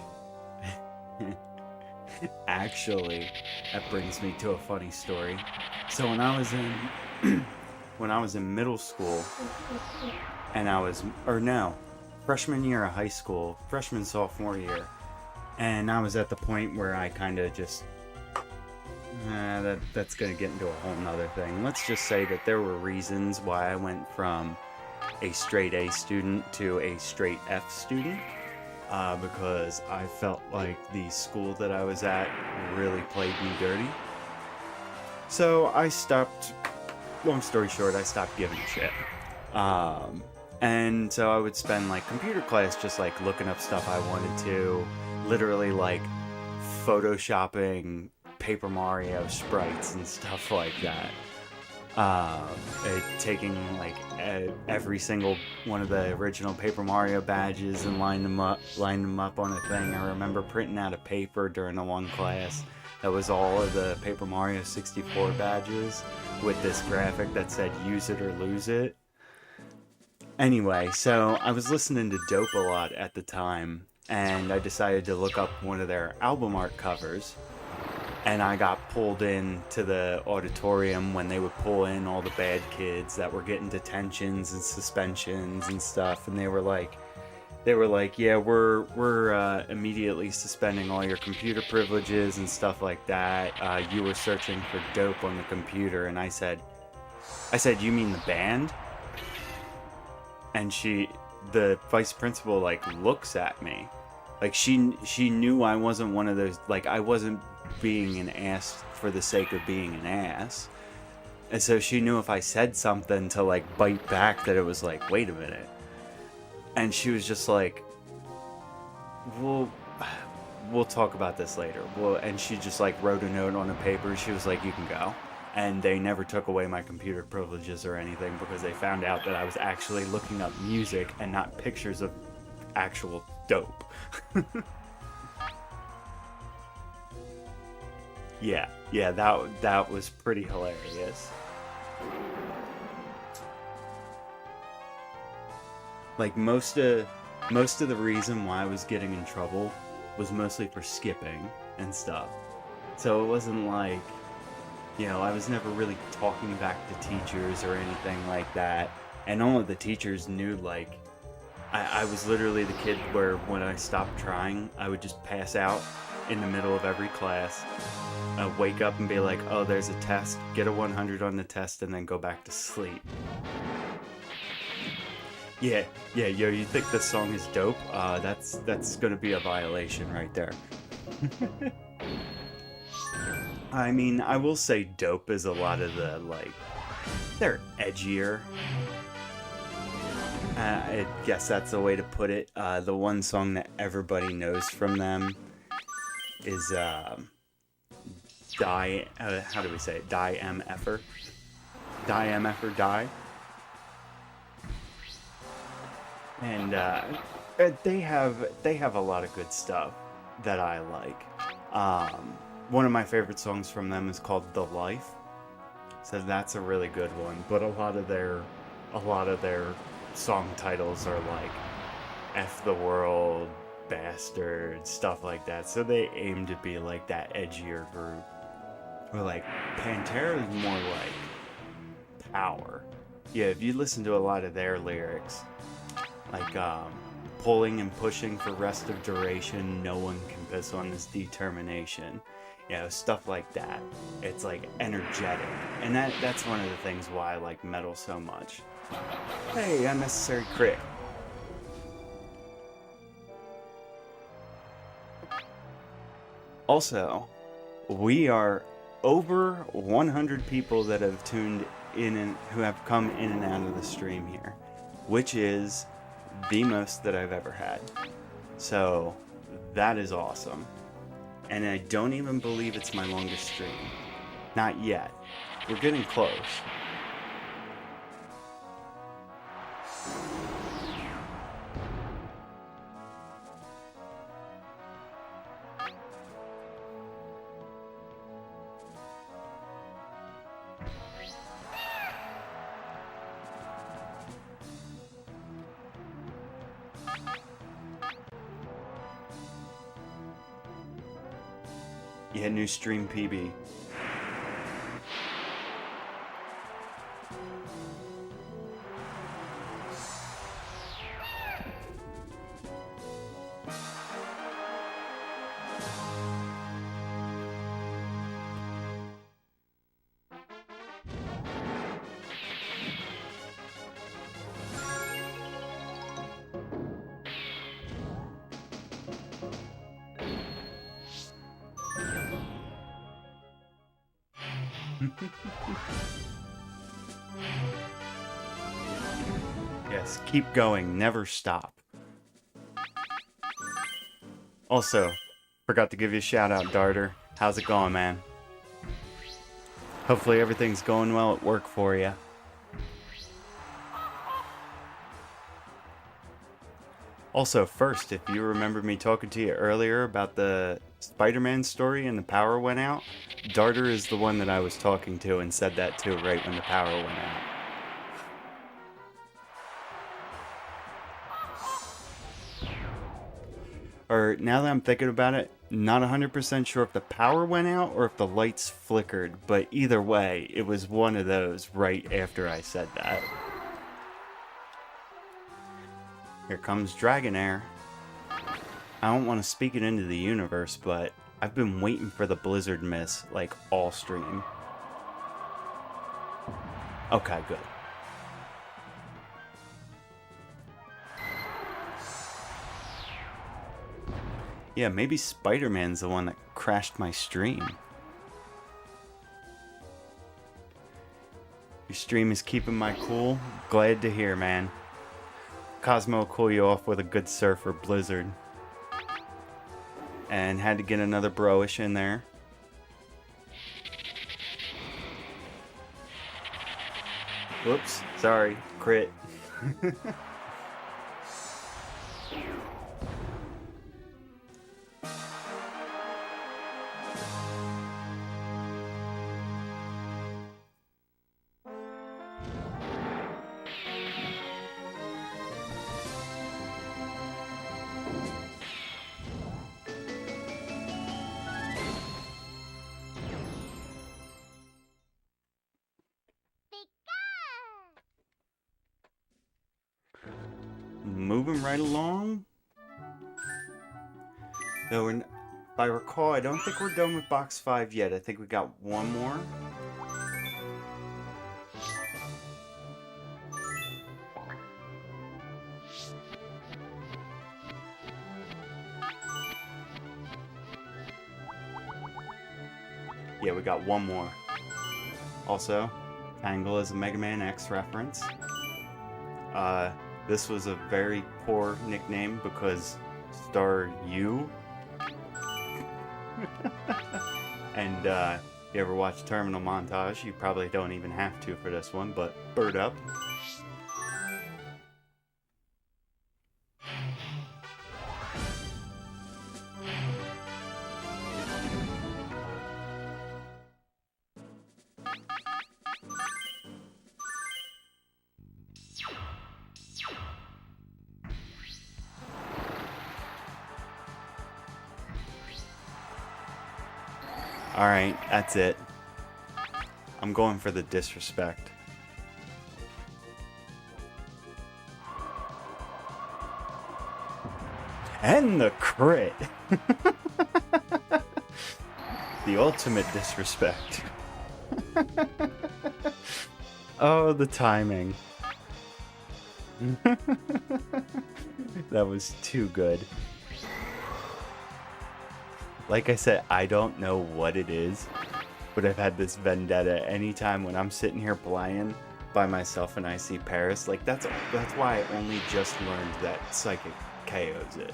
actually, that brings me to a funny story. So when I was in middle school, and freshman year of high school, sophomore year, and I was at the point where I kind of just, that's going to get into a whole nother thing. Let's just say that there were reasons why I went from a straight A student to a straight F student, because I felt like the school that I was at really played me dirty. So I stopped, long story short, I stopped giving a shit. And so I would spend like computer class just like looking up stuff I wanted to, literally like photoshopping Paper Mario sprites and stuff like that. Taking like every single one of the original Paper Mario badges and line them up on a thing. I remember printing out a paper during a one class that was all of the Paper Mario 64 badges. with this graphic that said use it or lose it. Anyway, so I was listening to Dope a lot at the time, and I decided to look up one of their album art covers, and I got pulled in to the auditorium when they would pull in all the bad kids that were getting detentions and suspensions and stuff, and they were like, yeah, we're immediately suspending all your computer privileges and stuff like that. You were searching for dope on the computer, and I said, you mean the band? And the vice principal, like, looks at me, like she knew I wasn't one of those, like, I wasn't being an ass for the sake of being an ass, and so she knew if I said something to, like, bite back, that it was like, wait a minute. And she was just like, we'll talk about this later. And she just, like, wrote a note on a paper. She was like, you can go. And they never took away my computer privileges or anything, because they found out that I was actually looking up music and not pictures of actual dope. Yeah, that was pretty hilarious. Like, most of the reason why I was getting in trouble was mostly for skipping and stuff. So it wasn't like, I was never really talking back to teachers or anything like that. And all of the teachers knew, like, I was literally the kid where when I stopped trying, I would just pass out in the middle of every class. I'd wake up and be like, oh, there's a test, get a 100 on the test, and then go back to sleep. Yeah, yo, you think this song is dope? That's gonna be a violation right there. I mean, I will say dope is a lot of the, like, they're edgier. I guess that's the way to put it. The one song that everybody knows from them is, how do we say it? Die MFer. Die MFer Die. And they have a lot of good stuff that I like. One of my favorite songs from them is called The Life. So that's a really good one. But a lot of their song titles are like F the World, Bastard, stuff like that. So they aim to be like that edgier group. Or like Pantera is more like power. Yeah, if you listen to a lot of their lyrics, like pulling and pushing for rest of duration, no one can piss on this determination. Stuff like that. It's like energetic. And that's one of the things why I like metal so much. Hey, unnecessary crit. Also, we are over 100 people that have tuned in and who have come in and out of the stream here, which is the most that I've ever had. So that is awesome. And I don't even believe it's my longest stream. Not yet. We're getting close. Yeah, new stream PB. Yes, keep going, never stop. Also, forgot to give you a shout out, Darter. How's it going, man? Hopefully everything's going well at work for you. Also, first, if you remember me talking to you earlier about the Spider-Man story and the power went out, Darter is the one that I was talking to and said that too right when the power went out. Or, now that I'm thinking about it, not 100% sure if the power went out or if the lights flickered, but either way, it was one of those right after I said that. Here comes Dragonair. I don't want to speak it into the universe, but I've been waiting for the Blizzard miss, like, all stream. Okay, good. Yeah, maybe Spider-Man's the one that crashed my stream. Your stream is keeping my cool. Glad to hear, man. Cosmo will cool you off with a good surfer Blizzard. And had to get another broish in there. Whoops, sorry, crit. Moving right along. Though, if I recall, I don't think we're done with box 5 yet. I think we got one more. Yeah, we got one more. Also, Tangle is a Mega Man X reference. This was a very poor nickname because star you. And you ever watch Terminal Montage? You probably don't even have to for this one, but Bird Up. Alright, that's it. I'm going for the disrespect. And the crit! The ultimate disrespect. Oh, the timing. That was too good. Like I said, I don't know what it is, but I've had this vendetta anytime when I'm sitting here playing by myself and I see Paris. Like, that's why I only just learned that Psychic KOs it.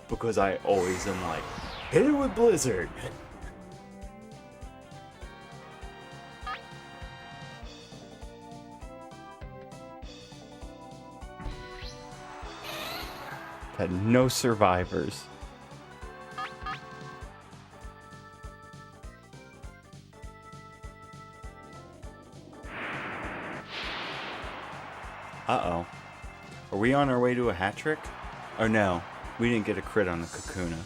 Because I always am like, hit it with Blizzard! Had no survivors. Uh-oh. Are we on our way to a hat trick? Or no, we didn't get a crit on the Kakuna.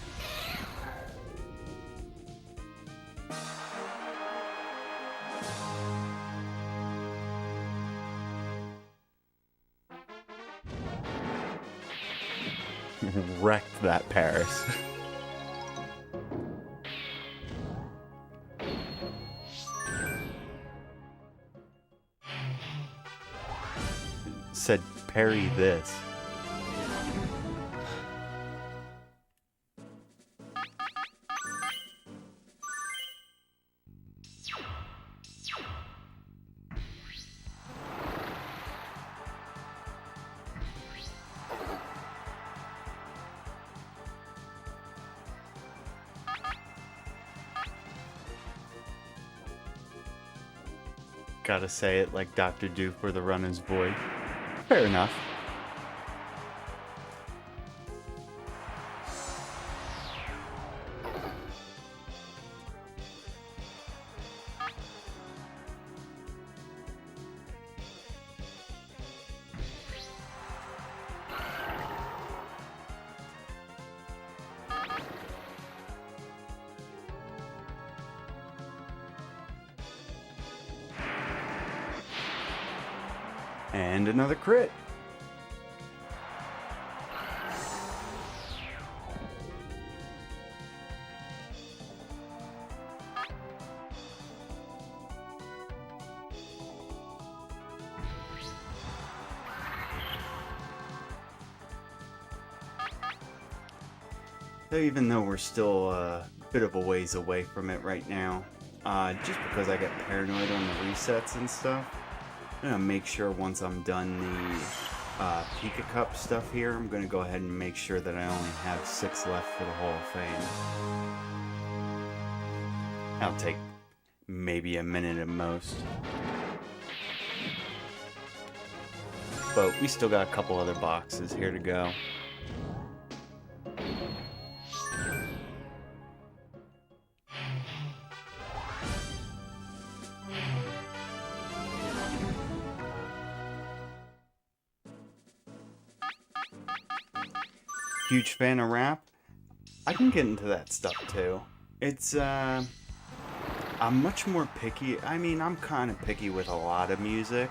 Wrecked that Paris. Said parry this. Gotta say it like Dr. Do for the runner's boy. Fair enough. And another crit. So even though we're still a bit of a ways away from it right now, just because I get paranoid on the resets and stuff, I'm gonna make sure once I'm done the Pika Cup stuff here, I'm gonna go ahead and make sure that I only have 6 left for the Hall of Fame. That'll take maybe a minute at most. But we still got a couple other boxes here to go. Huge fan of rap. I can get into that stuff too. It's I'm much more picky. I mean, I'm kind of picky with a lot of music,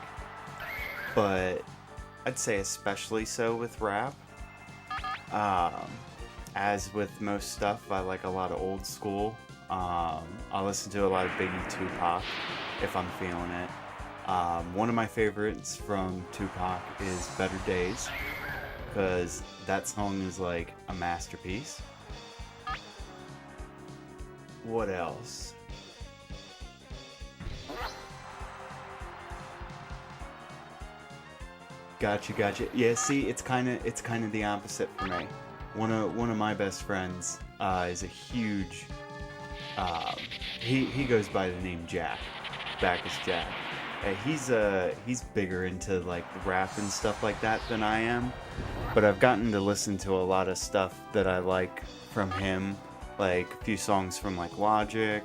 but I'd say especially so with rap. As with most stuff, I like a lot of old school. I listen to a lot of Biggie, Tupac if I'm feeling it. One of my favorites from Tupac is Better Days, because that song is like a masterpiece. What else? Gotcha. Yeah, see, it's kind of the opposite for me. One of my best friends is a huge. He goes by the name Jack. Backus Jack. He's bigger into like rap and stuff like that than I am, but I've gotten to listen to a lot of stuff that I like from him, like a few songs from like Logic.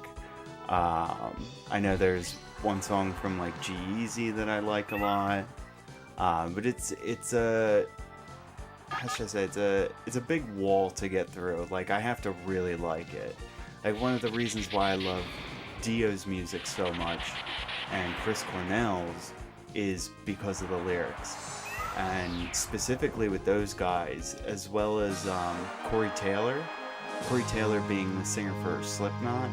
I know there's one song from like G-Eazy that I like a lot, but it's a how should I say, it's a big wall to get through. Like I have to really like it. Like one of the reasons why I love Dio's music so much and Chris Cornell's is because of the lyrics, and specifically with those guys, as well as Corey Taylor being the singer for Slipknot,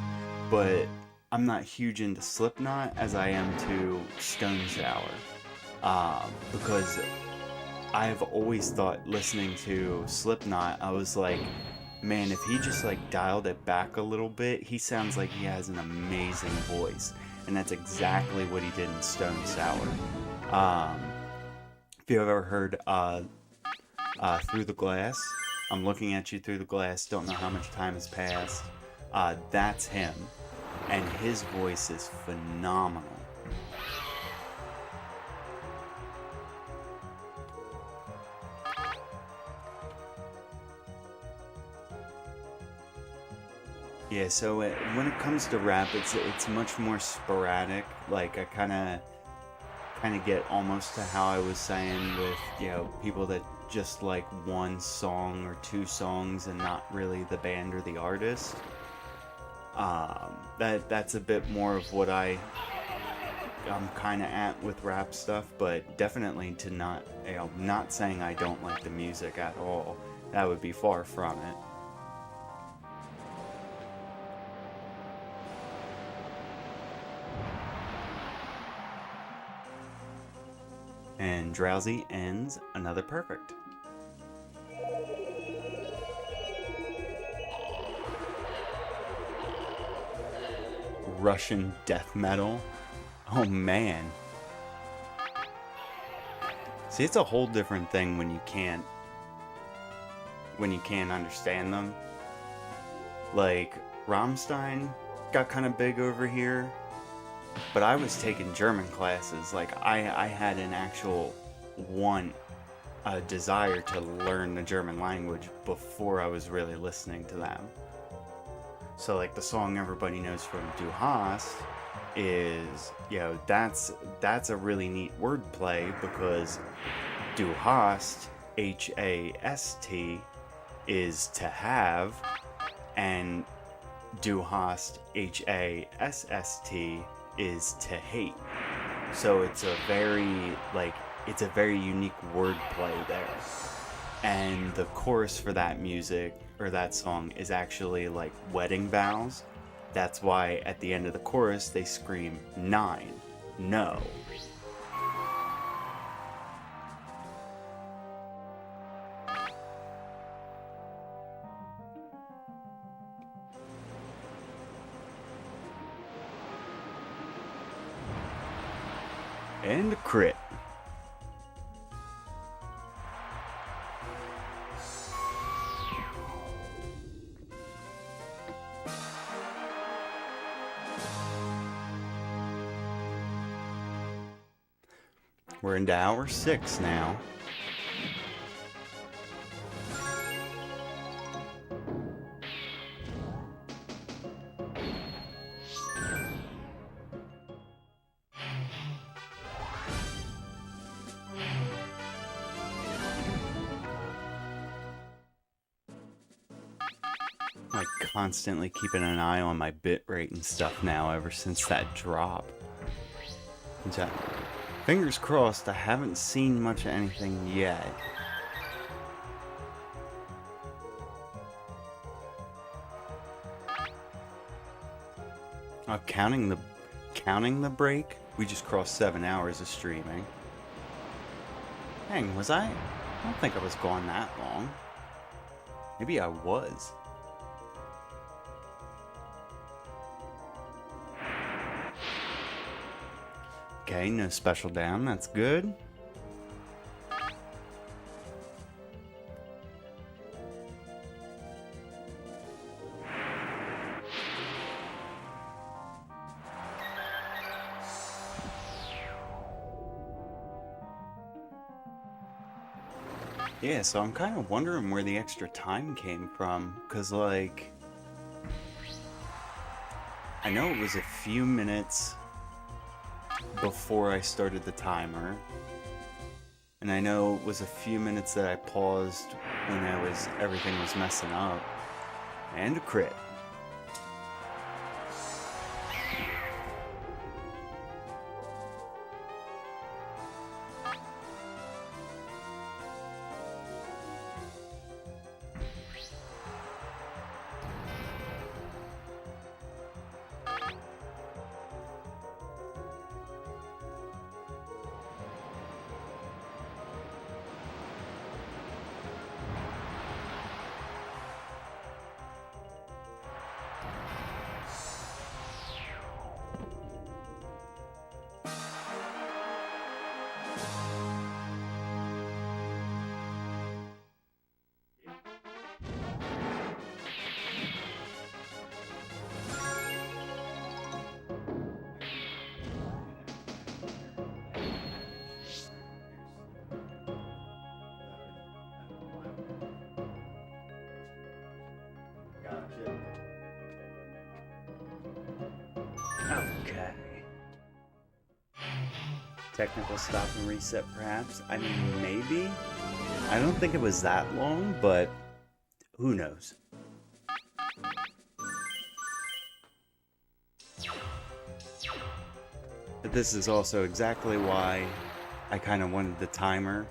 but I'm not huge into Slipknot as I am to Stone Sour, because I've always thought, listening to Slipknot, I was like, man, if he just like dialed it back a little bit, he sounds like he has an amazing voice. And that's exactly what he did in Stone Sour. If you've ever heard Through the Glass, I'm looking at you through the glass, don't know how much time has passed. That's him. And his voice is phenomenal. Yeah, so when it comes to rap, it's much more sporadic. Like I kind of get almost to how I was saying with, you know, people that just like one song or two songs and not really the band or the artist. That's a bit more of what I'm kind of at with rap stuff, but definitely to not saying I don't like the music at all. That would be far from it. And Drowsy ends another perfect. Russian death metal. Oh man. See, it's a whole different thing when you can't understand them. Like Rammstein got kind of big over here. But I was taking German classes. Like I had an actual desire to learn the German language before I was really listening to them. So like the song everybody knows from Du Hast is, you know, that's a really neat wordplay, because Du Hast, H-A-S-T, is to have, and Du Hast, H-A-S-S-T, is to hate. So it's a very like it's a very unique wordplay there. And the chorus for that music, or that song, is actually like wedding vows. That's why at the end of the chorus they scream 9, no. And a crit. We're into hour 6 now. Like constantly keeping an eye on my bit rate and stuff now ever since that drop. Fingers crossed, I haven't seen much of anything yet. Counting the break, we just crossed 7 hours of streaming. Dang, was I? I don't think I was gone that long. Maybe I was. Okay, no special down, that's good. Yeah, so I'm kind of wondering where the extra time came from, because, like, I know it was a few minutes before I started the timer, and I know it was a few minutes that I paused when everything was messing up, and a crit. Okay. Technical stop and reset, perhaps? I mean, maybe? I don't think it was that long, but who knows? But this is also exactly why I kind of wanted the timer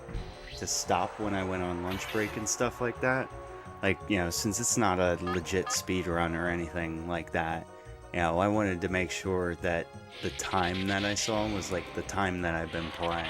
to stop when I went on lunch break and stuff like that. Like, you know, since it's not a legit speedrun or anything like that, you know, I wanted to make sure that the time that I saw was like the time that I've been playing.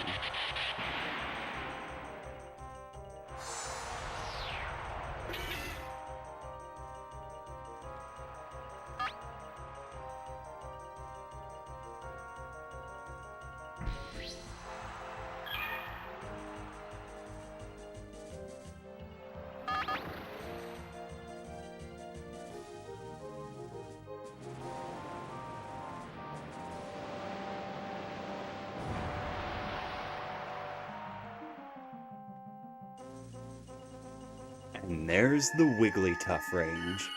And there's the Wigglytuff range.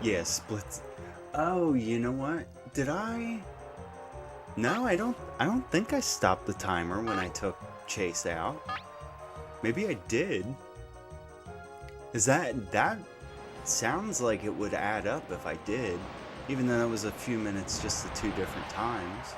Yeah, splits. Oh, you know what? Did I? No, I don't. I don't think I stopped the timer when I took Chase out. Maybe I did. Is that sounds like it would add up if I did, even though it was a few minutes just the two different times.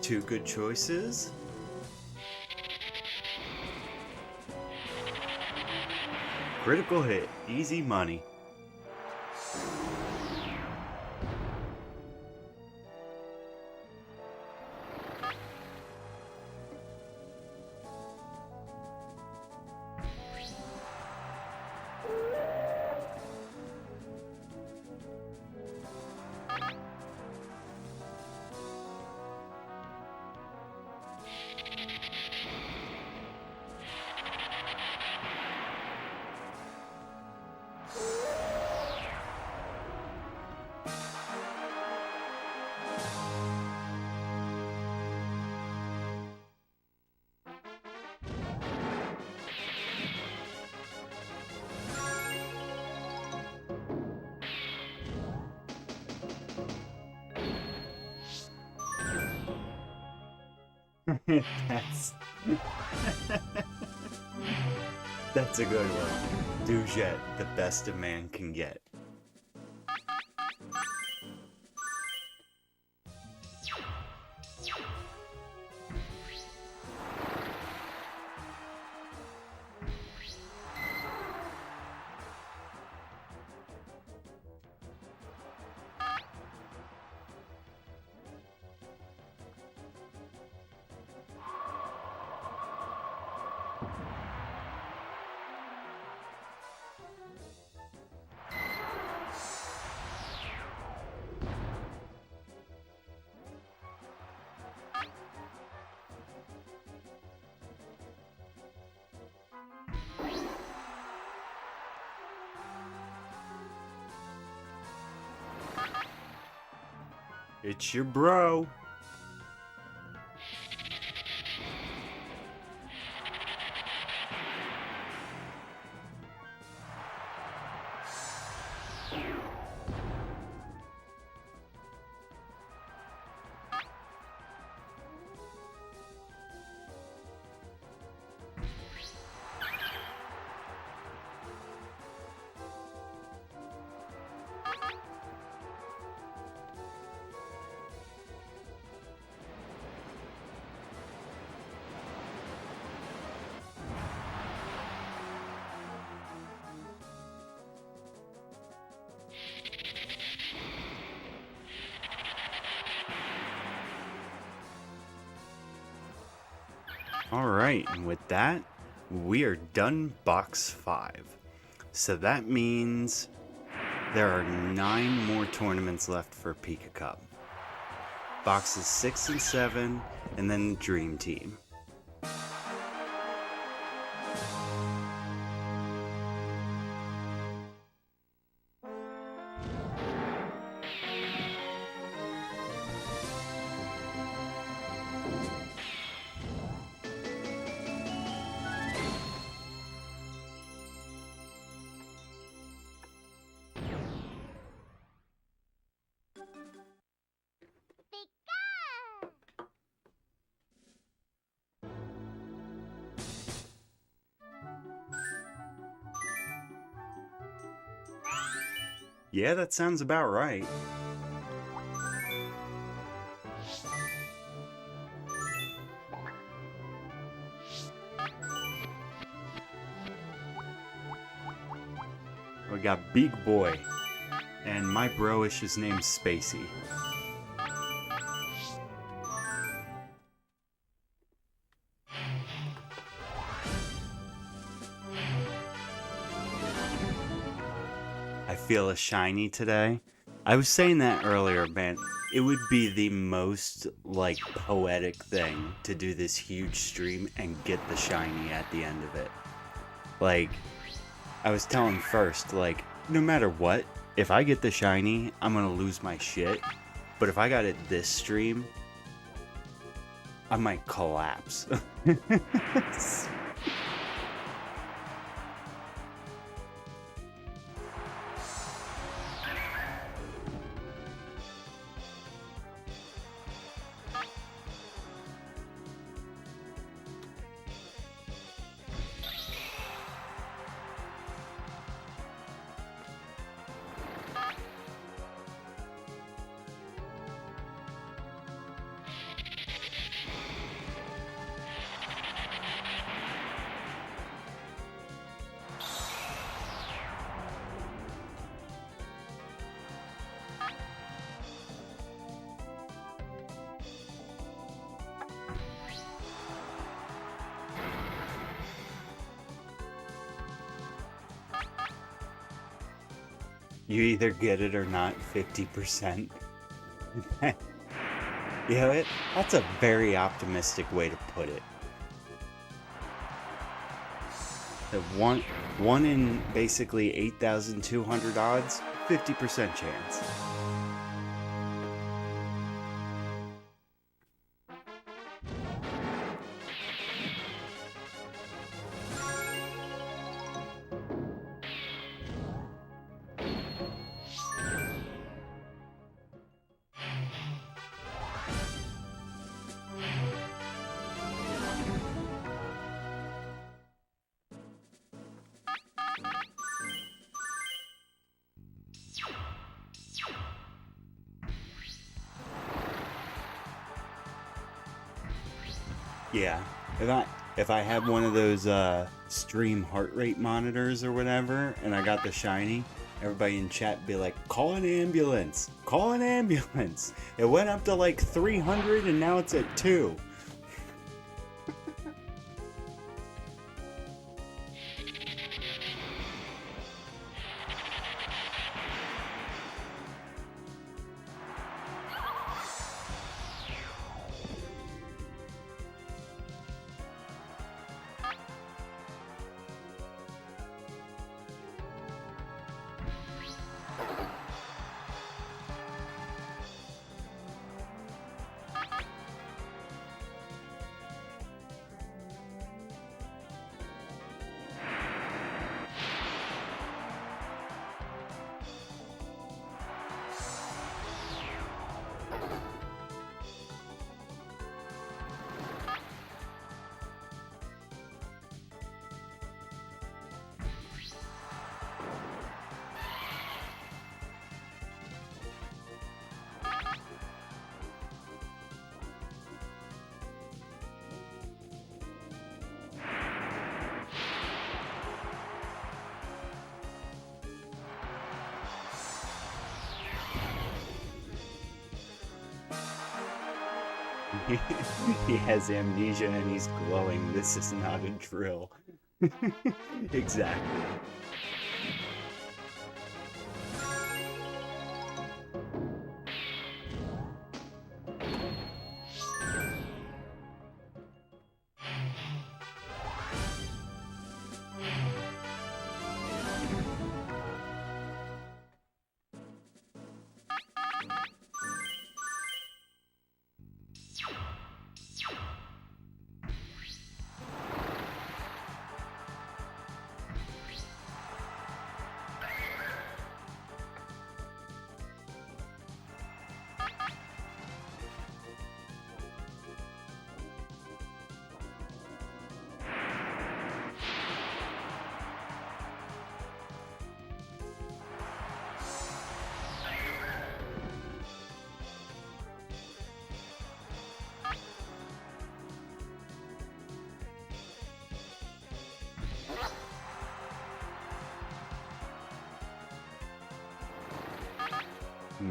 Two good choices. Critical hit, easy money. that's that's a good one. Dujet, the best a man can get. It's your bro. Alright, and with that, we are done box 5. So that means there are 9 more tournaments left for Pika Cup. Boxes 6 and 7, and then Dream Team. Yeah, that sounds about right. We got Big Boy, and my bro-ish is named Spacey. I feel a shiny today. I was saying that earlier, man. It would be the most, like, poetic thing to do this huge stream and get the shiny at the end of it. Like, I was telling first, like, no matter what, if I get the shiny, I'm gonna lose my shit. But if I got it this stream, I might collapse. You either get it or not 50%. You know it? That's a very optimistic way to put it. The one in basically 8,200 odds, 50% chance. Yeah, if I had one of those stream heart rate monitors or whatever, and I got the shiny, everybody in chat would be like, "Call an ambulance! Call an ambulance!" It went up to like 300, and now it's at 2. He has amnesia and he's glowing. This is not a drill. Exactly.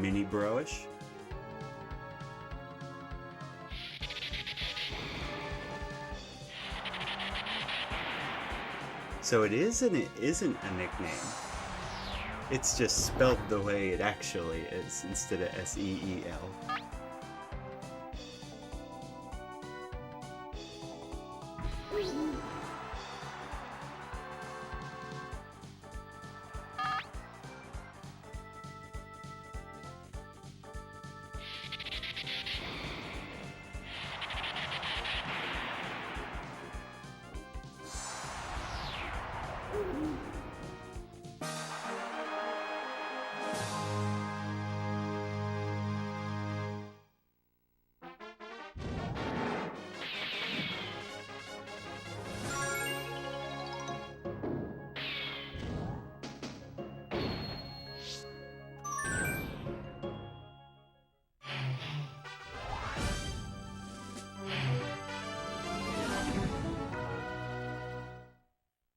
mini broish. So it is and it isn't a nickname. It's just spelled the way it actually is instead of S-E-E-L.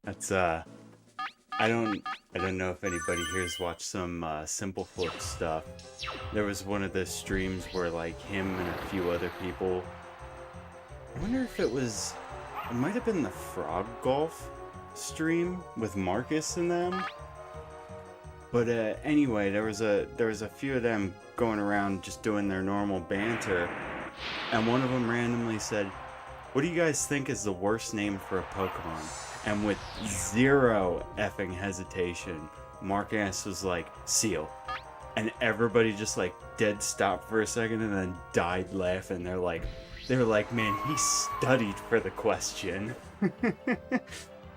That's I don't know if anybody here's watched some Simple Flip stuff. There was one of the streams where like him and a few other people, I wonder if it might have been the Frog Golf stream with Marcus and them. But anyway, there was a few of them going around just doing their normal banter, and one of them randomly said, "What do you guys think is the worst name for a Pokemon?" And with zero effing hesitation, Marcus was like, "Seal." And everybody just like dead stopped for a second and then died laughing. They were like, "Man, he studied for the question."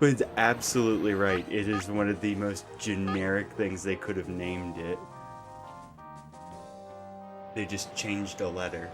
But it's absolutely right. It is one of the most generic things they could have named it. They just changed a letter.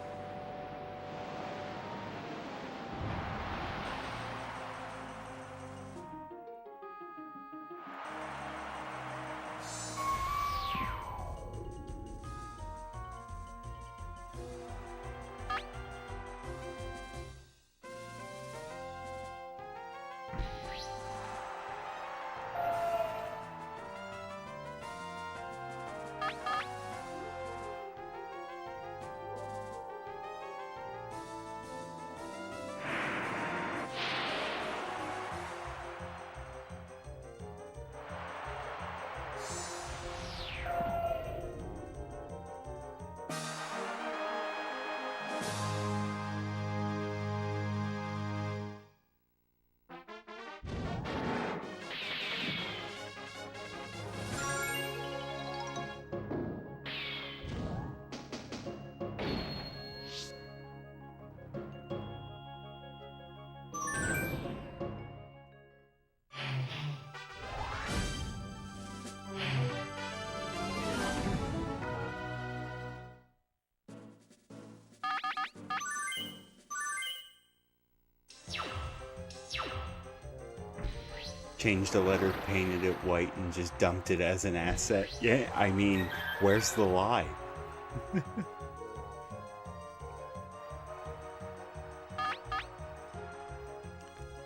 Changed a letter, painted it white, and just dumped it as an asset. Yeah, I mean, where's the lie?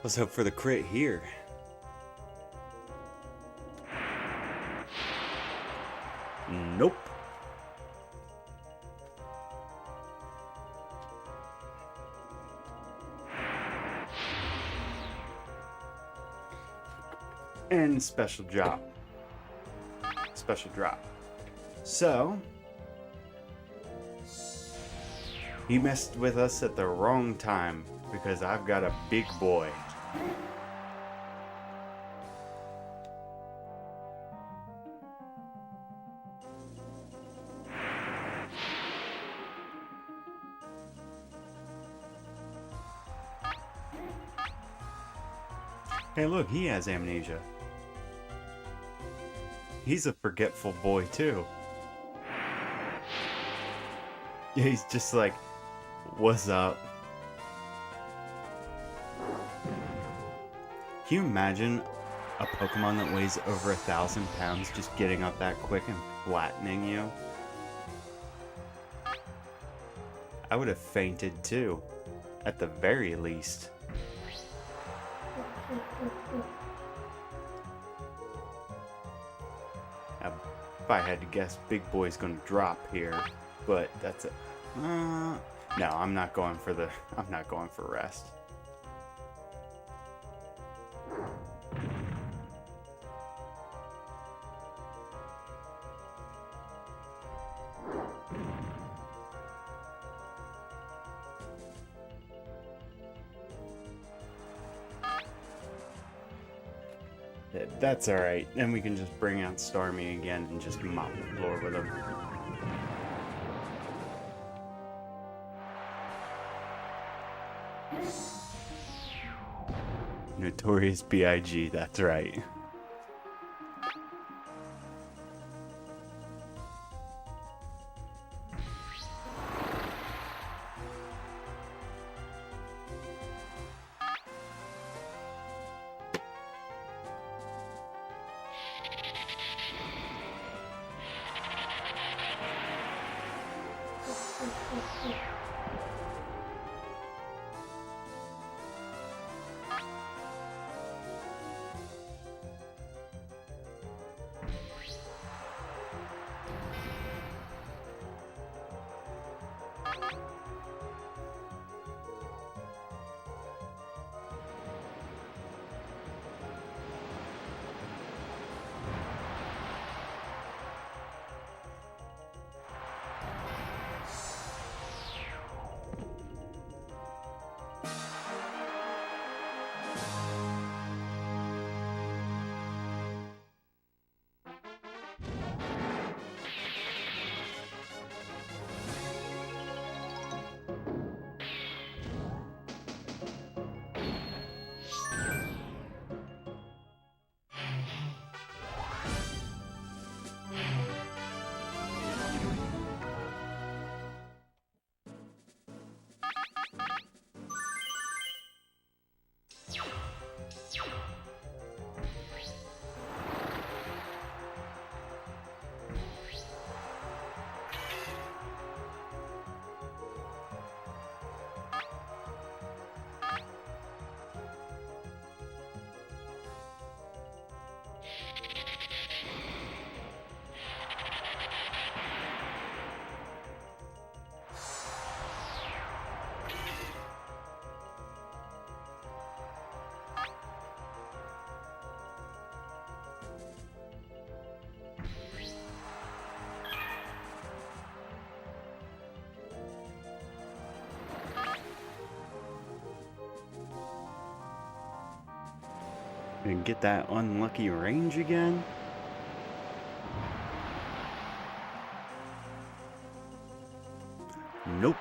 Let's hope for the crit here. Nope. And special drop. Special drop. So, he messed with us at the wrong time because I've got a big boy. Hey, look, he has amnesia. He's a forgetful boy, too. Yeah, he's just like, what's up? Can you imagine a Pokemon that weighs over 1,000 pounds just getting up that quick and flattening you? I would have fainted, too. At the very least. If I had to guess, Big Boy's gonna drop here, but that's it. No, I'm not going for rest. That's alright. Then we can just bring out Starmie again and just mop the floor with him. Notorious B.I.G., that's right. And get that unlucky range again? Nope.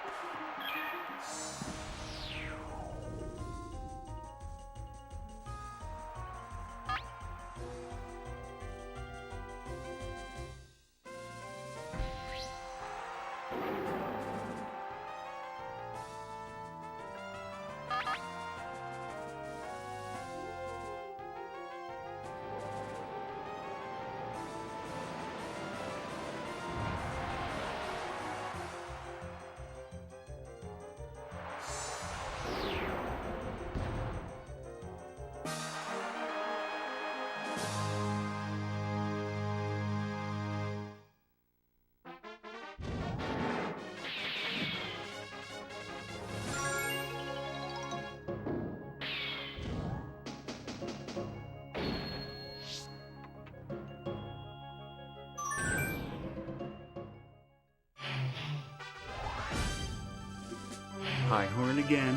High horn again.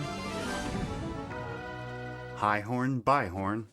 High horn, by horn.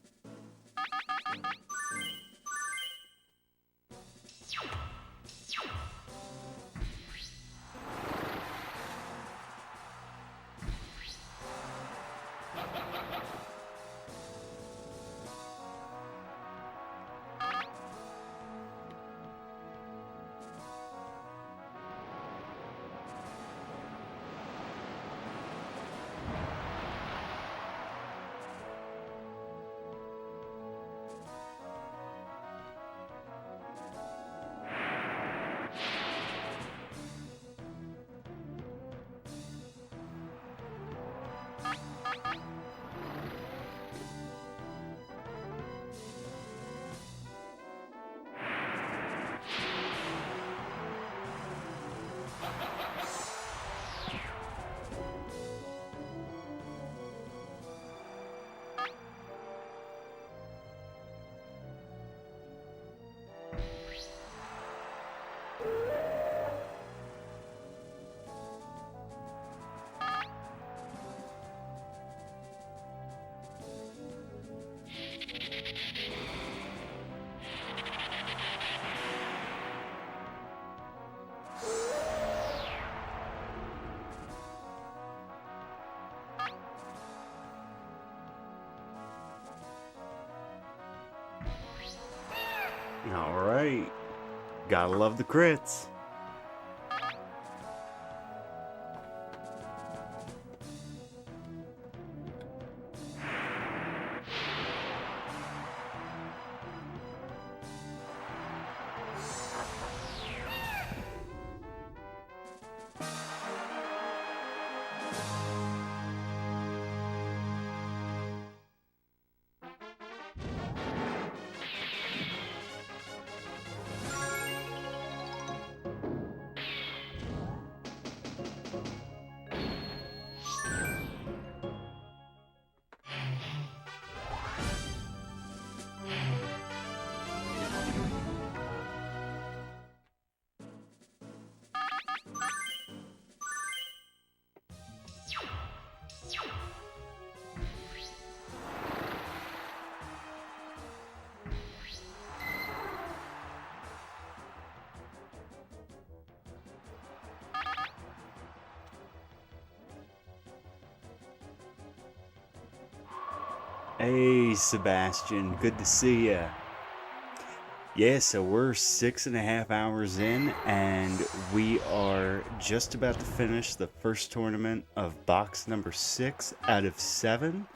Alright. Gotta love the crits. Hey, Sebastian, good to see ya. Yeah, so we're 6.5 hours in, and we are just about to finish the first tournament of box number 6 out of 7.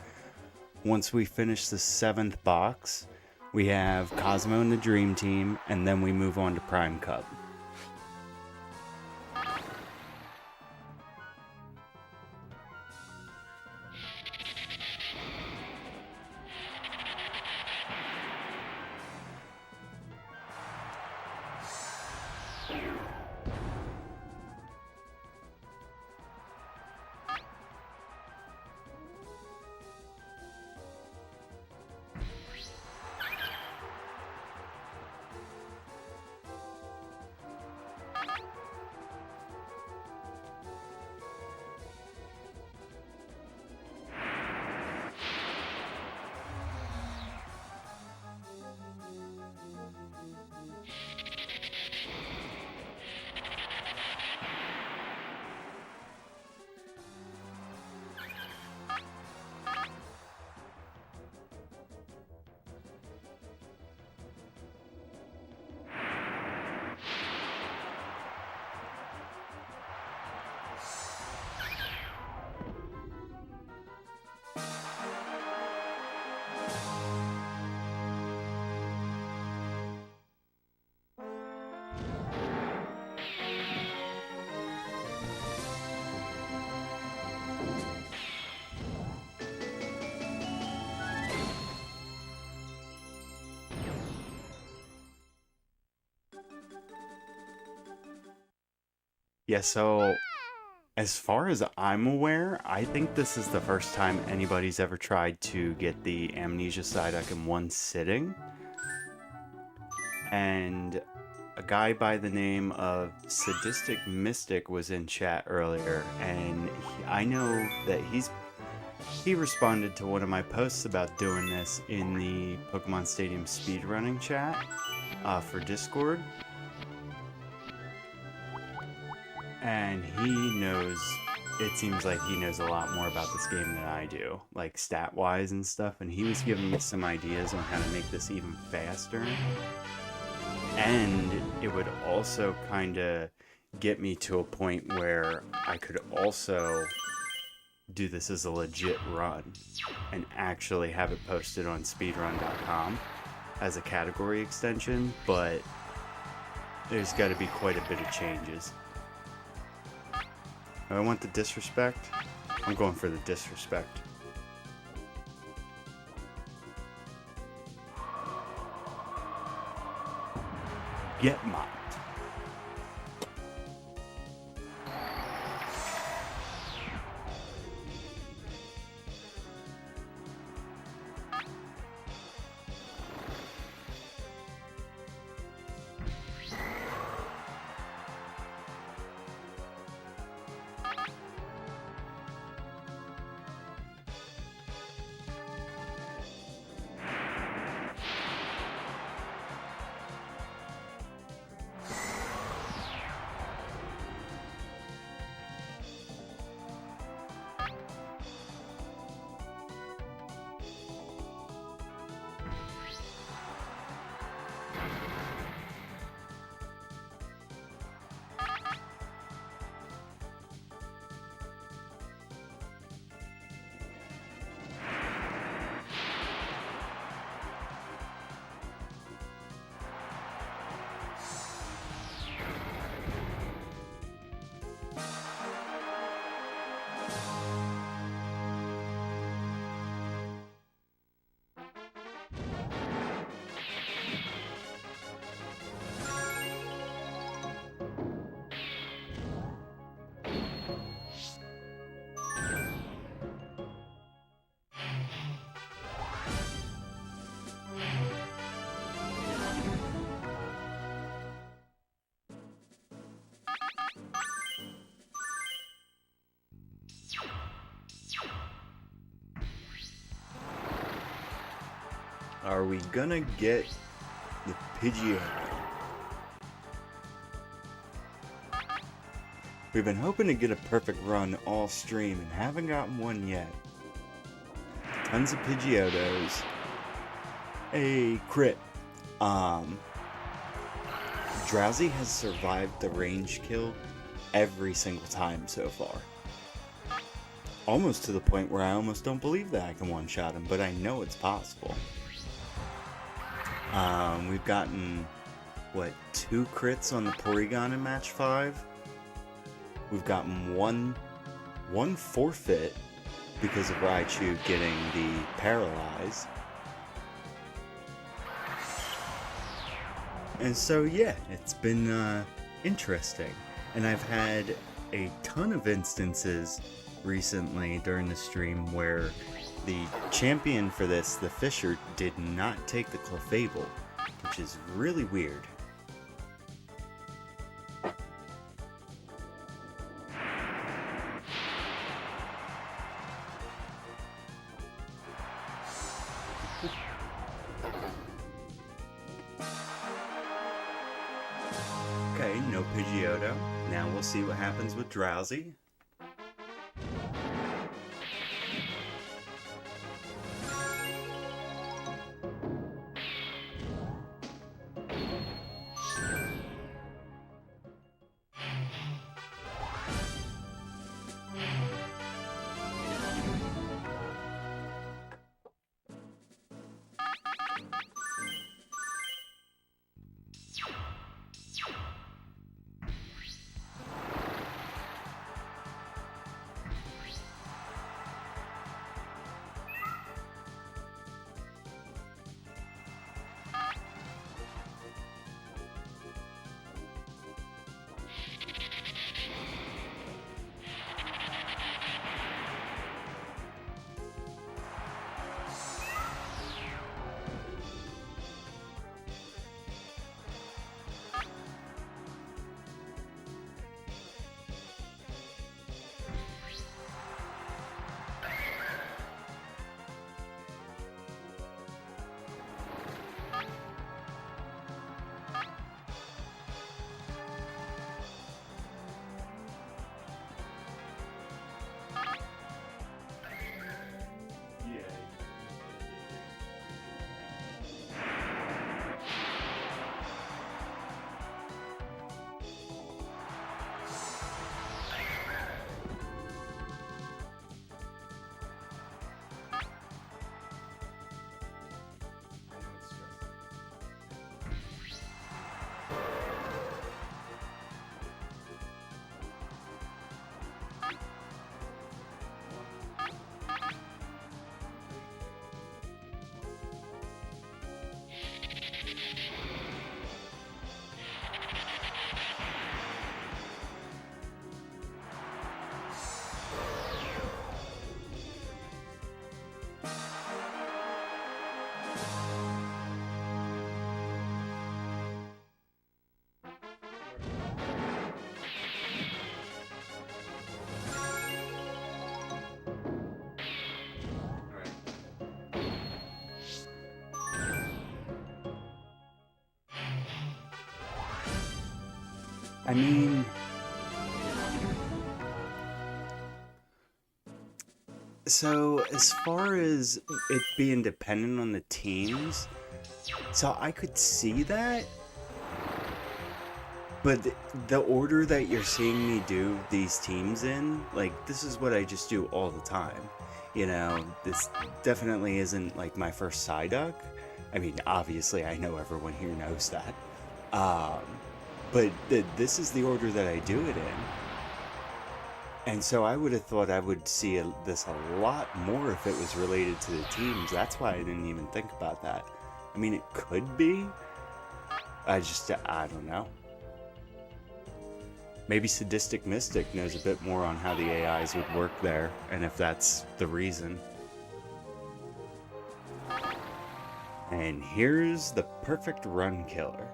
Once we finish the 7th box, we have Cosmo and the Dream Team, and then we move on to Prime Cup. Yeah, so as far as I'm aware, I think this is the first time anybody's ever tried to get the Amnesia Psyduck in one sitting. And a guy by the name of Sadistic Mystic was in chat earlier, and I know that he responded to one of my posts about doing this in the Pokemon Stadium speedrunning chat for Discord. And he knows, it seems like he knows a lot more about this game than I do, like stat-wise and stuff, and he was giving me some ideas on how to make this even faster. And it would also kind of get me to a point where I could also do this as a legit run and actually have it posted on speedrun.com as a category extension, but there's got to be quite a bit of changes. I want the disrespect. I'm going for the disrespect. Get mocked. Are we gonna get the Pidgeotto? We've been hoping to get a perfect run all stream and haven't gotten one yet. Tons of Pidgeottos. A crit. Drowsy has survived the range kill every single time so far. Almost to the point where I almost don't believe that I can one-shot him, but I know it's possible. We've gotten, what, 2 crits on the Porygon in match 5? We've gotten one forfeit because of Raichu getting the Paralyze. And so, yeah, it's been interesting. And I've had a ton of instances recently during the stream where the champion for this, the Fisher, did not take the Clefable, which is really weird. Okay, no Pidgeotto. Now we'll see what happens with Drowsy. I mean, so as far as it being dependent on the teams, so I could see that, but the order that you're seeing me do these teams in, like, this is what I just do all the time. You know, this definitely isn't like my first Psyduck. I mean, obviously I know everyone here knows that. But this is the order that I do it in. And so I would have thought I would see this a lot more if it was related to the teams. That's why I didn't even think about that. I mean, it could be. I don't know. Maybe Sadistic Mystic knows a bit more on how the AIs would work there, and if that's the reason. And here's the perfect run killer.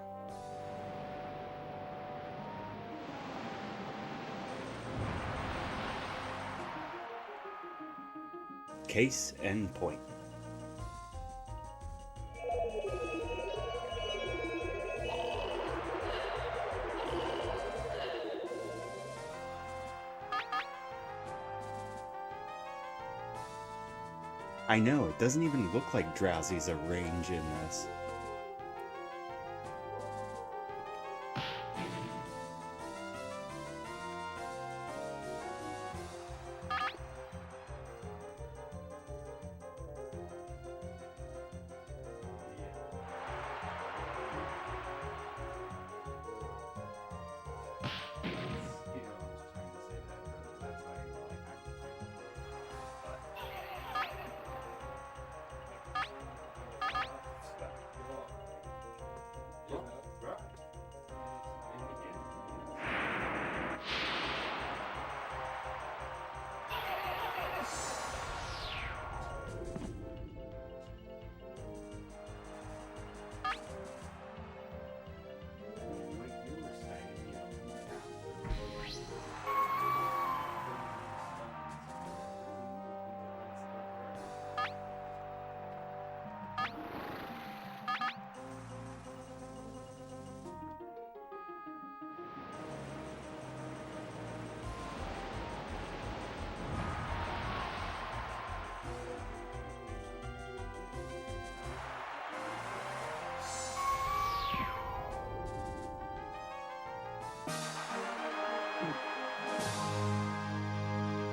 Case and point. I know, it doesn't even look like Drowsy's a range in this.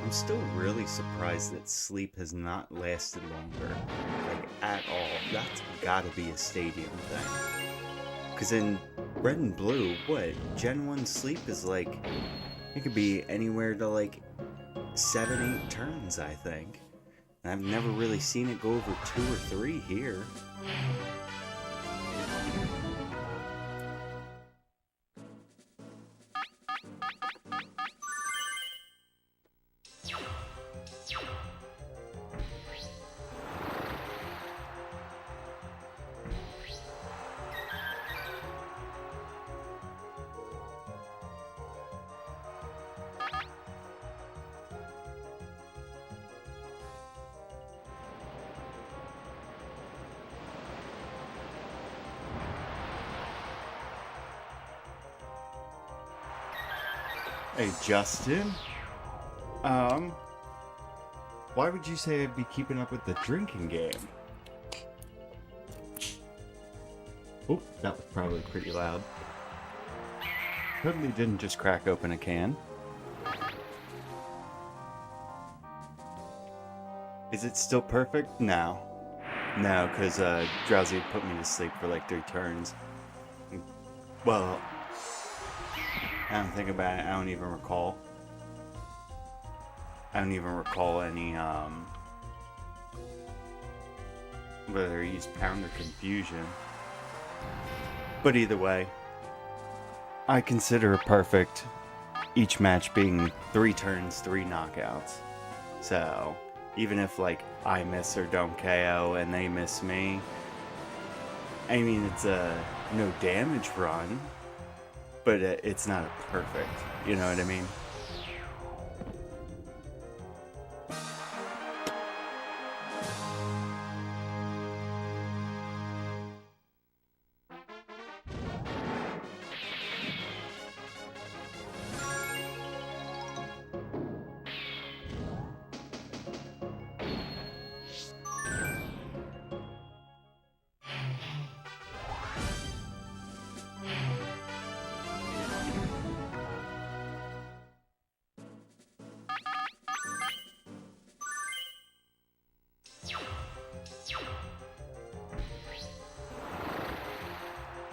I'm still really surprised that sleep has not lasted longer, like at all. That's gotta be a stadium thing. Because in Red and Blue, what? Gen 1 sleep is like, it could be anywhere to like 7, 8 turns, I think. And I've never really seen it go over 2 or 3 here. Hey, Justin. Why would you say I'd be keeping up with the drinking game? Oh, that was probably pretty loud. Totally didn't just crack open a can. Is it still perfect? No. No, because Drowsy put me to sleep for like 3 turns. Well, I don't think about it. I don't even recall. I don't even recall any, whether he used Pound or Confusion. But either way, I consider it perfect. Each match being 3 turns, 3 knockouts. So, even if, like, I miss or don't KO and they miss me, I mean, it's a no damage run, but it's not a perfect, you know what I mean?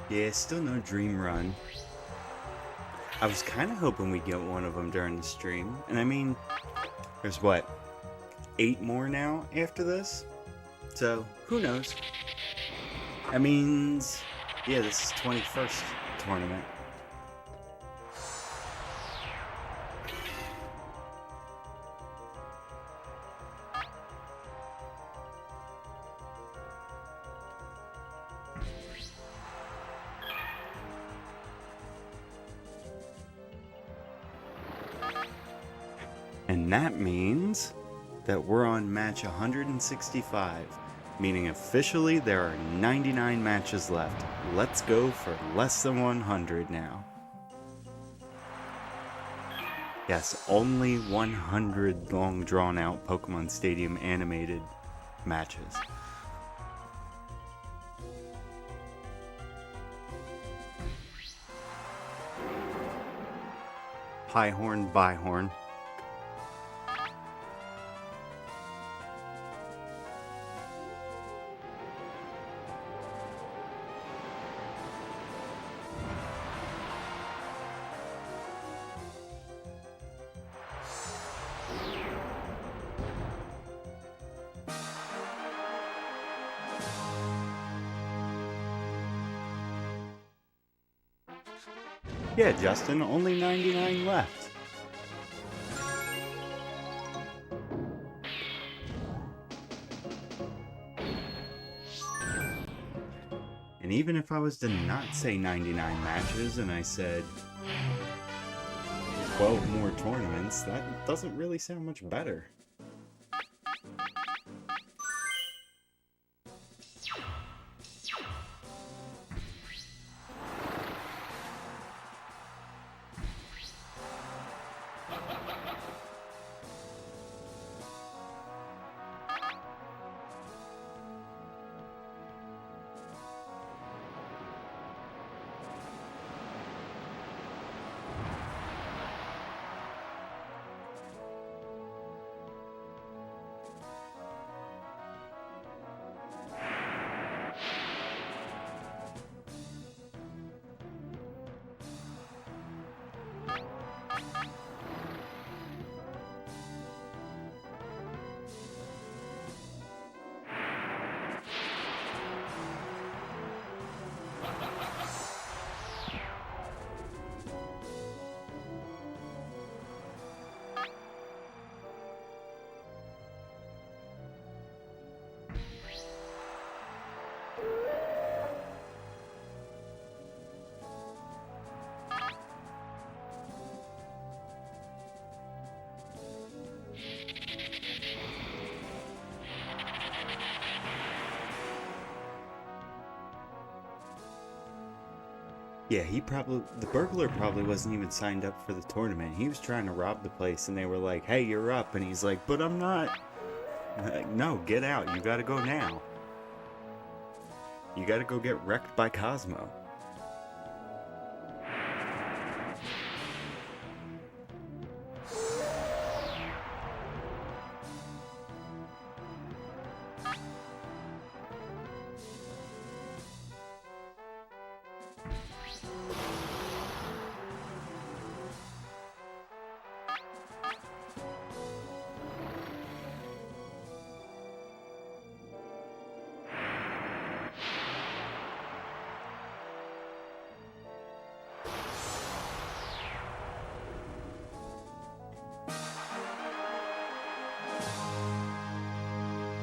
Yeah, still no Dream Run. I was kind of hoping we'd get one of them during the stream. And I mean, there's what? 8 more now after this? So, who knows? That means, yeah, this is 21st tournament. And that means that we're on match 165, meaning officially there are 99 matches left. Let's go for less than 100 now. Yes, only 100 long drawn out Pokemon Stadium animated matches. High horn, by horn. Yeah, Justin, only 99 left. And even if I was to not say 99 matches and I said 12 more tournaments, that doesn't really sound much better. Yeah, the burglar probably wasn't even signed up for the tournament. He was trying to rob the place and they were like, hey, you're up. And he's like, but I'm not. Like, no, get out. You gotta go now. You gotta go get wrecked by Cosmo.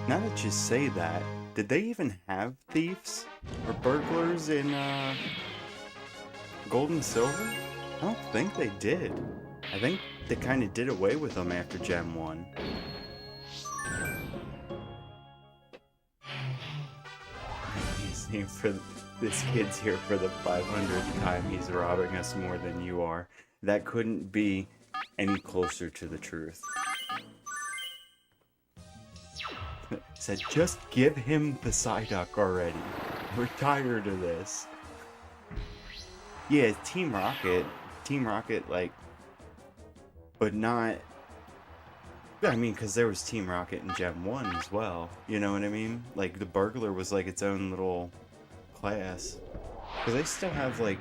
Now that you say that, did they even have thieves or burglars in Gold and Silver? I don't think they did. I think they kind of did away with them after Gen 1. This kid's here for the 500th time. He's robbing us more than you are. That couldn't be any closer to the truth. Said, just give him the Psyduck already. We're tired of this. Yeah, Team Rocket, like, but not, I mean, because there was Team Rocket in Gen 1 as well, you know what I mean? Like, the burglar was like its own little class. Because they still have, like,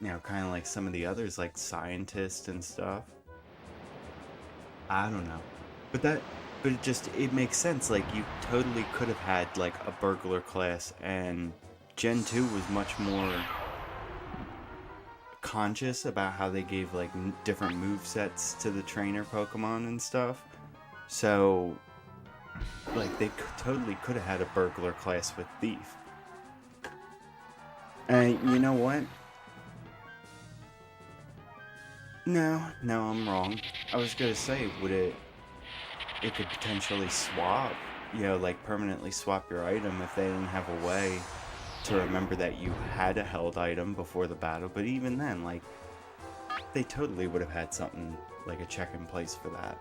you know, kind of like some of the others, like Scientist and stuff. I don't know. But it makes sense, like, you totally could have had, like, a burglar class, and Gen 2 was much more conscious about how they gave, like, different movesets to the trainer Pokemon and stuff. So, like, they totally could have had a burglar class with Thief. And you know what? No, I'm wrong. I was gonna say, it could potentially swap, you know, like permanently swap your item if they didn't have a way to remember that you had a held item before the battle. But even then, like, they totally would have had something, like a check in place for that.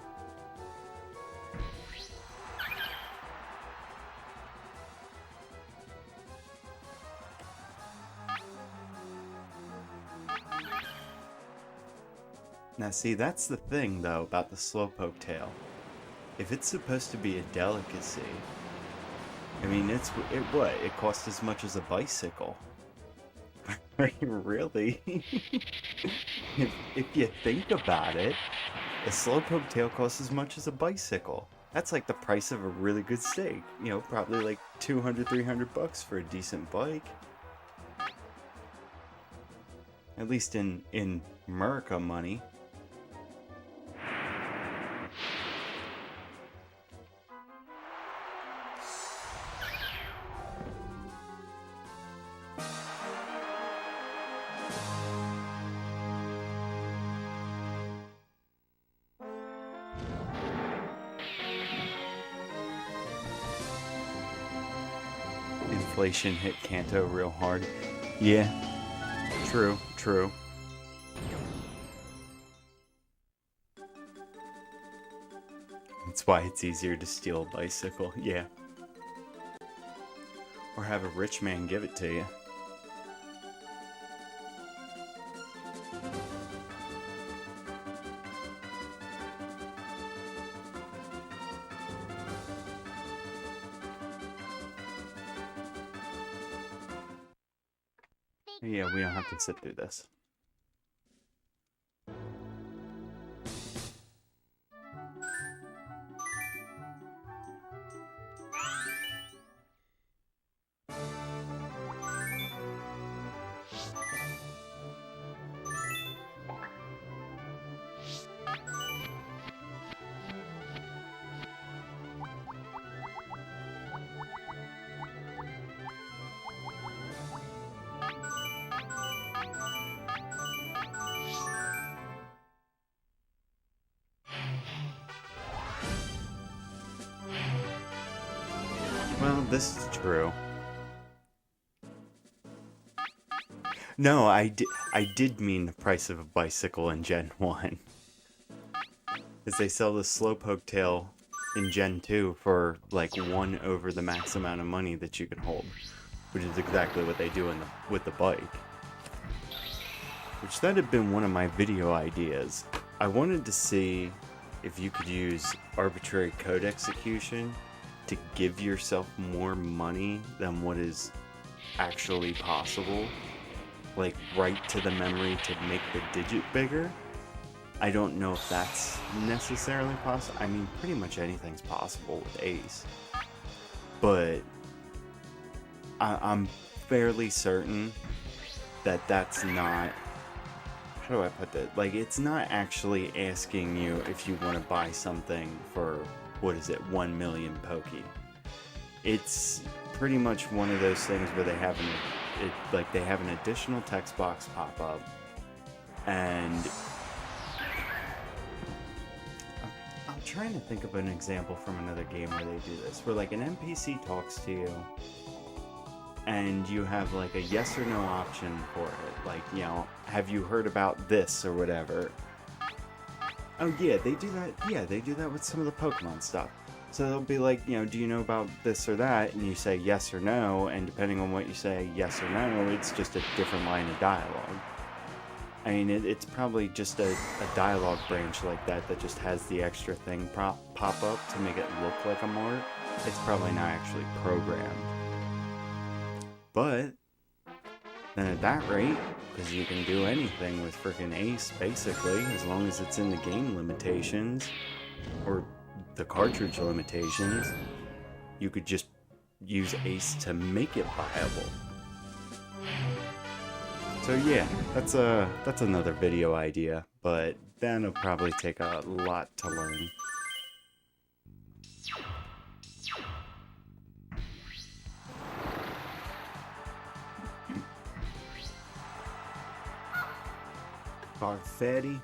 Now see, that's the thing though about the slowpoke tail. If it's supposed to be a delicacy, I mean, it costs as much as a bicycle. Really? if you think about it, a slowpoke tail costs as much as a bicycle. That's like the price of a really good steak. You know, probably like $200-300 for a decent bike. At least in America money. Inflation hit Kanto real hard. Yeah, true. That's why it's easier to steal a bicycle, yeah. Or have a rich man give it to you. Yeah, we don't have to sit through this. Well, this is true. No, I did mean the price of a bicycle in Gen 1. Because they sell the slowpoke tail in Gen 2 for like 1 over the max amount of money that you can hold. Which is exactly what they do with the bike. Which that had been one of my video ideas. I wanted to see if you could use arbitrary code execution to give yourself more money than what is actually possible. Like, write to the memory to make the digit bigger. I don't know if that's necessarily possible. I mean, pretty much anything's possible with Ace. But I'm fairly certain that that's not... How do I put that? Like, it's not actually asking you if you want to buy something for... What is it? 1 million Poke. It's pretty much one of those things where they have an additional text box pop up, and I'm trying to think of an example from another game where they do this, where like an NPC talks to you, and you have like a yes or no option for it. Like, you know, have you heard about this or whatever? Oh yeah, they do that. Yeah, they do that with some of the Pokemon stuff. So they'll be like, you know, do you know about this or that? And you say yes or no, and depending on what you say, yes or no, it's just a different line of dialogue. I mean, it's probably just a dialogue branch like that just has the extra thing pop up to make it look like a mark. It's probably not actually programmed. But then at that rate, because you can do anything with freaking Ace, basically, as long as it's in the game limitations, or the cartridge limitations, you could just use Ace to make it viable. So yeah, that's another video idea, but that'll probably take a lot to learn. Farfetti.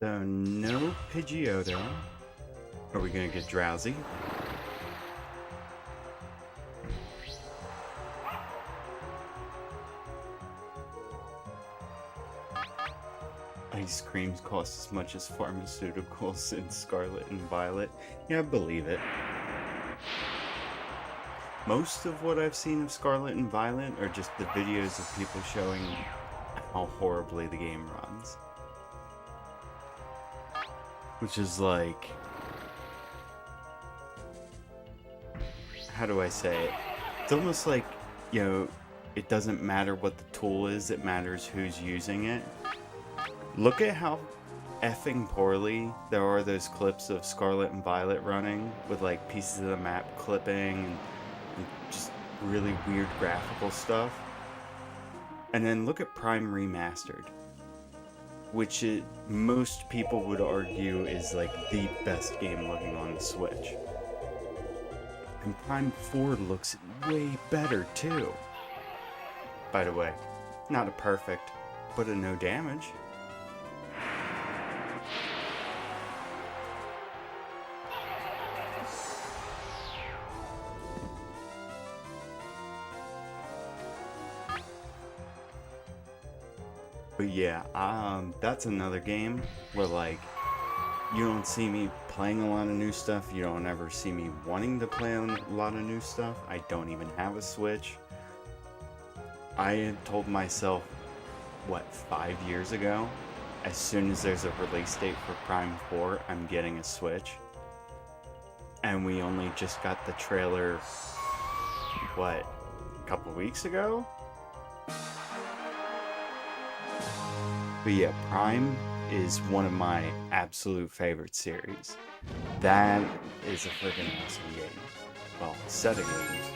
So, no Pidgeotto. Are we gonna get drowsy? Ice creams cost as much as pharmaceuticals in Scarlet and Violet. Yeah, I believe it. Most of what I've seen of Scarlet and Violet are just the videos of people showing how horribly the game runs. Which is like... how do I say it? It's almost like, you know, it doesn't matter what the tool is, it matters who's using it. Look at how effing poorly there are those clips of Scarlet and Violet running with like pieces of the map clipping and just really weird graphical stuff. And then look at Prime Remastered, which most people would argue is like the best game looking on the Switch. And Prime 4 looks way better too. By the way, not a perfect, but a no damage. But yeah, that's another game where like, you don't see me playing a lot of new stuff, you don't ever see me wanting to play a lot of new stuff. I don't even have a Switch. I had told myself, what, 5 years ago, as soon as there's a release date for Prime 4, I'm getting a Switch. And we only just got the trailer, what, a couple weeks ago? But yeah, Prime is one of my absolute favorite series. That is a freaking awesome game. Well, set of games.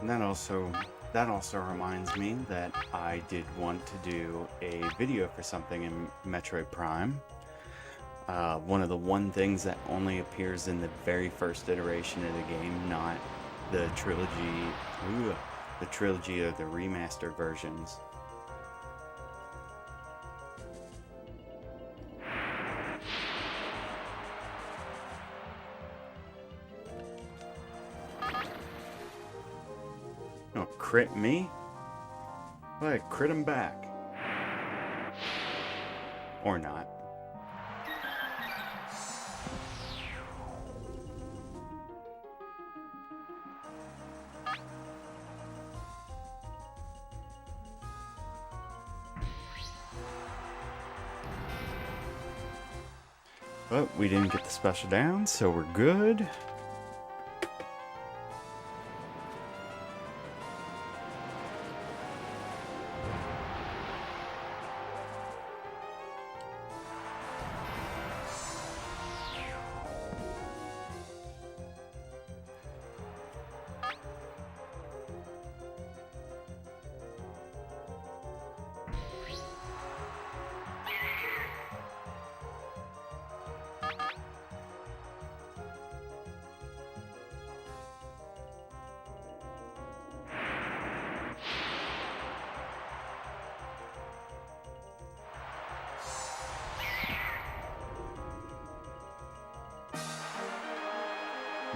And that also reminds me that I did want to do a video for something in Metroid Prime. One of the things that only appears in the very first iteration of the game, not the trilogy or the remastered versions. Crit me? Well, I crit him back. Or not. But we didn't get the special down, so we're good.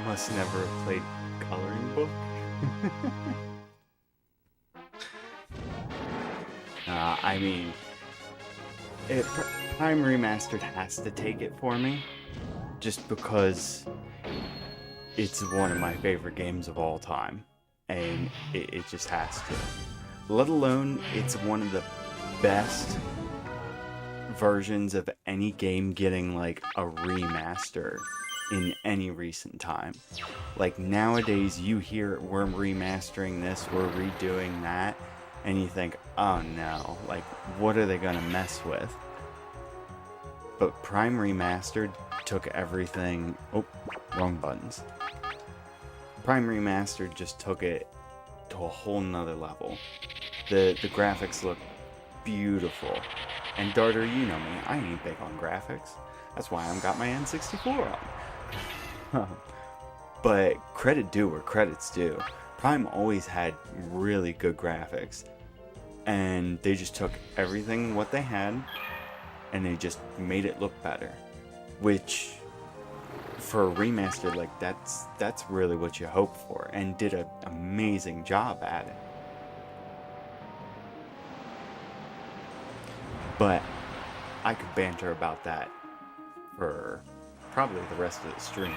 Must never have played Coloring Book. I mean, Prime Remastered has to take it for me, just because it's one of my favorite games of all time, and it just has to. Let alone, it's one of the best versions of any game getting like a remaster in any recent time. Like nowadays you hear we're remastering this, we're redoing that, and you think, oh no, like, what are they gonna mess with? But Prime Remastered took everything. Oh, wrong buttons. Prime Remastered just took it to a whole nother level. The graphics look beautiful. And Darter, you know me, I ain't big on graphics. That's why I've got my N64 on. But credit due where credit's due. Prime always had really good graphics. And they just took everything what they had and they just made it look better. Which, for a remaster, like, that's really what you hope for, and did an amazing job at it. But I could banter about that for probably the rest of the stream.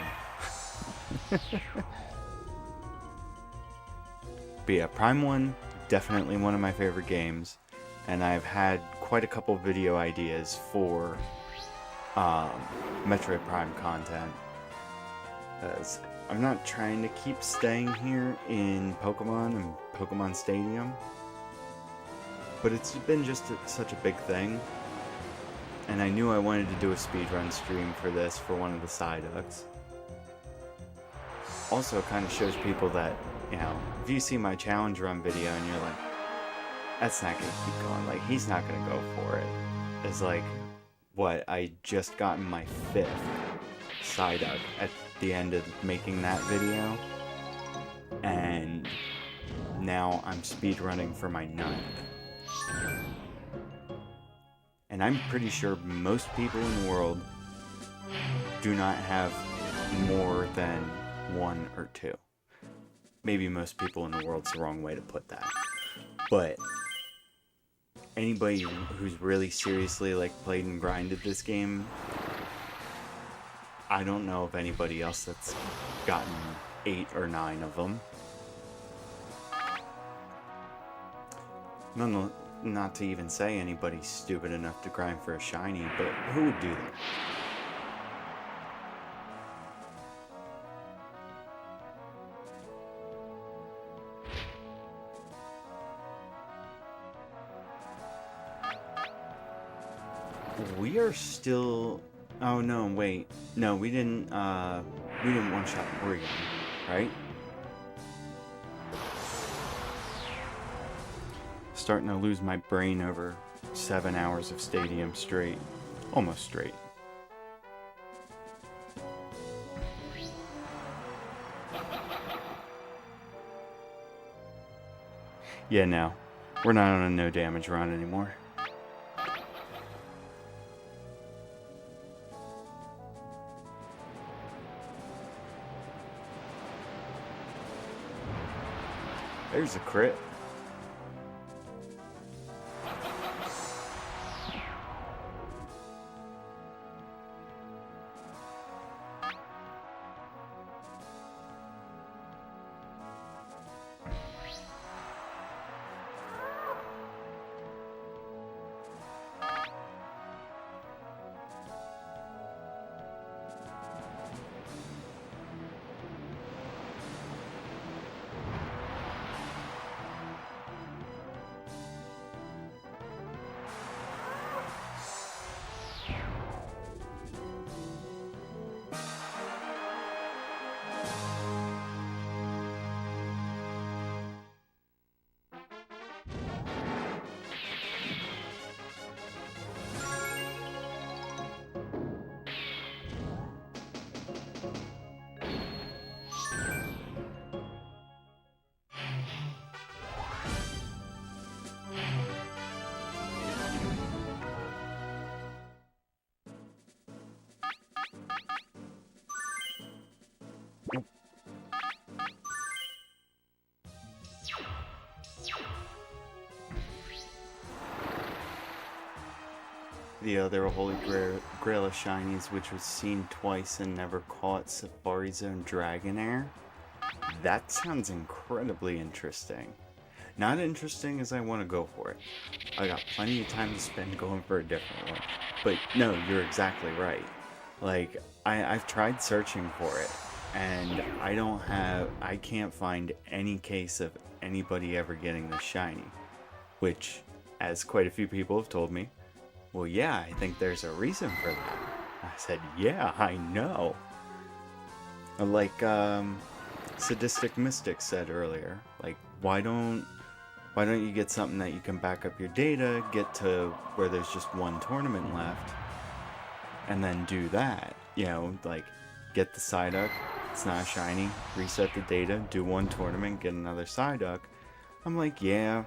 But yeah, Prime 1, definitely one of my favorite games, and I've had quite a couple video ideas for Metroid Prime content. As I'm not trying to keep staying here in Pokemon and Pokemon Stadium, but it's been just such a big thing, and I knew I wanted to do a speedrun stream for this for one of the Psyducks. Also, it kind of shows people that, you know, if you see my challenge run video and you're like, that's not gonna keep going, like, he's not gonna go for it. It's like, what, I just gotten my 5th Psyduck at the end of making that video, and now I'm speedrunning for my 9th. And I'm pretty sure most people in the world do not have more than 1 or 2. Maybe most people in the world's the wrong way to put that. But anybody who's really seriously, like, played and grinded this game, I don't know of anybody else that's gotten 8 or 9 of them. Not to even say anybody stupid enough to grind for a shiny, but who would do that? We are still... Oh no, wait. No, we didn't one-shot Oregon, right? Starting to lose my brain over 7 hours of stadium straight. Almost straight. Yeah, no. We're not on a no damage run anymore. There's a crit. The other Holy Grail of Shinies, which was seen twice and never caught, Safari Zone Dragonair. That sounds incredibly interesting. Not interesting as I want to go for it. I got plenty of time to spend going for a different one. But no, you're exactly right. Like, I've tried searching for it, and I can't find any case of anybody ever getting the shiny. which, as quite a few people have told me, well, yeah, I think there's a reason for that. I said, yeah, I know. Like Sadistic Mystic said earlier, like, why don't you get something that you can back up your data, get to where there's just one tournament left, and then do that? You know, like, get the Psyduck, it's not shiny, reset the data, do one tournament, get another Psyduck. I'm like, yeah,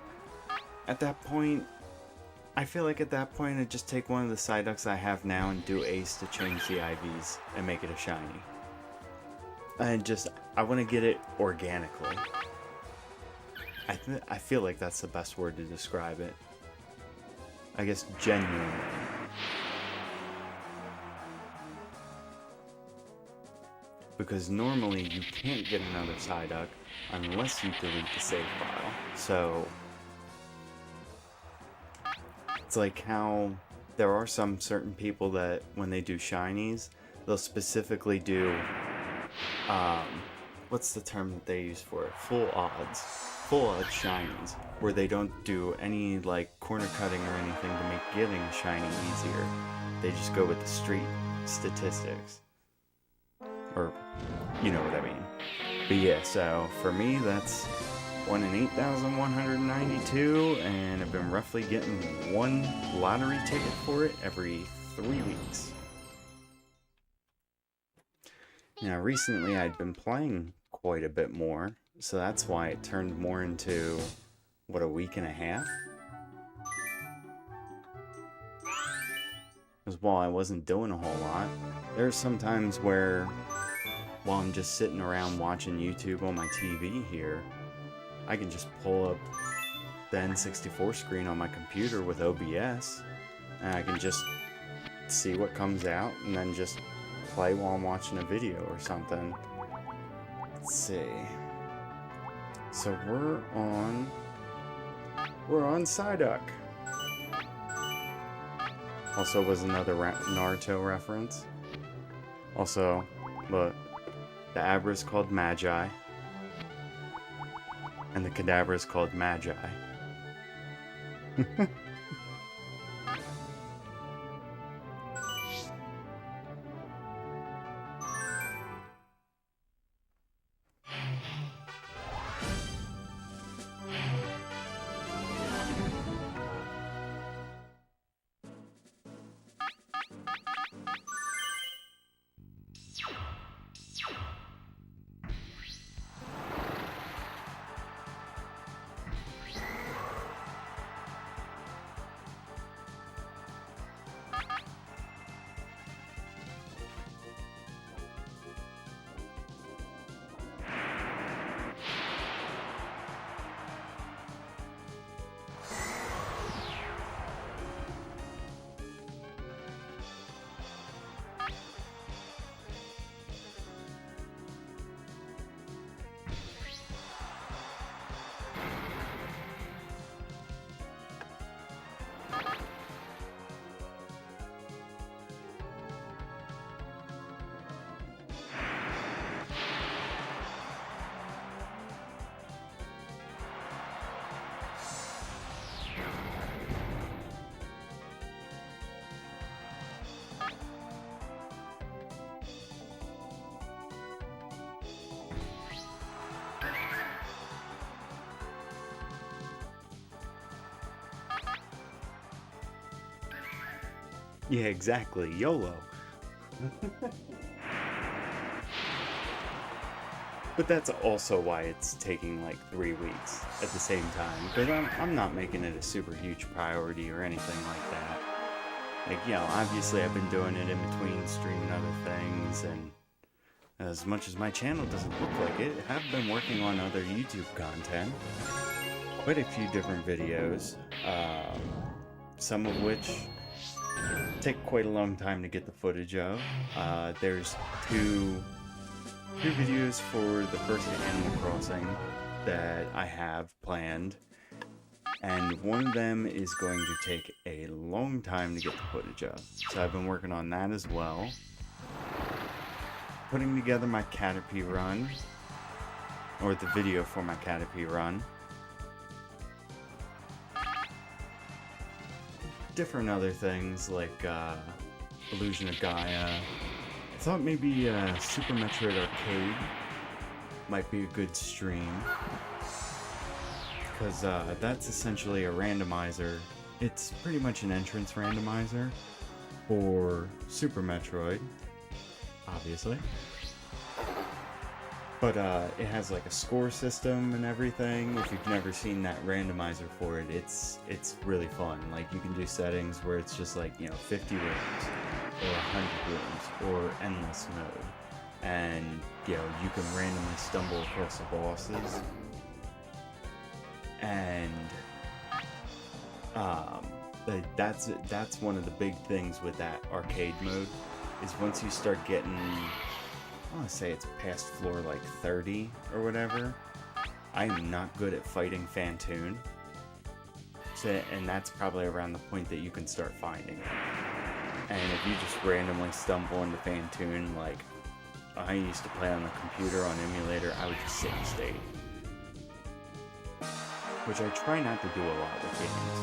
at that point, I feel like at that point I'd just take one of the Psyducks I have now and do Ace to change the IVs and make it a shiny. I want to get it organically. I feel like that's the best word to describe it. I guess genuinely. Because normally you can't get another Psyduck unless you delete the save file. So it's like how there are some certain people that when they do shinies, they'll specifically do what's the term that they use for it? Full odds shinies, where they don't do any like corner cutting or anything to make getting a shiny easier. They just go with the street statistics. Or, you know what I mean. But yeah, so for me, that's 1 in 8,192, and I've been roughly getting one lottery ticket for it every 3 weeks. Now, recently I'd been playing quite a bit more, so that's why it turned more into, what, a week and a half? Because while I wasn't doing a whole lot, there's some times where, while I'm just sitting around watching YouTube on my TV here, I can just pull up the N64 screen on my computer with OBS, and I can just see what comes out, and then just play while I'm watching a video or something. Let's see. So we're on Psyduck. Also was another Naruto reference. Also, look, the Abra is called Magi, and the Kadabra is called Magi. Yeah, exactly. YOLO. But that's also why it's taking like 3 weeks at the same time. Because I'm not making it a super huge priority or anything like that. Like, you know, obviously I've been doing it in between streaming other things, and as much as my channel doesn't look like it, I have been working on other YouTube content. Quite a few different videos. Some of which take quite a long time to get the footage of. There's two videos for the first Animal Crossing that I have planned, and one of them is going to take a long time to get the footage of. So I've been working on that as well. Putting together my Caterpie run, or the video for my Caterpie run. different other things like Illusion of Gaia. I thought maybe Super Metroid Arcade might be a good stream, because that's essentially a randomizer. It's pretty much an entrance randomizer for Super Metroid, obviously. But it has like a score system and everything. If you've never seen that randomizer for it, it's really fun. Like, you can do settings where it's just like, 50 rooms or 100 rooms or endless mode. And, you can randomly stumble across the bosses. And that's one of the big things with that arcade mode, is once you start getting, I want to say it's past floor like 30 or whatever, I am not good at fighting Phantoon. So, and that's probably around the point that you can start finding it. And if you just randomly stumble into Phantoon, like I used to play on the computer on emulator, I would just sit and stay. Which I try not to do a lot with games.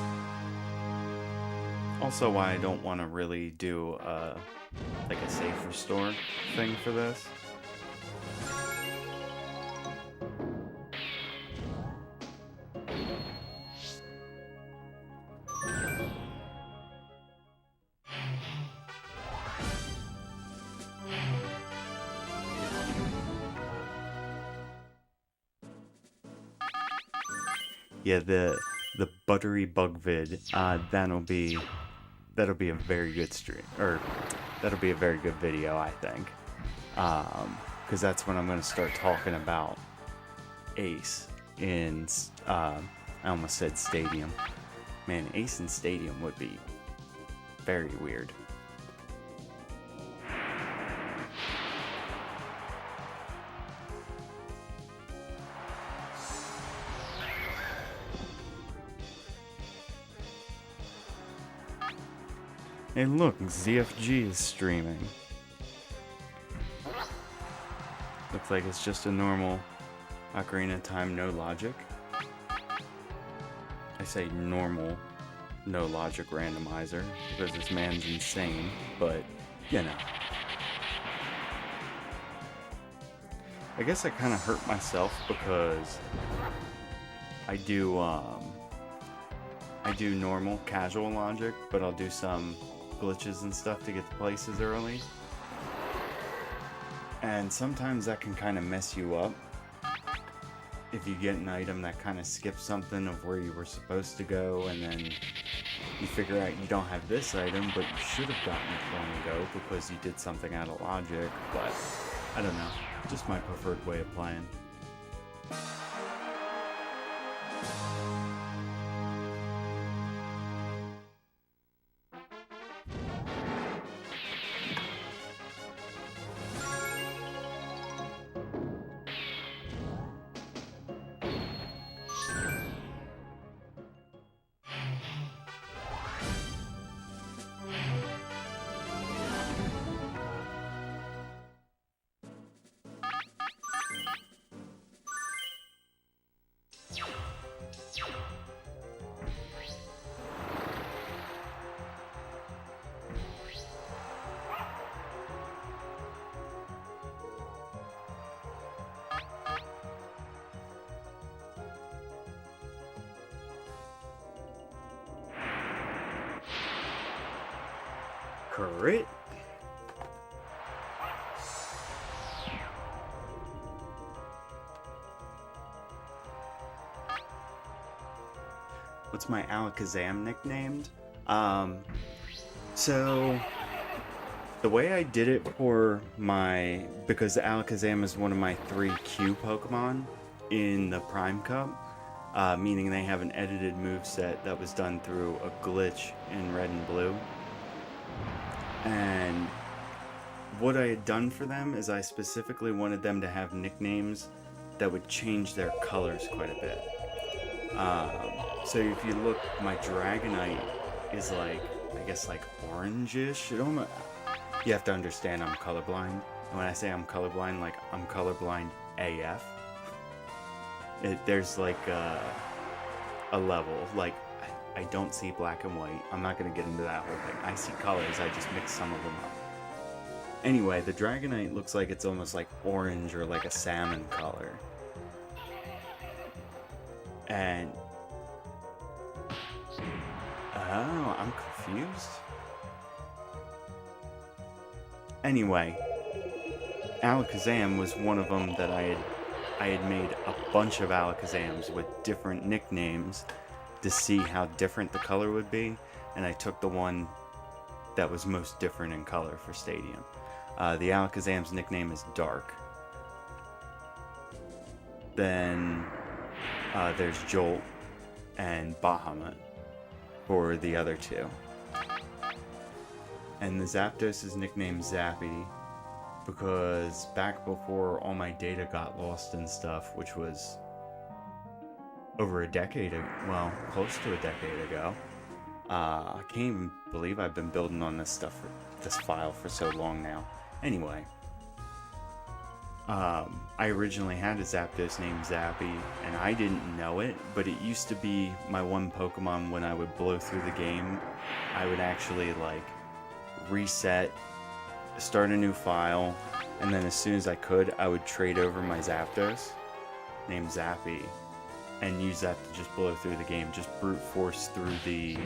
Also why I don't want to really do like a save restore thing for this. Yeah, the buttery bug vid, that'll be a very good stream, or that'll be a very good video, I think, because that's when I'm going to start talking about Ace in, I almost said Stadium. Man, Ace in Stadium would be very weird. Hey look, ZFG is streaming. Looks like it's just a normal Ocarina of Time no logic. I say normal no logic randomizer because this man's insane, but I guess I kind of hurt myself because I do normal casual logic, but I'll do some glitches and stuff to get to places early, and sometimes that can kind of mess you up if you get an item that kind of skips something of where you were supposed to go, and then you figure out you don't have this item but you should have gotten it long ago because you did something out of logic. But I don't know, just my preferred way of playing. Crit? What's my Alakazam nicknamed? So the way I did it for because Alakazam is one of my 3 Q Pokemon in the Prime Cup, meaning they have an edited moveset that was done through a glitch in Red and Blue. And what I had done for them is I specifically wanted them to have nicknames that would change their colors quite a bit. So if you look, my Dragonite is like, I guess like orangish. You have to understand I'm colorblind. And when I say I'm colorblind, like I'm colorblind AF. There's like a level, like I don't see black and white. I'm not going to get into that whole thing. I see colors, I just mix some of them up. Anyway, the Dragonite looks like it's almost like orange or like a salmon color. And... oh, I'm confused. Anyway, Alakazam was one of them that I had made a bunch of Alakazams with different nicknames to see how different the color would be, and I took the one that was most different in color for Stadium. The Alakazam's nickname is Dark. Then there's Jolt and Bahamut for the other two. And the Zapdos is nicknamed Zappy because back before all my data got lost and stuff, which was over a decade ago, well, close to a decade ago, I can't even believe I've been building on this file for so long now. Anyway, I originally had a Zapdos named Zappy, and I didn't know it, but it used to be my one Pokemon. When I would blow through the game, I would actually, like, reset, start a new file, and then as soon as I could, I would trade over my Zapdos, named Zappy, and use that to just blow through the game, just brute force through the,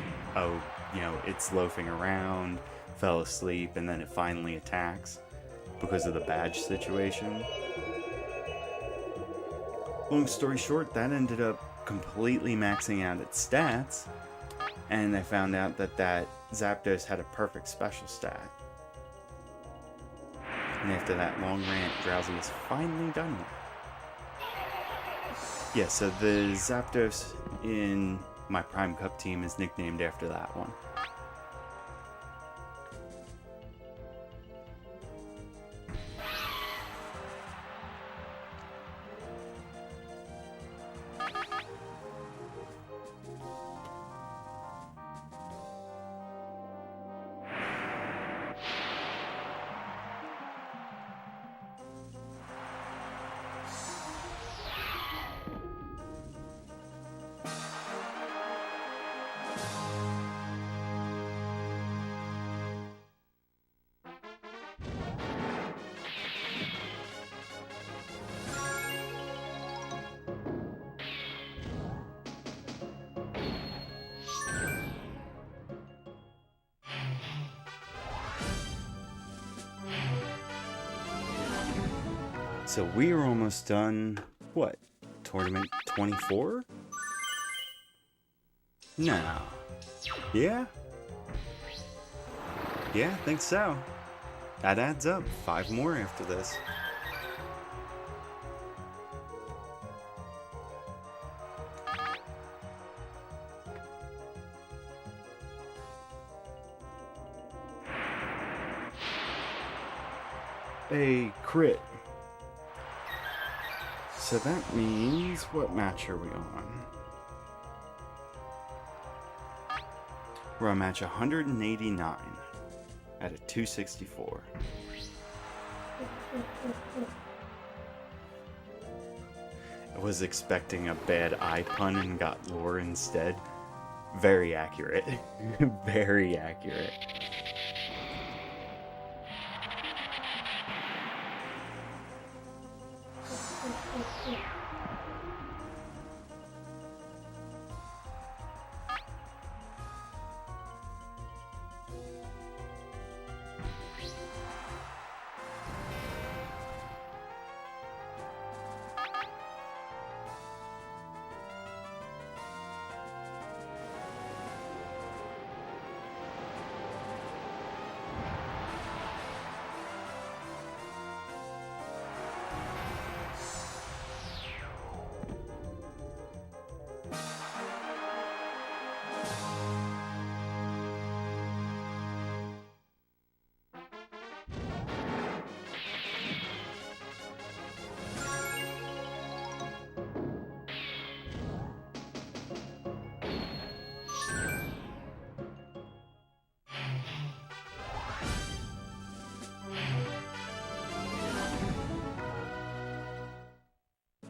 it's loafing around, fell asleep, and then it finally attacks because of the badge situation. Long story short, that ended up completely maxing out its stats, and I found out that Zapdos had a perfect special stat. And after that long rant, Drowsy is finally done with. Yeah, so the Zapdos in my Prime Cup team is nicknamed after that one. So we are almost done, what, tournament 24? No. Yeah? Yeah, I think so. That adds up. 5 more after this. A crit. So that means, what match are we on? We're on match 189 at a 264. I was expecting a bad eye pun and got lore instead. Very accurate. Very accurate.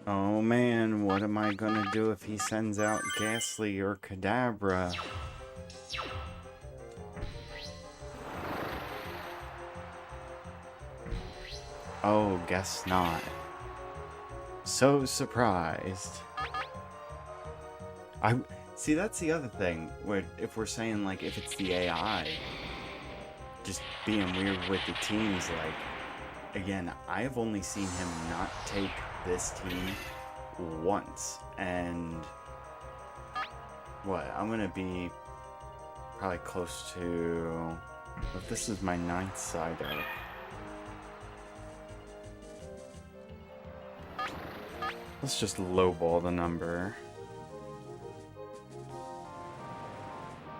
Oh man, what am I gonna do if he sends out Ghastly or Kadabra? Oh, guess not. So surprised. See, that's the other thing, where if we're saying, like, if it's the AI just being weird with the teams, like, again, I've only seen him not take this team once, and what, I'm gonna be probably close to, if this is my 9th Psyduck. Let's just lowball the number.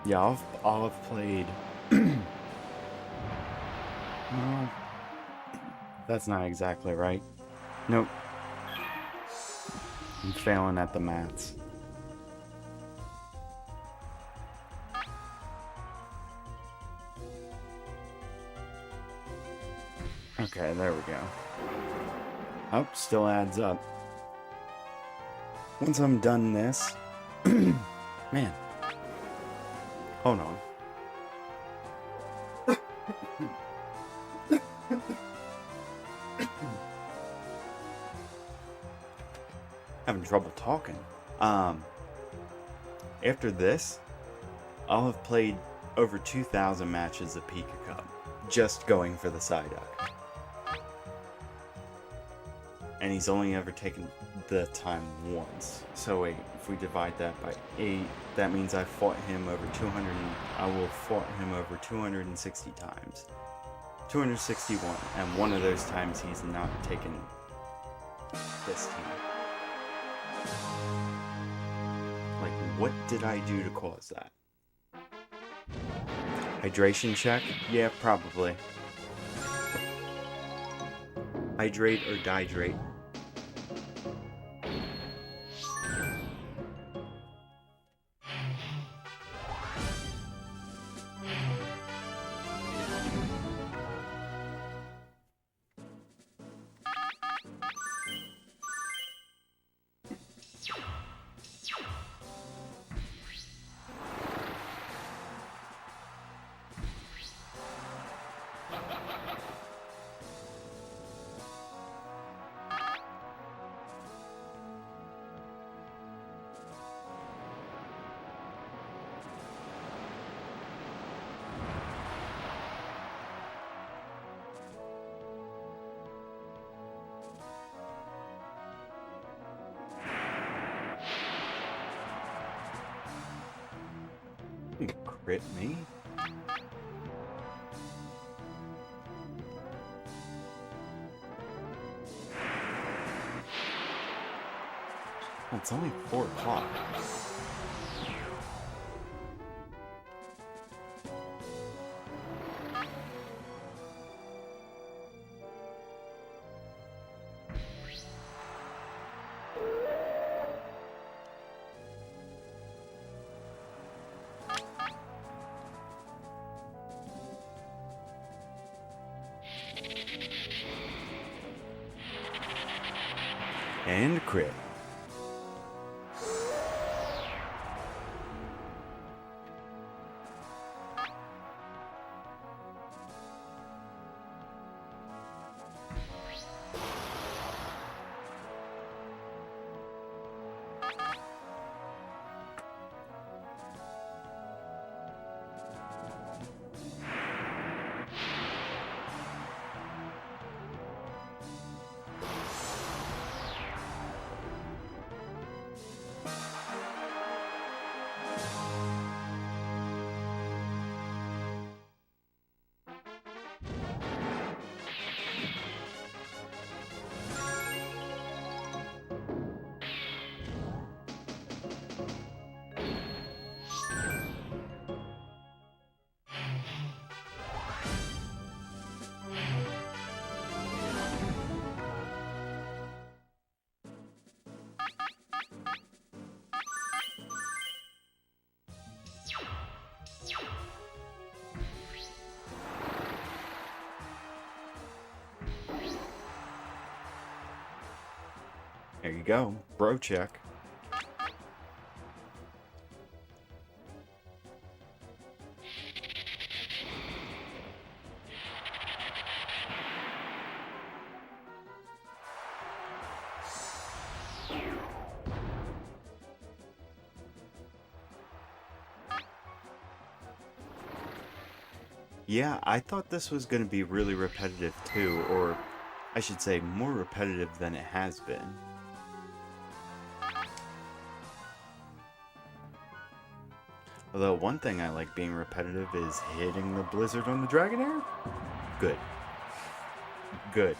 Yeah, I'll have played. No, that's not exactly right. Nope. I'm failing at the maths. Okay, there we go. Oh, still adds up. Once I'm done this, man, hold on. Having trouble talking. After this, I'll have played over 2,000 matches of Pika Cup, just going for the Psyduck. And he's only ever taken the time once. So wait, if we divide that by 8, that means I fought him over 200. I will fought him over 260 times. 261, and one of those times he's not taken this team. Like, what did I do to cause that? Hydration check? Yeah, probably. Hydrate or dihydrate? You crit me? It's only 4 o'clock. And crit. you go. Bro check. Yeah, I thought this was going to be really repetitive too, or I should say more repetitive than it has been. Although one thing I like being repetitive is hitting the blizzard on the Dragonair. Good. Good.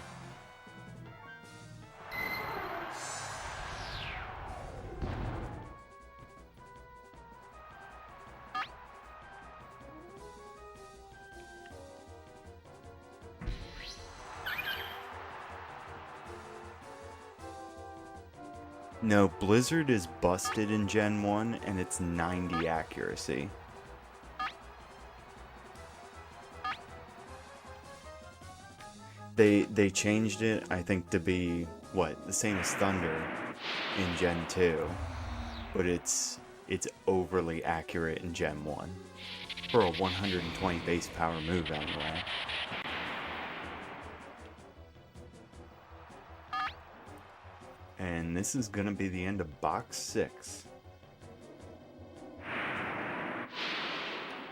No, Blizzard is busted in Gen 1 and it's 90 accuracy. They changed it, I think, to be, what, the same as Thunder in Gen 2. But it's overly accurate in Gen 1. For a 120 base power move, anyway. And this is gonna be the end of box 6.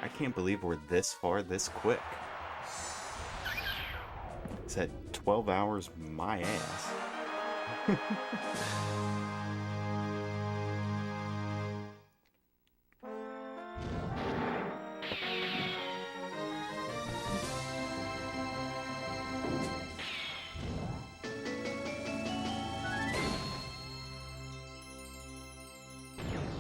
I can't believe we're this far this quick. It's at 12 hours my ass.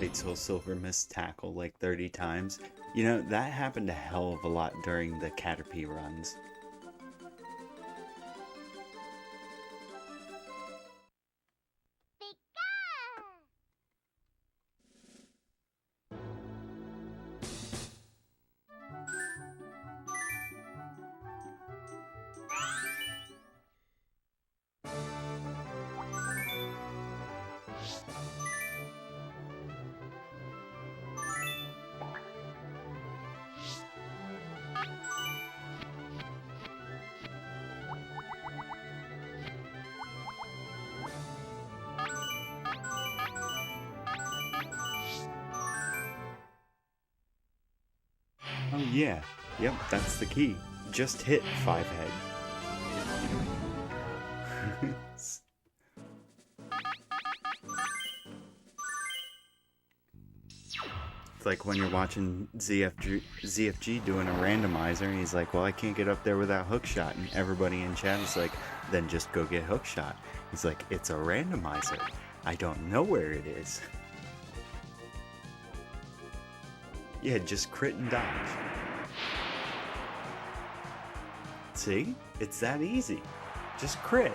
Wait till Silver missed tackle like 30 times. You know, that happened a hell of a lot during the Caterpie runs. Oh yeah, yep, that's the key. Just hit 5 head. It's like when you're watching ZFG doing a randomizer and he's like, well, I can't get up there without hookshot, and everybody in chat is like, then just go get hookshot. He's like, it's a randomizer. I don't know where it is. Yeah, just crit and dodge. See? It's that easy. Just crit.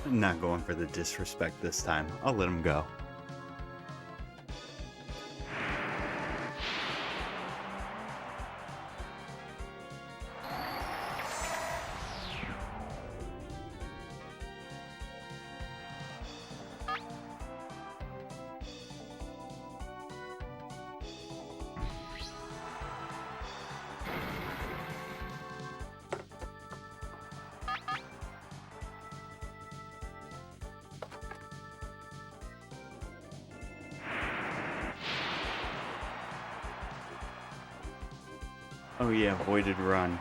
I'm not going for the disrespect this time. I'll let him go. Oh yeah, voided run.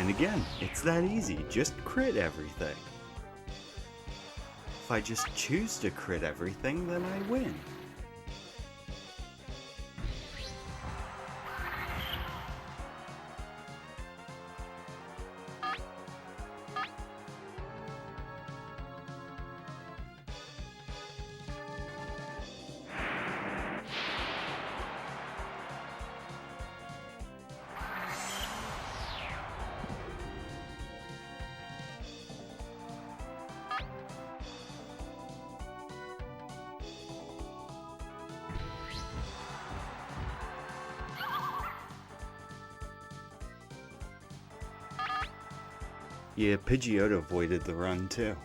And again, it's that easy. Just crit everything. If I just choose to crit everything, then I win. Yeah, Pidgeotto avoided the run too.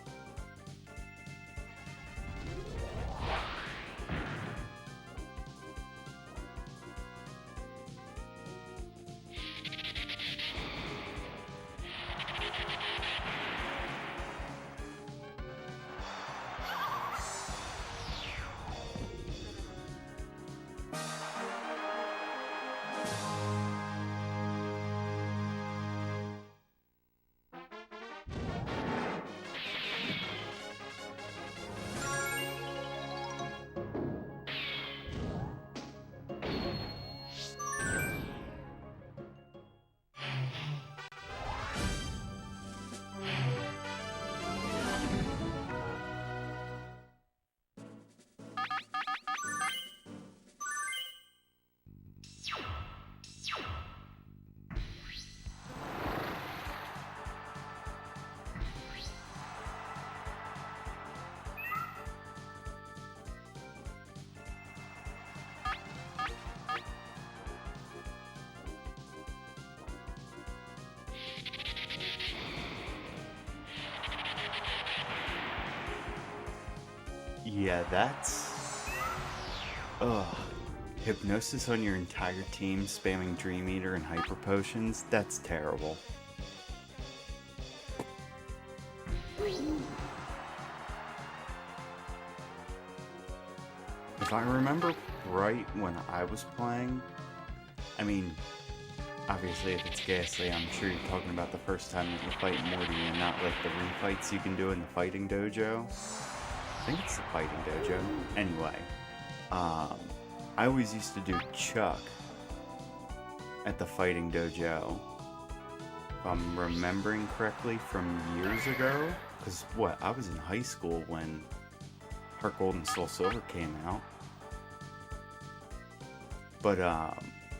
Yeah, that's... Ugh. Hypnosis on your entire team, spamming Dream Eater and Hyper Potions, that's terrible. If I remember right when I was playing, I mean, obviously if it's Ghastly, I'm sure you're talking about the first time that you fight Morty and not like the refights you can do in the Fighting Dojo. I think it's the Fighting Dojo. Anyway, I always used to do Chuck at the Fighting Dojo. If I'm remembering correctly from years ago, because I was in high school when Heart Gold and Soul Silver came out. But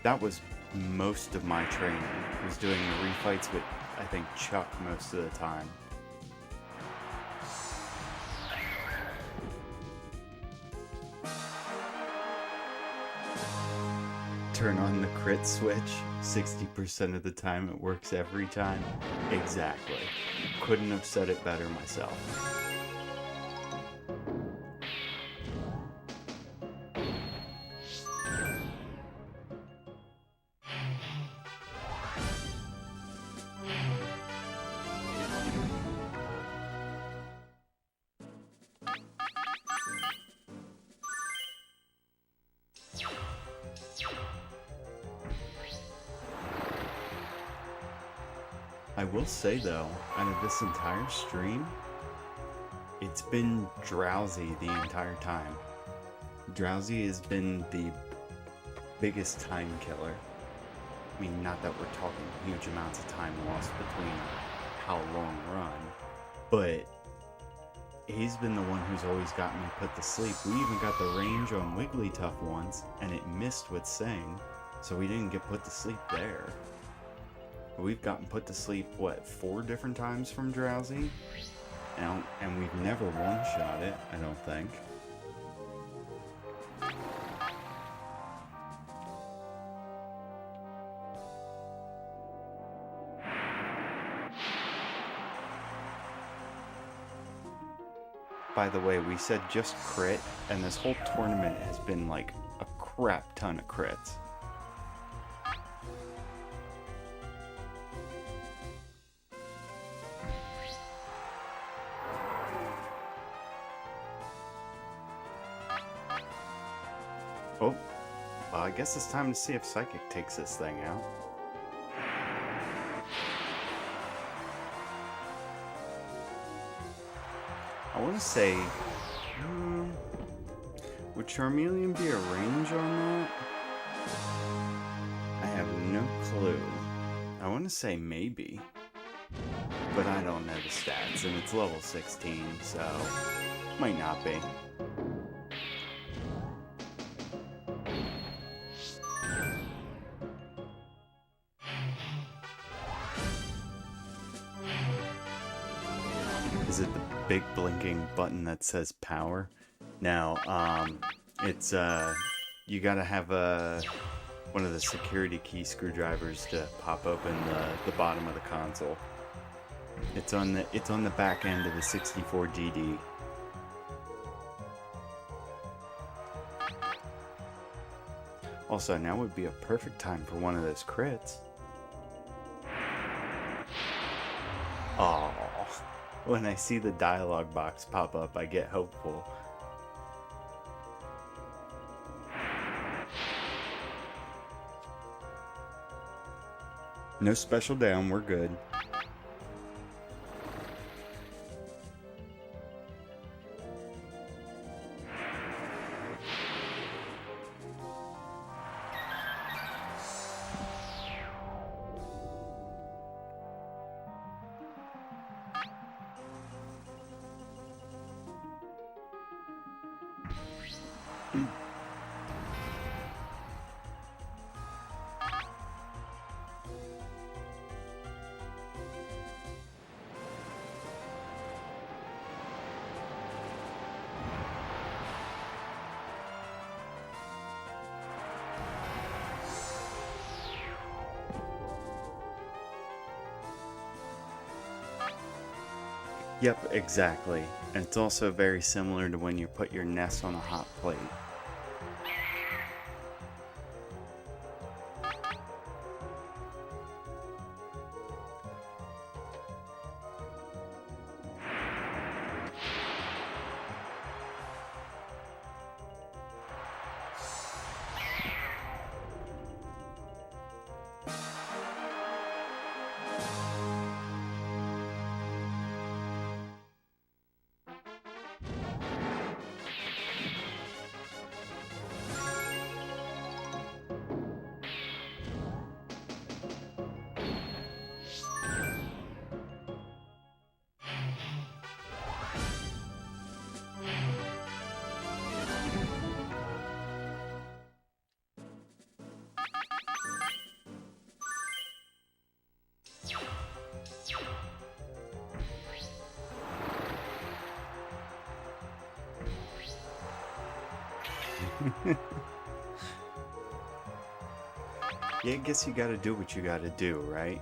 that was most of my training. I was doing the refights with, I think, Chuck most of the time. Turn on the crit switch. 60% of the time it works every time. Exactly. Couldn't have said it better myself. I will say though, out of this entire stream, it's been Drowsy the entire time. Drowsy has been the biggest time killer. I mean, not that we're talking huge amounts of time lost between how long run, but he's been the one who's always gotten me put to sleep. We even got the range on Wigglytuff once, and it missed with Sing, so we didn't get put to sleep there. We've gotten put to sleep, 4 different times from Drowsy? And we've never one-shot it, I don't think. By the way, we said just crit, and this whole tournament has been like a crap ton of crits. Oh, well, I guess it's time to see if Psychic takes this thing out. want to say, would Charmeleon be a range on that? I have no clue. I want to say maybe, but I don't know the stats, and it's level 16, so might not be. Is it the big blinking button that says power? No, it's you gotta have one of the security key screwdrivers to pop open the bottom of the console. It's on the back end of the 64 GD. Also, now would be a perfect time for one of those crits. Oh, when I see the dialogue box pop up, I get hopeful. No special down, we're good. Yep, exactly. And it's also very similar to when you put your nest on a hot plate. Yeah, I guess you gotta do what you gotta do, right?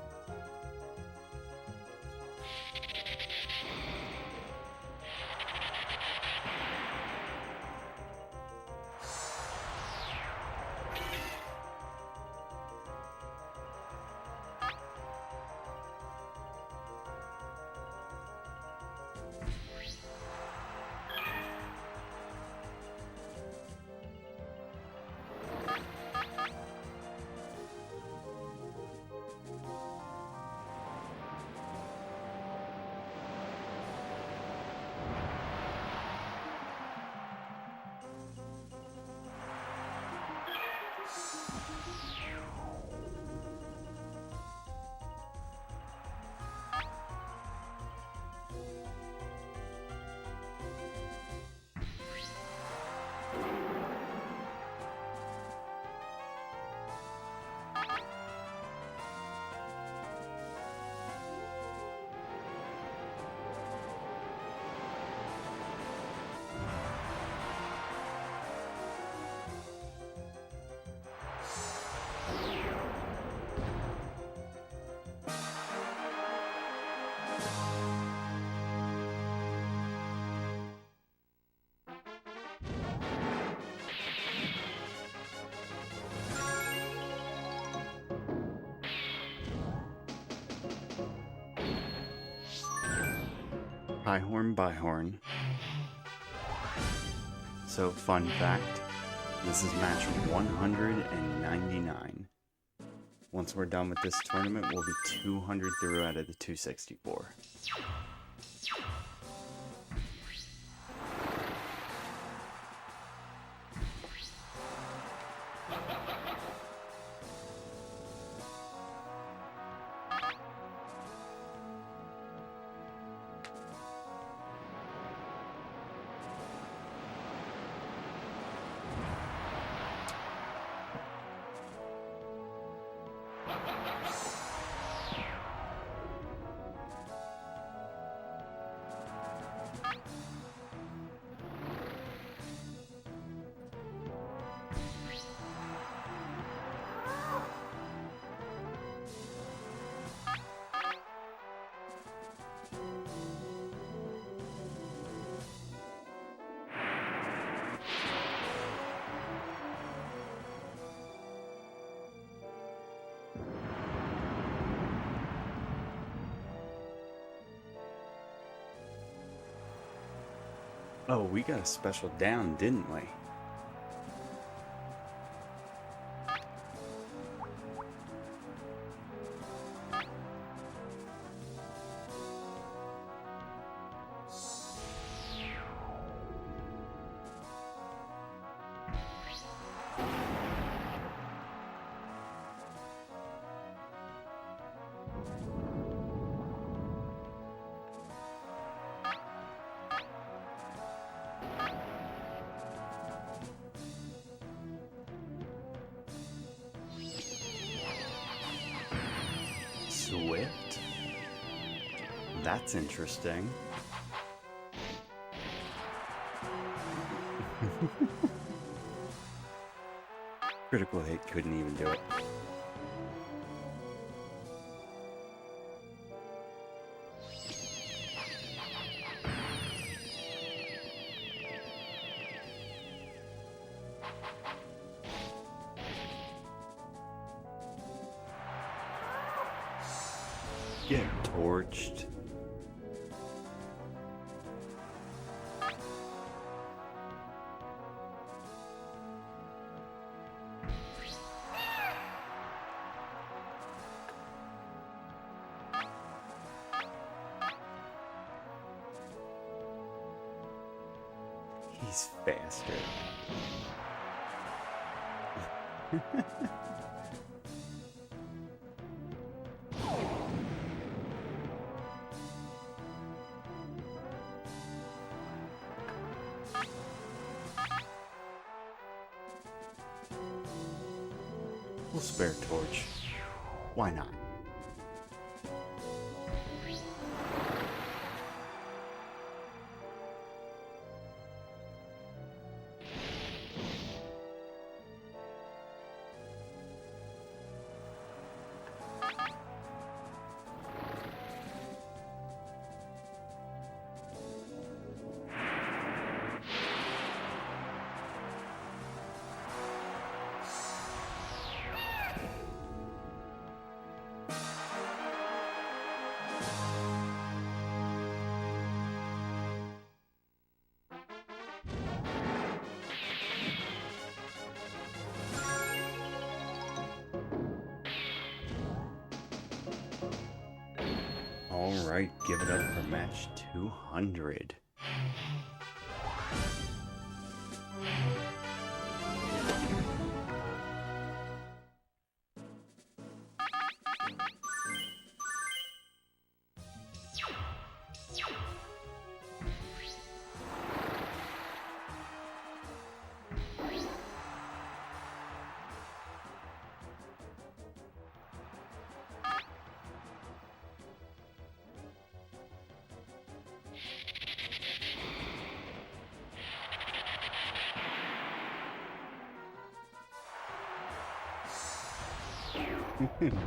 Highhorn Byhorn. So, fun fact, this is match 199. Once we're done with this tournament, we'll be 200 through out of the 264. Oh, we got a special down, didn't we? Swift? That's interesting. Critical hit couldn't even do it. Get torched. He's faster. We'll spare torch. Why not? Alright, give it up for match 200.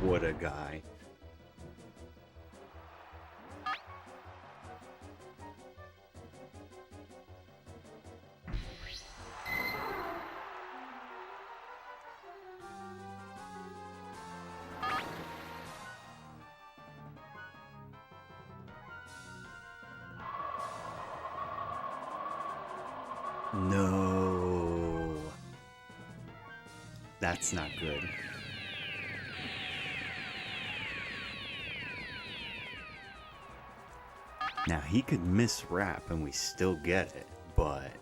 What a guy. No. That's not good. Now, he could miss wrap and we still get it, but...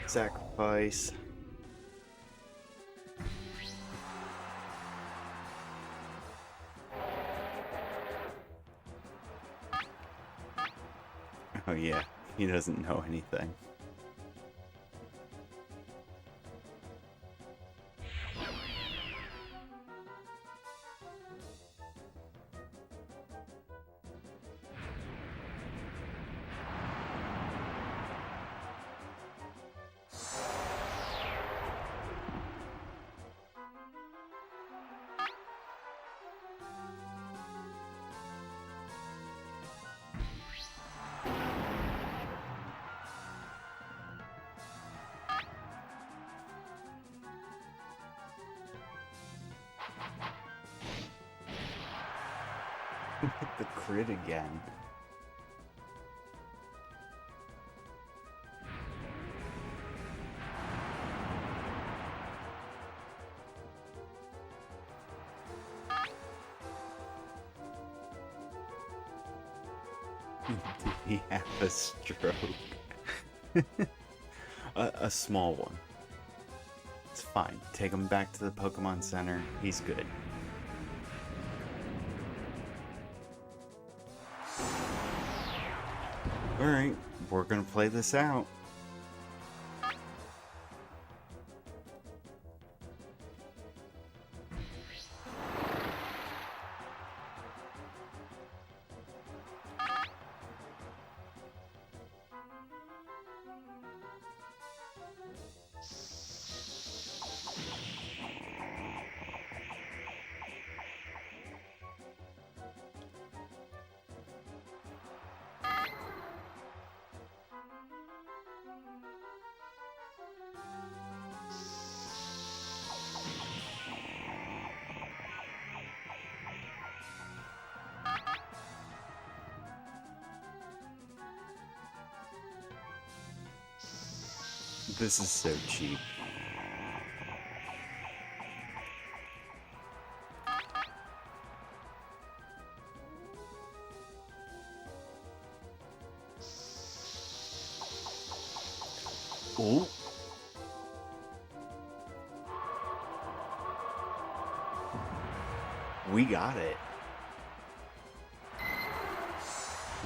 Sacrifice. Oh yeah, he doesn't know anything. The crit again. Did he have a stroke? a small one. It's fine. Take him back to the Pokemon Center. He's good. Alright, we're gonna play this out. This is so cheap. Oh. We got it.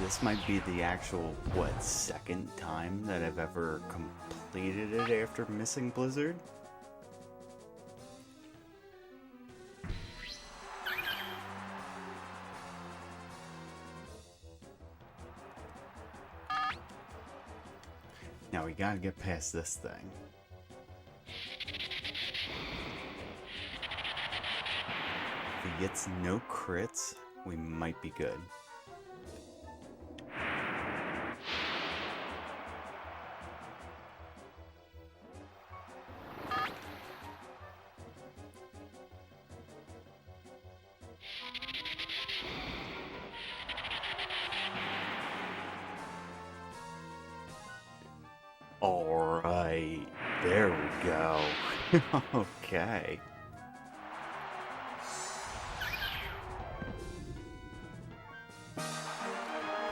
This might be the actual, what, second time that I've ever completed it after missing Blizzard? Now we gotta get past this thing. If he gets no crits, we might be good. Alright, there we go. Okay.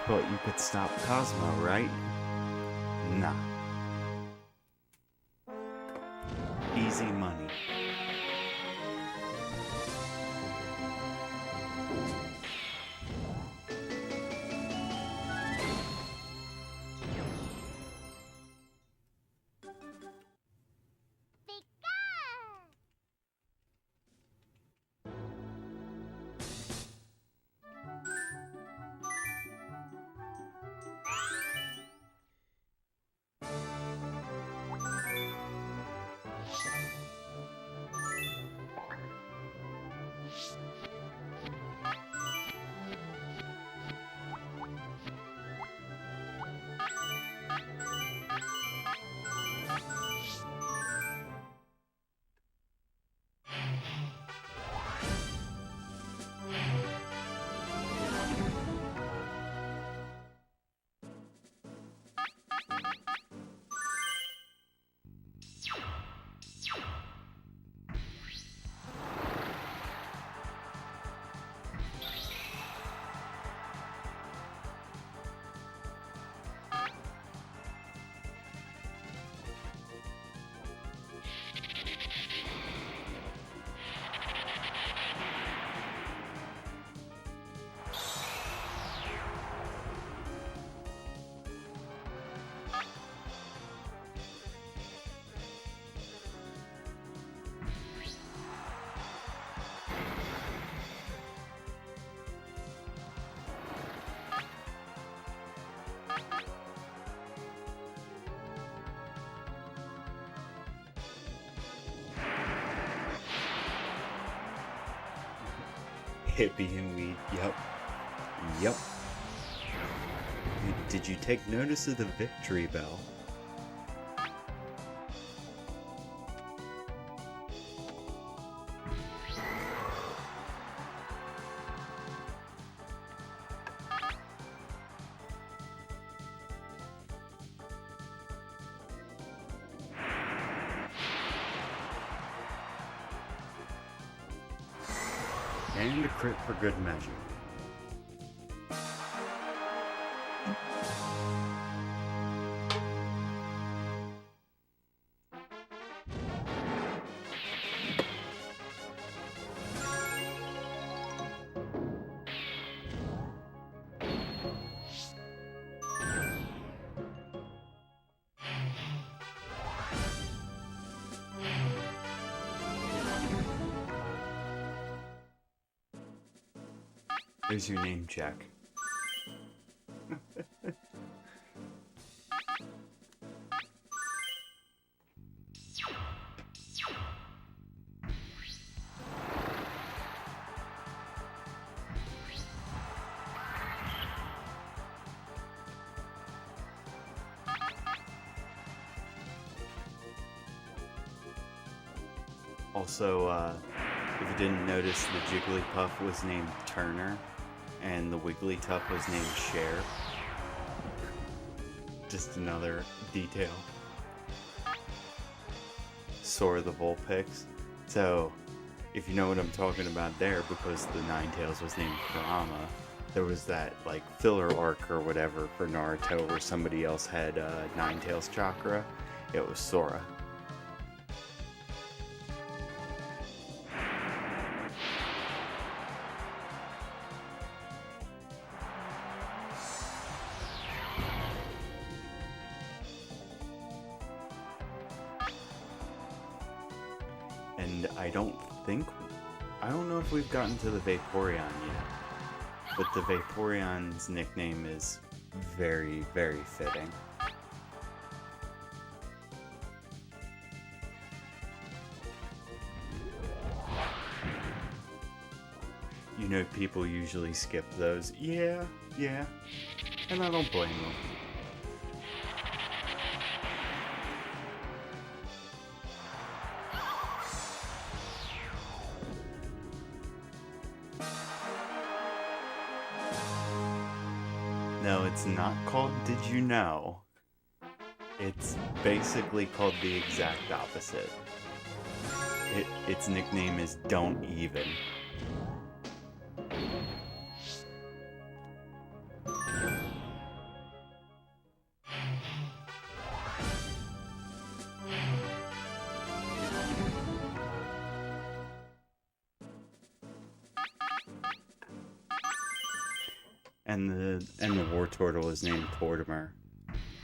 But you could stop Cosmo, right? Nah. Easy money. Hippie and weed. Yep. Yep. Did you take notice of the victory bell? And a crit for good measure. There's your name check. Also, if you didn't notice, the Jigglypuff was named Turner, and the Wigglytuff was named Cher. Just another detail. Sora the Vulpix. So, if you know what I'm talking about there, because the Ninetales was named Kurama, there was that, like, filler arc or whatever for Naruto where somebody else had Ninetales chakra. It was Sora. And I don't know if we've gotten to the Vaporeon yet, but the Vaporeon's nickname is very, very fitting. You know, people usually skip those. Yeah, and I don't blame them. No, it's not called Did You Know? It's basically called the exact opposite. Its nickname is Don't Even. And the war turtle is named Tortimer,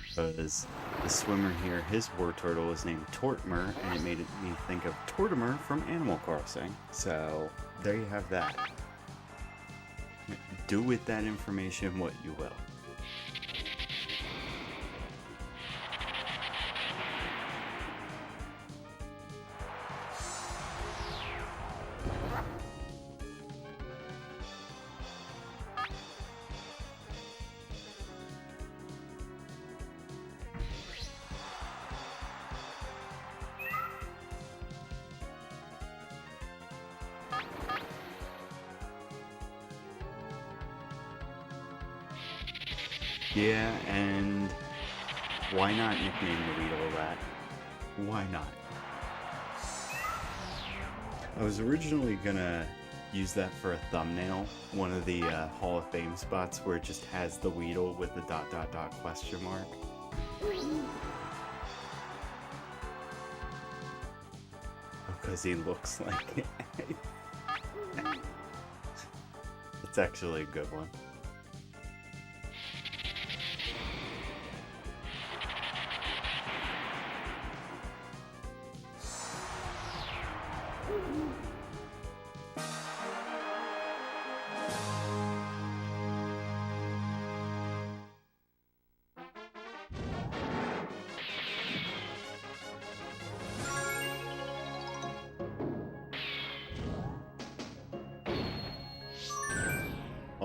because the swimmer here, his war turtle is named Tortmer, and it made me think of Tortimer from Animal Crossing. So there you have that. Do with that information what you will. Yeah, and why not nickname the Weedle that? Why not? I was originally gonna use that for a thumbnail, one of the Hall of Fame spots where it just has the Weedle with the ... question mark. Because he looks like it. It's actually a good one.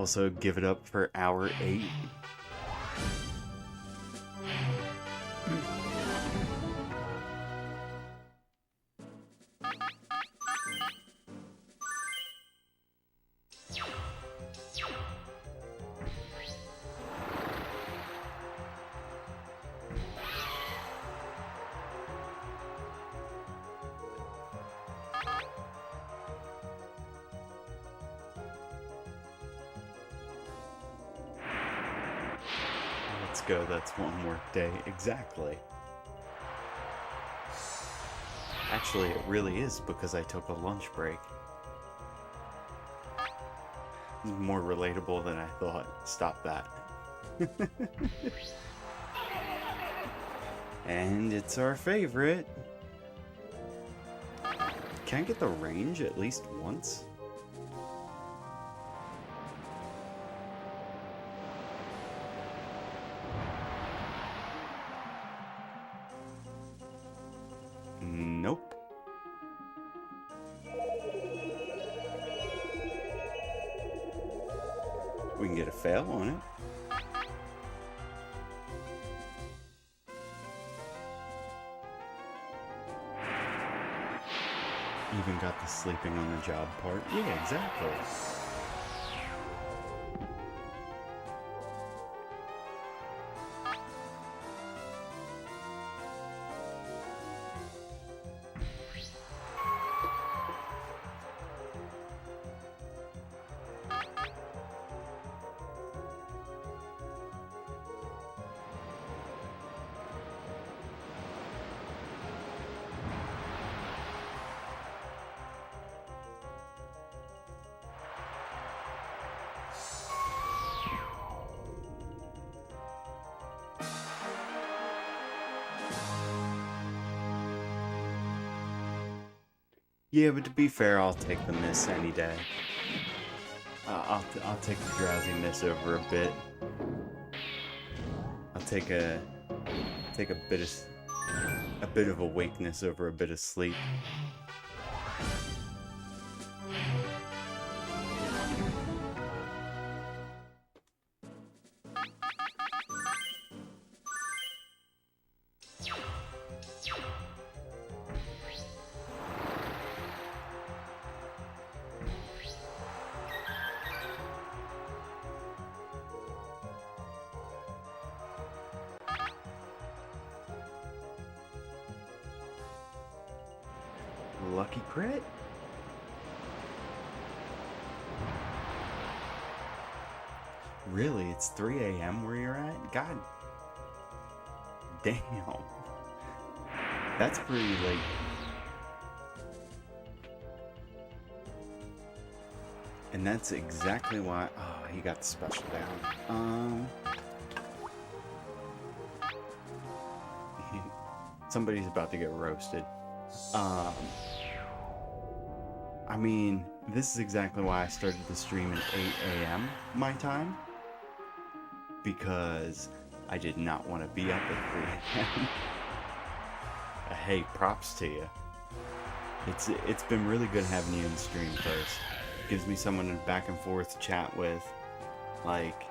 Also, give it up for hour 8. Let's go, that's one work day. Exactly. Actually, it really is because I took a lunch break. More relatable than I thought. Stop that. And it's our favorite. Can I get the range at least once? Nope. We can get a fail on it. Even got the sleeping on the job part. Yeah, exactly. Yeah, but to be fair, I'll take the miss any day. I'll take the drowsy miss over a bit. I'll take a bit of awakeness over a bit of sleep. Lucky crit? Really? It's 3 a.m. where you're at? God damn. That's pretty late. And that's exactly why... Oh, he got the special down. Somebody's about to get roasted. I mean, this is exactly why I started the stream at 8 a.m. my time. Because I did not want to be up at 3 a.m. Hey, props to you. It's been really good having you in the stream first. Gives me someone to back and forth chat with. Like,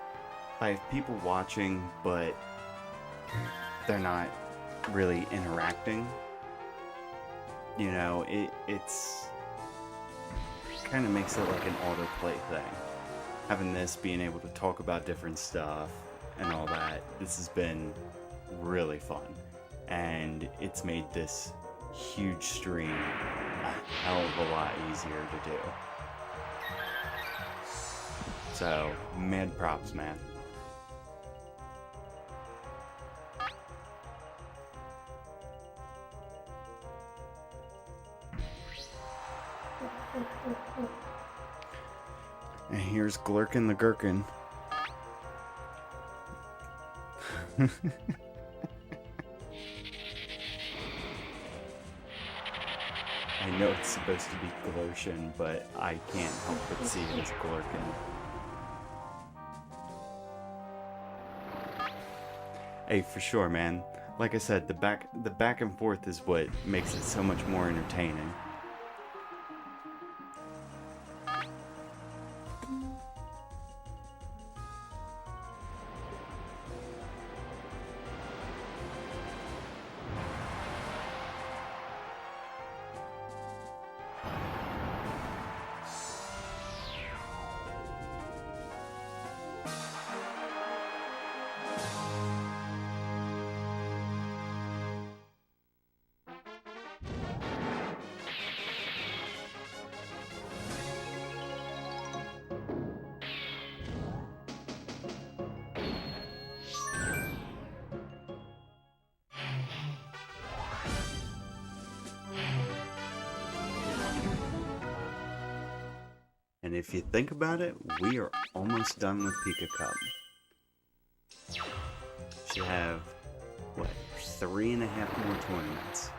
I have people watching, but they're not really interacting. You know, it's kind of makes it like an autoplay thing. Having this, being able to talk about different stuff and all that, this has been really fun. And it's made this huge stream a hell of a lot easier to do. So, mad props, man. And here's Glurkin the Gherkin. I know it's supposed to be Glurkin, but I can't help but see it as Glurkin. Hey, for sure, man. Like I said, the back and forth is what makes it so much more entertaining. And if you think about it, we are almost done with Pika Cup. Should have, what, 3.5 more tournaments.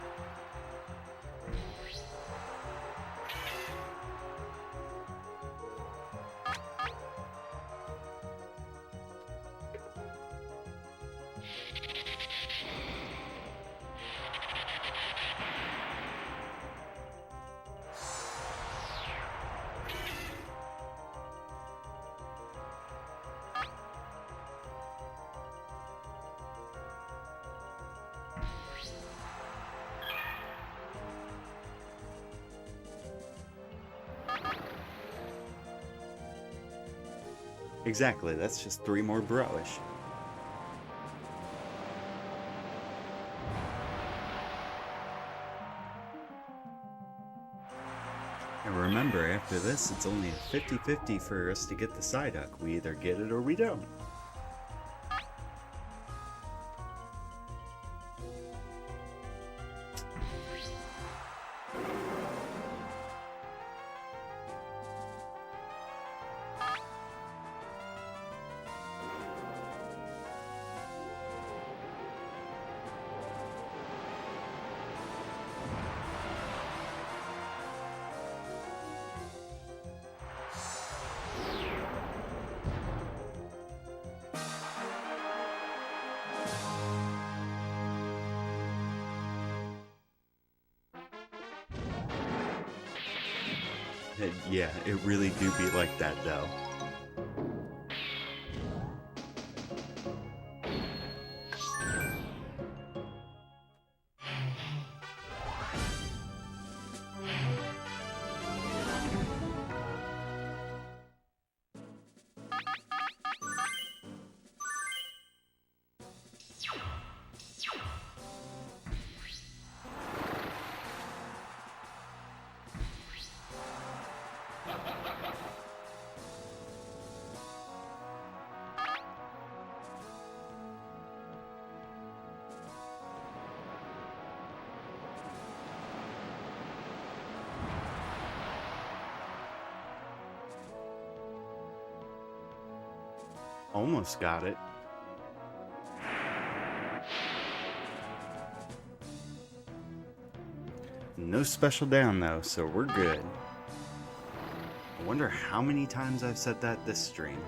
Exactly, that's just 3 more broish. And remember, after this, it's only a 50-50 for us to get the Psyduck. We either get it or we don't. Yeah, it really do be like that though. Almost got it. No special down though, so we're good. I wonder how many times I've said that this stream.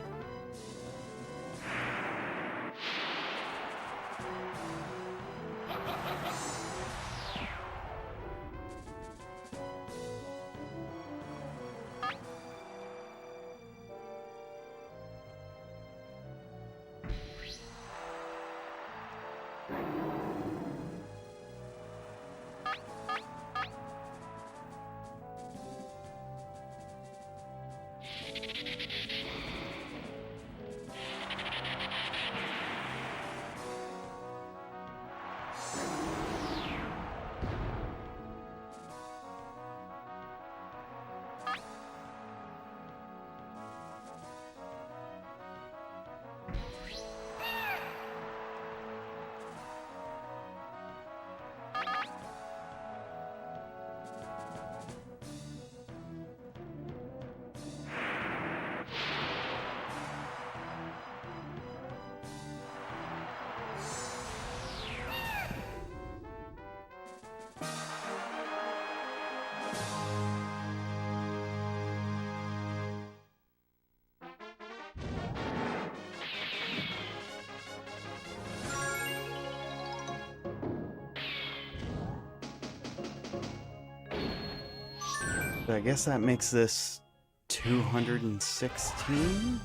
So I guess that makes this 216?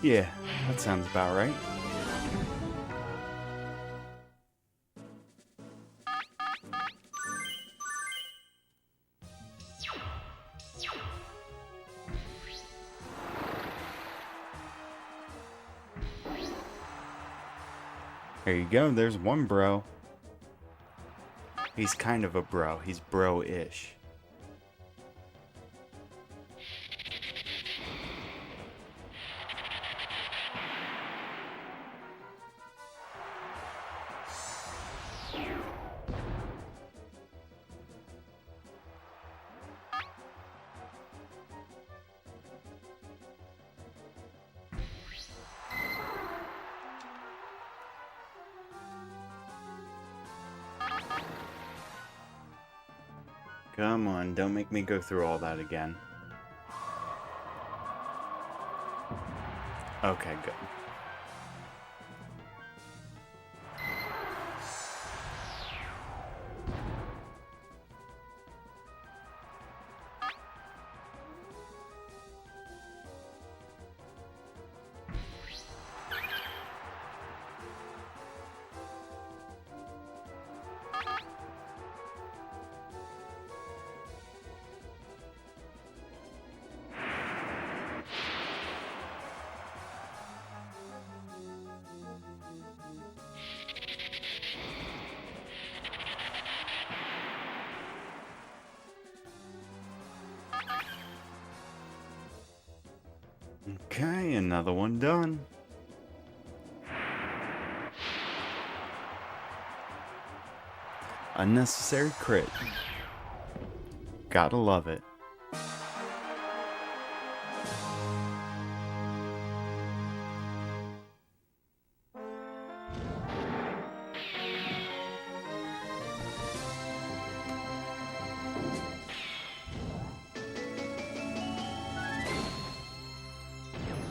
Yeah, that sounds about right. There you go, there's one bro. He's kind of a bro, he's bro-ish. Come on, don't make me go through all that again. Okay, good. Okay, another one done. Unnecessary crit. Gotta love it.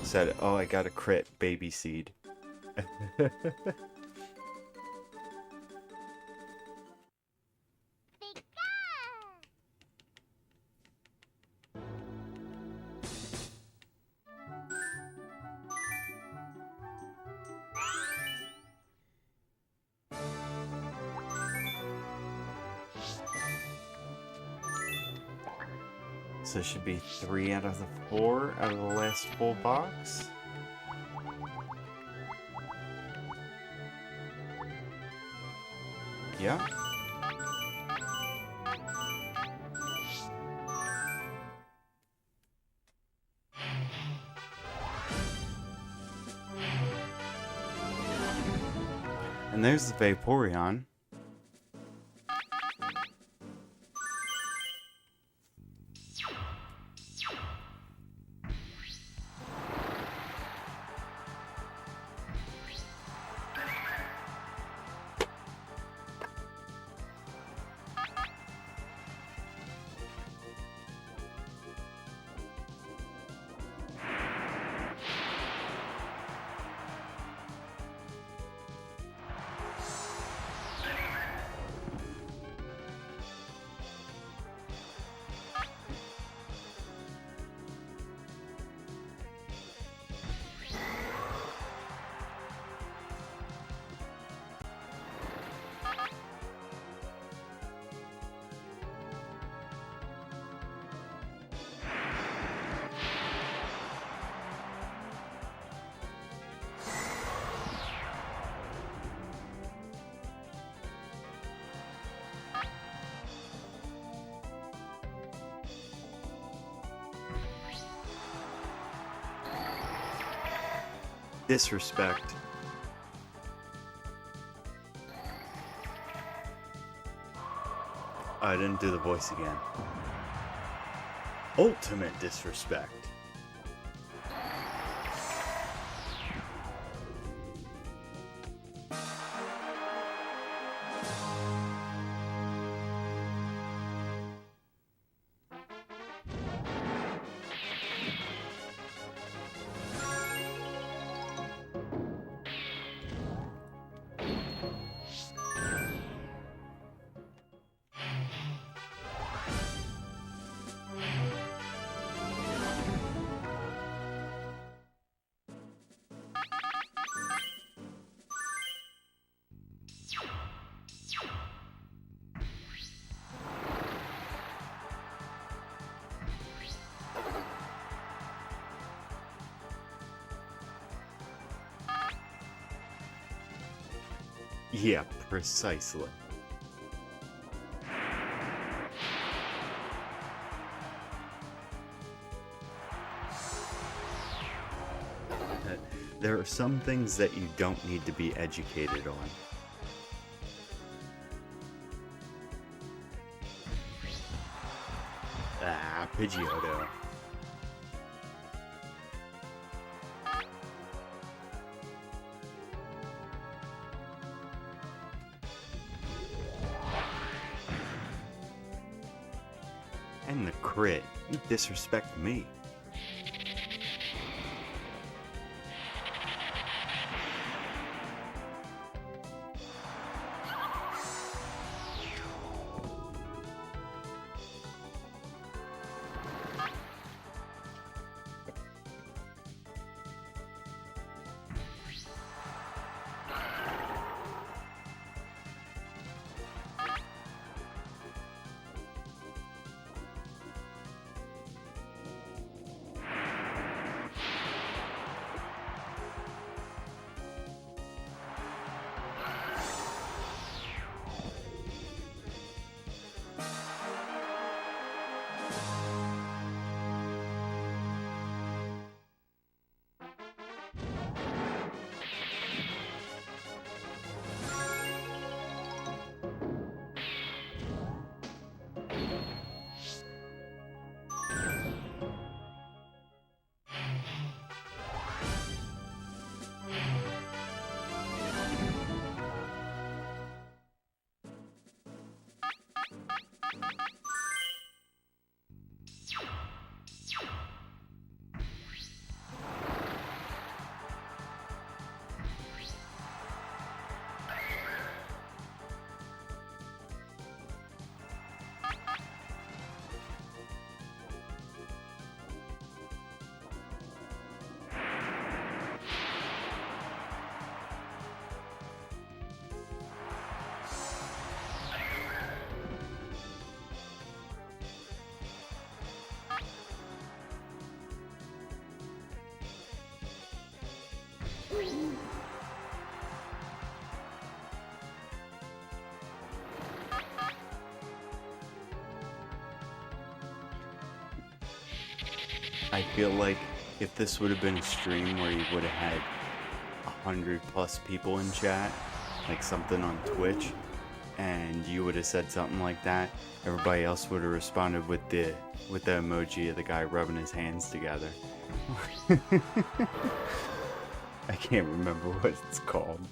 Said, oh, I got a crit, baby seed. So it should be 3 out of the 4 out of the last full box. Yeah. And there's the Vaporeon. Disrespect. I didn't do the voice again. Ultimate disrespect. Yeah, precisely. There are some things that you don't need to be educated on. Ah, Pidgeotto. getting the crit. You disrespect me. I feel like if this would have been a stream where you would have had 100+ people in chat, like something on Twitch, and you would have said something like that, everybody else would have responded with the emoji of the guy rubbing his hands together. I can't remember what it's called.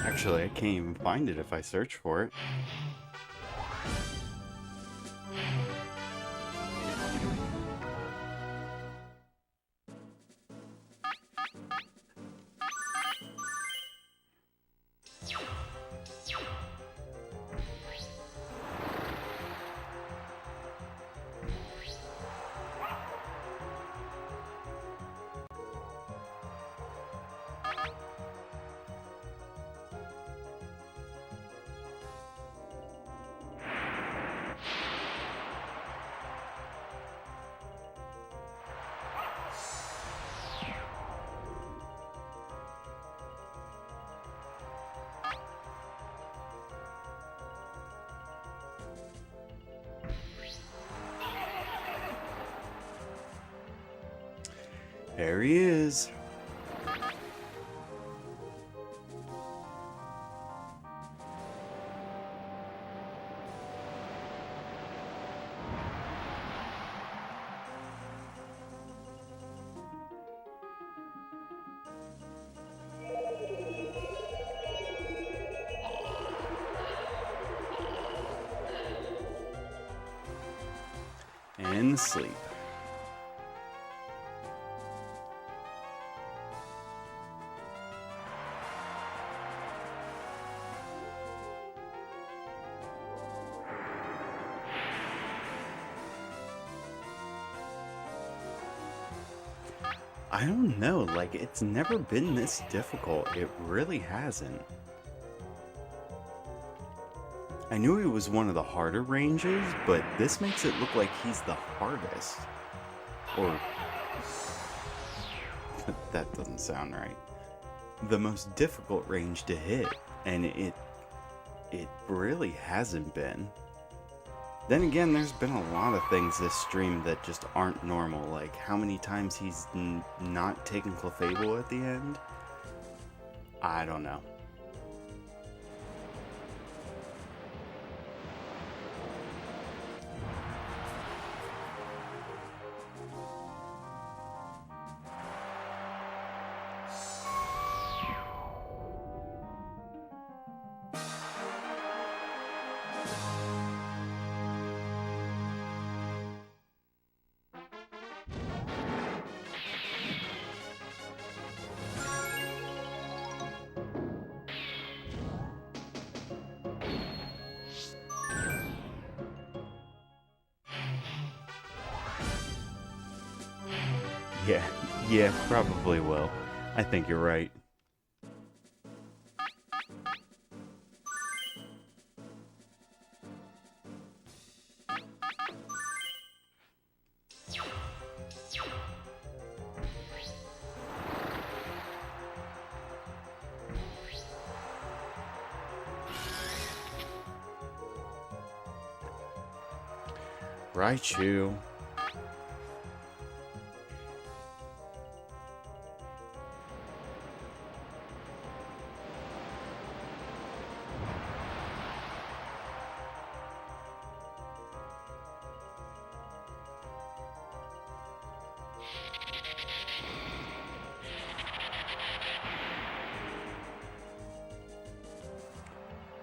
Actually, I can't even find it if I search for it. There he is. And sleep. I don't know, like, it's never been this difficult. It really hasn't. I knew he was one of the harder ranges, but this makes it look like he's the hardest. Or... that doesn't sound right. The most difficult range to hit, and it really hasn't been. Then again, there's been a lot of things this stream that just aren't normal, like how many times he's not taking Clefable at the end. I don't know. Yeah, probably will. I think you're right. Raichu.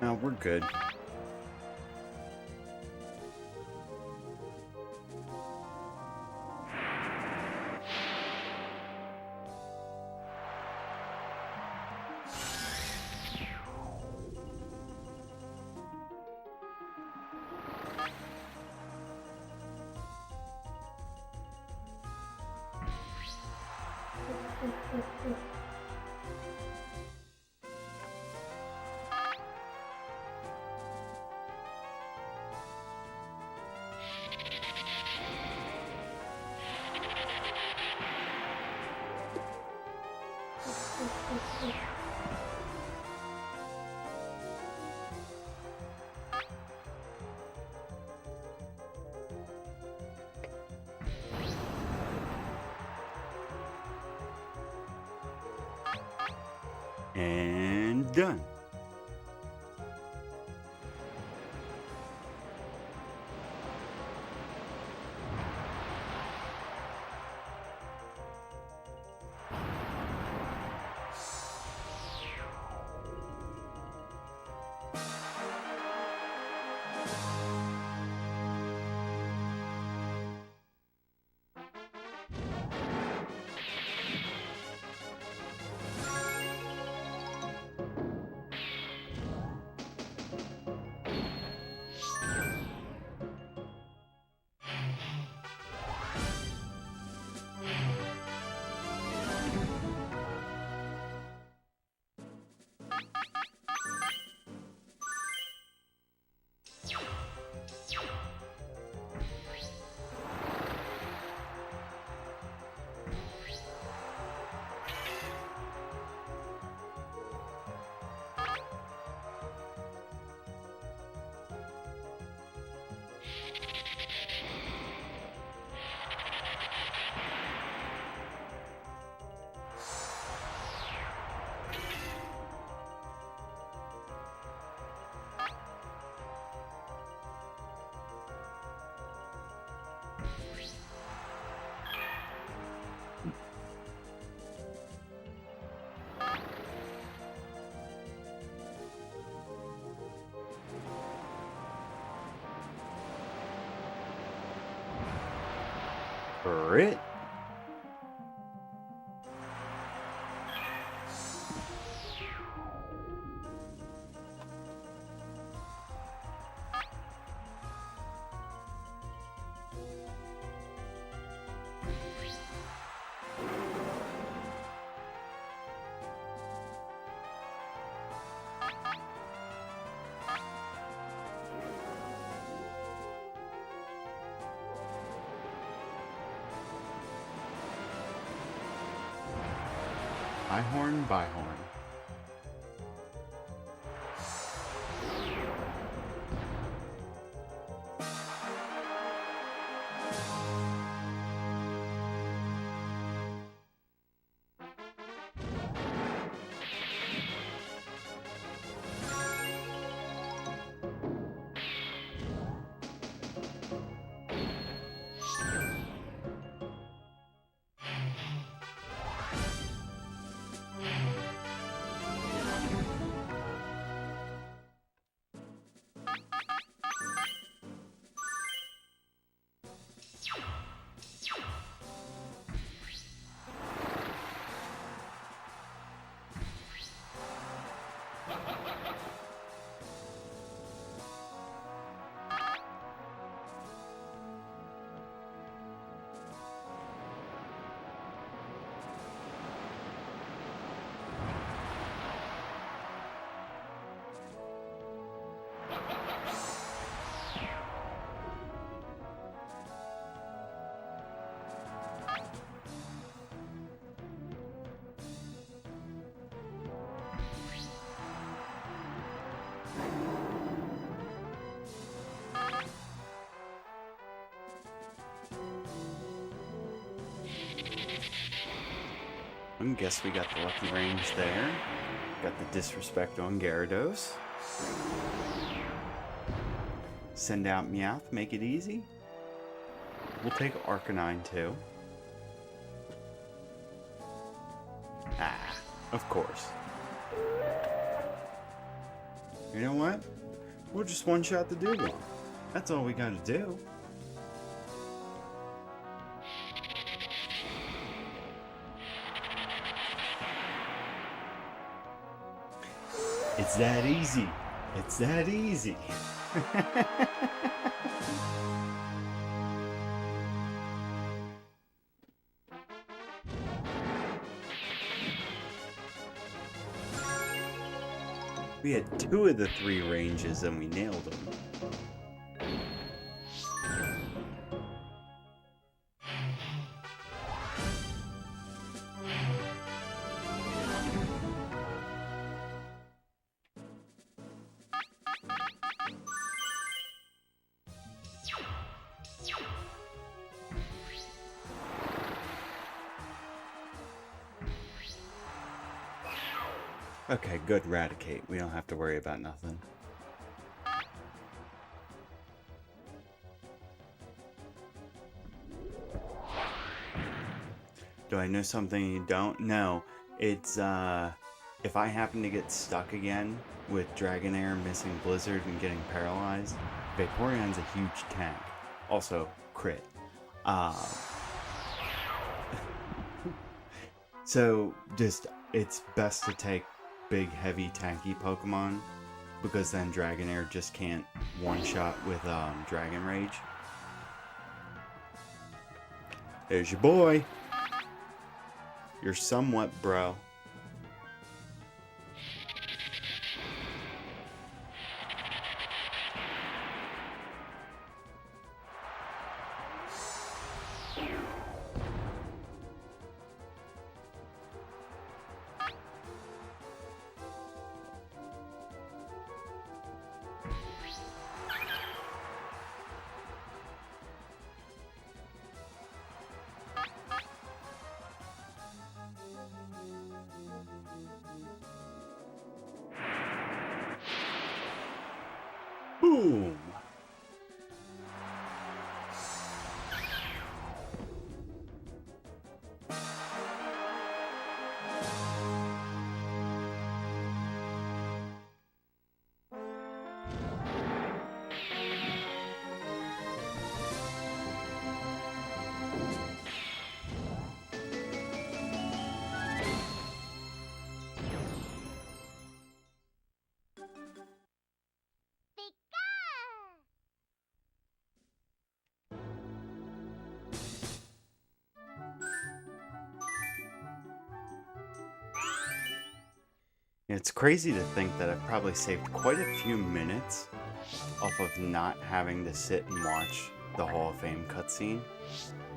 No, we're good. And done. Crit. Bihorn, Bihorn. I guess we got the lucky range there. Got the disrespect on Gyarados. Send out Meowth, make it easy. We'll take Arcanine too. Ah, of course. You know what? We'll just one-shot the Dugong. That's all we gotta do. It's that easy. It's that easy. We had 2 of the 3 ranges and we nailed them. Okay, good, Raticate. We don't have to worry about nothing. Do I know something you don't? No. It's, if I happen to get stuck again with Dragonair missing Blizzard and getting paralyzed, Vaporeon's a huge tank. Also, crit. So, just, it's best to take big, heavy, tanky Pokemon, because then Dragonair just can't one-shot with Dragon Rage. There's your boy. You're somewhat, bro. Boom! It's crazy to think that I've probably saved quite a few minutes off of not having to sit and watch the Hall of Fame cutscene,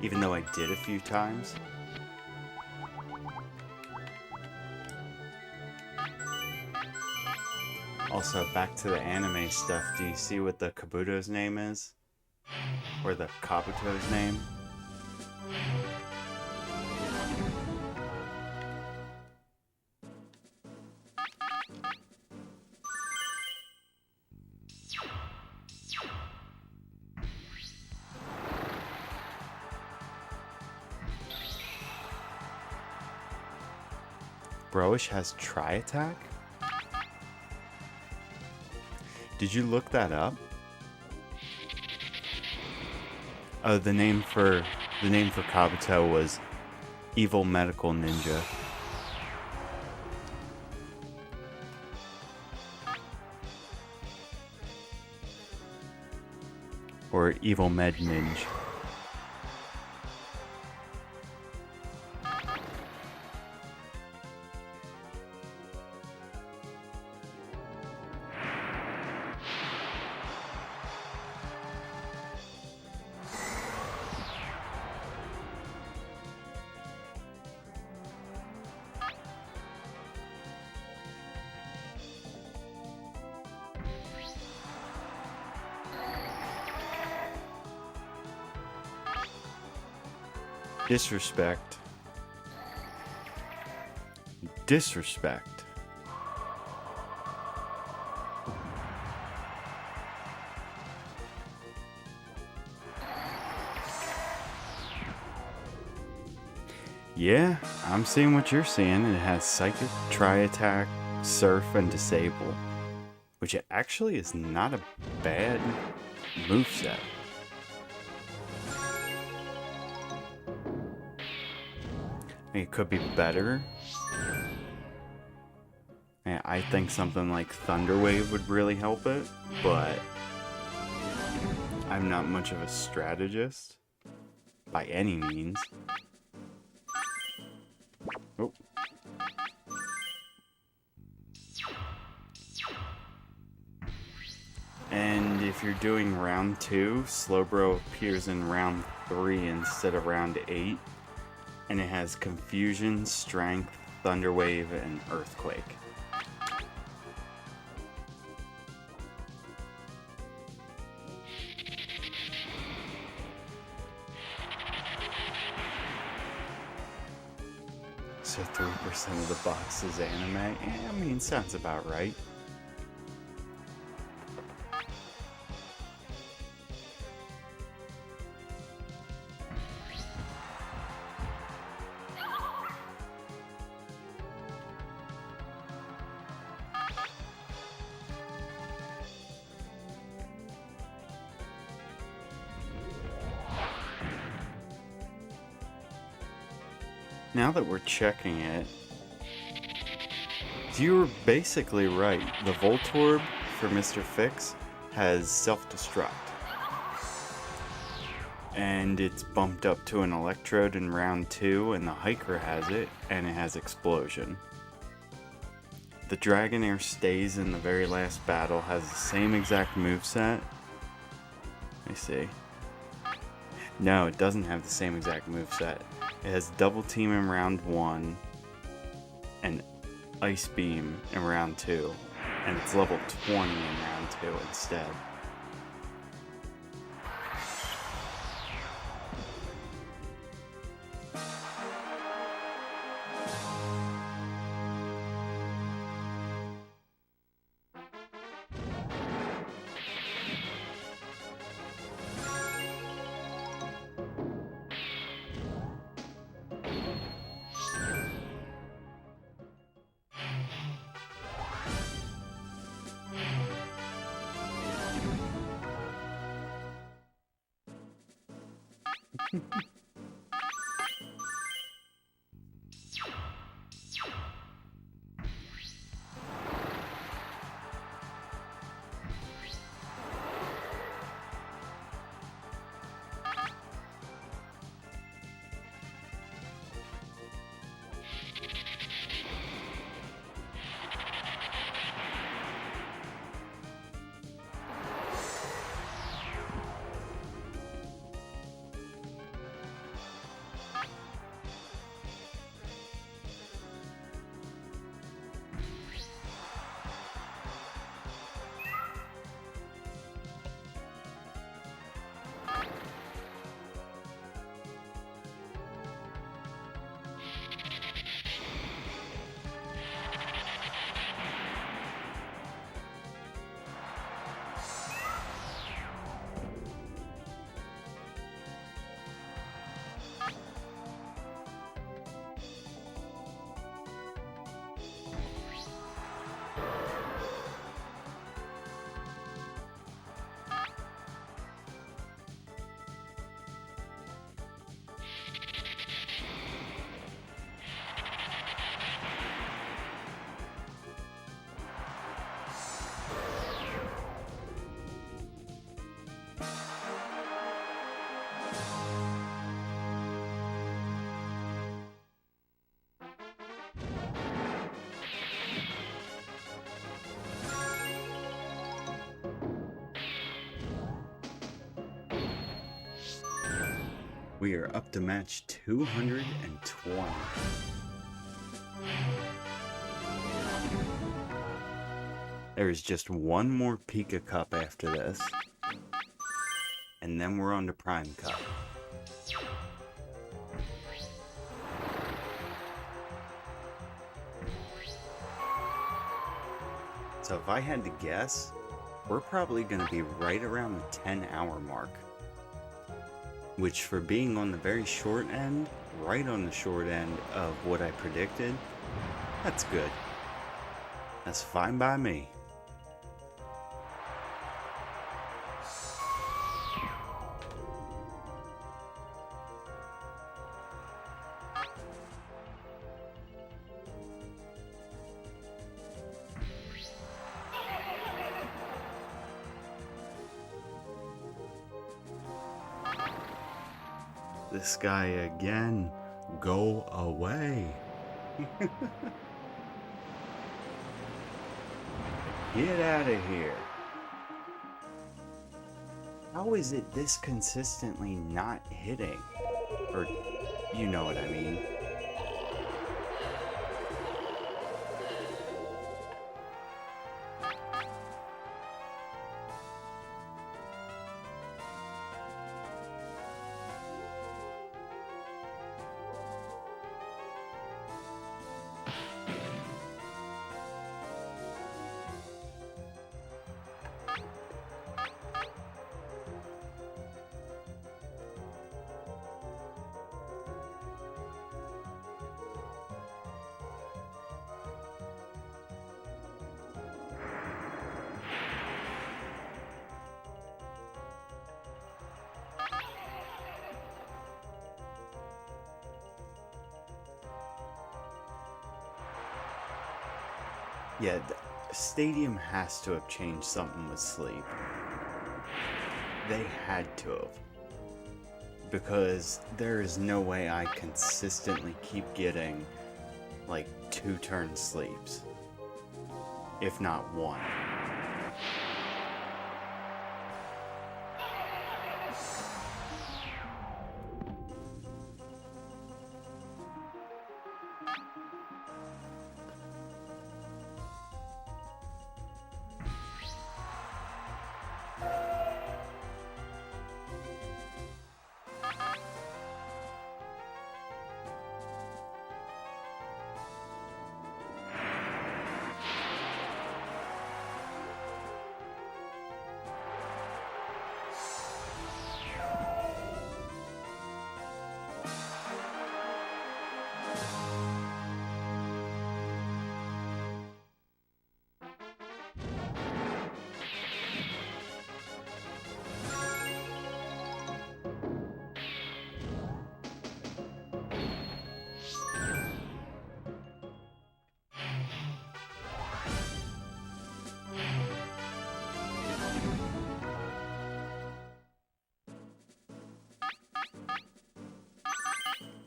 even though I did a few times. Also, back to the anime stuff, do you see what the Kabuto's name is? Or the Kabuto's name? Broish has Tri-Attack? Did you look that up? Oh, the name for Kabuto was Evil Medical Ninja. Or Evil Med Ninja. Disrespect. Disrespect. Yeah, I'm seeing what you're seeing. It has Psychic, Tri-Attack, Surf, and Disable. Which actually is not a bad moveset. It could be better. And I think something like Thunder Wave would really help it, but I'm not much of a strategist by any means. Oh. And if you're doing round 2, Slowbro appears in round 3 instead of round 8. And it has Confusion, Strength, Thunder Wave, and Earthquake. So 3% of the box is anime? Yeah, I mean, sounds about right. Now that we're checking it, you were basically right. The Voltorb for Mr. Fix has self-destruct. And it's bumped up to an Electrode in round 2, and the Hiker has it, and it has Explosion. The Dragonair stays in the very last battle, has the same exact moveset. Let me see. No, it doesn't have the same exact moveset. It has Double Team in round 1 and Ice Beam in round 2, and it's level 20 in round 2 instead. We are up to match 220. There is just one more Pika Cup after this. And then we're on to Prime Cup. So if I had to guess, we're probably going to be right around the 10-hour mark. Which, for being on the very short end, right on the short end of what I predicted, that's good. That's fine by me. This guy again. Go away. Get out of here. How is it this consistently not hitting? Or, you know what I mean. Yeah, the stadium has to have changed something with sleep. They had to have. Because there is no way I consistently keep getting, like, 2-turn sleeps. If not one.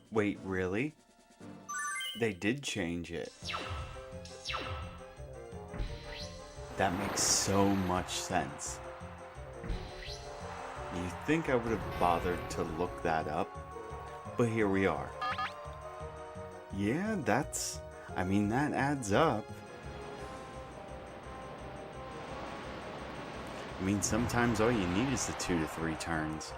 Wait, really? They did change it. That makes so much sense. You'd think I would have bothered to look that up, but here we are. Yeah, that adds up. I mean, sometimes all you need is the 2 to 3 turns.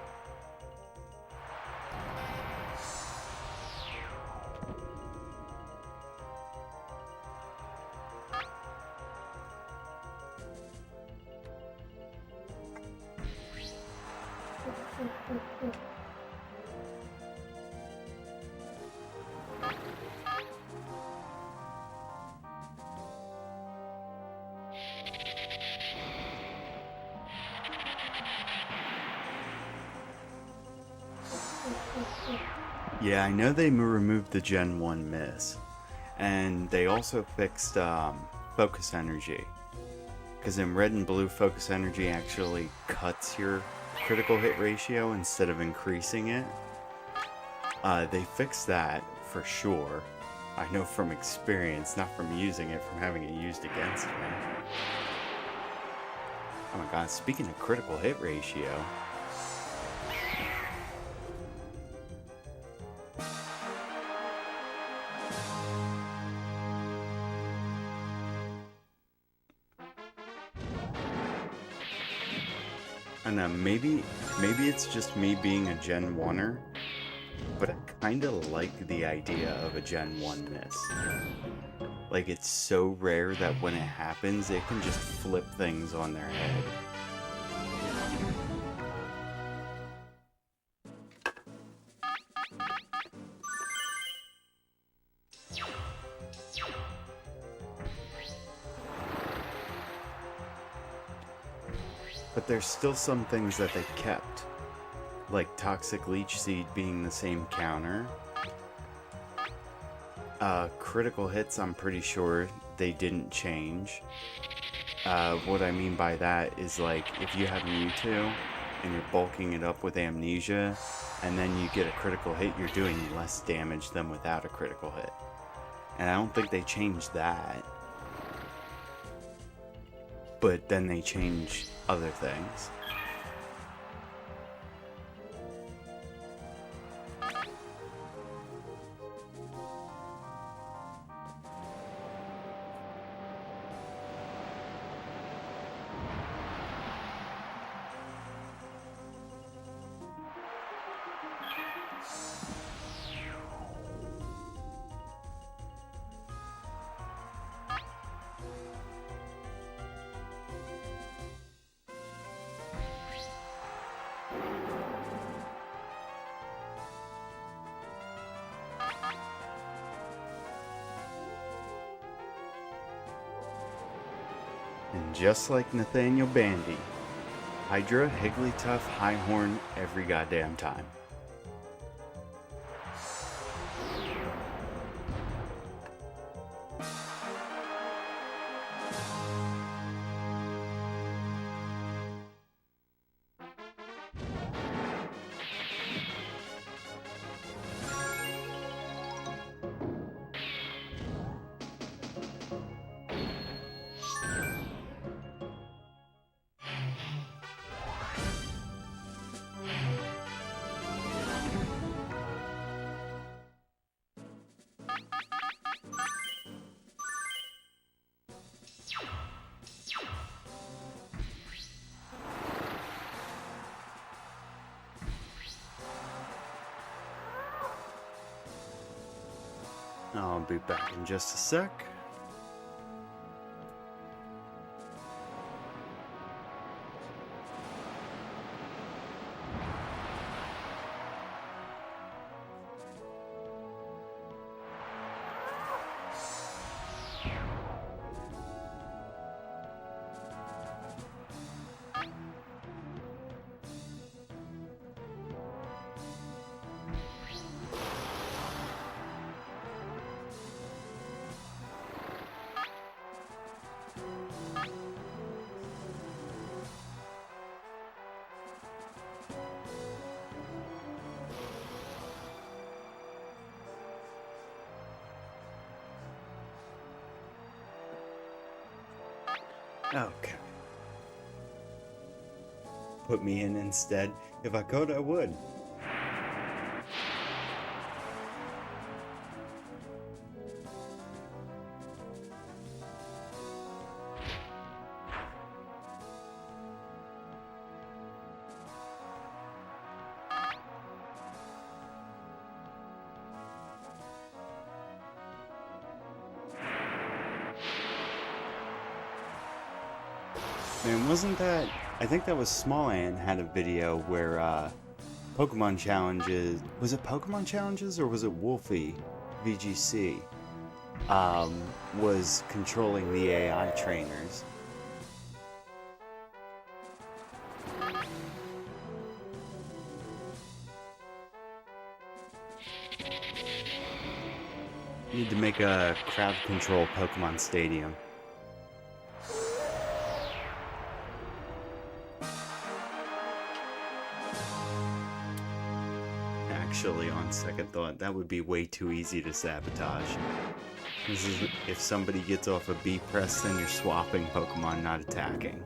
Yeah, I know they removed the Gen 1 miss, and they also fixed focus energy, because in red and blue, focus energy actually cuts your critical hit ratio instead of increasing it. They fixed that for sure. I know from experience, not from using it, from having it used against me. Oh my god, speaking of critical hit ratio, I don't know, maybe it's just me being a Gen 1er, but I kinda like the idea of a Gen 1 miss. Like, it's so rare that when it happens, it can just flip things on their head. But there's still some things that they kept, like Toxic Leech Seed being the same counter. Critical hits, I'm pretty sure they didn't change. What I mean by that is, like, if you have Mewtwo and you're bulking it up with Amnesia, and then you get a critical hit, you're doing less damage than without a critical hit. And I don't think they changed that. But then they change other things. And just like Nathaniel Bandy, Hydra, Higglytuff, Highhorn every goddamn time. I'll be back in just a sec. Okay. Put me in instead. If I could, I would. Man, wasn't that... I think that was Small Ant had a video where, Pokemon Challenges... Was it Pokemon Challenges or was it Wolfie VGC? Was controlling the AI trainers. Need to make a crowd control Pokemon Stadium. Actually, on second thought, that would be way too easy to sabotage. This is if somebody gets off a B press, then you're swapping Pokemon, not attacking.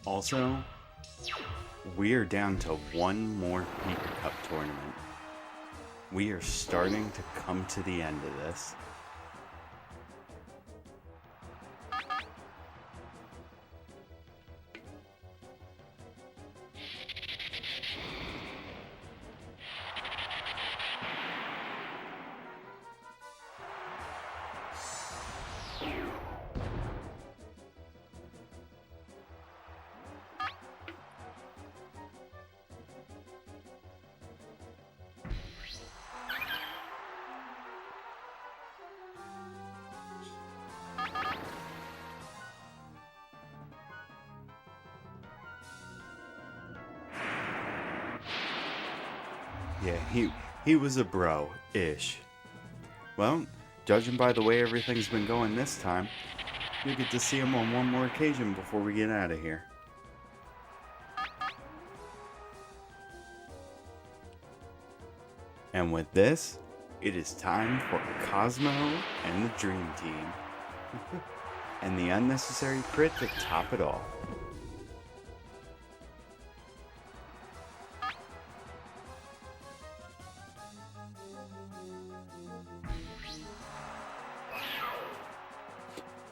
Also, we're down to one more Pika Cup tournament. We are starting to come to the end of this. Yeah, he was a bro-ish. Well, judging by the way everything's been going this time, we get to see him on one more occasion before we get out of here. And with this, it is time for Cosmo and the Dream Team. And the unnecessary crit to top it all.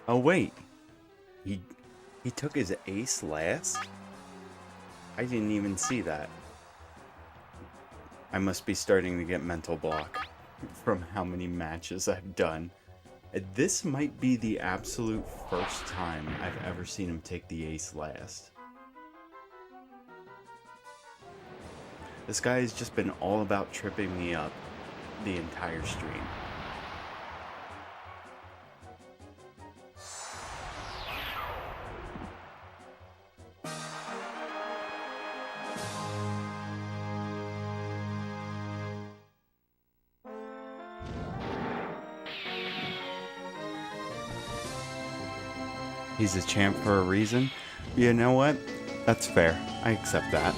Oh wait, he took his ace last? I didn't even see that. I must be starting to get mental block from how many matches I've done. This might be the absolute first time I've ever seen him take the ace last. This guy has just been all about tripping me up the entire stream. He's a champ for a reason. You know what? That's fair. I accept that.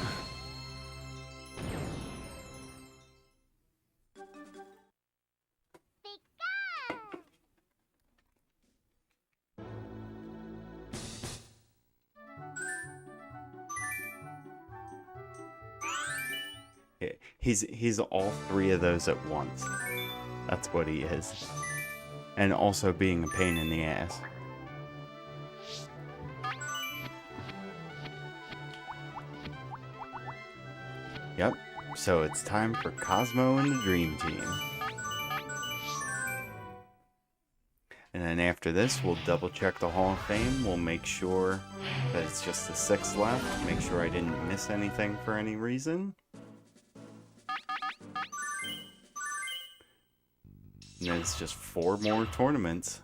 He's all three of those at once. That's what he is. And also being a pain in the ass. Yep, so it's time for Cosmo and the Dream Team. And then after this, we'll double check the Hall of Fame. We'll make sure that it's just the 6 left. Make sure I didn't miss anything for any reason. And then it's just 4 more tournaments.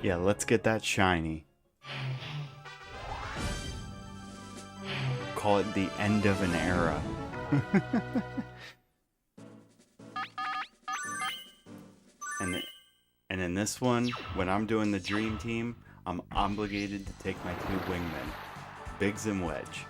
Yeah, let's get that shiny. Call it the end of an era. And in this one, when I'm doing the Dream Team, I'm obligated to take my two wingmen, Biggs and Wedge.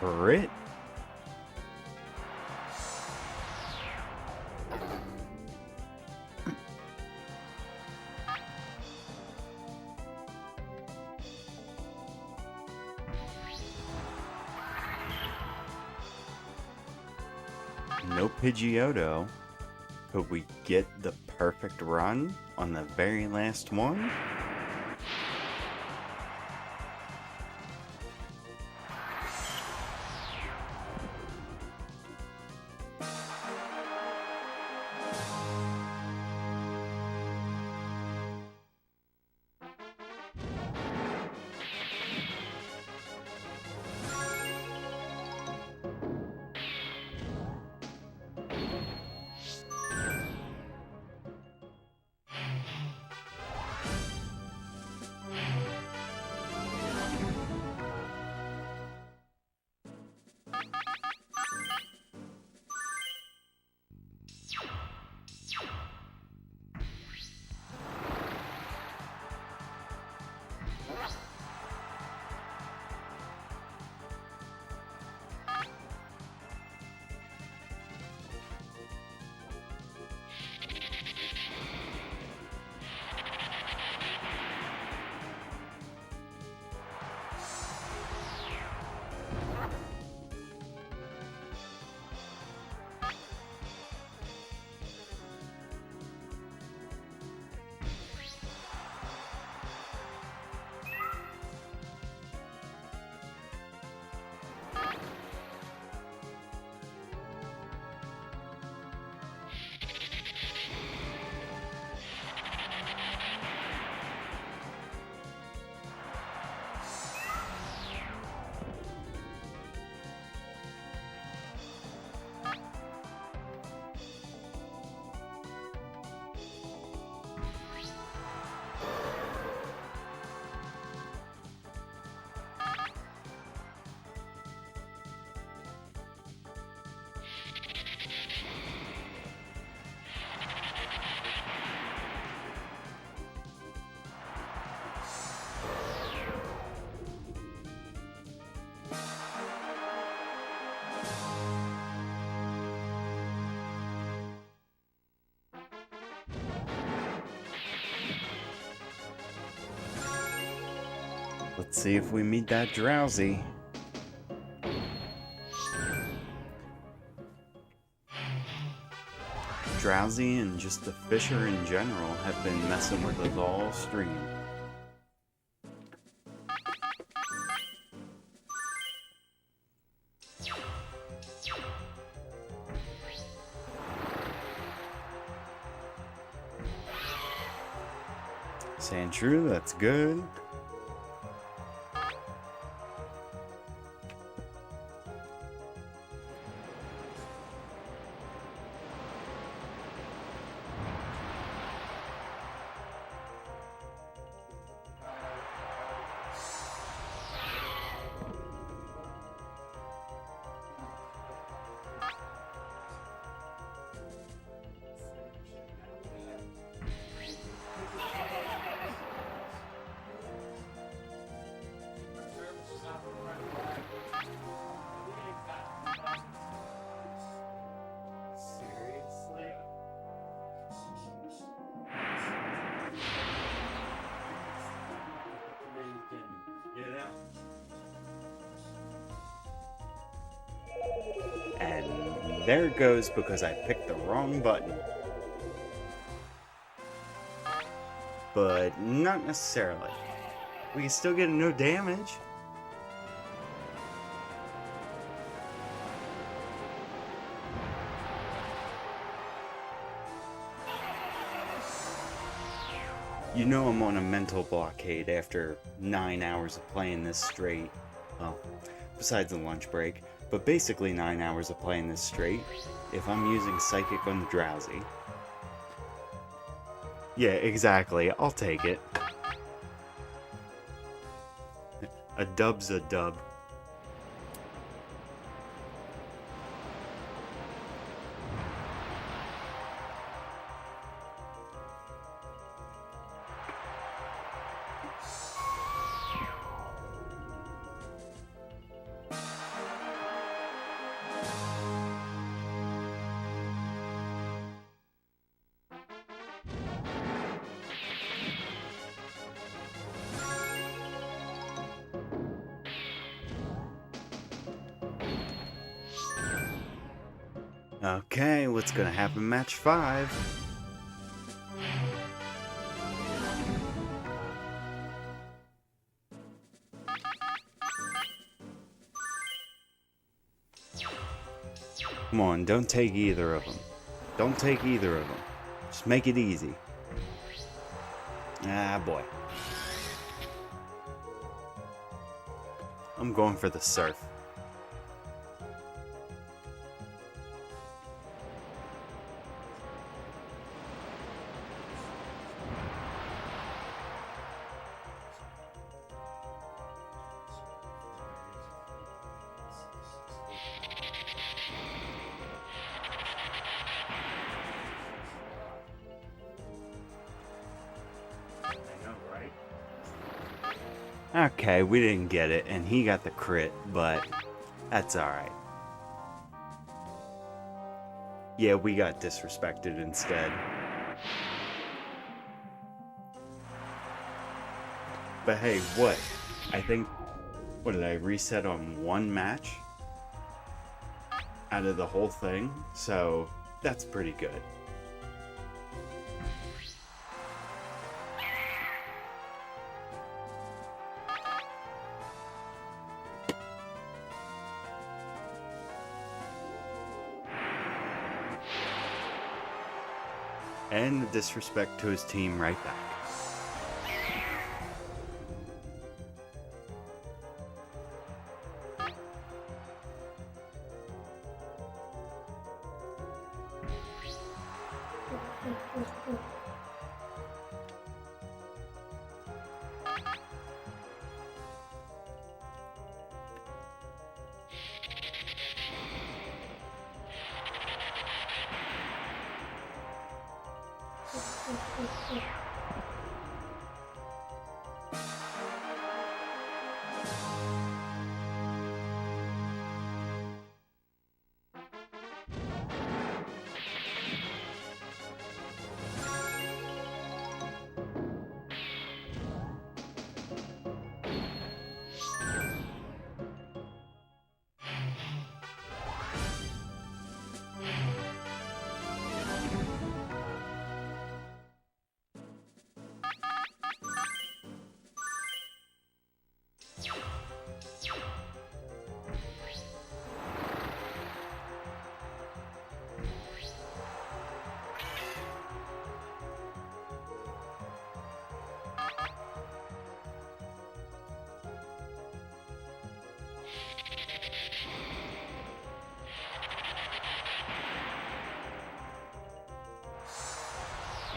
Crit? No Pidgeotto. Could we get the perfect run on the very last one? Let's see if we meet that Drowsy. Drowsy and just the Fisher in general have been messing with us all stream. Sandshrew, that's good. And there it goes because I picked the wrong button. But not necessarily. We can still get no damage. You know I'm on a mental blockade after 9 hours of playing this straight. Well, besides the lunch break, but basically 9 hours of playing this straight. If I'm using Psychic on the Drowsy. Yeah, exactly. I'll take it. A dub's a dub. Okay, what's gonna happen match 5? Come on, don't take either of them. Don't take either of them. Just make it easy. Ah, boy. I'm going for the surf. Okay, we didn't get it, and he got the crit, but that's alright. Yeah, we got disrespected instead. But hey, what? I think, what did I reset on one match? Out of the whole thing, so that's pretty good. And the disrespect to his team right back.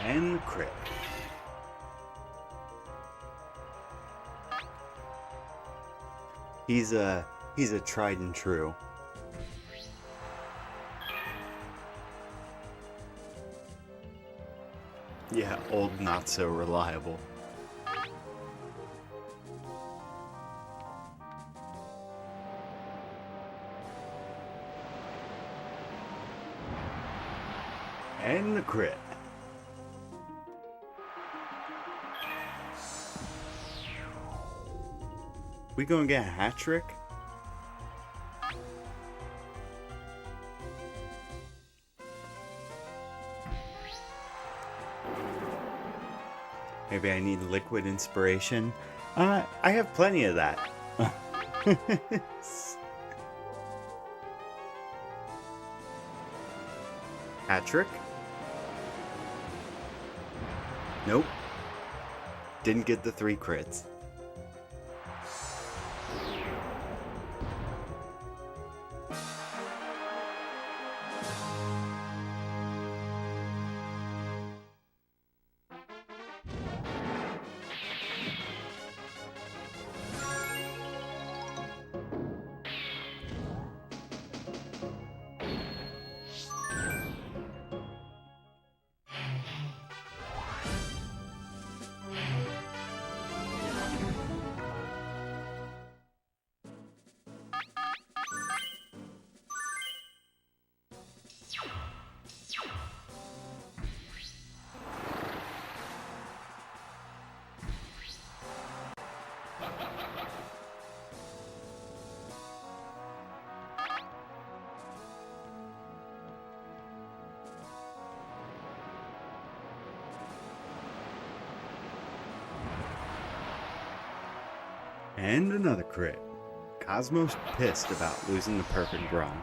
And the crit. He's a tried and true. Yeah, old not so reliable. And the crit. We gonna get a hat trick? Maybe I need liquid inspiration. I have plenty of that. Hat trick? Nope. Didn't get the 3 crits. And another crit. Cosmo's pissed about losing the perfect run.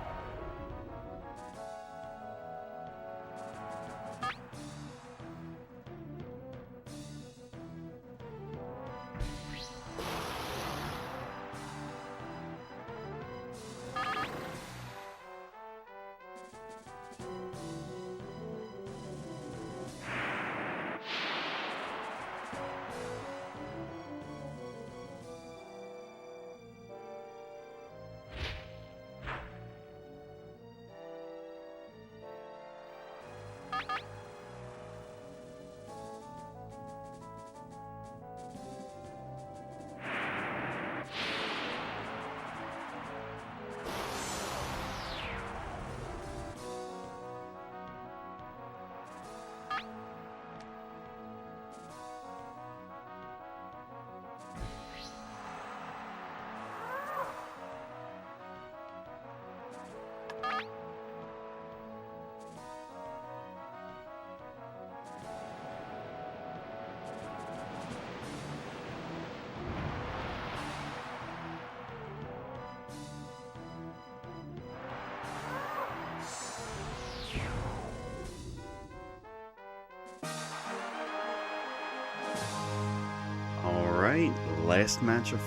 Alright, last match of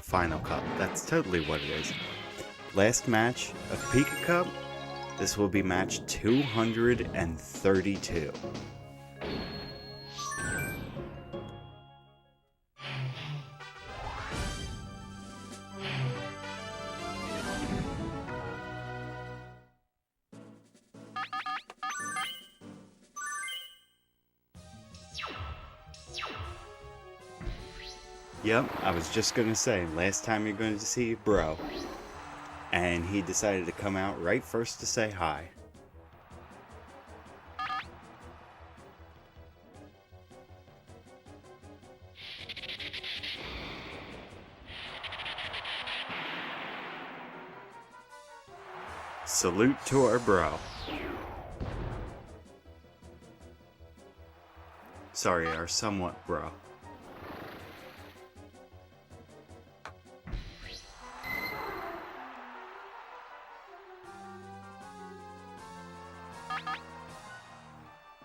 Final Cup. That's totally what it is. Last match of Pika Cup. This will be match 232. Yep, I was just gonna say, last time you're going to see bro. And he decided to come out right first to say hi. Salute to our bro. Sorry, our somewhat bro.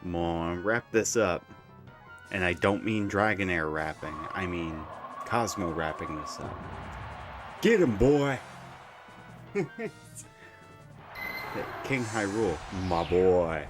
Come on, wrap this up. And I don't mean Dragonair wrapping, I mean Cosmo wrapping this up. Get him, boy! King Hyrule, my boy.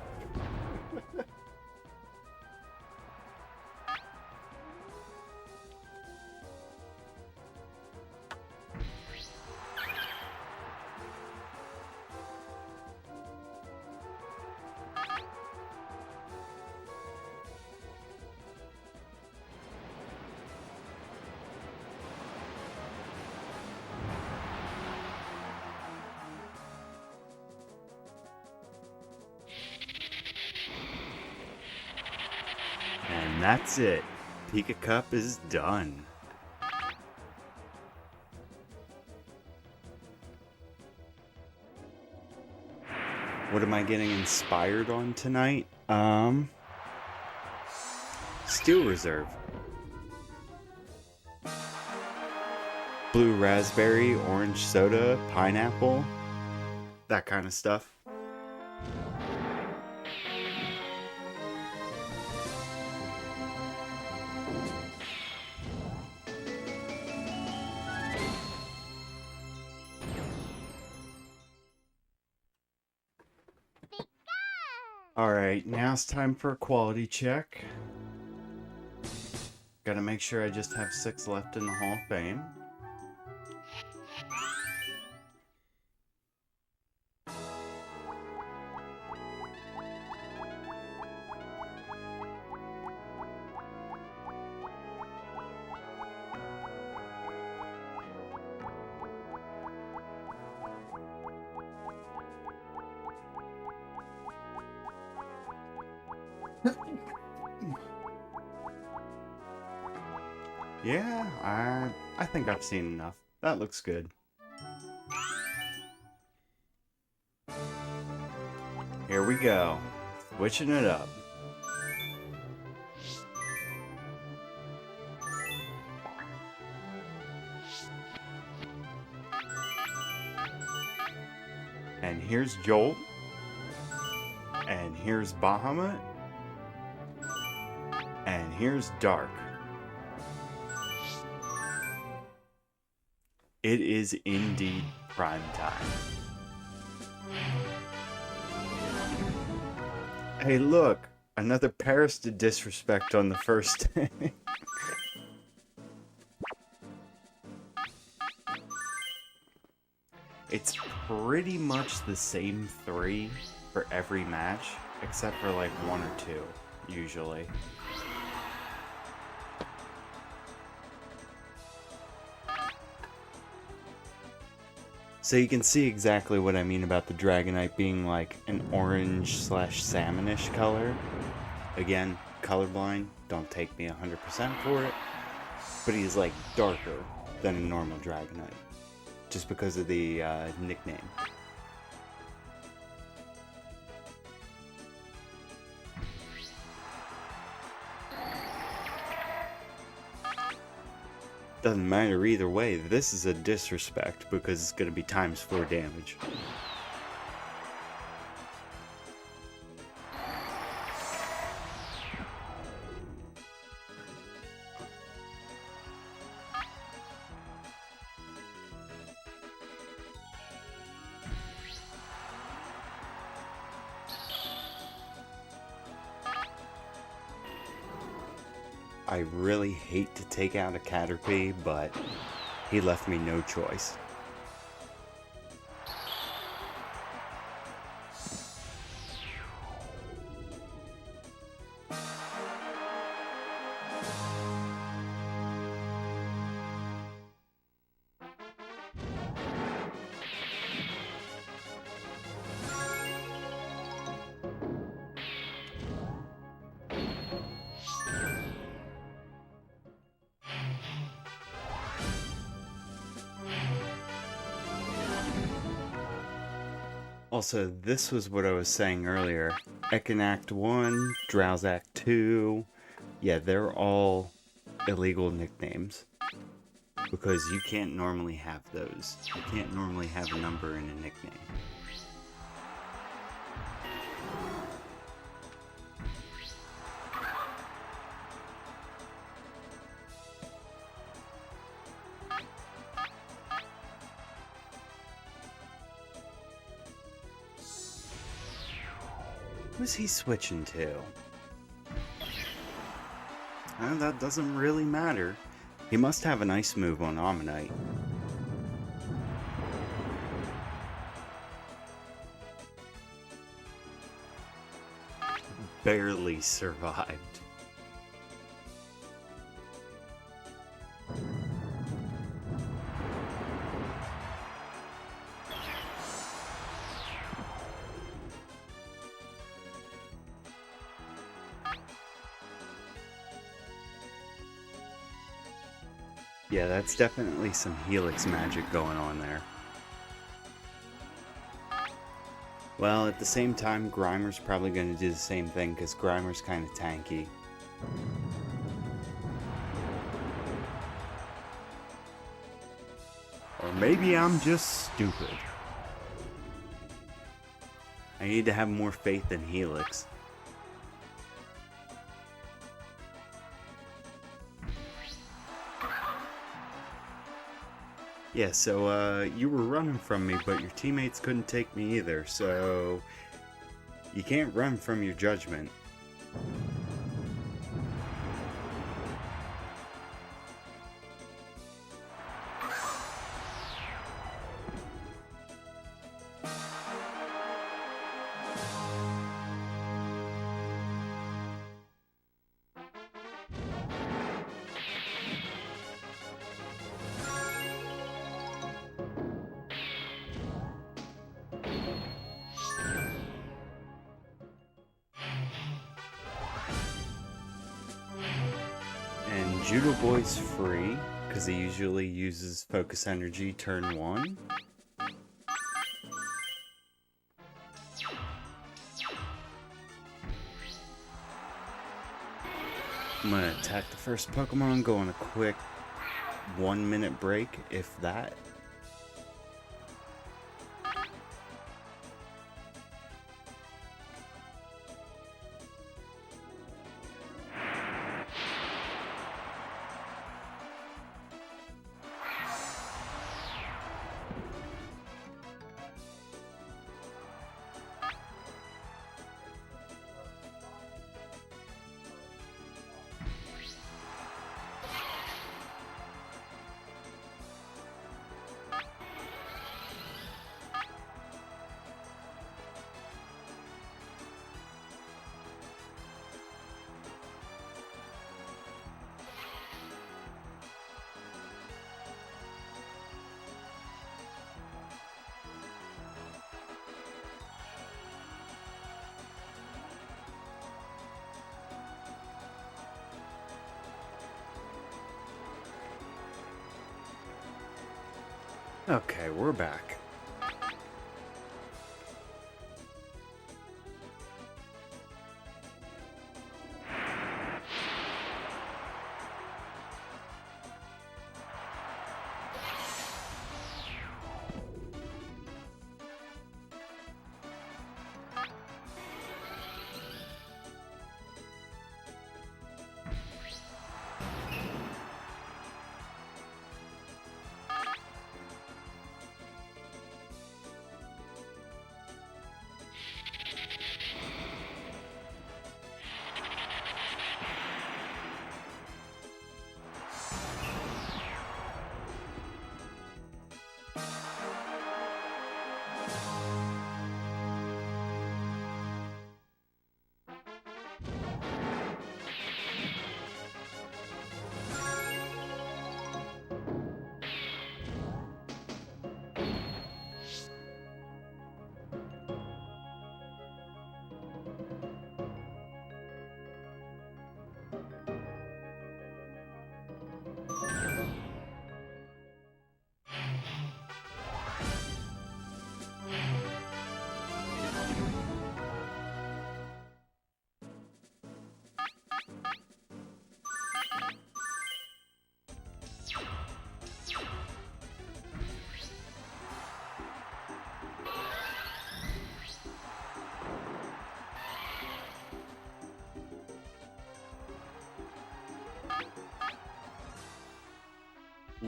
And that's it. Pika Cup is done. What am I getting inspired on tonight? Steel Reserve. Blue raspberry, orange soda, pineapple. That kind of stuff. Alright, now it's time for a quality check. Gotta make sure I just have 6 left in the Hall of Fame. Yeah, I think I've seen enough. That looks good. Here we go. Switching it up. And here's Jolt. And here's Bahamut. And here's Dark. It is indeed prime time. Hey, look! Another Paris to disrespect on the first day. It's pretty much the same 3 for every match, except for like 1 or 2, usually. So you can see exactly what I mean about the Dragonite being like an orange/salmonish color. Again, colorblind, don't take me 100% for it. But he's like darker than a normal Dragonite. Just because of the nickname. Doesn't matter either way, this is a disrespect because it's going to be ×4 damage. I really hate to take out a Caterpie, but he left me no choice. Also, this was what I was saying earlier. Ekin Act 1, Drowse Act 2, yeah, they're all illegal nicknames. Because you can't normally have those. You can't normally have a number in a nickname. Who's he switching to? That doesn't really matter. He must have an ice move on Ammonite. Barely survived. Yeah, that's definitely some Helix magic going on there. Well, at the same time, Grimer's probably going to do the same thing, because Grimer's kind of tanky. Or maybe I'm just stupid. I need to have more faith in Helix. Yeah, so, you were running from me, but your teammates couldn't take me either, so... You can't run from your judgment. And Judo Boy's free, because he usually uses Focus Energy turn 1. I'm going to attack the first Pokemon, go on a quick 1-minute break, if that. Okay, we're back.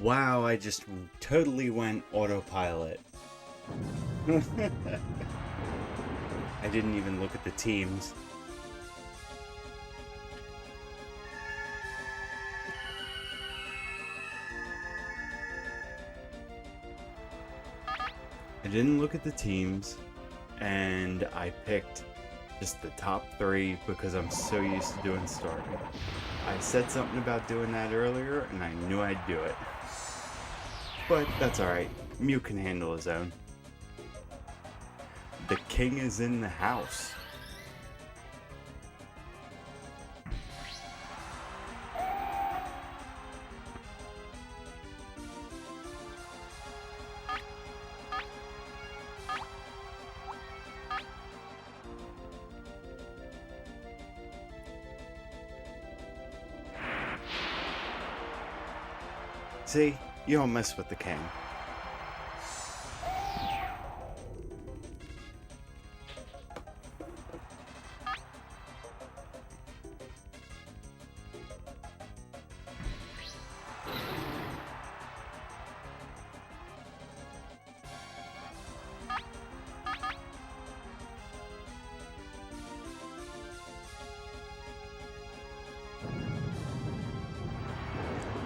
Wow, I just totally went autopilot. I didn't even look at the teams. I didn't look at the teams, and I picked just the top 3 because I'm so used to doing starting. I said something about doing that earlier, and I knew I'd do it. But that's alright. Mew can handle his own. The king is in the house. See? You don't mess with the king.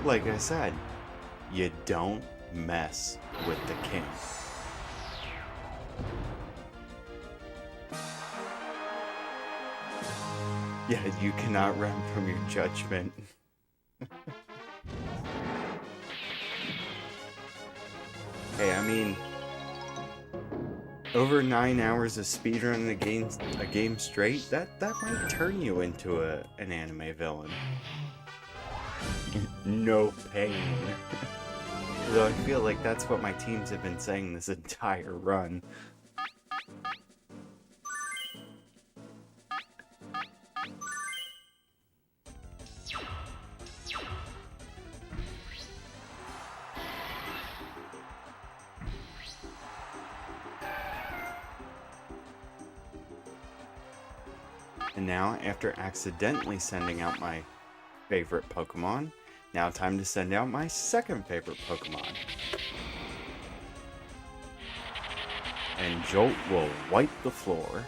like I said, you don't mess with the king. Yeah, you cannot run from your judgment. Hey, I mean, over 9 hours of speedrunning a game straight, that might turn you into an anime villain. No pain. Though I feel like that's what my teams have been saying this entire run. And now, after accidentally sending out my favorite Pokemon, now time to send out my second favorite Pokemon. And Jolt will wipe the floor.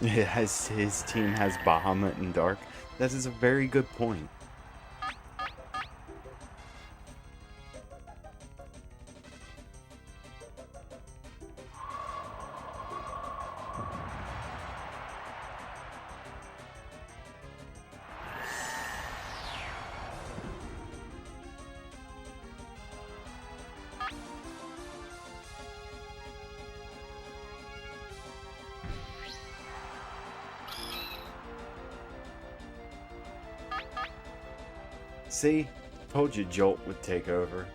His team has Bahamut and Dark. That is a very good point. See? Told you Jolt would take over.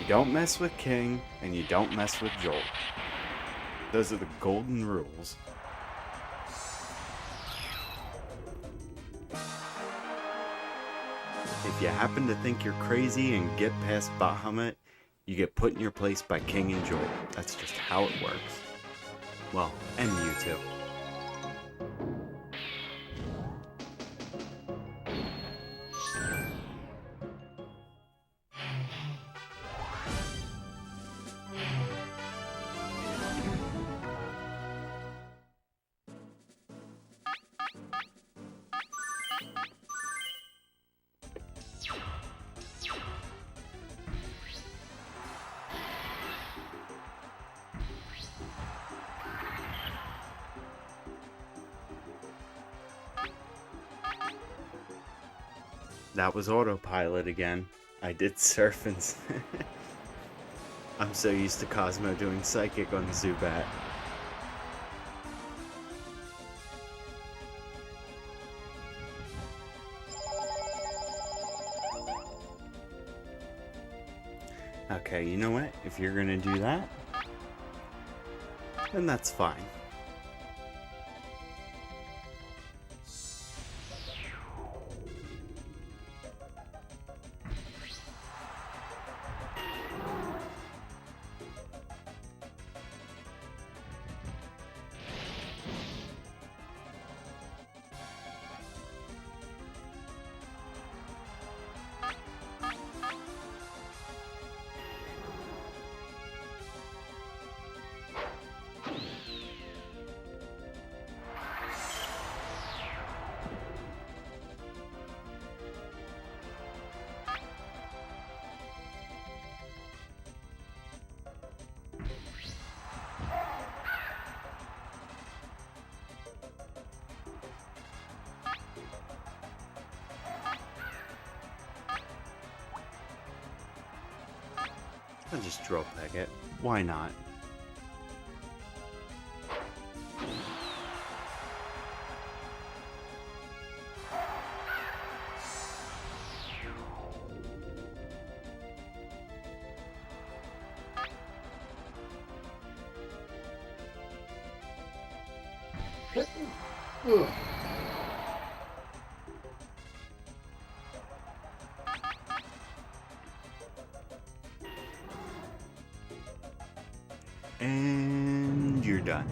You don't mess with King, and you don't mess with Jolt. Those are the golden rules. If you happen to think you're crazy and get past Bahamut, you get put in your place by King and Jolt. That's just how it works. Well, and you too. That was autopilot again. I did surf and... I'm so used to Cosmo doing Psychic on Zubat. Okay, you know what? If you're gonna do that, then that's fine. I'll just drill peg it. Why not? Ugh. And you're done.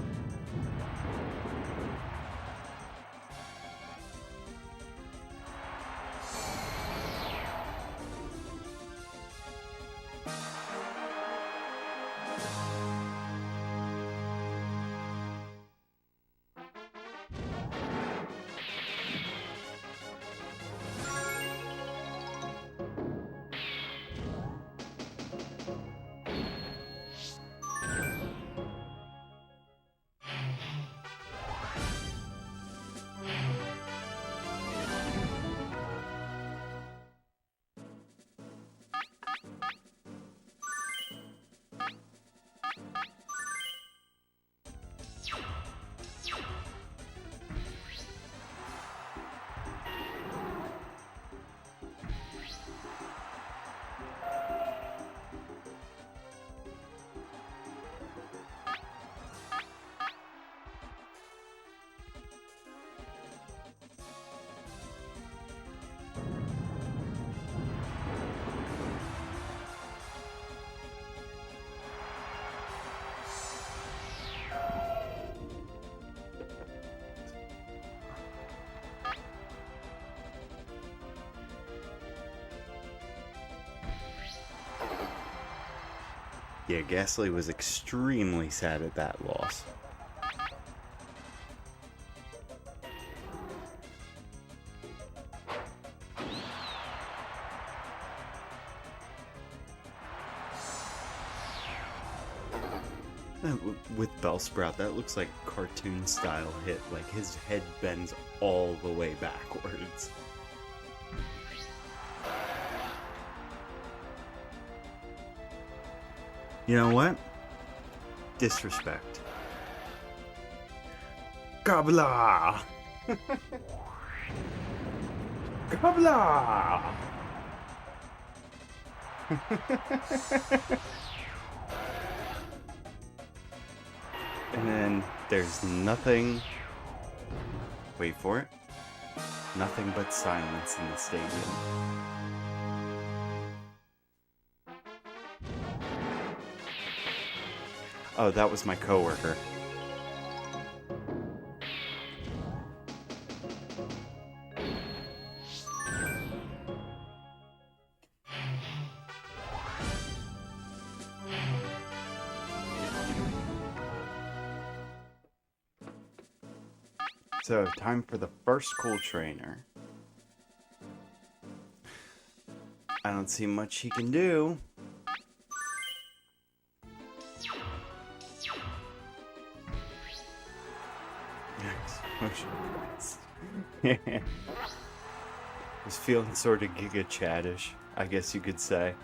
Yeah, Ghastly was extremely sad at that loss. With Bellsprout, that looks like cartoon style hit. Like his head bends all the way backwards. You know what? Disrespect. Gobla! Gobla! And then there's nothing. Wait for it. Nothing but silence in the stadium. Oh, that was my coworker. So, time for the first cool trainer. I don't see much he can do. Was feeling sort of Giga Chadish, I guess you could say.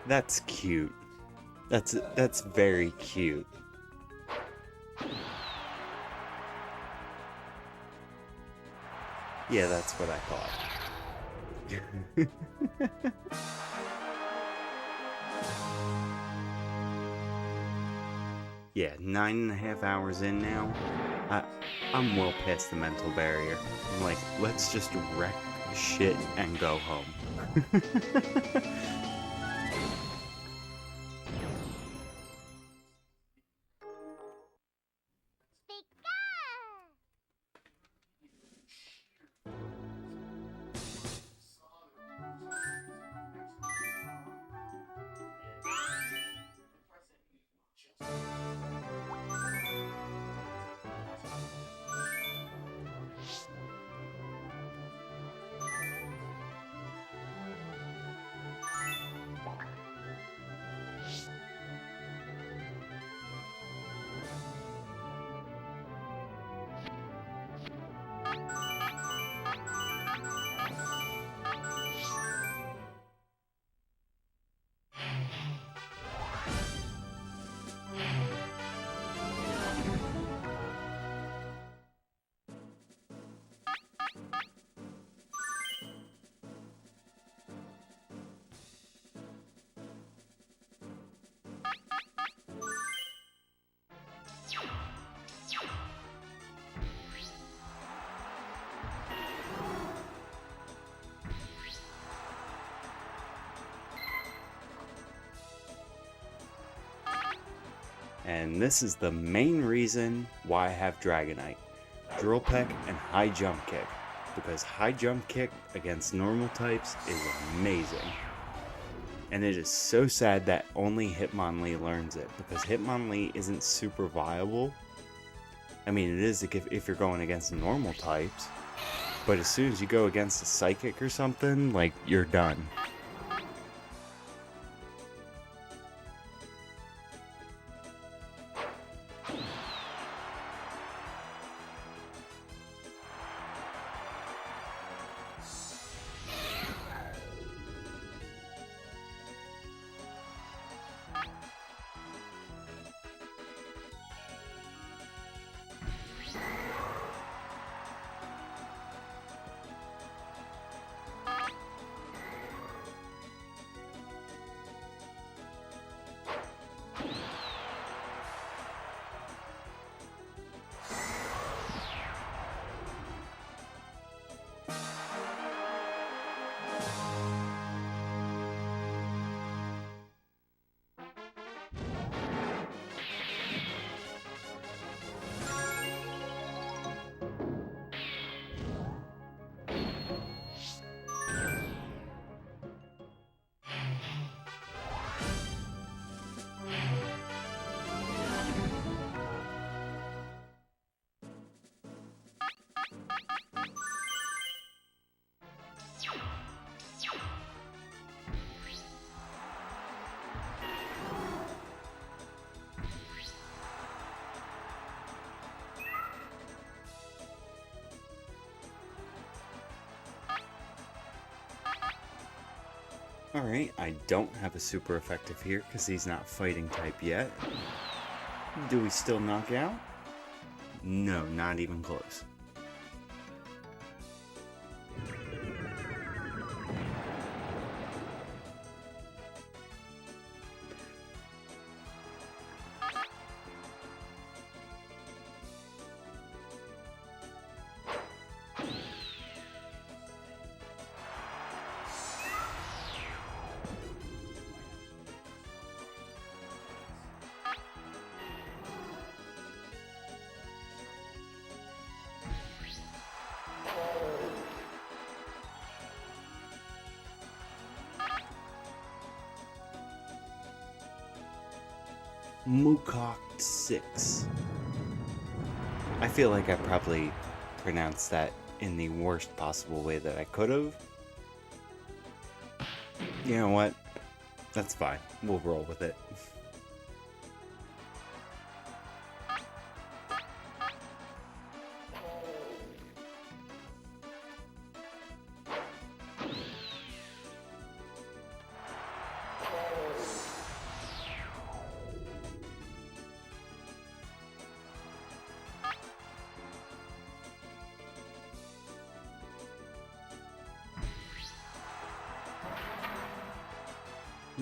That's cute. That's very cute. Yeah, that's what I thought. Yeah, 9.5 hours in now. I'm well past the mental barrier. I'm like, let's just wreck shit and go home. And this is the main reason why I have Dragonite, Drill Peck, and High Jump Kick. Because High Jump Kick against normal types is amazing. And it is so sad that only Hitmonlee learns it, because Hitmonlee isn't super viable. I mean, it is if you're going against normal types, but as soon as you go against a Psychic or something, like, you're done. Alright, I don't have a super effective here because he's not fighting type yet. Do we still knock out? No, not even close. Mukok 6. I feel like I probably pronounced that in the worst possible way that I could have. You know what? That's fine. We'll roll with it.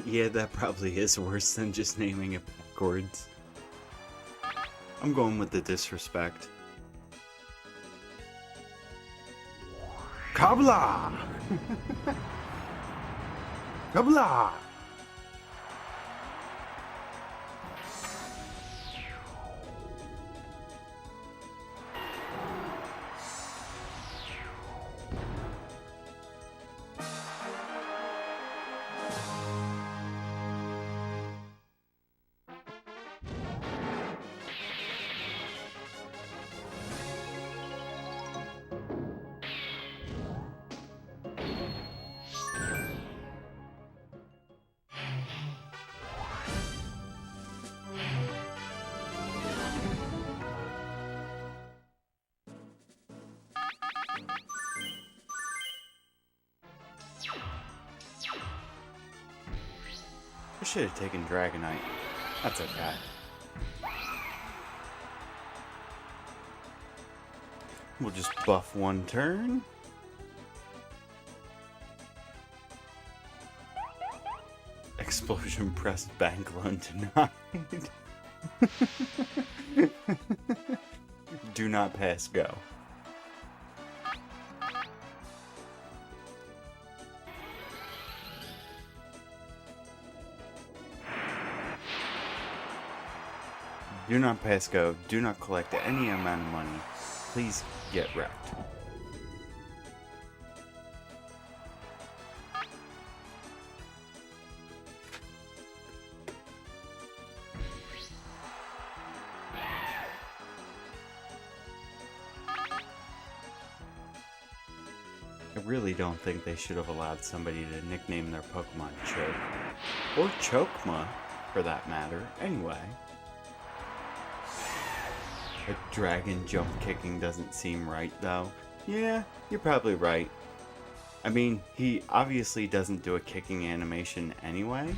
Yeah, that probably is worse than just naming it backwards. I'm going with the disrespect. Kabla! Kabla! I should have taken Dragonite. That's okay. We'll just buff one turn. Explosion pressed bank loan denied. Do not pass go. Do not pass go. Do not collect any amount of money. Please get wrecked. I really don't think they should have allowed somebody to nickname their Pokemon Choke. Or Chokma, for that matter. Anyway. A dragon jump kicking doesn't seem right, though. Yeah, you're probably right. I mean, he obviously doesn't do a kicking animation anyway.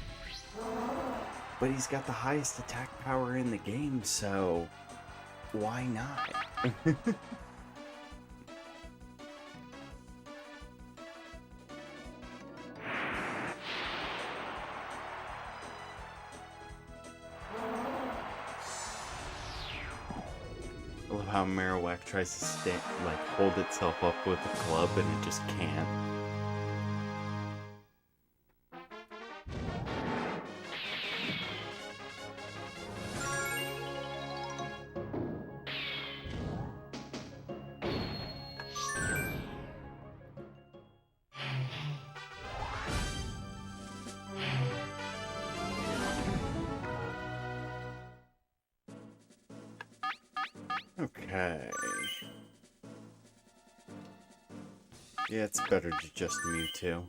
But he's got the highest attack power in the game, so why not? I love how Marowak tries to hold itself up with a club and it just can't. Okay. Yeah, it's better to just Mewtwo.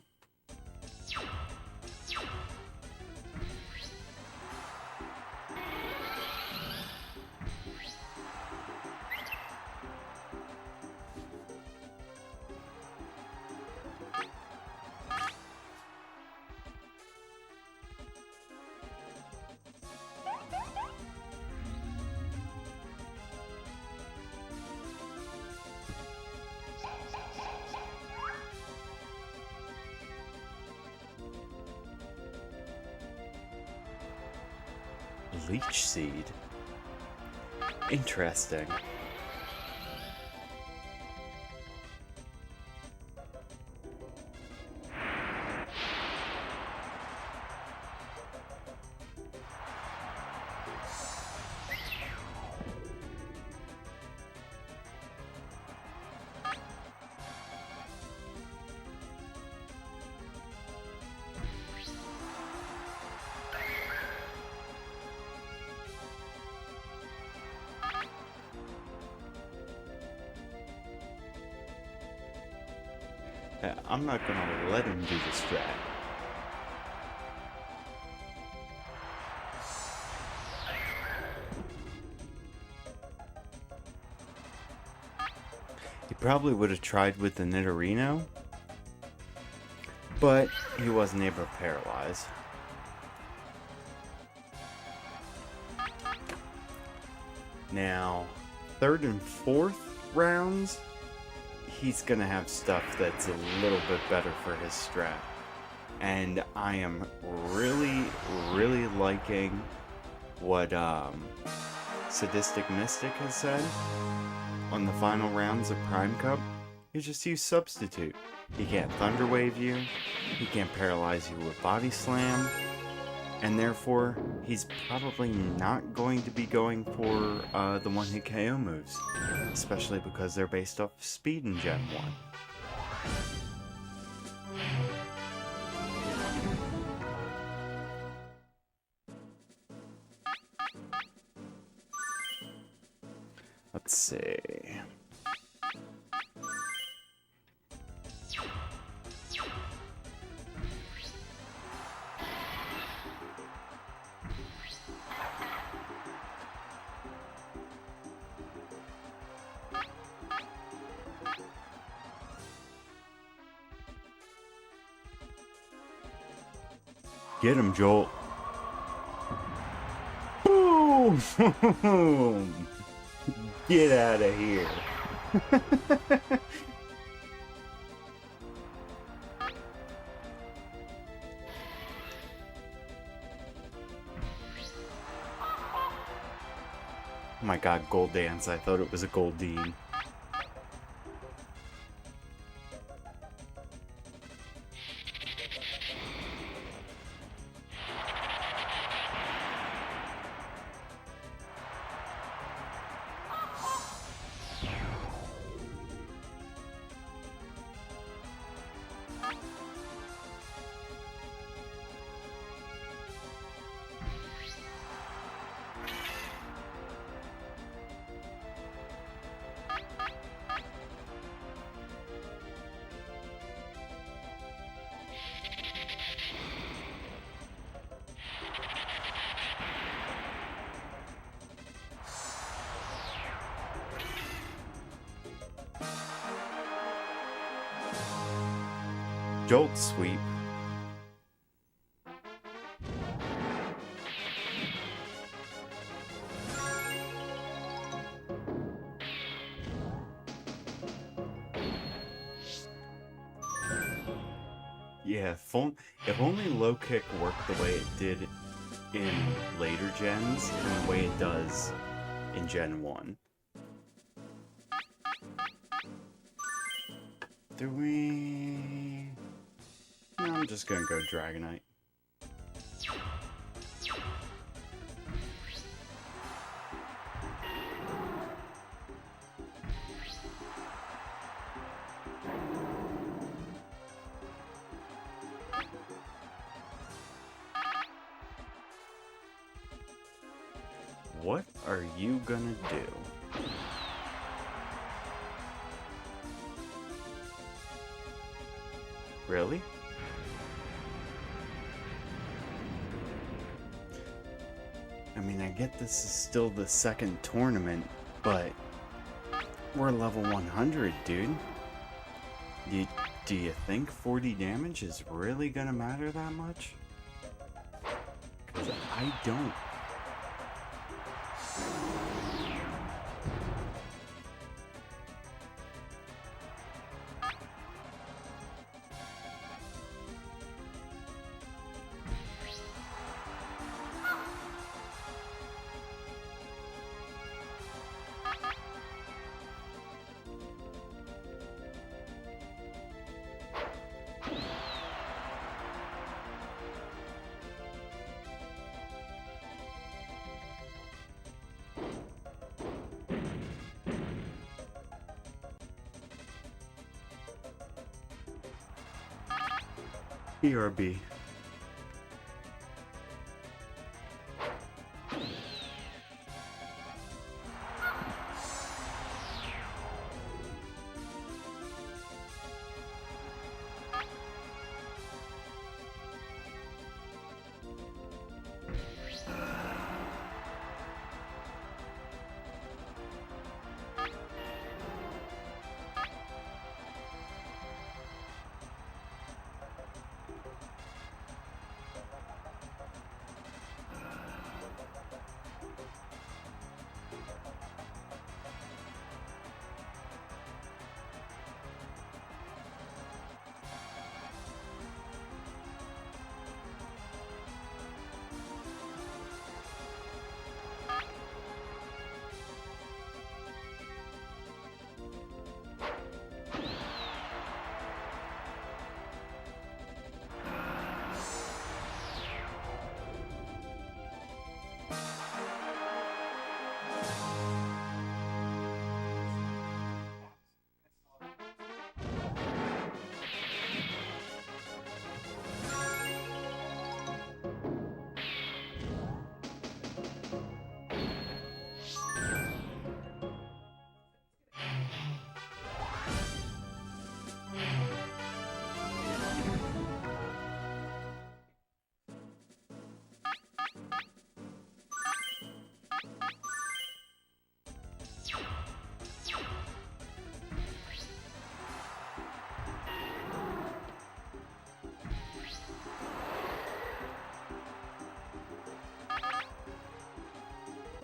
Leech Seed. Interesting. I'm not gonna let him do the strat. He probably would have tried with the Nidorino, but he wasn't able to paralyze. Now, third and fourth rounds, he's gonna have stuff that's a little bit better for his strat. And I am really liking what Sadistic Mystic has said on the final rounds of Prime Cup. You just use Substitute. He can't Thunder Wave you, he can't paralyze you with Body Slam, and therefore he's probably not going to be going for the one-hit KO moves, especially because they're based off speed in Gen 1. Let's see. Get him, Joel. Boom! Get out of here. Oh my god, Gold Dance. I thought it was a Goldeen. Jolt sweep. Yeah, if only low kick worked the way it did in later gens and the way it does in Gen 1. Do we... No, I'm just gonna go Dragonite. What are you gonna do? Really? I mean, I get this is still the second tournament, but we're level 100, dude. Do you think 40 damage is really gonna matter that much? Because I don't. BRB.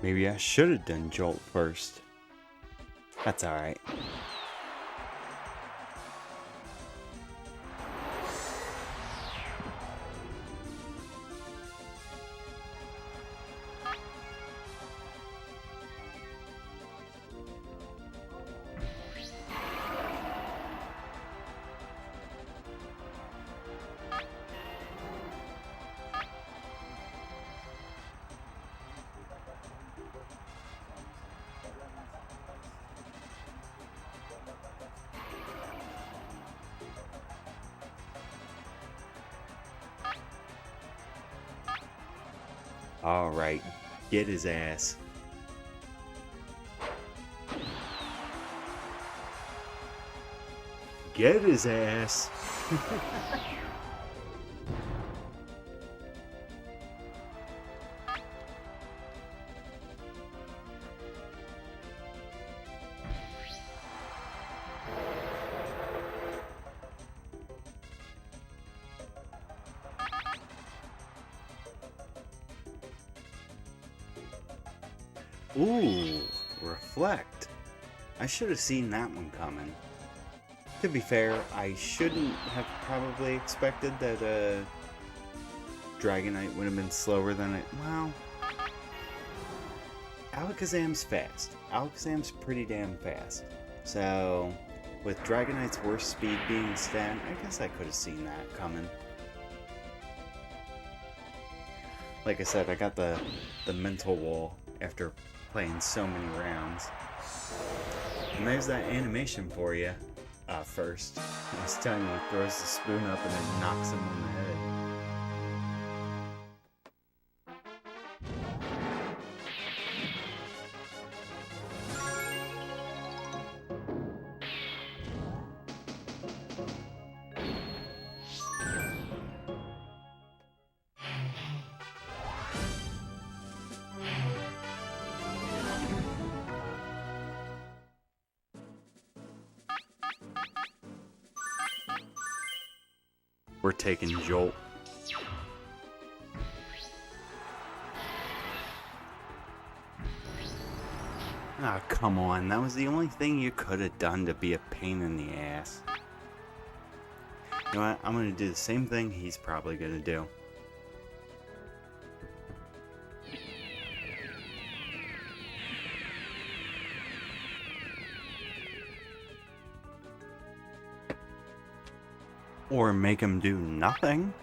Maybe I should have done Jolt first. That's alright. Alright, get his ass. Get his ass. Ooh, reflect. I should have seen that one coming. To be fair, I shouldn't have probably expected that Dragonite would have been slower than it. Well, Alakazam's fast. Alakazam's pretty damn fast. So, with Dragonite's worst speed being stat, I guess I could have seen that coming. Like I said, I got the mental wall after playing so many rounds. And there's that animation for you. First. I was telling you, he throws the spoon up and then knocks him on the head. We're taking Jolt. Ah, come on. That was the only thing you could have done to be a pain in the ass. You know what? I'm going to do the same thing he's probably going to do. Or make him do nothing.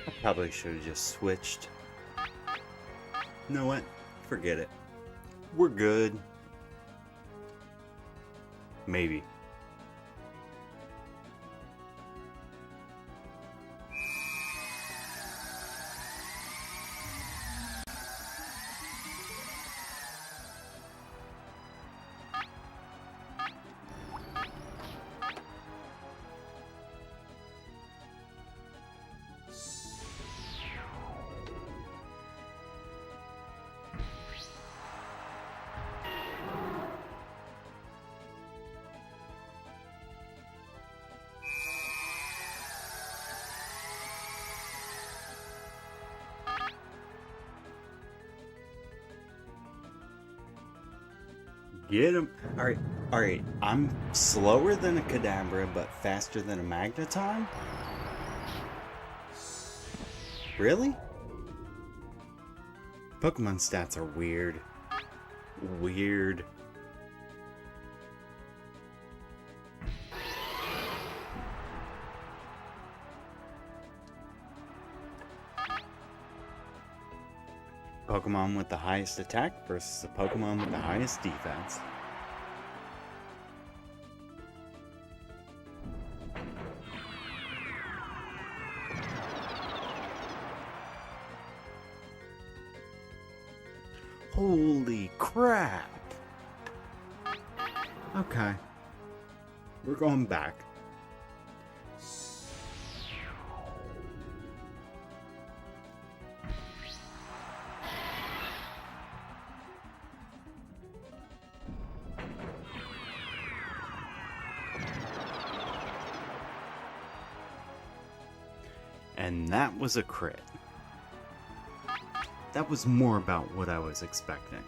I probably should have just switched. You know what? Forget it. We're good. Maybe. Get him. Alright. I'm slower than a Kadabra, but faster than a Magneton? Really? Pokemon stats are weird. Weird. Pokemon with the highest attack versus a Pokemon with the highest defense. Holy crap! Okay. We're going back. And that was a crit. That was more about what I was expecting.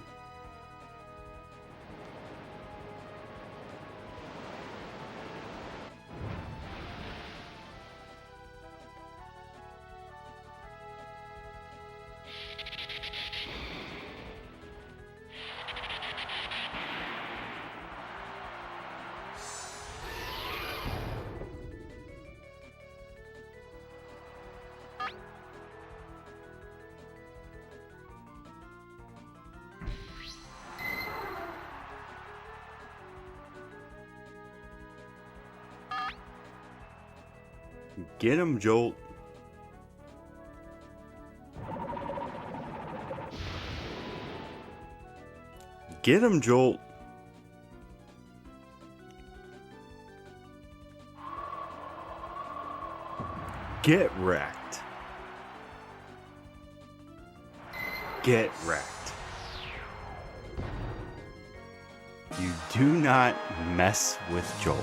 Get him, Jolt. Get him, Jolt. Get wrecked. Get wrecked. You do not mess with Joel.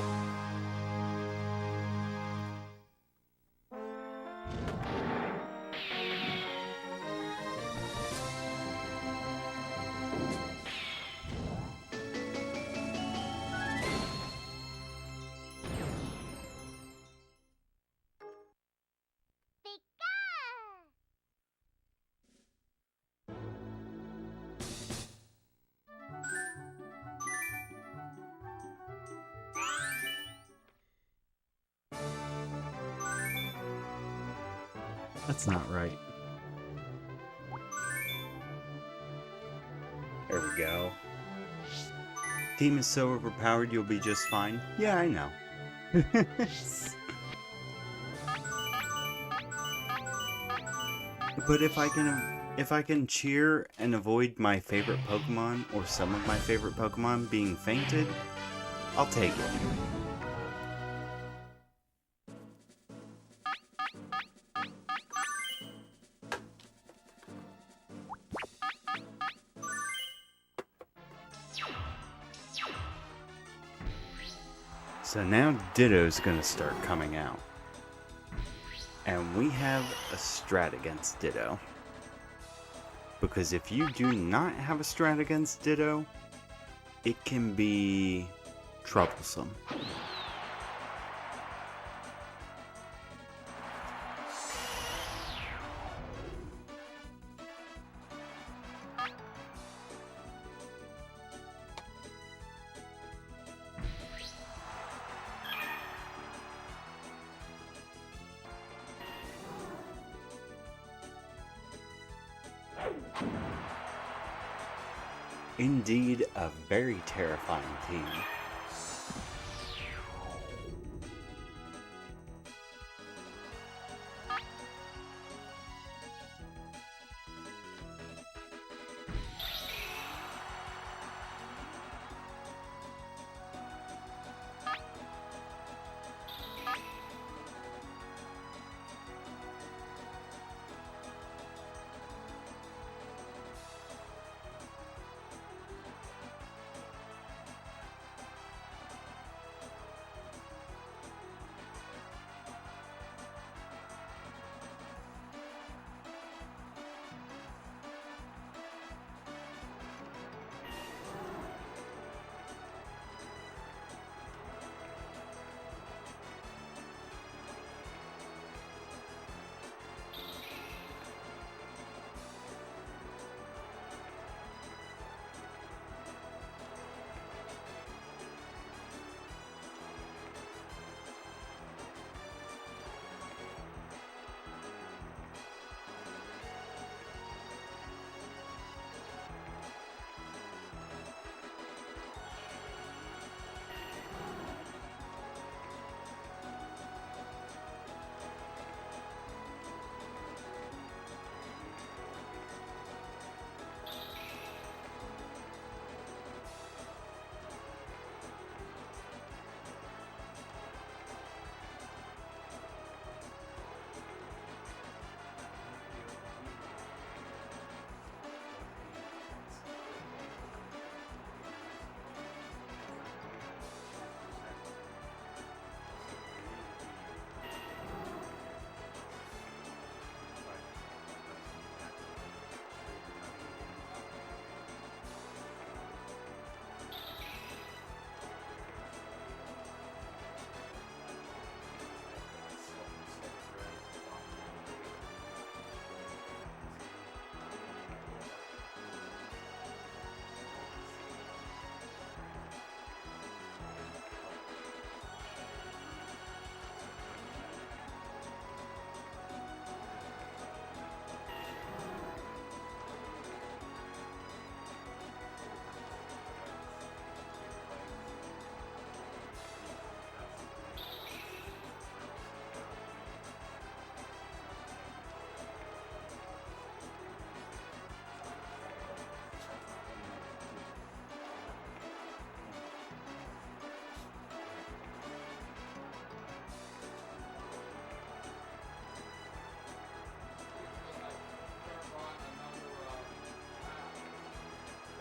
That's not right. There we go. Team is so overpowered you'll be just fine. Yeah, I know. But if I can cheer and avoid my favorite Pokemon or some of my favorite Pokemon being fainted, I'll take it. So now Ditto's gonna start coming out. And we have a strat against Ditto. Because if you do not have a strat against Ditto, it can be troublesome. Indeed, a very terrifying team.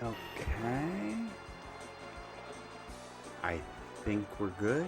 Okay. I think we're good.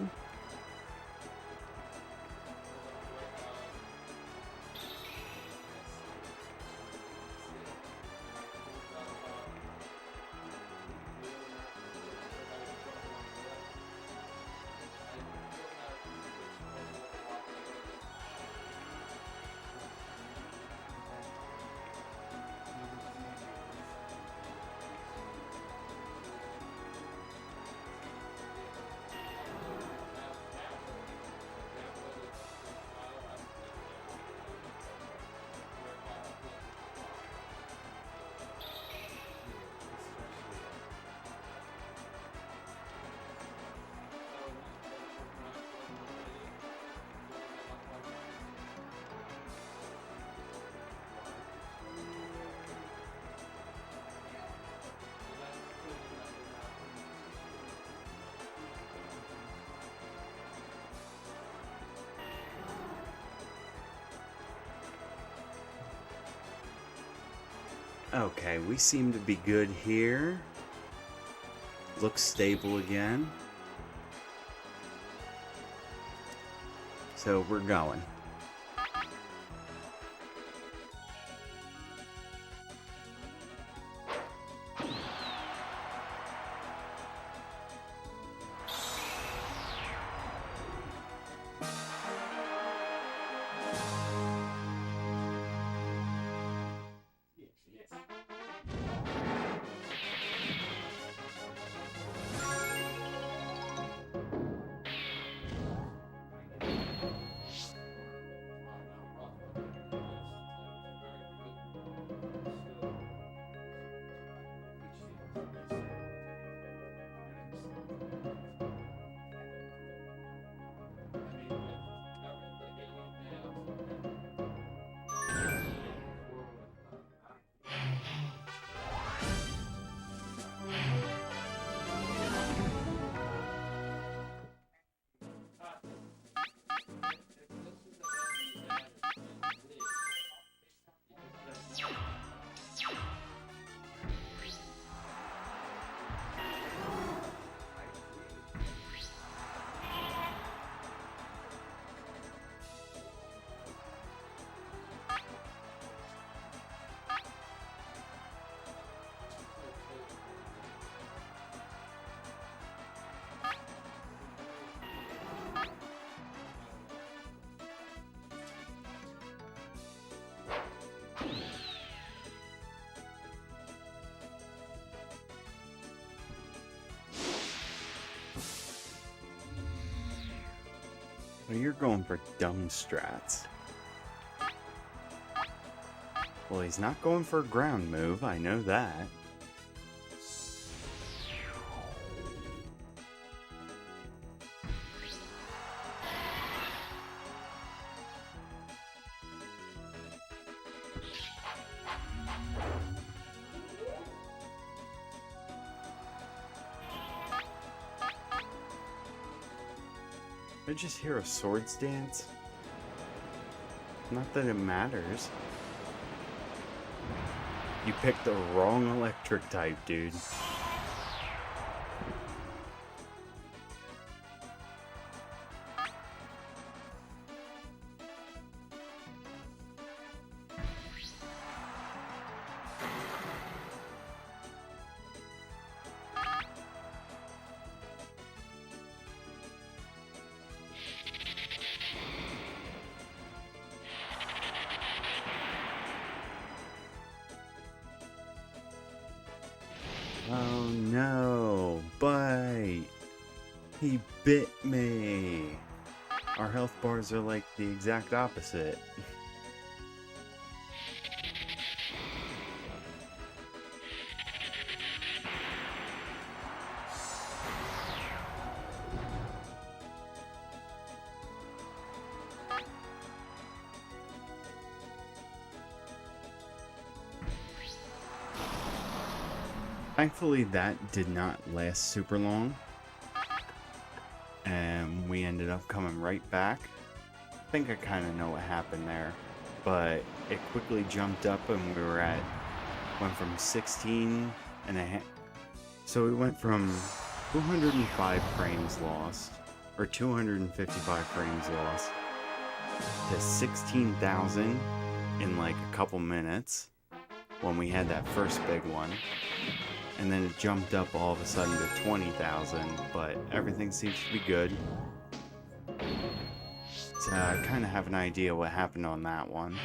Okay, we seem to be good here. Looks stable again. So we're going. Well, you're going for dumb strats. Well, he's not going for a ground move, I know that. I just hear a swords dance. Not that it matters. You picked the wrong electric type, dude. Oh no, bite! He bit me! Our health bars are like the exact opposite. Thankfully, that did not last super long, and we ended up coming right back. I think I kind of know what happened there, but it quickly jumped up and we were went from 16 and so we went from 205 frames lost, or 255 frames lost, to 16,000 in like a couple minutes when we had that first big one. And then it jumped up all of a sudden to 20,000, but everything seems to be good. So I kind of have an idea what happened on that one.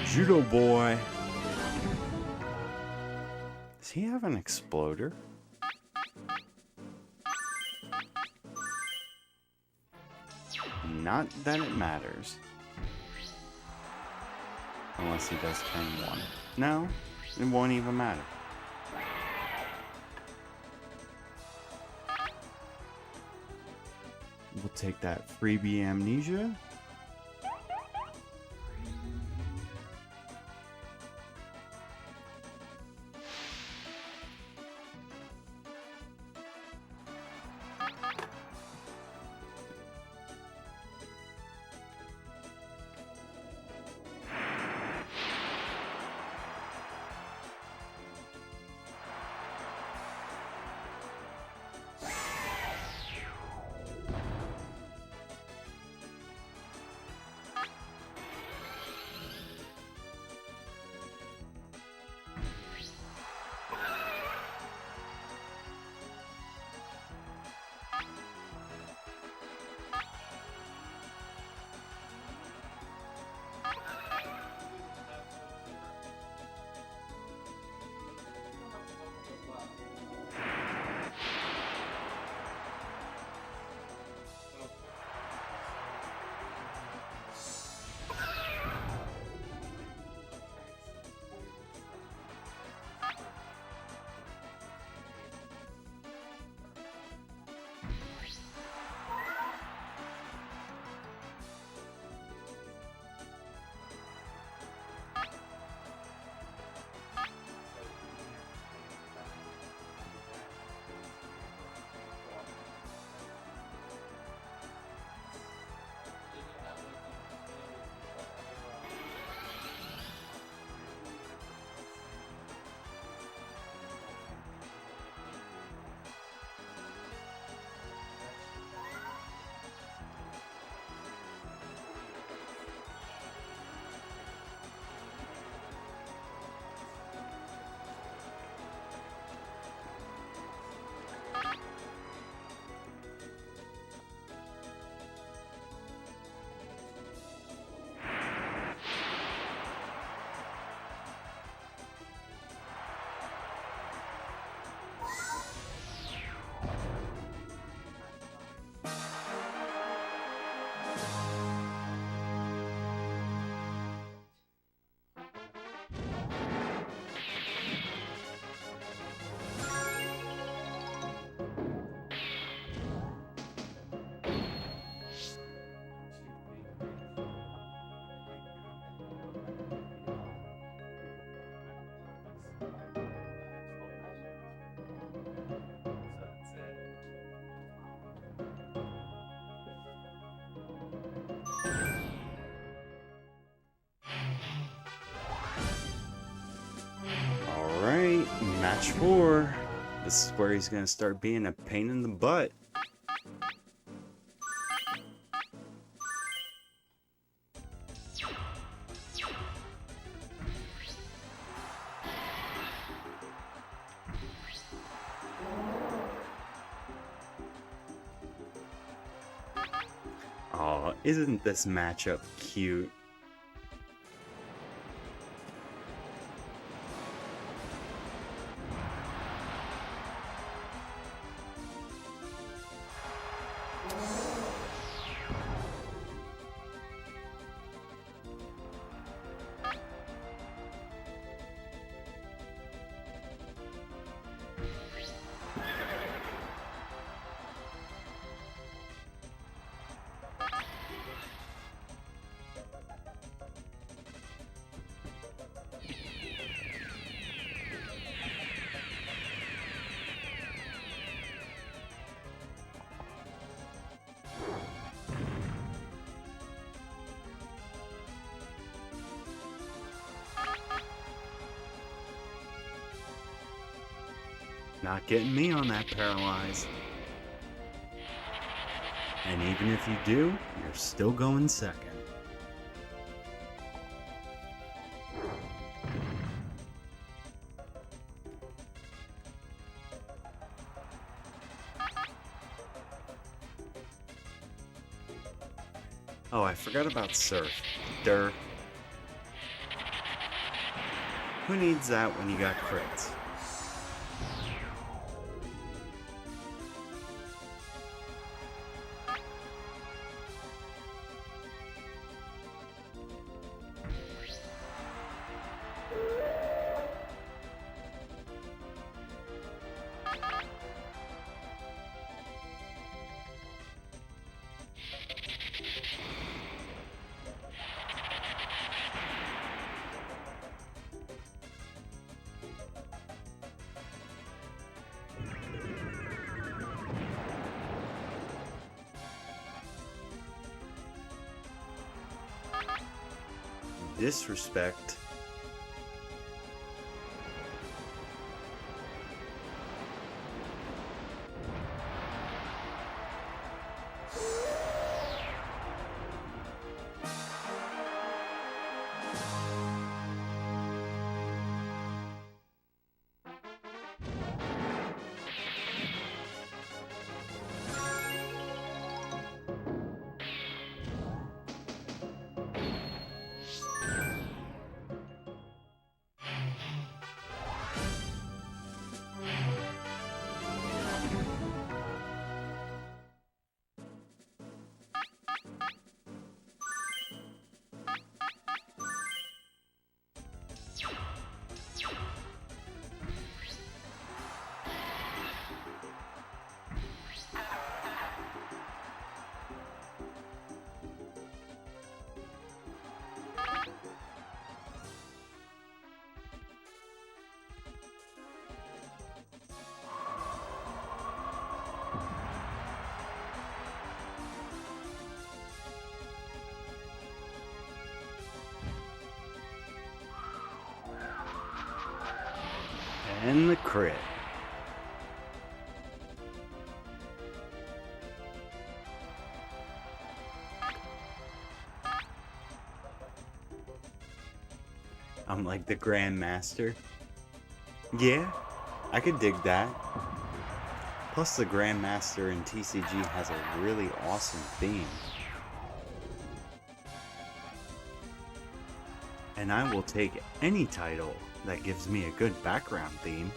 Judo boy. Does he have an exploder? Not that it matters. Unless he does turn 1. No, it won't even matter. We'll take that freebie Amnesia. Alright, match 4. This is where he's gonna start being a pain in the butt. Aw, isn't this matchup cute? not getting me on that paralyzed. And even if you do, you're still going second. Oh, I forgot about surf. Durr. Who needs that when you got crits? Disrespect. And the crit. I'm like the Grandmaster. Yeah, I could dig that. Plus the Grandmaster in TCG has a really awesome theme. And I will take any title that gives me a good background theme.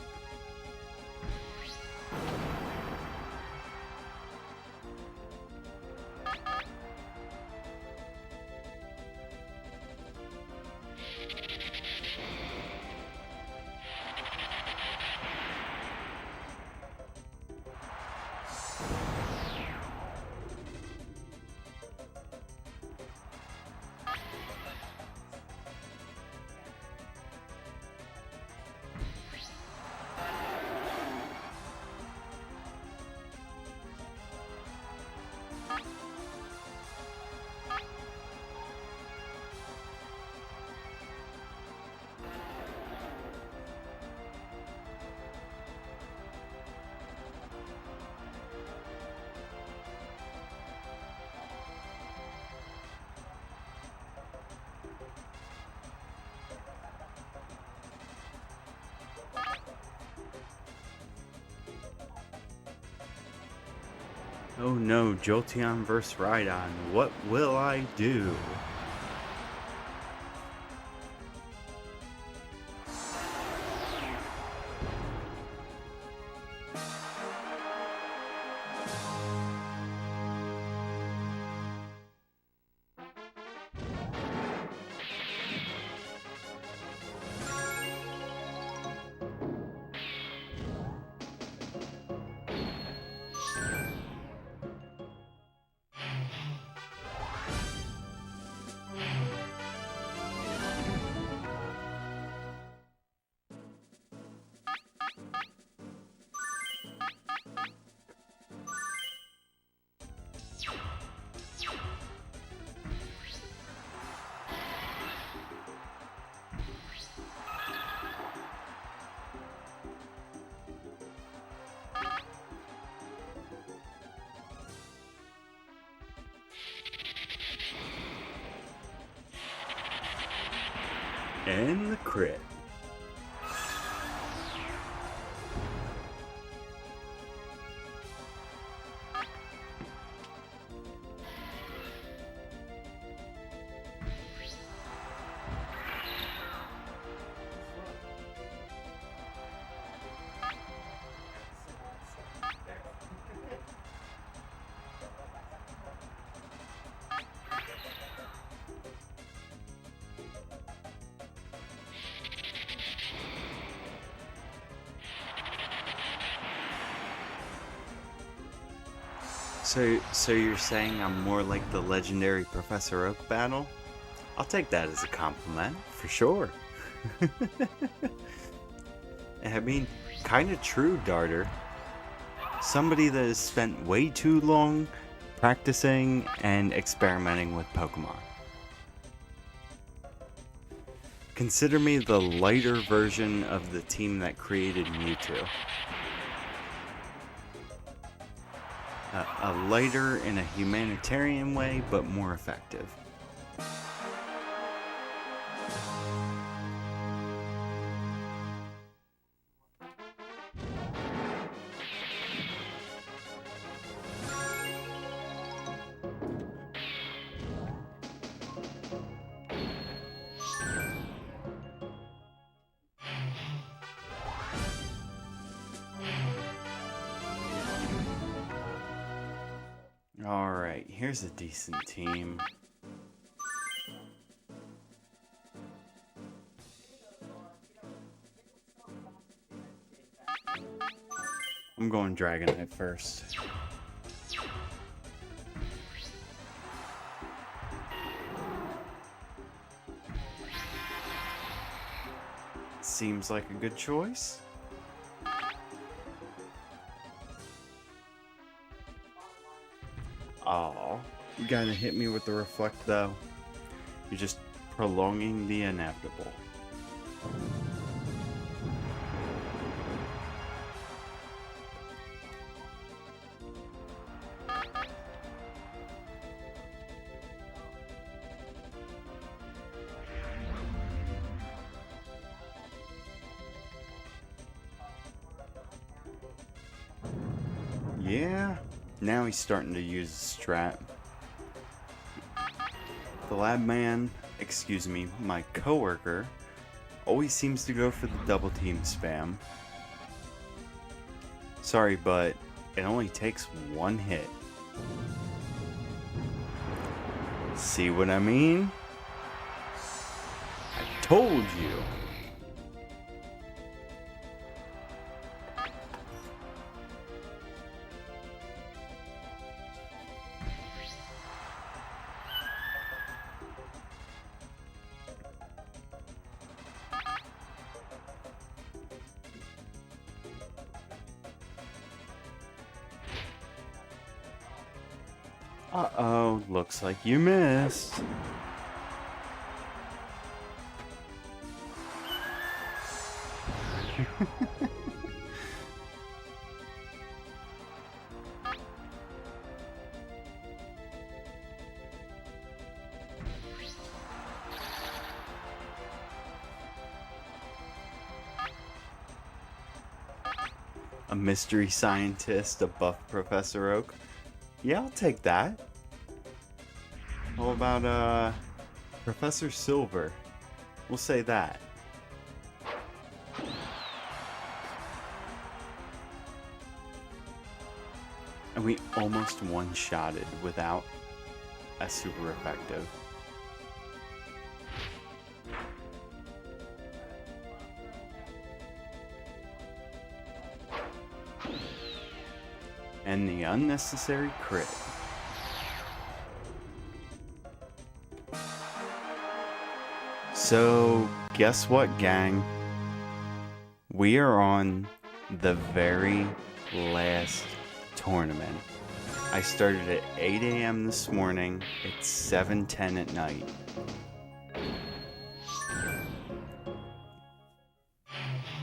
Oh no, Jolteon vs. Rhydon, what will I do? And the crit. So you're saying I'm more like the legendary Professor Oak battle? I'll take that as a compliment, for sure. I mean, kinda true, Darter. Somebody that has spent way too long practicing and experimenting with Pokemon. Consider me the lighter version of the team that created Mewtwo. A lighter in a humanitarian way, but more effective. Alright, here's a decent team. I'm going Dragonite first. Seems like a good choice. Oh, you gotta hit me with the reflect though. You're just prolonging the inevitable. Yeah, now he's starting to use the strat. The lab man, excuse me, my coworker, always seems to go for the double team spam. Sorry, but it only takes one hit. See what I mean? I told you. Uh-oh, looks like you missed. A mystery scientist, a buff Professor Oak. Yeah, I'll take that. How about, Professor Silver? We'll say that. And we almost one-shotted without a super effective. And the unnecessary crit. So, guess what, gang? We are on the very last tournament. I started at 8 a.m. this morning. It's 7:10 at night.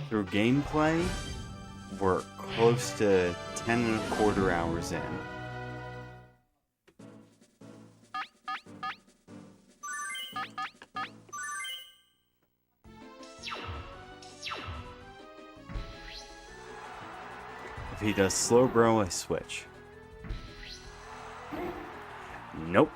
Through gameplay, we're close to 10 and a quarter hours in. If he does slow bro, I switch. Nope.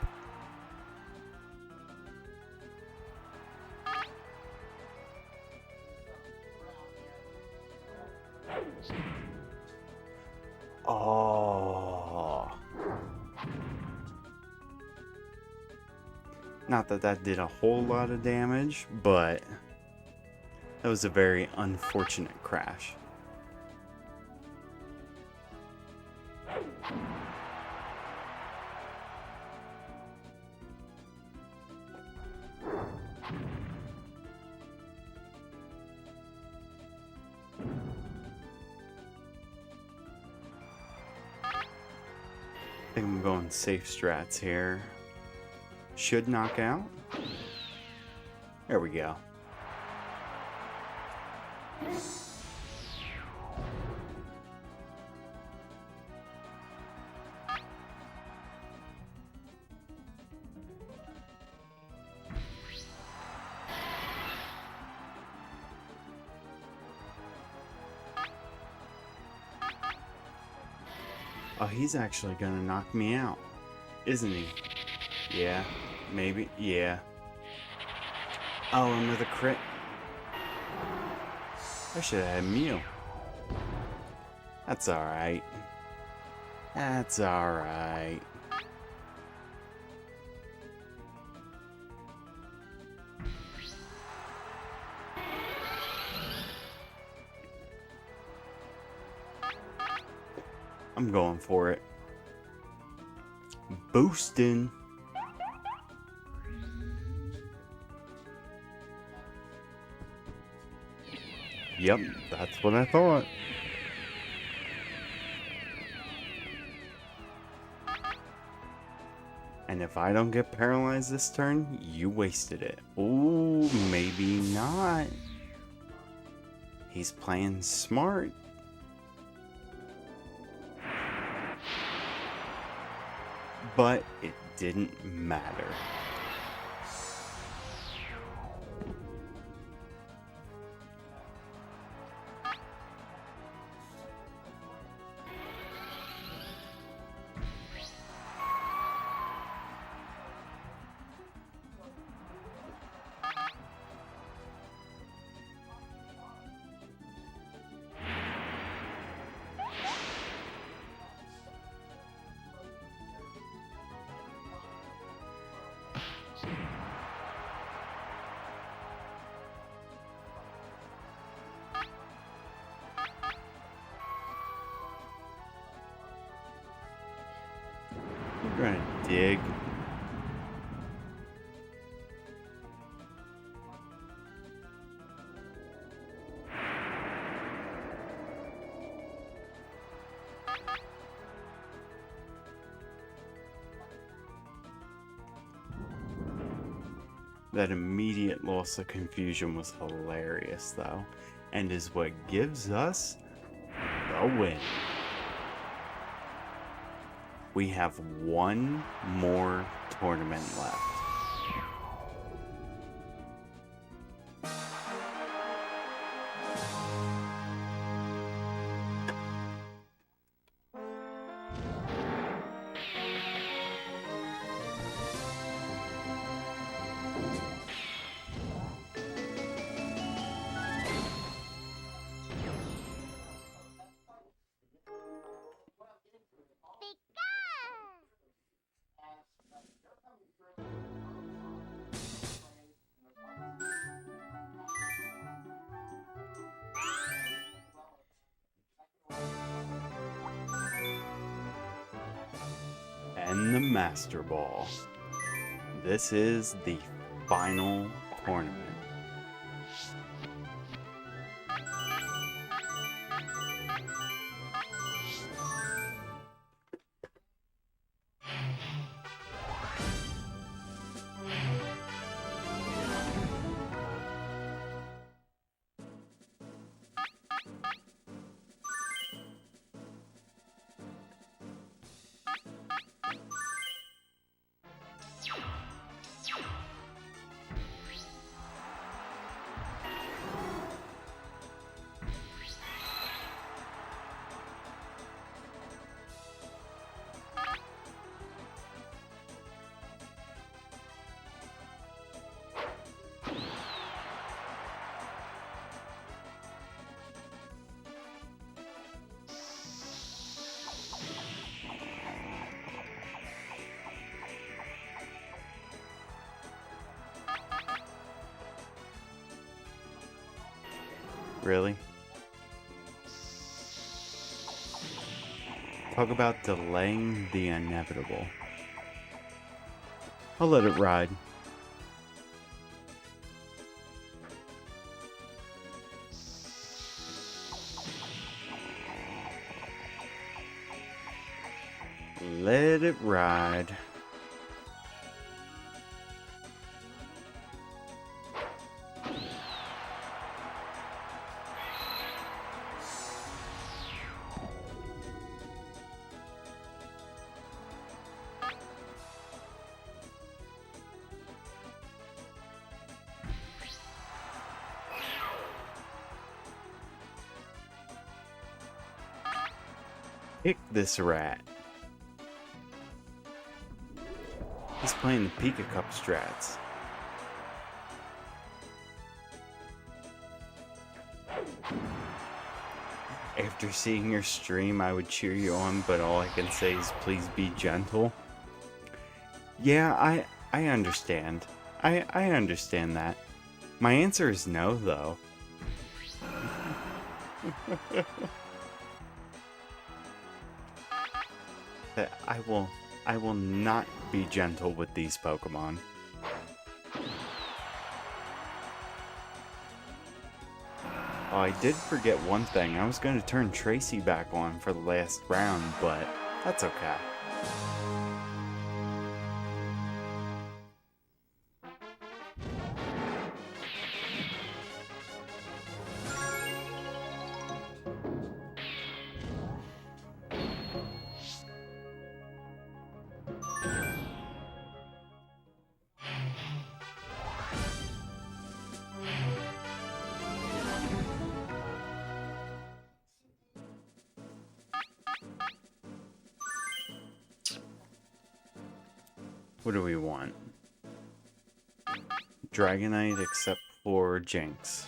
Oh. Not that that did a whole lot of damage, but that was a very unfortunate crash. I think I'm going safe strats here. Should knock out. There we go. Oh, he's actually gonna knock me out, isn't he? Yeah, maybe, yeah. Oh, another crit. I should have had Mew. That's alright. That's alright. I'm going for it. Boosting. Yep, that's what I thought. And if I don't get paralyzed this turn, you wasted it. Ooh, maybe not. He's playing smart. But it didn't matter. You're gonna dig. That immediate loss of confusion was hilarious, though, and is what gives us the win. We have one more tournament left. And the Master Ball. This is the final tournament. Really? Talk about delaying the inevitable. I'll let it ride. Let it ride. Pick this rat. He's playing the Pika Cup strats. After seeing your stream, I would cheer you on, but all I can say is please be gentle. Yeah, I understand. I understand that. My answer is no, though. That I will not be gentle with these Pokemon. Oh, I did forget one thing. I was going to turn Tracy back on for the last round, but that's okay. What do we want? Dragonite except for Jinx.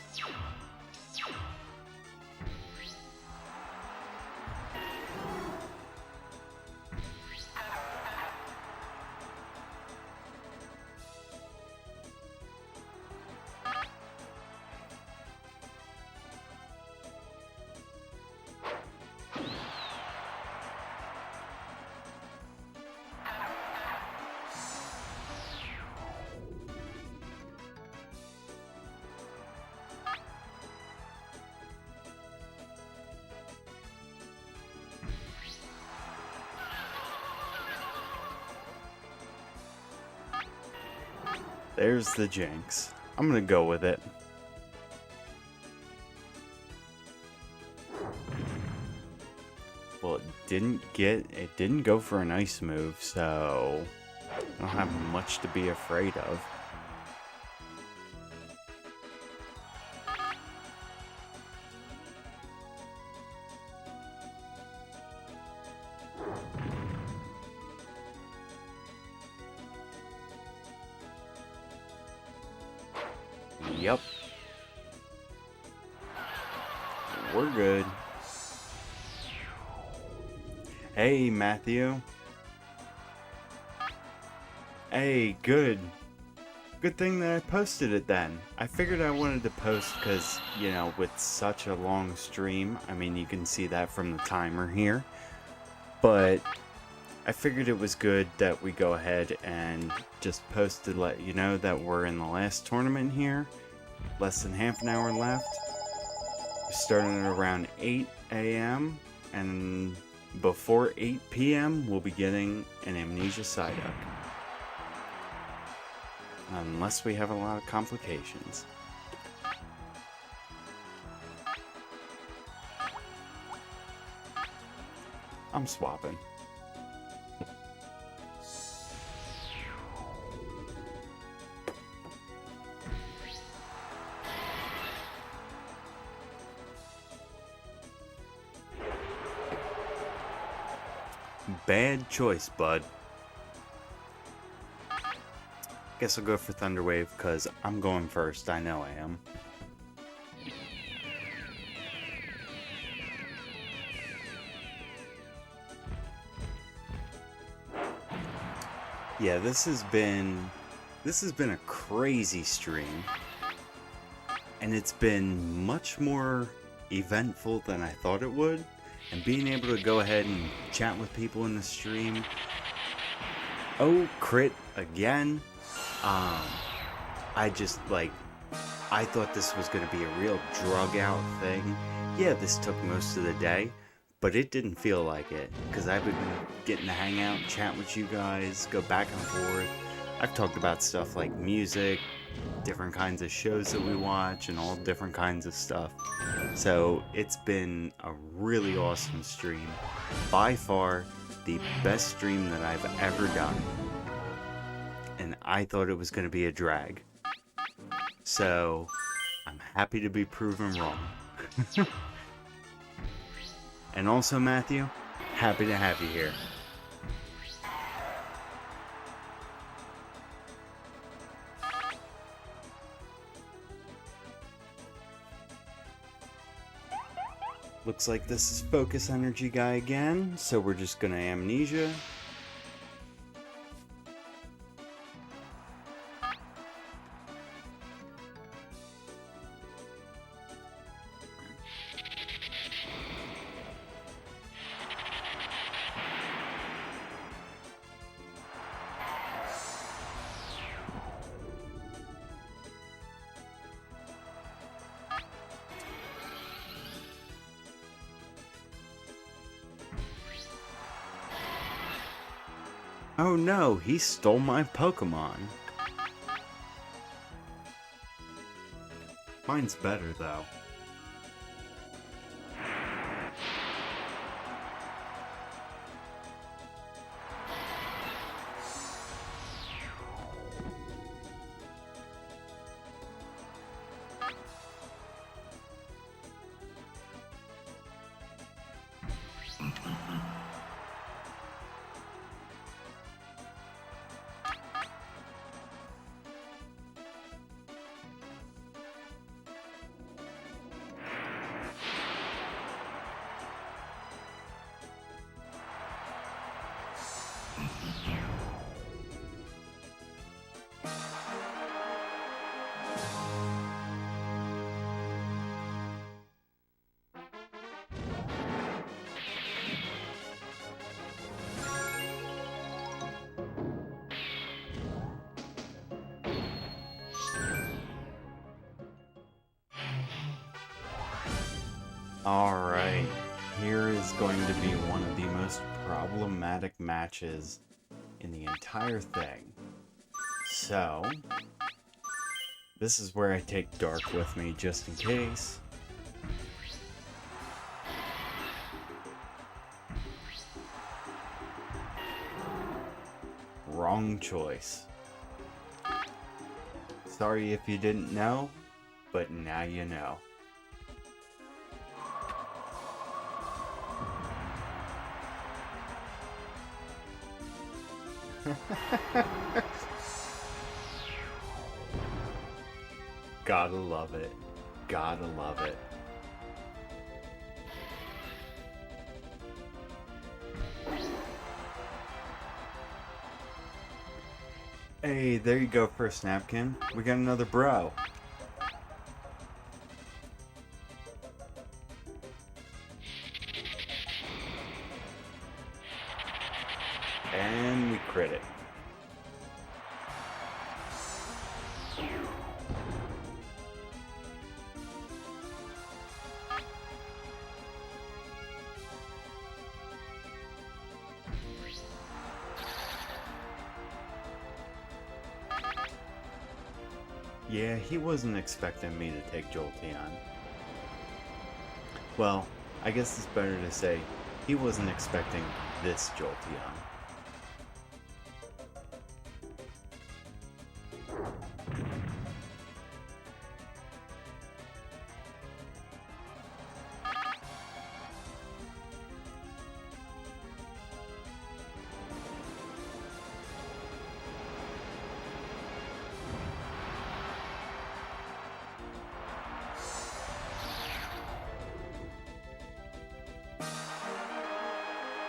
There's the Jinx. I'm gonna go with it. Well, it didn't go for an ice move, so I don't have much to be afraid of. Yep. We're good. Hey, Matthew. Hey, good. Good thing that I posted it then. I figured I wanted to post because, you know, with such a long stream, I mean, you can see that from the timer here. But I figured it was good that we go ahead and just post to let you know that we're in the last tournament here. Less than half an hour left. We started at around 8 a.m. and before 8 p.m. we'll be getting an Amnesia Psyduck. Unless we have a lot of complications. I'm swapping. Bad choice, bud. Guess I'll go for Thunder Wave because I'm going first. I know I am. Yeah, this has been a crazy stream. and it's been much more eventful than I thought it would. And being able to go ahead and chat with people in the stream. Oh, crit again. I just, like, I thought this was going to be a real drug out thing. Yeah, this took most of the day, but it didn't feel like it, because I've been getting to hang out, chat with you guys, go back and forth. I've talked about stuff like music, different kinds of shows that we watch, and all different kinds of stuff. So it's been a really awesome stream. By far, the best stream that I've ever done. And I thought it was going to be a drag. So, I'm happy to be proven wrong. And also, Matthew, happy to have you here. Looks like this is Focus Energy Guy again, so we're just gonna Amnesia. Oh no, he stole my Pokemon. Mine's better though. Alright, here is going to be one of the most problematic matches in the entire thing. So, this is where I take Dark with me just in case. Wrong choice. Sorry if you didn't know, but now you know. Gotta love it. Gotta love it. Hey, there you go, First Napkin. We got another bro. And we crit it. Yeah, he wasn't expecting me to take Jolteon. Well, I guess it's better to say he wasn't expecting this Jolteon.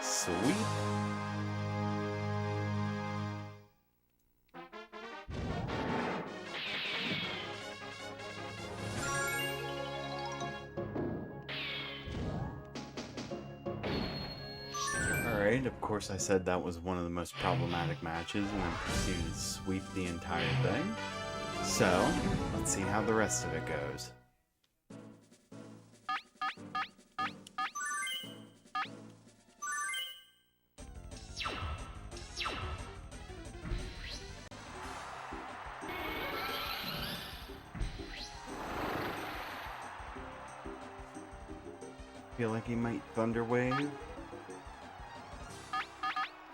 Sweet. Alright, of course I said that was one of the most problematic matches and then proceeded to sweep the entire thing. So, let's see how the rest of it goes. Feel like he might Thunder Wave,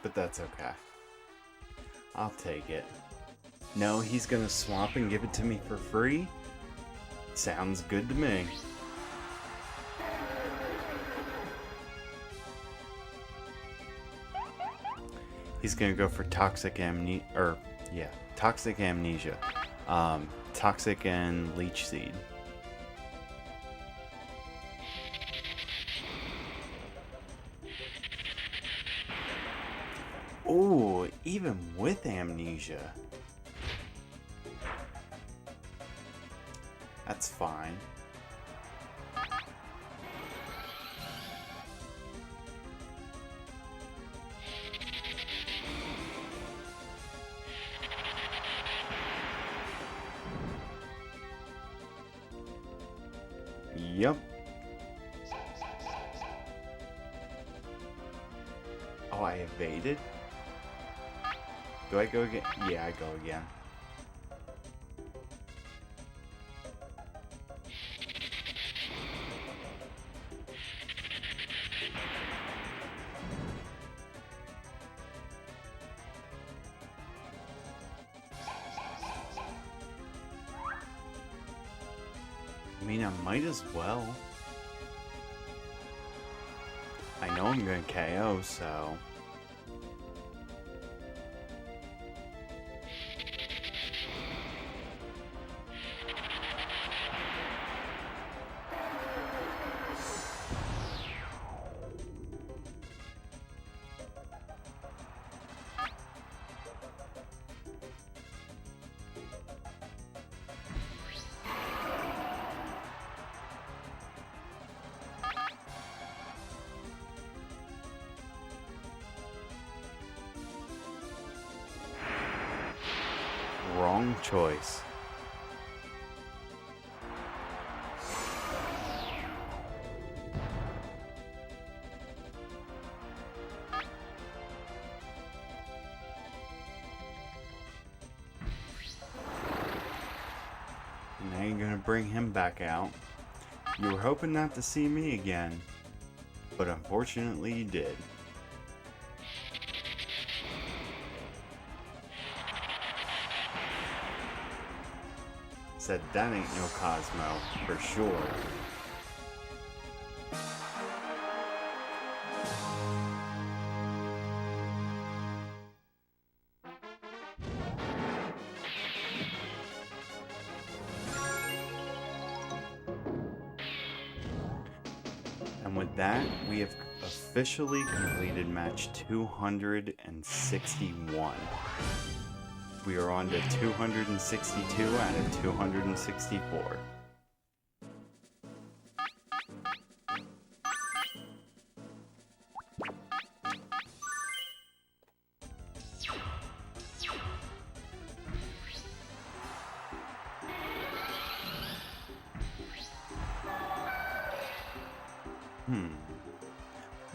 but that's okay. I'll take it. No, he's gonna swap and give it to me for free? Sounds good to me. He's gonna go for Toxic Amnesia, Toxic Amnesia. Toxic and Leech Seed. Ooh, even with Amnesia. That's fine. Yep. Oh, I evaded? Do I go again? Yeah, I go again. I mean, I might as well. I know I'm going to KO, so... Wrong choice. Now you're gonna bring him back out. You were hoping not to see me again, but unfortunately you did. Said that ain't no Cosmo, for sure. And with that, we have officially completed match 261. We are on to 262 out of 264.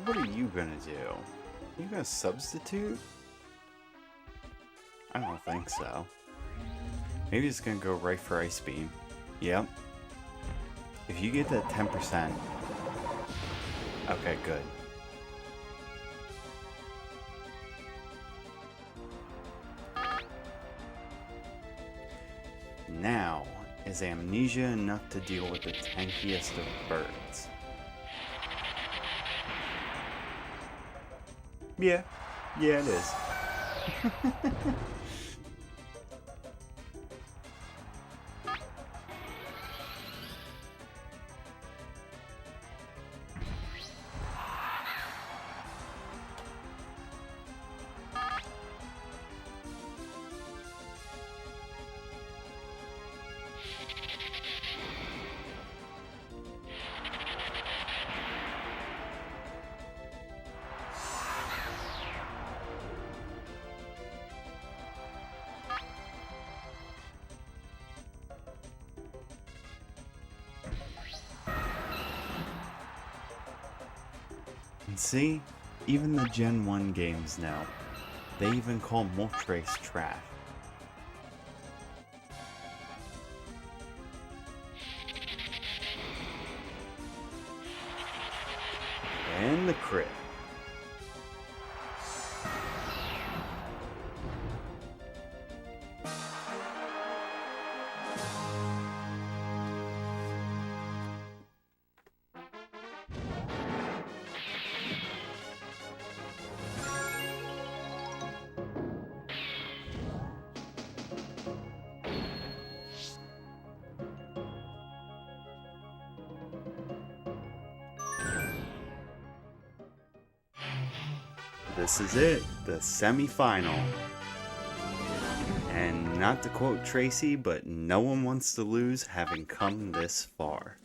What are you gonna do? You gonna substitute? I don't think so. Maybe it's gonna go right for Ice Beam. Yep. If you get that 10%. Okay, good. Now, is Amnesia enough to deal with the tankiest of birds? Yeah. Yeah, it is. See, even the Gen 1 games now, they even call Moltres trash. And the crit. This is it, the semi-final. And not to quote Tracy, but no one wants to lose having come this far.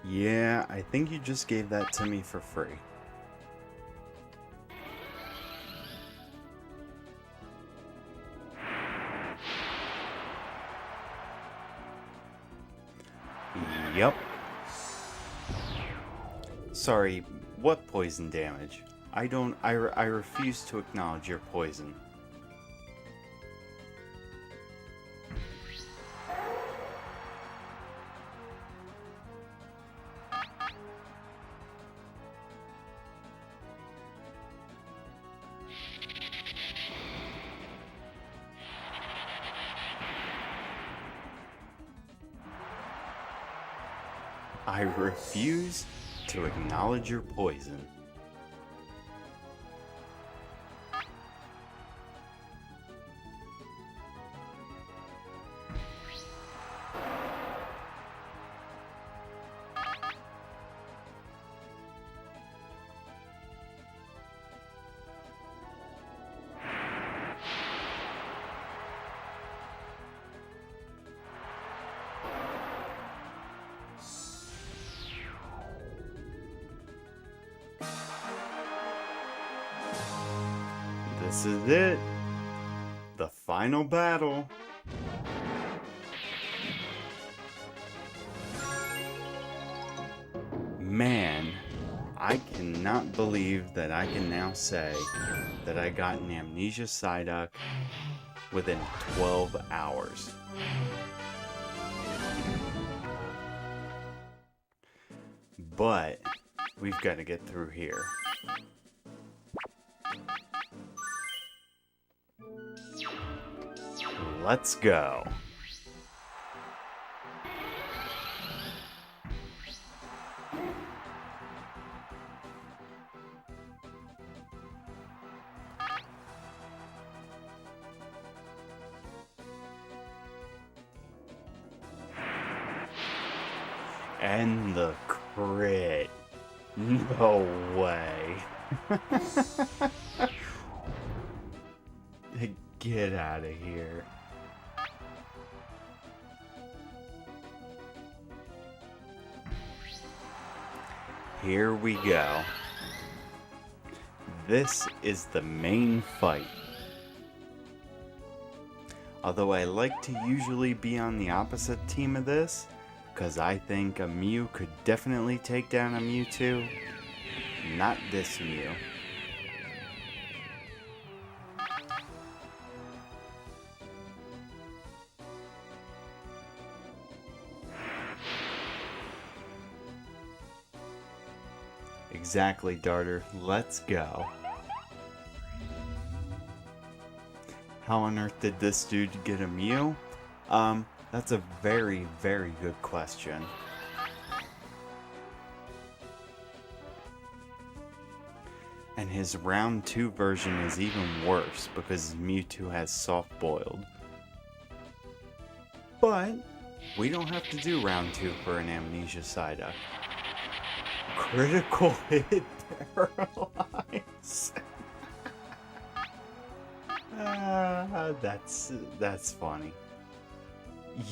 Yeah, I think you just gave that to me for free. Yep. Sorry, what poison damage? I refuse to acknowledge your poison. I refuse to acknowledge your poison. This is it. The final battle. Man, I cannot believe that I can now say that I got an Amnesia Psyduck within 12 hours. But we've got to get through here. Let's go. And the crit. No way. Get out of here. Here we go. This is the main fight. Although I like to usually be on the opposite team of this, because I think a Mew could definitely take down a Mewtwo. Not this Mew. Exactly, Darter. Let's go. How on earth did this dude get a Mew? That's a very, very good question. And his round 2 version is even worse because Mewtwo has soft boiled. But We don't have to do round 2 for an Amnesia Psyduck. Critical hit paralyze. That's funny.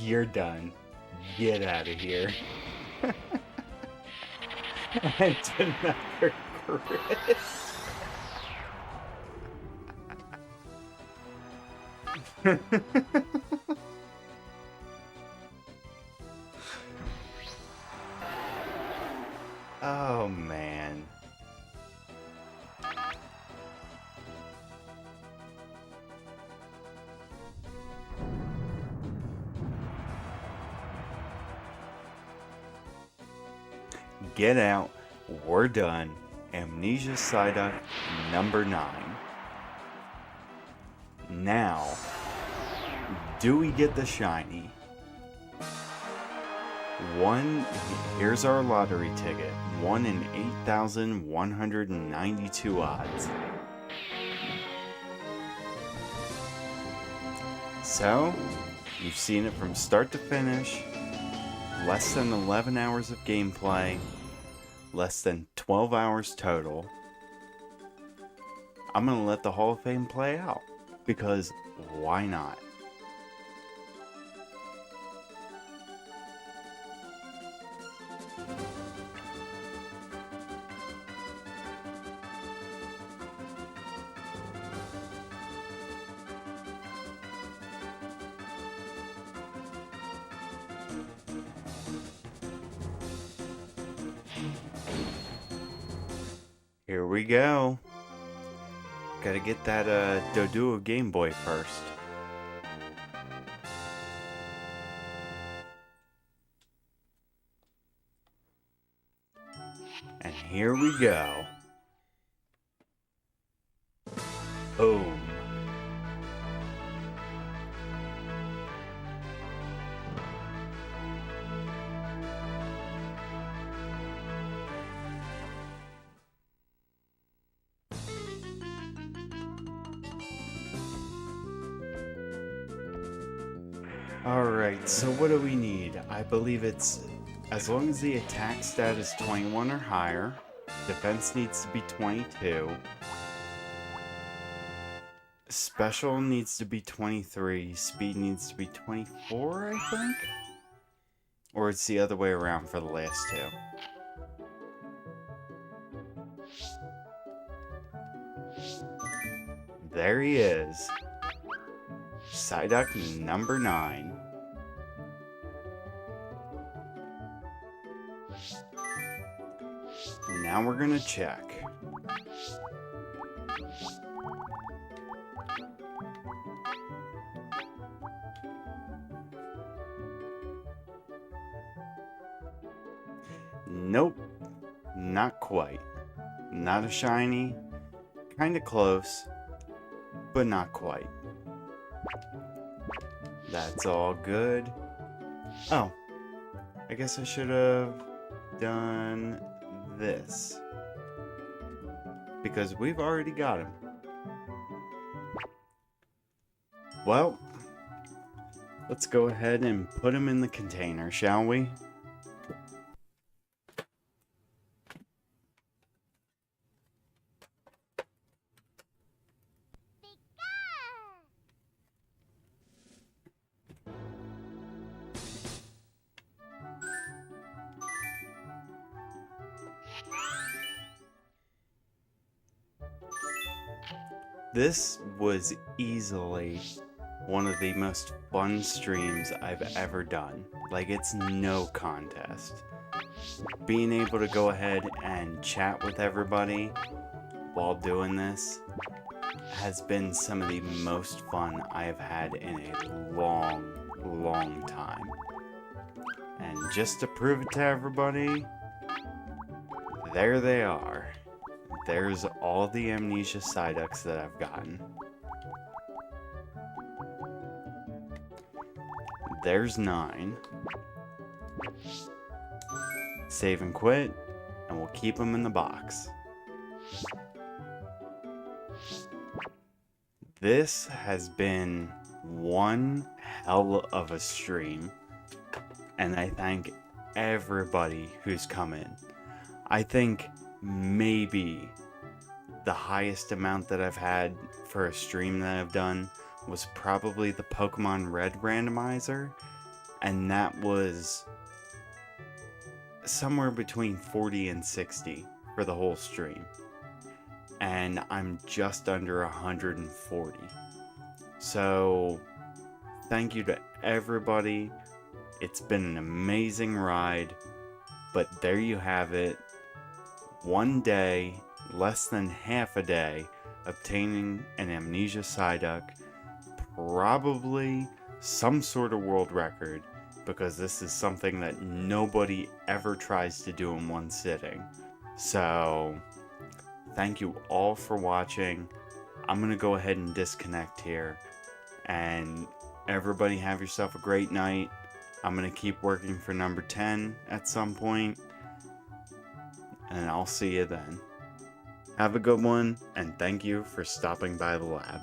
You're done. Get out of here. And another crit. Oh man. Get out. We're done. Amnesia Psyduck number 9. Now, do we get the shiny? Here's our lottery ticket. 1 in 8,192 odds. So, you've seen it from start to finish. Less than 11 hours of gameplay. Less than 12 hours total. I'm gonna let the Hall of Fame play out. Because why not? Here we go. Gotta get that Doduo Game Boy first. And here we go. Boom. Alright, so what do we need? I believe it's, as long as the attack stat is 21 or higher, defense needs to be 22, special needs to be 23, speed needs to be 24, I think? Or it's the other way around for the last two. There he is. Psyduck number 9. Now we're gonna check. Nope, not quite. Not a shiny, kinda close, but not quite. That's all good. Oh, I guess I should have done this. Because we've already got him. Well, let's go ahead and put him in the container, shall we? This was easily one of the most fun streams I've ever done. Like, it's no contest. Being able to go ahead and chat with everybody while doing this has been some of the most fun I have had in a long, long time. And just to prove it to everybody, there they are. There's all the Amnesia Psyducks that I've gotten. There's 9. Save and quit, and we'll keep them in the box. This has been one hell of a stream. and I thank everybody who's come in. I think maybe the highest amount that I've had for a stream that I've done was probably the Pokemon Red randomizer, and that was somewhere between 40 and 60 for the whole stream. And I'm just under 140. So, thank you to everybody. It's been an amazing ride, but there you have it. One day, less than half a day, obtaining an Amnesia Psyduck, probably some sort of world record, because this is something that nobody ever tries to do in one sitting. So, thank you all for watching. I'm going to go ahead and disconnect here, and everybody have yourself a great night. I'm going to keep working for number 10 at some point, and I'll see you then. Have a good one, and thank you for stopping by the lab.